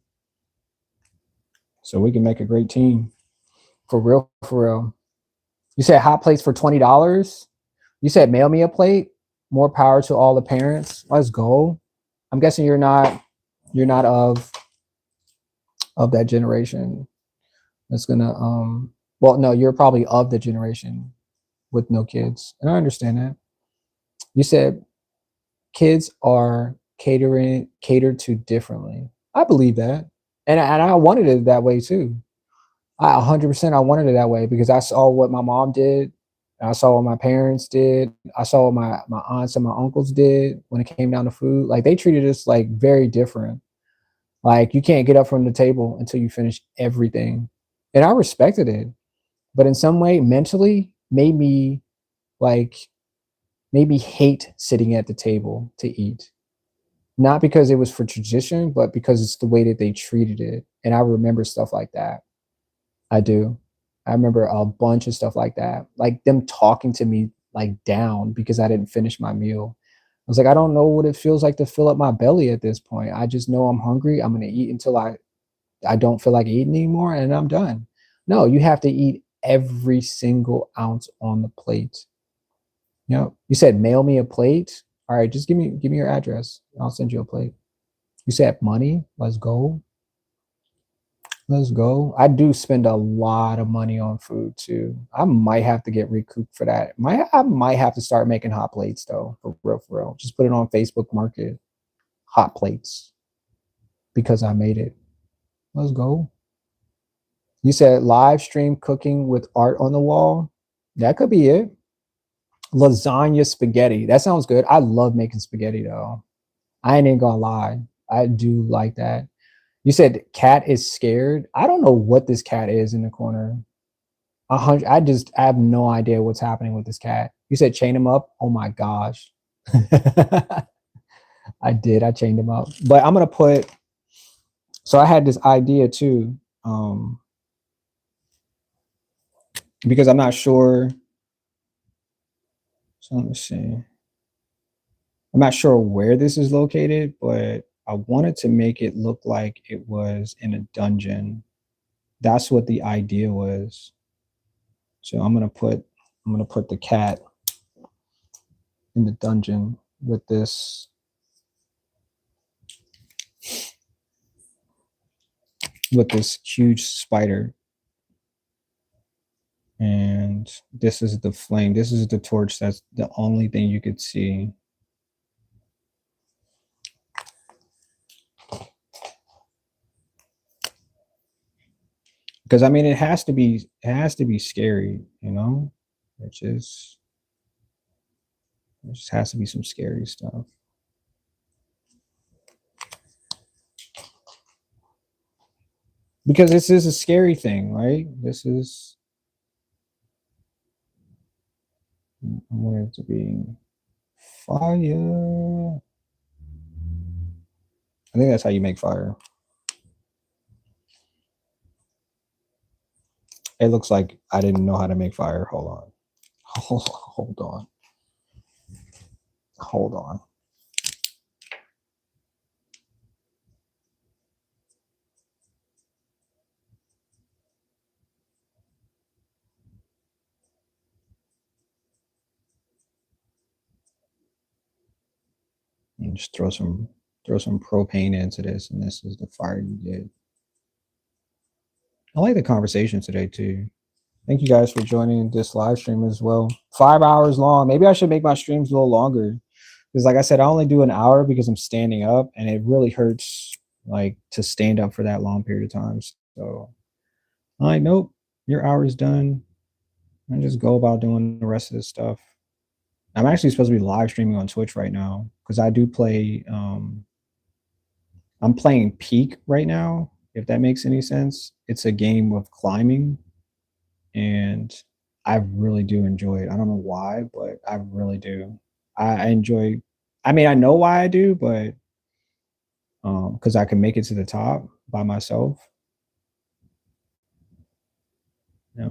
so we can make a great team. For real, for real. You said hot plates for $20. You said mail me a plate. More power to all the parents. Let's go. I'm guessing you're not of that generation that's gonna well no, you're probably of the generation with no kids. And I understand that. You said kids are catered to differently. I believe that. And I wanted it that way too. I 100% I wanted it that way because I saw what my mom did. I saw what my parents did. I saw what my aunts and my uncles did when it came down to food. Like they treated us like very different. Like you can't get up from the table until you finish everything. And I respected it. But in some way, mentally, like made me hate sitting at the table to eat. Not because it was for tradition, but because it's the way that they treated it. And I remember stuff like that. I do. I remember a bunch of stuff like that. Like them talking to me like down because I didn't finish my meal. I was like, I don't know what it feels like to fill up my belly at this point. I just know I'm hungry. I'm gonna eat until I don't feel like eating anymore and I'm done. No, you have to eat every single ounce on the plate. You know, you said mail me a plate. All right, just give me your address. I'll send you a plate. You said money. Let's go. Let's go. I do spend a lot of money on food too. I might have to get recouped for that. I might have to start making hot plates though, for real, for real. Just put it on Facebook Market, hot plates, because I made it. Let's go. You said live stream cooking with art on the wall. That could be it. Lasagna spaghetti. That sounds good. I love making spaghetti though. I ain't gonna lie. I do like that. You said cat is scared. I don't know what this cat is in the corner. 100. I have no idea what's happening with this cat. You said chain him up. Oh my gosh. I did. I chained him up. But I'm gonna put. So I had this idea too, because I'm not sure. So let me see. I'm not sure where this is located, but I wanted to make it look like it was in a dungeon. That's what the idea was. So I'm gonna put the cat in the dungeon with this huge spider. And this is the flame. This is the torch. That's the only thing you could see. Because I mean, it has to be scary, you know. It just has to be some scary stuff. Because this is a scary thing, right? This is. I want it to be fire. I think that's how you make fire. It looks like I didn't know how to make fire. Hold on. Hold on. Hold on. And just throw some propane into this, and this is the fire you did. I like the conversation today too. Thank you guys for joining this live stream as well. 5 hours long. Maybe I should make my streams a little longer. Because like I said, I only do an hour because I'm standing up and it really hurts like to stand up for that long period of time. So I'm like, nope, your hour is done. And just go about doing the rest of this stuff. I'm actually supposed to be live streaming on Twitch right now because I do play I'm playing Peak right now, if that makes any sense. It's a game of climbing and I really do enjoy it. I don't know why, but I really do. I enjoy. I mean, I know why I do, but because I can make it to the top by myself. Yeah,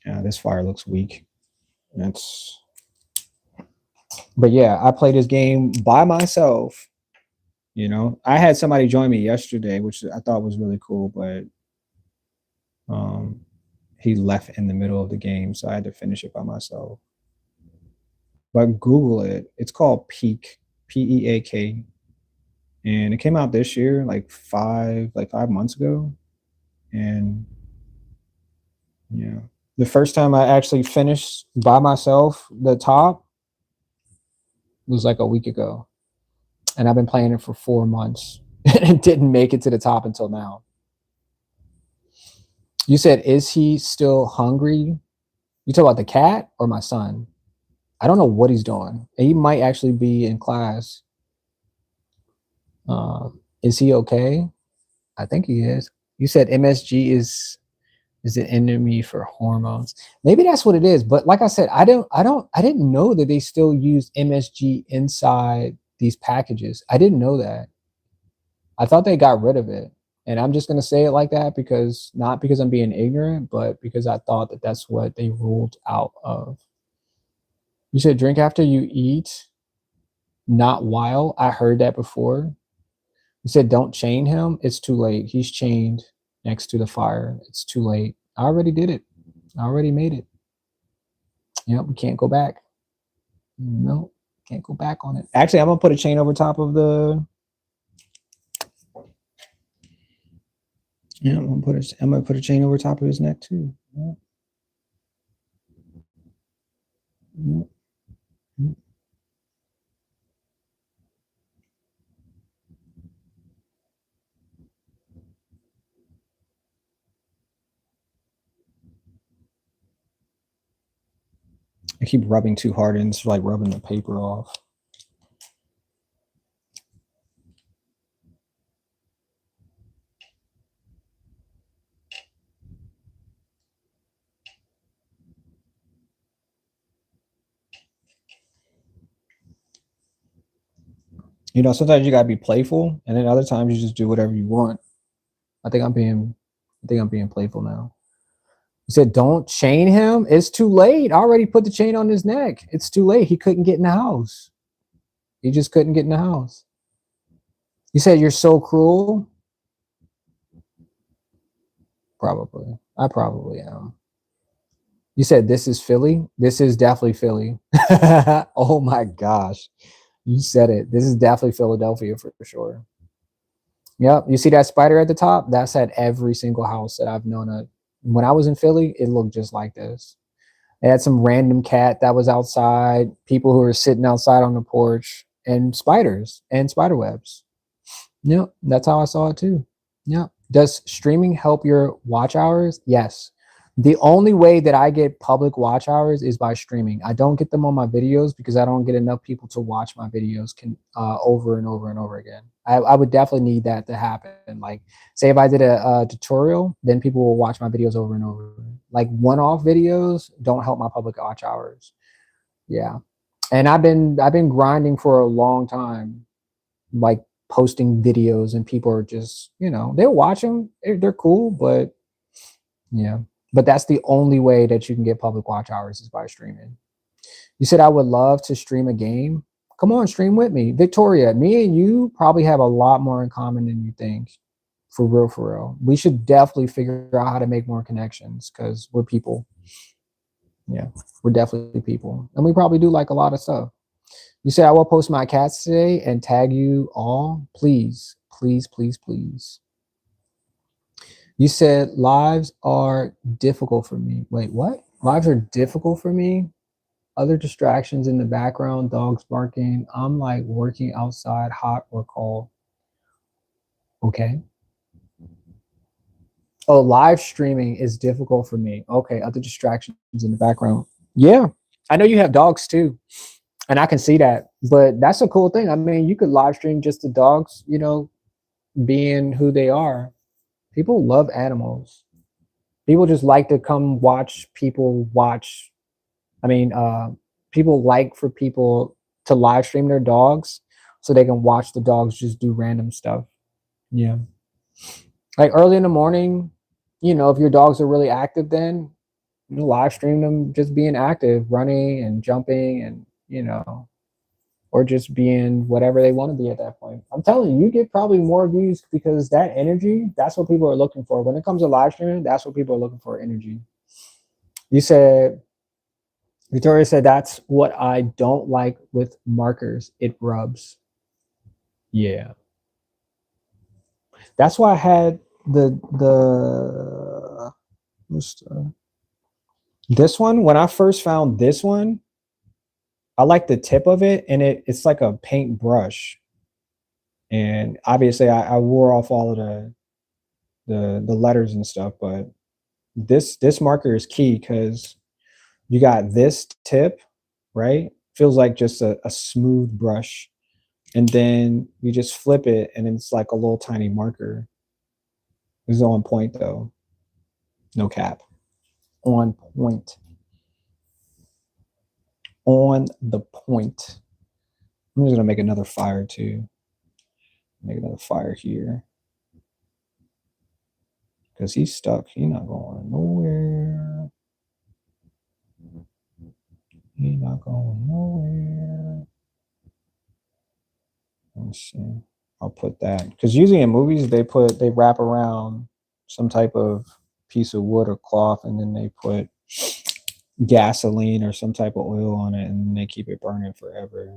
yeah. This fire looks weak. That's. But yeah, I play this game by myself. You know, I had somebody join me yesterday, which I thought was really cool, but um, he left in the middle of the game, so I had to finish it by myself. But Google it. It's called Peak, Peak, and it came out this year, like 5 months ago. And yeah, the first time I actually finished by myself the top was like a week ago, and I've been playing it for 4 months and didn't make it to the top until now. You said, is he still hungry? You talk about the cat or my son? I don't know what he's doing. He might actually be in class. Is he okay? I think he is. You said MSG is an enemy for hormones. Maybe that's what it is. But like I said, I didn't know that they still use MSG inside these packages. I didn't know that. I thought they got rid of it. And I'm just going to say it like that because not because I'm being ignorant, but because I thought that that's what they ruled out of. You said drink after you eat, not while. I heard that before. You said don't chain him. It's too late. He's chained next to the fire. It's too late. I already did it. I already made it. Yep, we can't go back. No, can't go back on it. Actually, I'm gonna put a chain over top of the. Yeah, I'm gonna put a chain over top of his neck too. Yep. Yep. Yep. I keep rubbing too hard and it's like rubbing the paper off. You know, sometimes you gotta be playful, and then other times you just do whatever you want. I think I'm being playful now. You said don't chain him. It's too late. I already put the chain on his neck. It's too late. He couldn't get in the house. He just couldn't get in the house. You said you're so cruel. Probably. I probably am. You said this is Philly. This is definitely Philly. Oh my gosh. You said it. This is definitely Philadelphia for sure. Yep. You see that spider at the top? That's at every single house that I've known of. When I was in Philly, it looked just like this. They had some random cat that was outside, people who were sitting outside on the porch, and spiders and spider webs. Yep. That's how I saw it too. Yep. Does streaming help your watch hours? Yes. The only way that I get public watch hours is by streaming. I don't get them on my videos because I don't get enough people to watch my videos over and over and over again. I would definitely need that to happen. Like, say if I did a tutorial, then people will watch my videos over and over. Like one-off videos don't help my public watch hours. Yeah, and I've been grinding for a long time, like posting videos, and people are just they'll watch them. They're cool, but yeah. But that's the only way that you can get public watch hours is by streaming. You said I would love to stream a game. Come on, stream with me. Victoria, me and you probably have a lot more in common than you think. For real, for real. We should definitely figure out how to make more connections because we're people. Yeah, we're definitely people. And we probably do like a lot of stuff. You said I will post my cats today and tag you all. Please, please, please, please. You said lives are difficult for me. Wait, what? Lives are difficult for me? Other distractions in the background, dogs barking. I'm like working outside, hot or cold. Okay. Oh, live streaming is difficult for me. Okay, other distractions in the background. Yeah. I know you have dogs too. And I can see that. But that's a cool thing. I mean, you could live stream just the dogs, being who they are. People love animals. People just like to come watch people watch. I mean, people like for people to live stream their dogs so they can watch the dogs just do random stuff. Yeah. Like early in the morning, if your dogs are really active, then live stream them just being active, running and jumping and, or just being whatever they want to be at that point. I'm telling you, you get probably more views because that energy, that's what people are looking for. When it comes to live streaming, that's what people are looking for, energy. You said, Victoria said, that's what I don't like with markers. It rubs. Yeah. That's why I had this one. When I first found this one, I like the tip of it, and it's like a paint brush. And obviously I wore off all of the letters and stuff, but this marker is key because you got this tip, right? Feels like just a smooth brush. And then you just flip it and it's like a little tiny marker. It's on point though. No cap. On point. On the point. I'm just gonna make another fire too. Make another fire here. Because he's stuck. He's not going nowhere. He's not going nowhere. Let's see. I'll put that. Because usually in movies they wrap around some type of piece of wood or cloth and then they put gasoline or some type of oil on it and they keep it burning forever.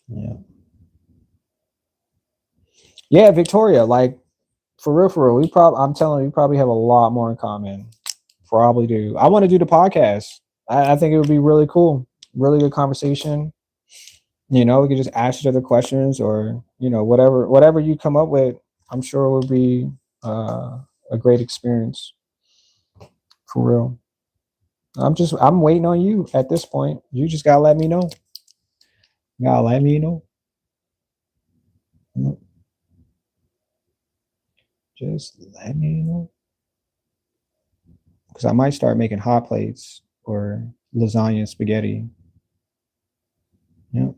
Yeah. Yeah, Victoria, like for real, I'm telling you, we probably have a lot more in common. Probably do. I want to do the podcast. I think it would be really cool. Really good conversation. We could just ask each other questions or, whatever you come up with, I'm sure it would be a great experience. For real. I'm waiting on you at this point. You just gotta let me know. Just let me know. Because I might start making hot plates or lasagna and spaghetti. Yep.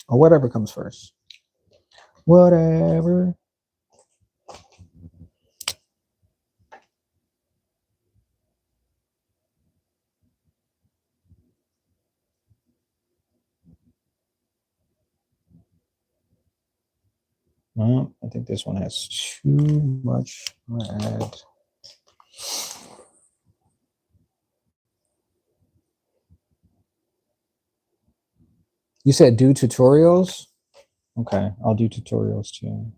Or whatever comes first. Whatever. Well, I think this one has too much. I'm gonna add. You said do tutorials? Okay, I'll do tutorials too.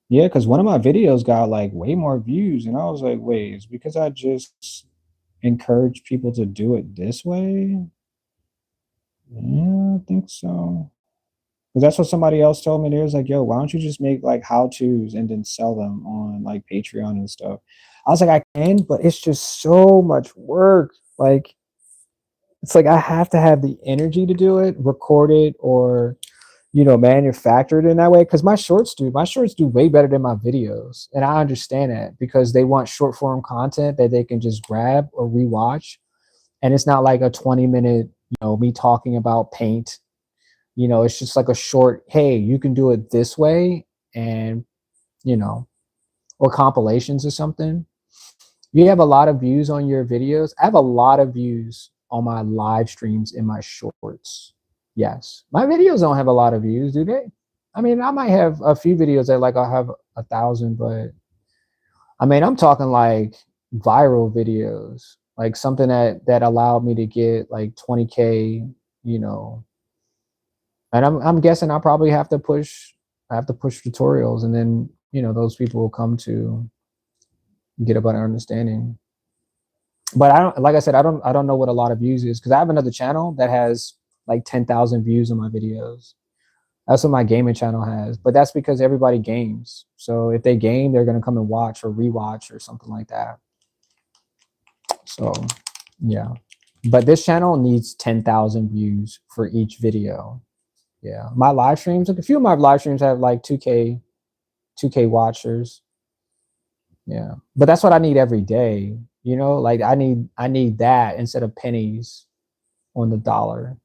Yeah, because one of my videos got like way more views, and I was like, wait, it's because I just encourage people to do it this way? Yeah, I think so. Because that's what somebody else told me. They was like, yo, why don't you just make like how-tos and then sell them on like Patreon and stuff? I was like, I can, but it's just so much work. Like, it's like I have to have the energy to do it, record it, or manufacture it in that way. Because my shorts do way better than my videos, and I understand that because they want short form content that they can just grab or rewatch, and it's not like a 20-minute, me talking about paint. It's just like a short, hey, you can do it this way, and or compilations or something. You have a lot of views on your videos. I have a lot of views on my live streams in my shorts. Yes. My videos don't have a lot of views, do they? I mean, I might have a few videos that like I'll have 1,000, but I mean, I'm talking like viral videos, like something that allowed me to get like 20K, and I'm guessing I probably have to push tutorials, and then those people will come to get a better understanding. But I don't, like I said, I don't know what a lot of views is because I have another channel that has like 10,000 views on my videos. That's what my gaming channel has, but that's because everybody games. So if they game, they're gonna come and watch or rewatch or something like that. So yeah, but this channel needs 10,000 views for each video. Yeah, my live streams, like a few of my live streams have like 2K watchers. Yeah. But that's what I need every day. You know, like I need that instead of pennies on the dollar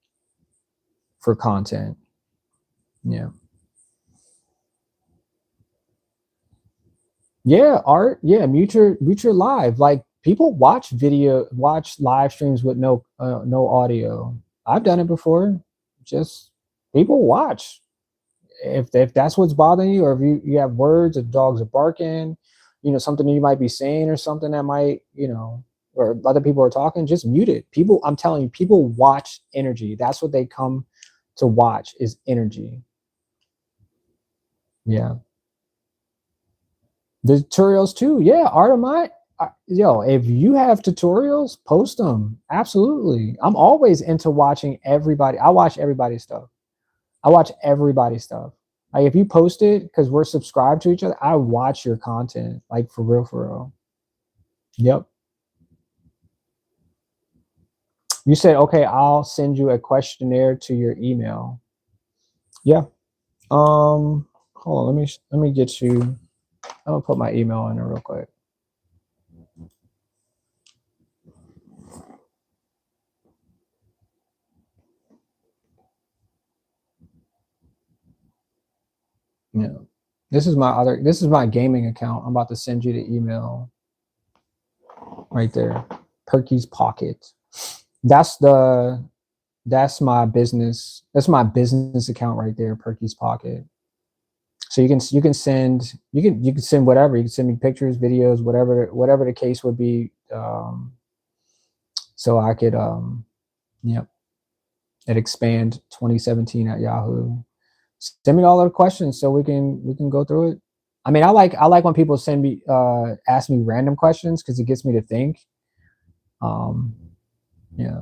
for content. Yeah. Yeah, art. Yeah, mute your live. Like people watch live streams with no audio. I've done it before. Just people watch. If that's what's bothering you, or if you have words, if dogs are barking, you know, something you might be saying or something that might, you know, or other people are talking, just mute it. People, I'm telling you, people watch energy. That's what they come to watch is energy. Yeah. The tutorials too. Yeah, art of my yo, if you have tutorials, post them. Absolutely. I'm always into watching everybody. I watch everybody's stuff. I watch everybody's stuff. Like if you post it because we're subscribed to each other, I watch your content. Like for real, for real. Yep. You said, okay, I'll send you a questionnaire to your email. Yeah. Hold on, let me get you. I'm gonna put my email in there real quick. Yeah. This is my gaming account. I'm about to send you the email right there. Perky's Pocket. That's the that's my business account right there, Perky's Pocket. So you can send you can send whatever. You can send me pictures, videos, whatever the case would be. So I could yep, at expand 2017 at Yahoo. Send me all the questions so we can go through it. I mean, I like when people send me ask me random questions because it gets me to think. Um, yeah,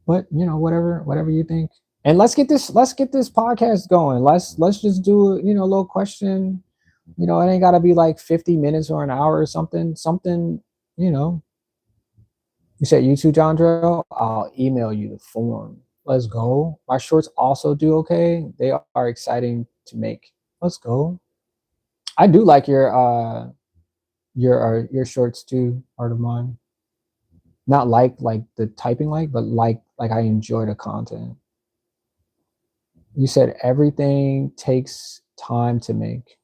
but you know, whatever you think. And let's get this podcast going. Let's just do you know a little question. You know, it ain't gotta be like 50 minutes or an hour or something. Something, you know. You said you too, John Drill. I'll email you the form. Let's go. My shorts also do okay. They are exciting to make. Let's go. I do like your shorts too, Art of Mine. Not like the typing but like I enjoy the content. You said everything takes time to make.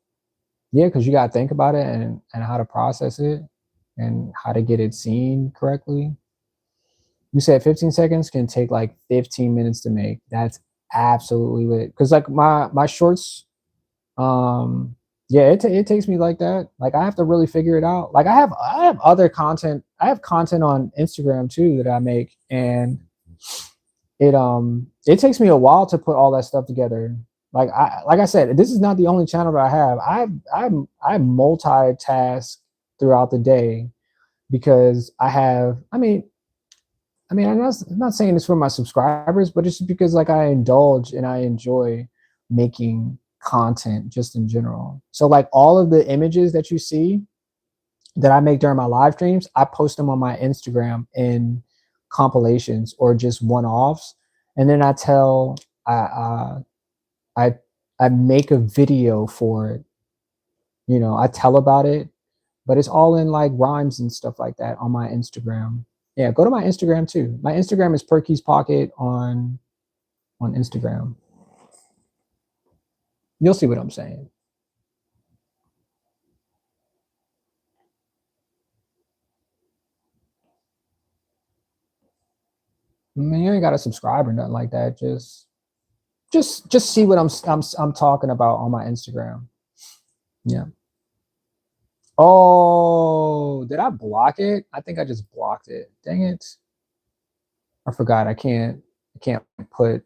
Yeah, because you gotta think about it and how to process it and how to get it seen correctly. You said 15 seconds can take like 15 minutes to make. That's absolutely lit. Because like my shorts, yeah, it takes me like that. Like I have to really figure it out. Like I have other content. I have content on Instagram too that I make, and it takes me a while to put all that stuff together. Like I said, this is not the only channel that I have. I multitask throughout the day because I have. I'm not saying this for my subscribers, but it's because like I indulge and I enjoy making content just in general. So like all of the images that you see that I make during my live streams, I post them on my Instagram in compilations or just one-offs, and then I I I make a video for it. You know, I tell about it, but it's all in like rhymes and stuff like that on my Instagram. Yeah, go to my Instagram too. My Instagram is Perky's Pocket on Instagram. You'll see what I'm saying. I mean, you ain't got to subscribe or nothing like that. Just see what I'm talking about on my Instagram. Yeah. Oh, did I block it? I think I just blocked it. Dang it. I forgot. I can't put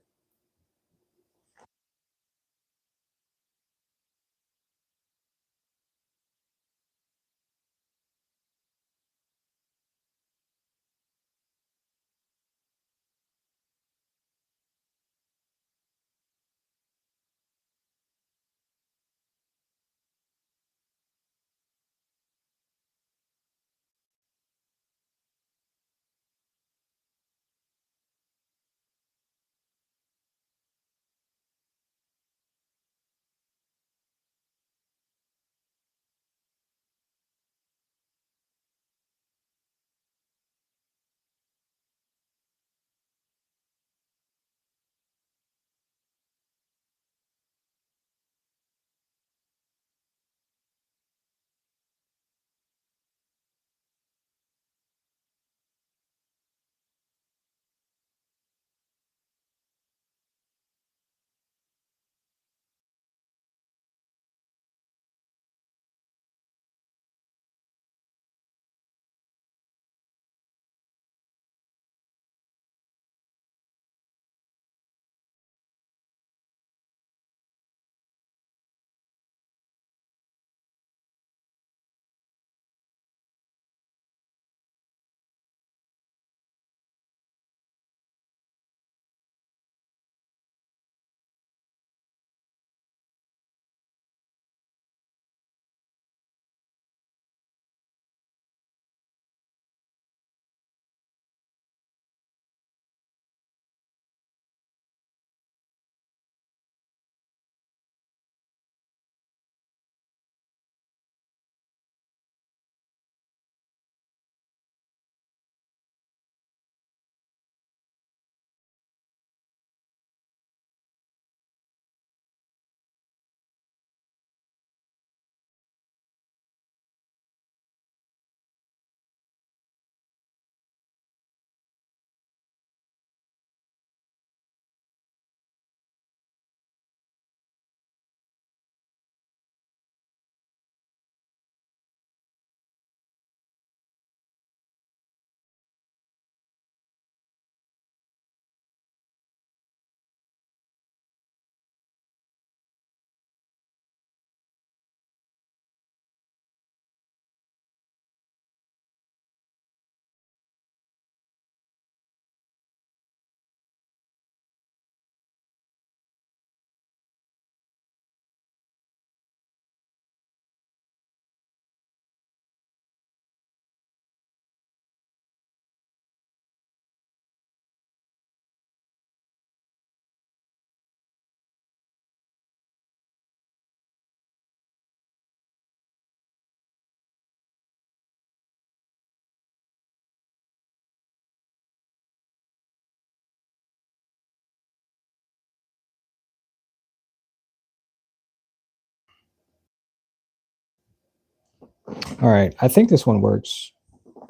All right, I think this one works.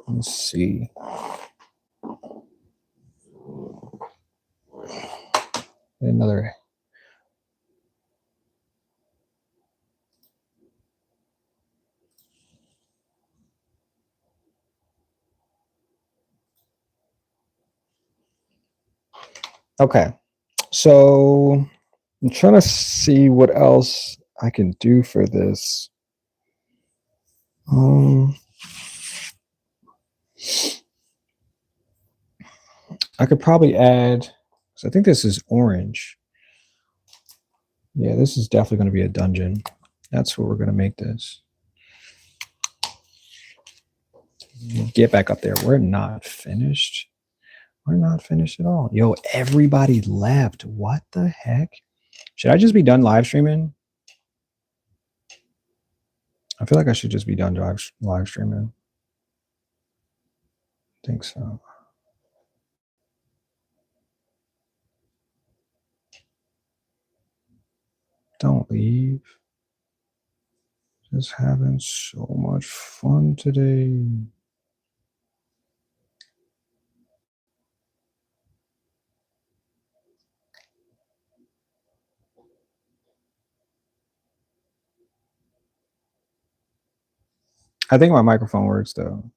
Let's see. Another. Okay, so I'm trying to see what else I can do for this. I could probably add, because I think this is orange. Yeah, this is definitely going to be a dungeon. That's what we're going to make this. Get back up there. We're not finished. We're not finished at all. Yo, everybody left. What the heck? Should I just be done live streaming? I feel like I should just be done live streaming. I think so. Don't leave. Just having so much fun today. I think my microphone works though.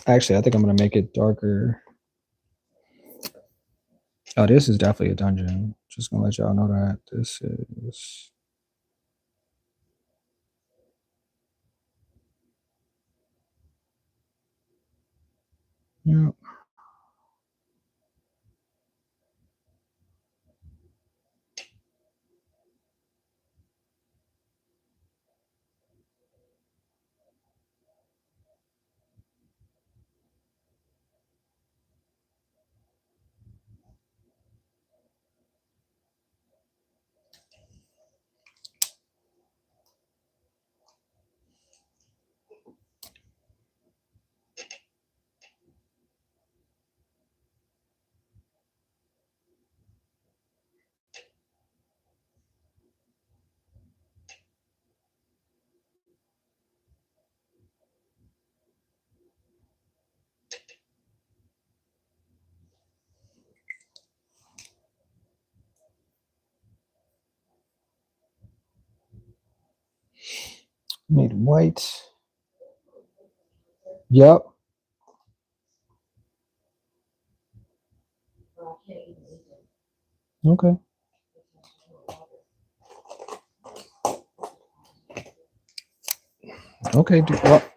Actually, I think I'm gonna make it darker. Oh, this is definitely a dungeon. Just gonna let y'all know that this is. Yeah. Made white. Yep. Okay. Okay.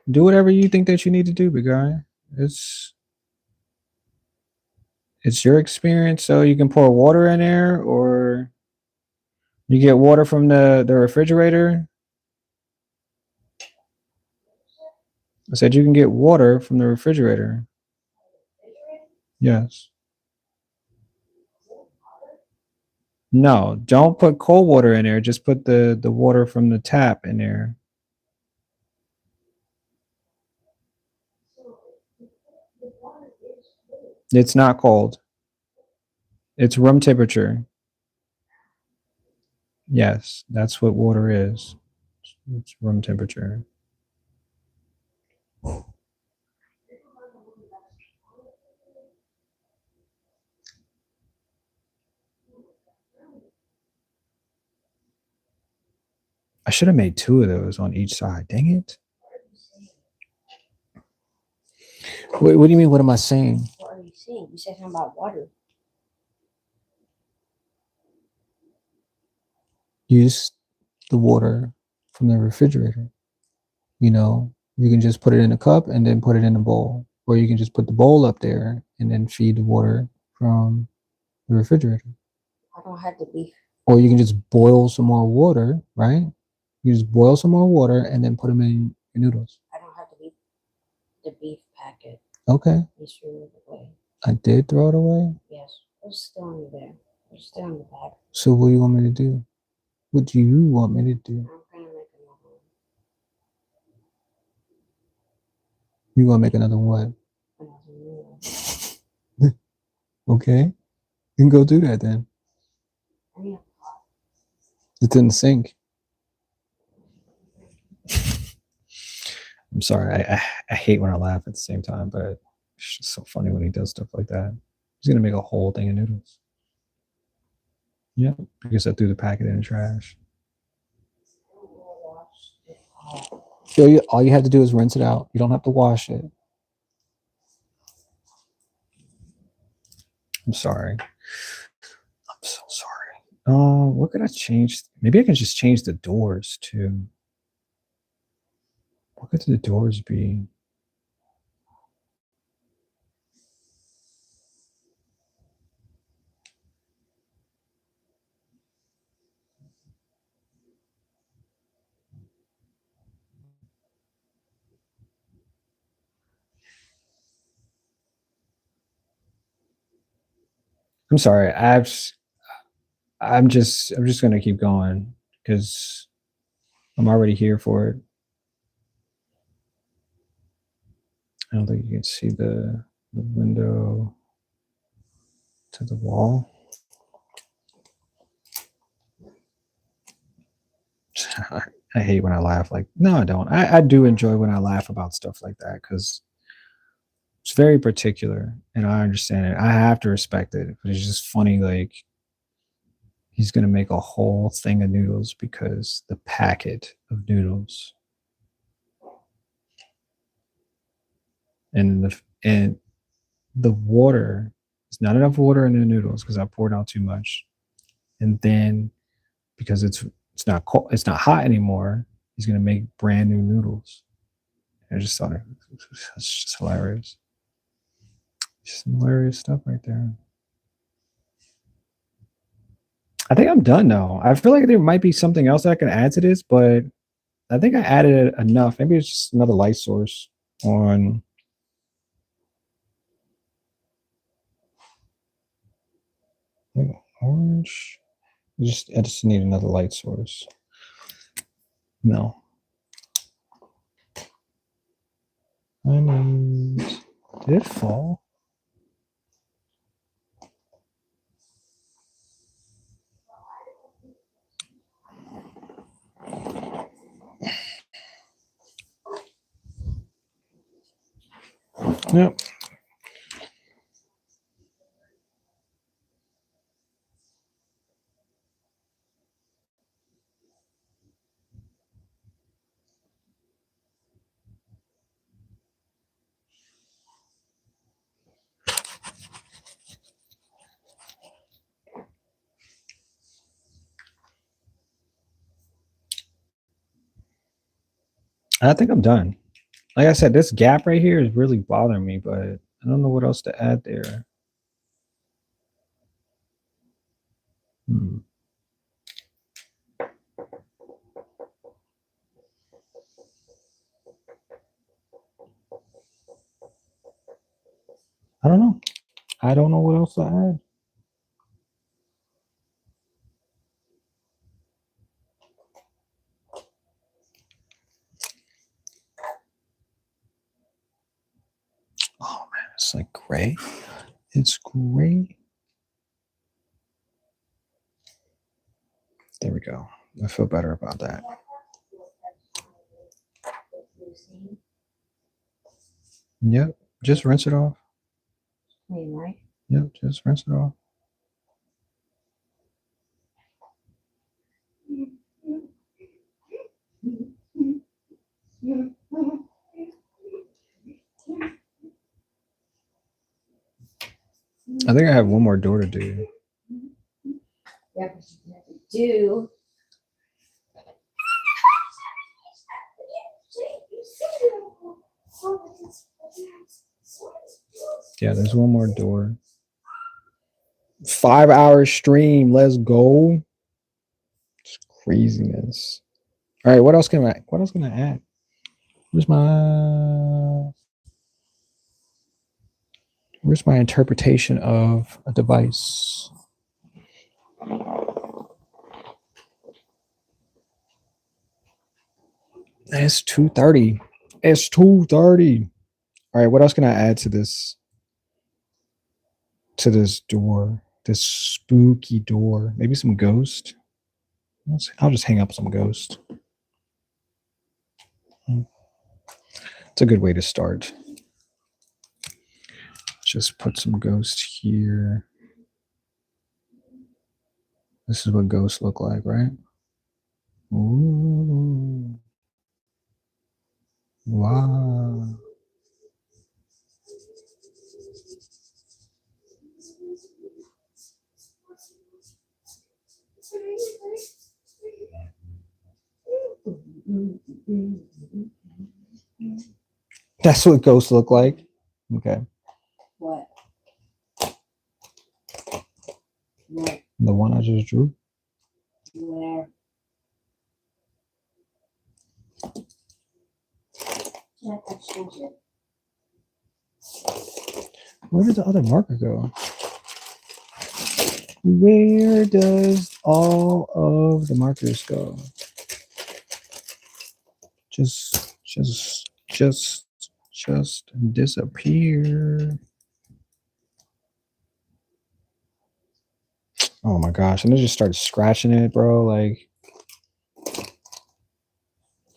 Do whatever you think that you need to do, big guy. It's your experience, so you can pour water in there, or you get water from the refrigerator. I said you can get water from the refrigerator. Yes. No, don't put cold water in there. Just put the water from the tap in there. It's not cold. It's room temperature. Yes, that's what water is. It's room temperature. I should have made 2 of those on each side. Dang it. What do you mean? What am I saying? What are you saying? You said something about water. Use the water from the refrigerator. You know, you can just put it in a cup and then put it in a bowl, or you can just put the bowl up there and then feed the water from the refrigerator. I don't have the beef. Or you can just boil some more water, right? You just boil some more water and then put them in your noodles. I don't have the beef packet. Okay. You threw it away. I did throw it away. Yes. It's still in there. It's still in the bag. So what do you want me to do? What do you want me to do? I'm gonna make another one. You want to make another what? Another new one. Okay. You can go do that then. I need a It's in the sink. I'm sorry. I hate when I laugh at the same time, but it's just so funny when he does stuff like that. He's gonna make a whole thing of noodles. Yeah, because I threw the packet in the trash. So all you have to do is rinse it out. You don't have to wash it. I'm sorry. I'm so sorry. What could I change? Maybe I can just change the doors too. What could the doors be? I'm sorry. I'm just gonna keep going because I'm already here for it. I don't think you can see the window to the wall. I hate when I laugh. Like, no, I don't. I do enjoy when I laugh about stuff like that because it's very particular and I understand it. I have to respect it, but it's just funny. Like, he's gonna make a whole thing of noodles because the packet of noodles and the water is not enough water in the noodles because I poured out too much, and then because it's not cold, it's not hot anymore, he's gonna make brand new noodles. I just thought it's just hilarious. Just hilarious stuff right there. I think I'm done now. I feel like there might be something else I can add to this, but I think I added enough. Maybe it's just another light source on. Orange. I just need another light source. No. I need. Did it fall? Yep. I think I'm done. Like I said, this gap right here is really bothering me, but I don't know what else to add there. Hmm. I don't know. I don't know what else to add. Oh man, it's like gray. It's gray. There we go. I feel better about that. Yep. Just rinse it off. right? Yep. Just rinse it off. I think I have one more door to do. Yeah, because you have to do. Yeah, there's one more door. 5-hour stream. Let's go. It's craziness. All right, what else can I add? Where's my interpretation of a device? It's 2:30. It's 2:30. All right, what else can I add to this door? This spooky door. Maybe some ghost. I'll just hang up some ghost. It's a good way to start. Just put some ghost here. This is what ghosts look like, right? Ooh. Wow. That's what ghosts look like. Okay. What? What? The one I just drew. Where? Yeah, that's change it. Where did the other marker go? Where does all of the markers go? Just disappear. Oh my gosh. And I just started scratching it, bro. Like,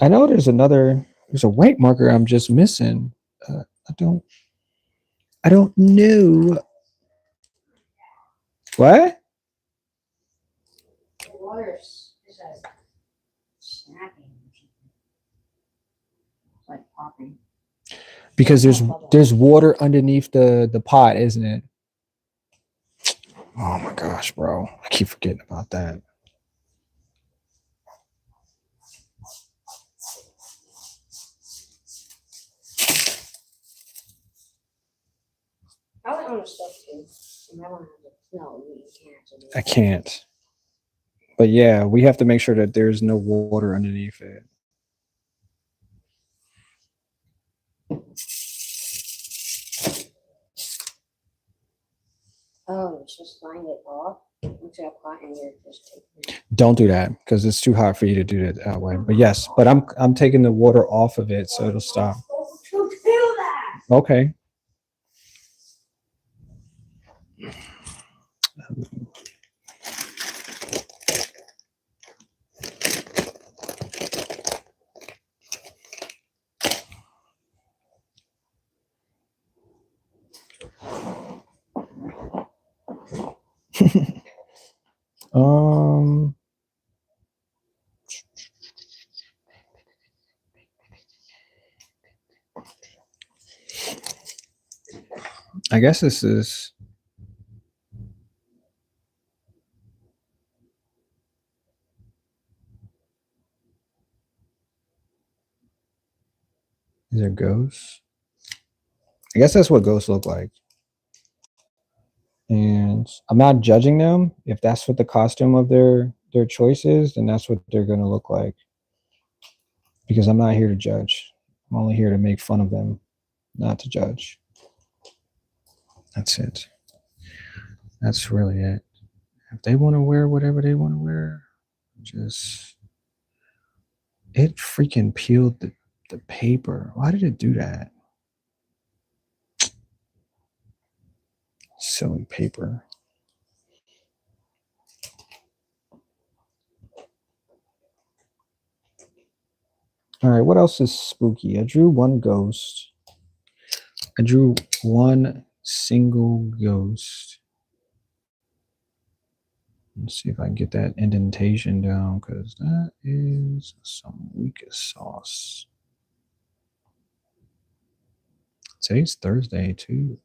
I know there's a white marker I'm just missing. I don't know. What? The water's is snapping or something. It's like popping. Because there's water underneath the pot, isn't it? Oh my gosh, bro. I keep forgetting about that. I would own a stuff too. And I want to have it. No, you can't. I can't. But yeah, we have to make sure that there's no water underneath it. Oh, it's just line it off. Once you have pot and you're just taking it. Don't do that because it's too hot for you to do it that way. But yes, but I'm taking the water off of it so it'll stop. To do that. Okay. um I guess this is these are ghosts. I guess that's what ghosts look like. And I'm not judging them. If that's what the costume of their choice is, then that's what they're gonna look like. Because I'm not here to judge. I'm only here to make fun of them, not to judge. That's it. That's really it. If they want to wear whatever they want to wear, just it freaking peeled the paper. Why did it do that? Silly paper. All right, what else is spooky? I drew one ghost. I drew one single ghost. Let's see if I can get that indentation down because that is some weakest sauce. Today's Thursday too.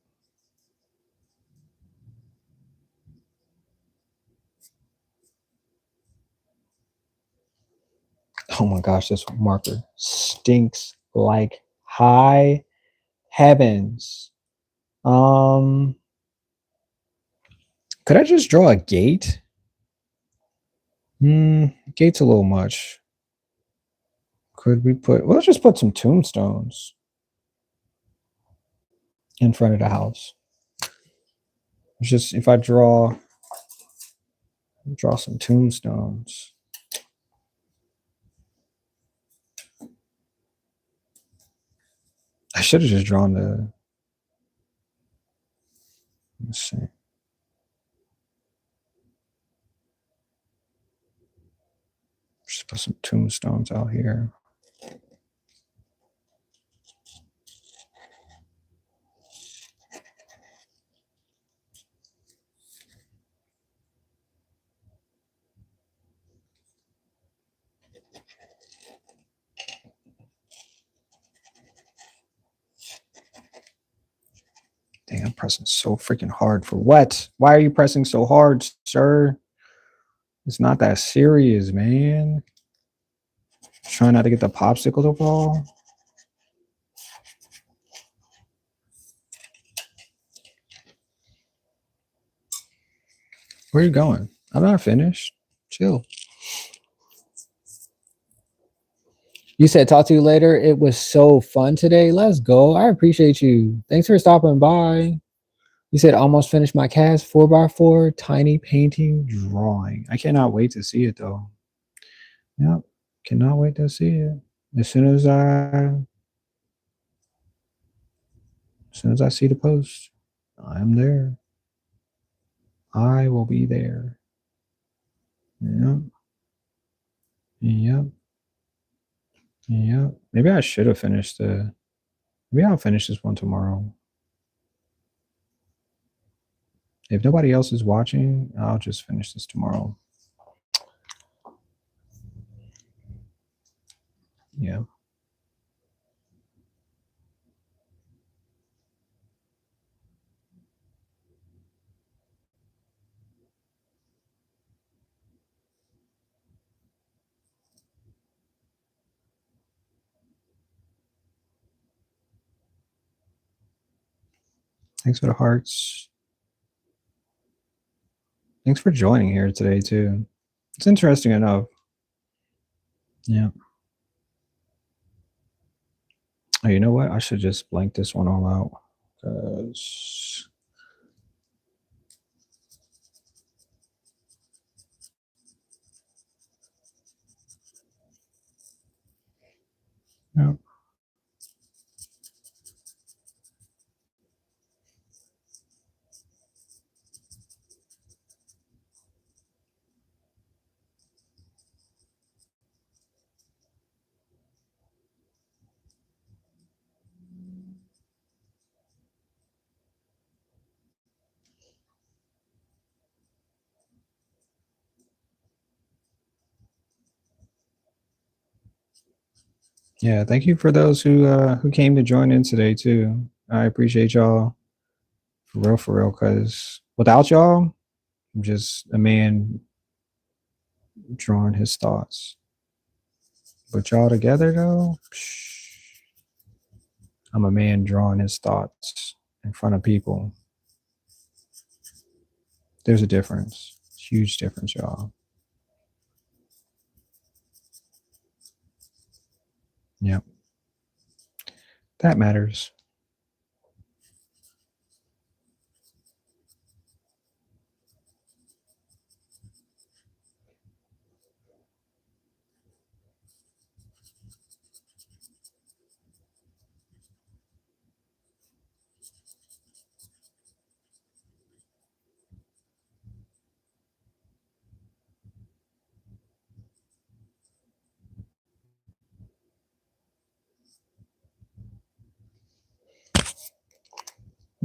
Oh my gosh, this marker stinks like high heavens. Could I just draw a gate? Gate's a little much. Could we put, well, let's just put some tombstones in front of the house. It's just, if I draw some tombstones. I should have just drawn the, let's see. Just put some tombstones out here. Dang, I'm pressing so freaking hard for what? Why are you pressing so hard, sir? It's not that serious, man. Trying not to get the popsicle to fall. Where are you going? I'm not finished. Chill. You said talk to you later. It was so fun today. Let's go. I appreciate you. Thanks for stopping by. You said almost finished my cast 4x4 tiny painting drawing. I cannot wait to see it though. Yep. Cannot wait to see it. As soon as I see the post, I am there. I will be there. Yep. Yep. Yep. Maybe I should have finished maybe I'll finish this one tomorrow. If nobody else is watching, I'll just finish this tomorrow. Yeah. Thanks for the hearts. Thanks for joining here today too. It's interesting enough. Yeah. Oh, you know what? I should just blank this one all out because yeah. Yeah, thank you for those who came to join in today too. I appreciate y'all for real, because without y'all, I'm just a man drawing his thoughts. But y'all together though, I'm a man drawing his thoughts in front of people. There's a difference. Huge difference, y'all. Yep. That matters.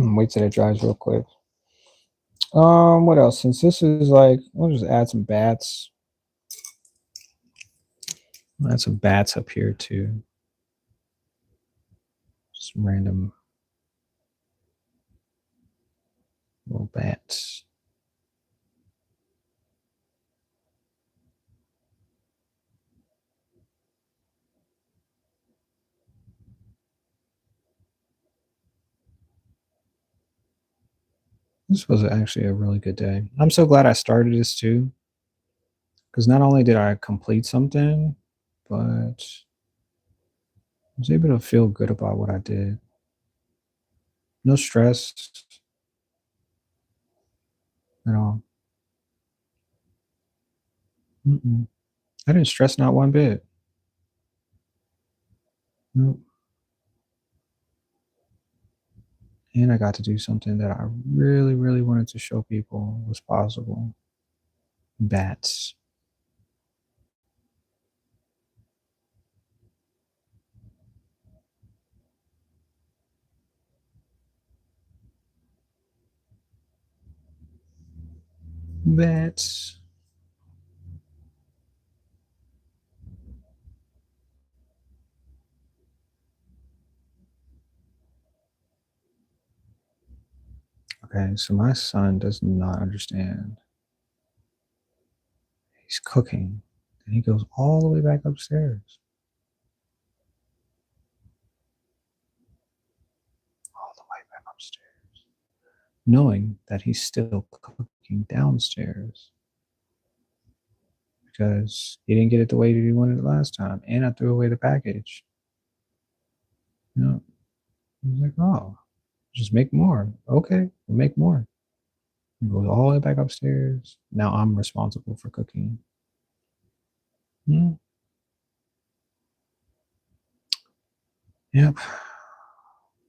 Wait till it dries real quick. What else? Since this is like, we'll just add some bats. I'll add some bats up here too. Some random little bats. This was actually a really good day. I'm so glad I started this too, because not only did I complete something, but I was able to feel good about what I did. No stress at all. Mm-mm. I didn't stress not one bit. Nope. And I got to do something that I really, really wanted to show people was possible. Bats. Bats. Okay, so my son does not understand. He's cooking, and he goes all the way back upstairs. All the way back upstairs. Knowing that he's still cooking downstairs because he didn't get it the way that he wanted it last time, and I threw away the package. You know, I was like, oh, just make more. Okay, we'll make more. He goes all the way back upstairs. Now I'm responsible for cooking. Hmm. Yep.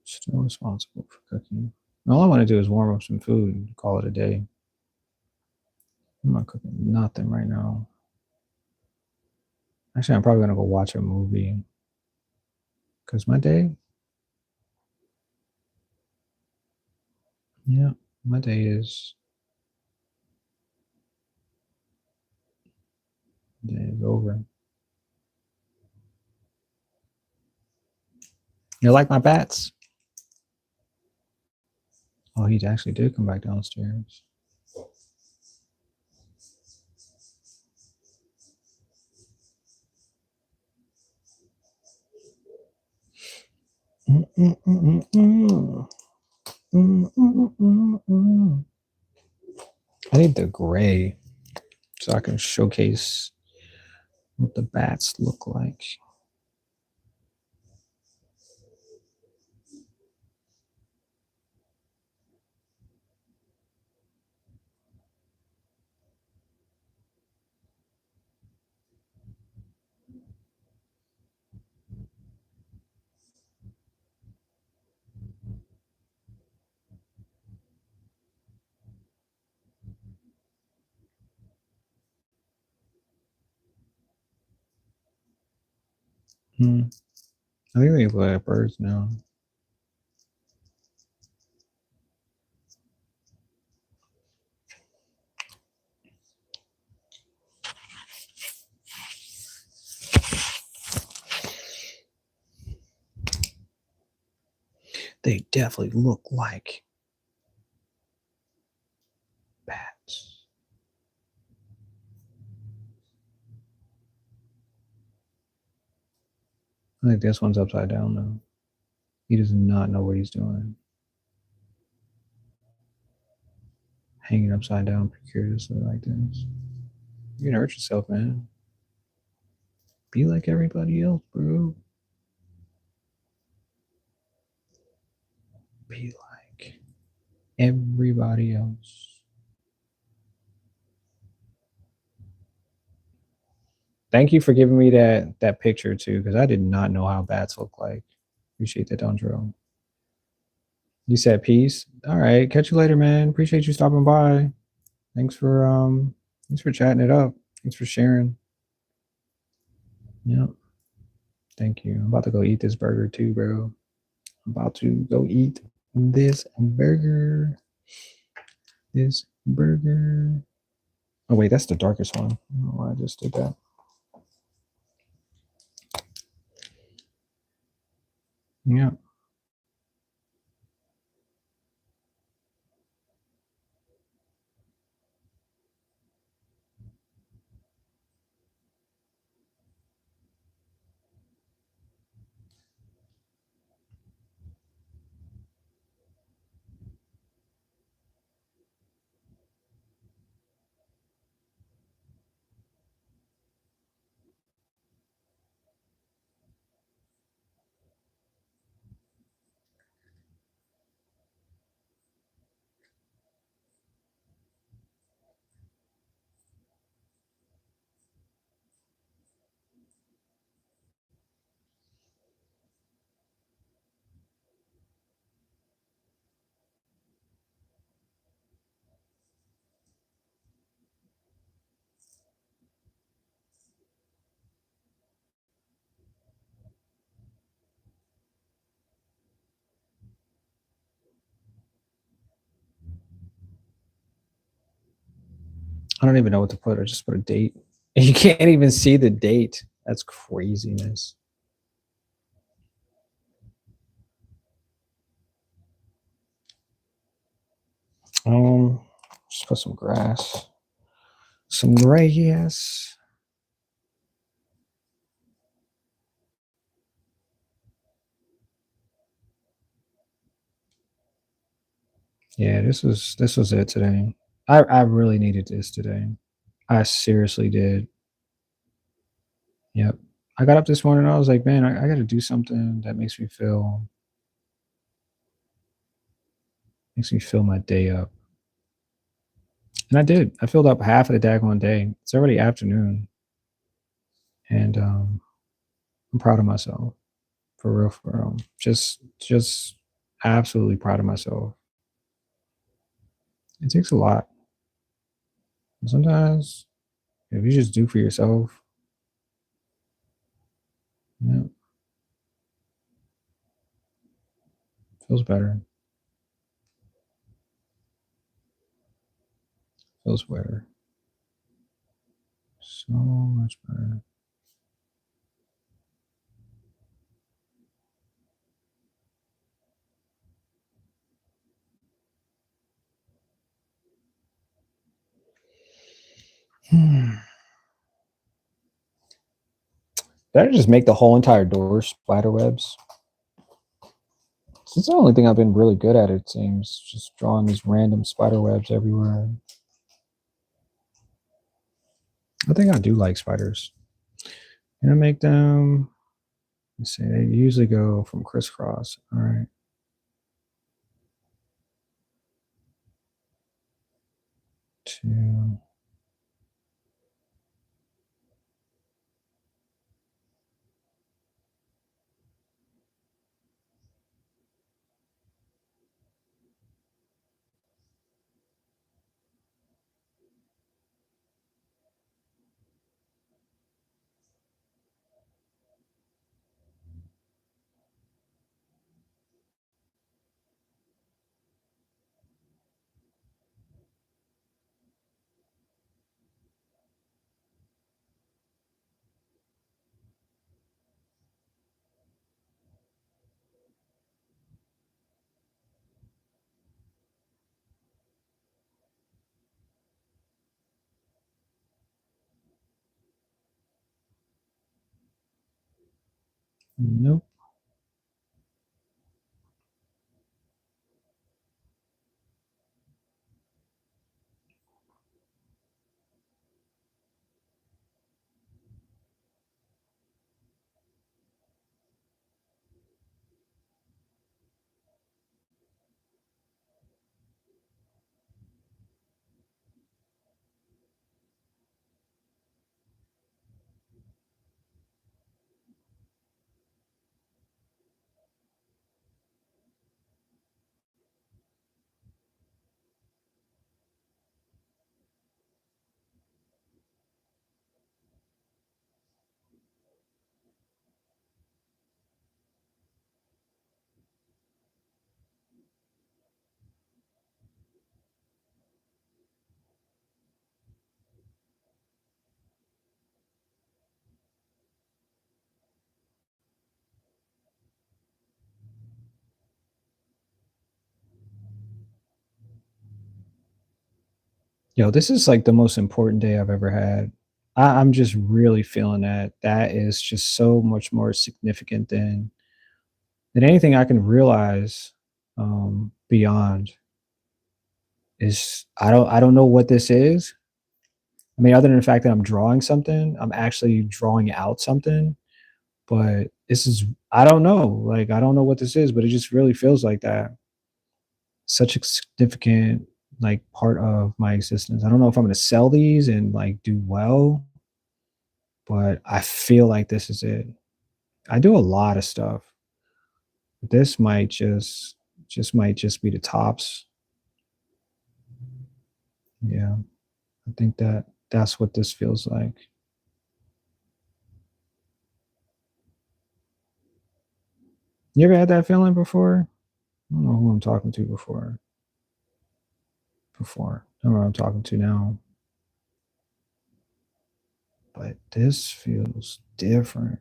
Still responsible for cooking. All I want to do is warm up some food and call it a day. I'm not cooking nothing right now. Actually, I'm probably gonna go watch a movie because yeah, my day is over. You like my bats? Oh, he actually did come back downstairs. I need the gray so I can showcase what the bats look like. Hmm. I think they look like birds now. They definitely look like bats. I think this one's upside down though. He does not know what he's doing. Hanging upside down precariously like this. You can hurt yourself, man. Be like everybody else, bro. Be like everybody else. Thank you for giving me that picture too, because I did not know how bats look like. Appreciate that, Dondro. You said peace. All right, catch you later, man. Appreciate you stopping by. Thanks for chatting it up. Thanks for sharing. Yep. Thank you. I'm about to go eat this burger too, bro. I'm about to go eat this burger. This burger. Oh wait, that's the darkest one. I don't know why I just did that. Yeah. I don't even know what to put. I just put a date. You can't even see the date. That's craziness. Just put some grass. Some grass. Yeah, this was it today. I really needed this today. I seriously did. Yep. I got up this morning. I was like, man, I got to do something that makes me fill my day up. And I did. I filled up half of the daggone day. It's already afternoon, and I'm proud of myself for real, for real. Just absolutely proud of myself. It takes a lot. And sometimes if you just do for yourself, you know, it feels better. Feels better. So much better. Better just make the whole entire door spider webs. It's the only thing I've been really good at, it seems. Just drawing these random spider webs everywhere. I think I do like spiders. And I make them, let's see, they usually go from crisscross. All right. Two. Nope. Yo, this is like the most important day I've ever had. I'm just really feeling that. That is just so much more significant than anything I can realize beyond. Is I don't know what this is. I mean, other than the fact that I'm drawing something, I'm actually drawing out something. But this is I don't know. Like I don't know what this is, but it just really feels like that. Such a significant like part of my existence. I don't know if I'm gonna sell these and like do well, but I feel like this is it. I do a lot of stuff. This might just be the tops. Yeah, I think that's what this feels like. You ever had that feeling before? I don't know who I'm talking to before. I don't know who I'm talking to now. but this feels different.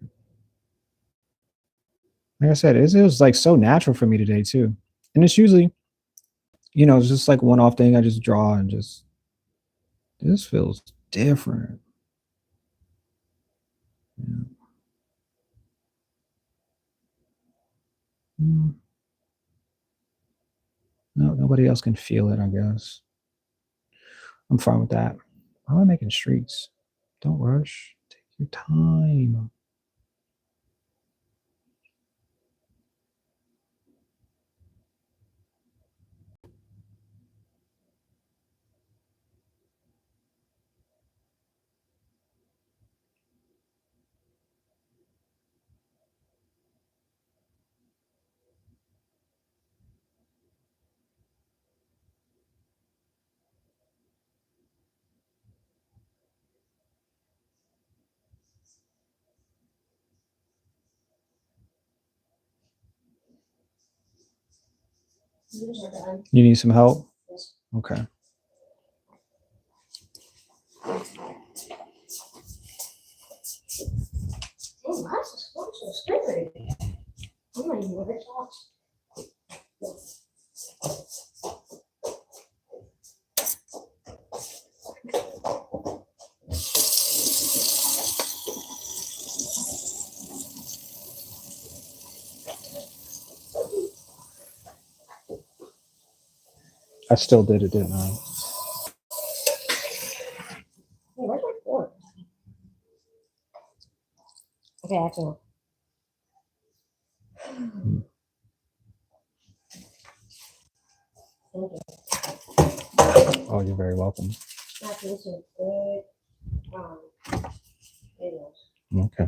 Like I said, it was like so natural for me today too. And it's usually, it's just like one off thing I just draw and just this feels different. Yeah. Mm, no, nobody else can feel it, I guess. I'm fine with that. How am I making streaks? Don't rush. Take your time. Yours are done. You need some help? Yes. Okay. Oh, that's a sponsor sticker. I'm not even what it talks. I still did it, didn't I? Hey, where's my fork? Okay, excellent. Thank you. Oh, you're very welcome. That's some good videos. Okay.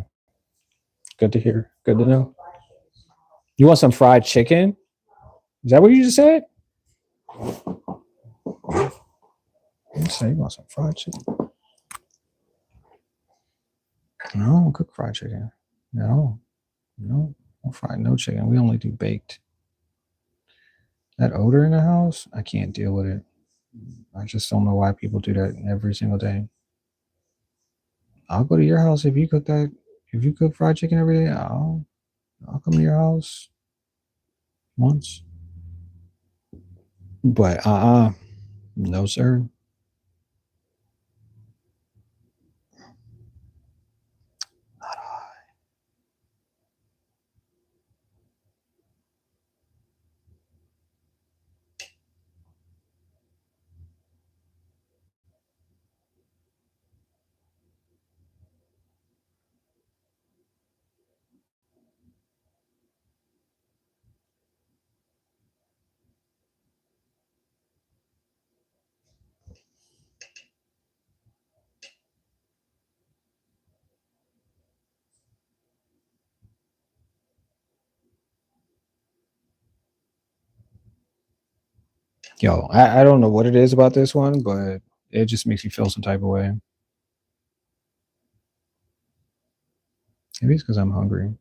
Good to hear. Good to know. You want some fried chicken? Is that what you just said? You say you want some fried chicken? No, I don't cook fried chicken. No, no fried, no chicken. We only do baked. That odor in the house, I can't deal with it. I just don't know why people do that every single day. I'll go to your house if you cook that. If you cook fried chicken every day, I'll come to your house once. But no sir. Not I. Yo, I don't know what it is about this one, but it just makes me feel some type of way. Maybe it's because I'm hungry.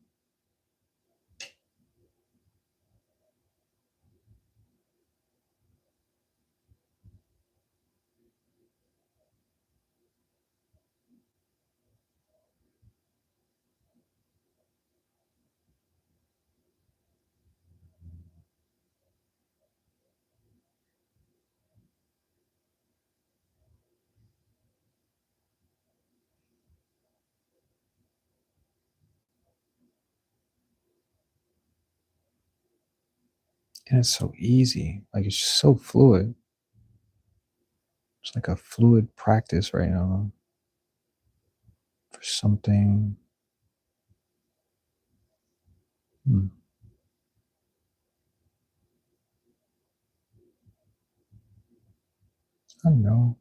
And it's so easy. Like it's just so fluid. It's like a fluid practice right now for something. Hmm. I don't know.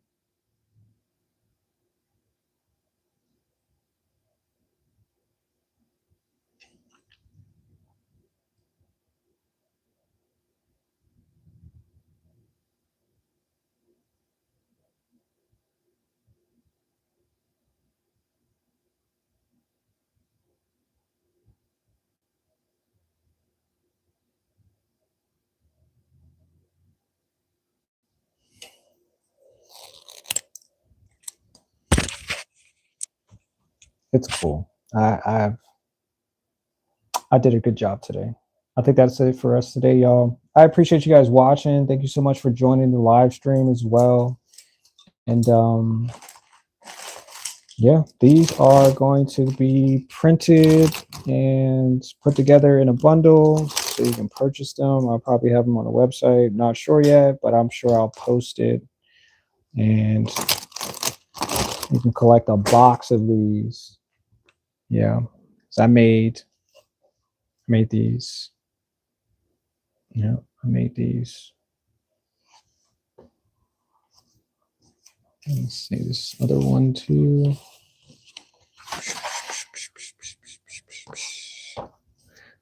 It's cool. I did a good job today. I think that's it for us today, y'all. I appreciate you guys watching. Thank you so much for joining the live stream as well. And yeah, these are going to be printed and put together in a bundle so you can purchase them. I'll probably have them on the website. Not sure yet, but I'm sure I'll post it. And you can collect a box of these. Yeah. So I made these. Yeah, I made these. Let me see this other one too.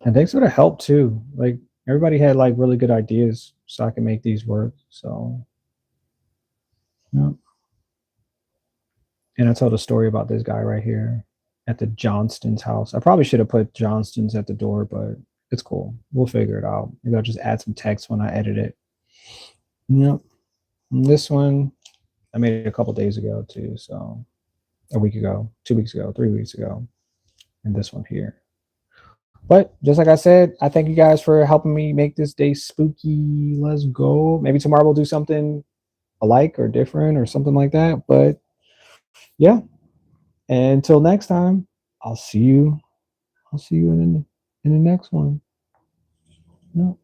And thanks for the help too. Like everybody had like really good ideas so I can make these work. So yeah. And I told a story about this guy right here at the Johnston's house. I probably should have put Johnston's at the door, but it's cool. We'll figure it out. Maybe I'll just add some text when I edit it. Yep. And this one I made it a couple days ago too. So a week ago, 2 weeks ago, 3 weeks ago. And this one here. But just like I said, I thank you guys for helping me make this day spooky. Let's go. Maybe tomorrow we'll do something alike or different or something like that. But yeah. And until next time, I'll see you in the next one. No.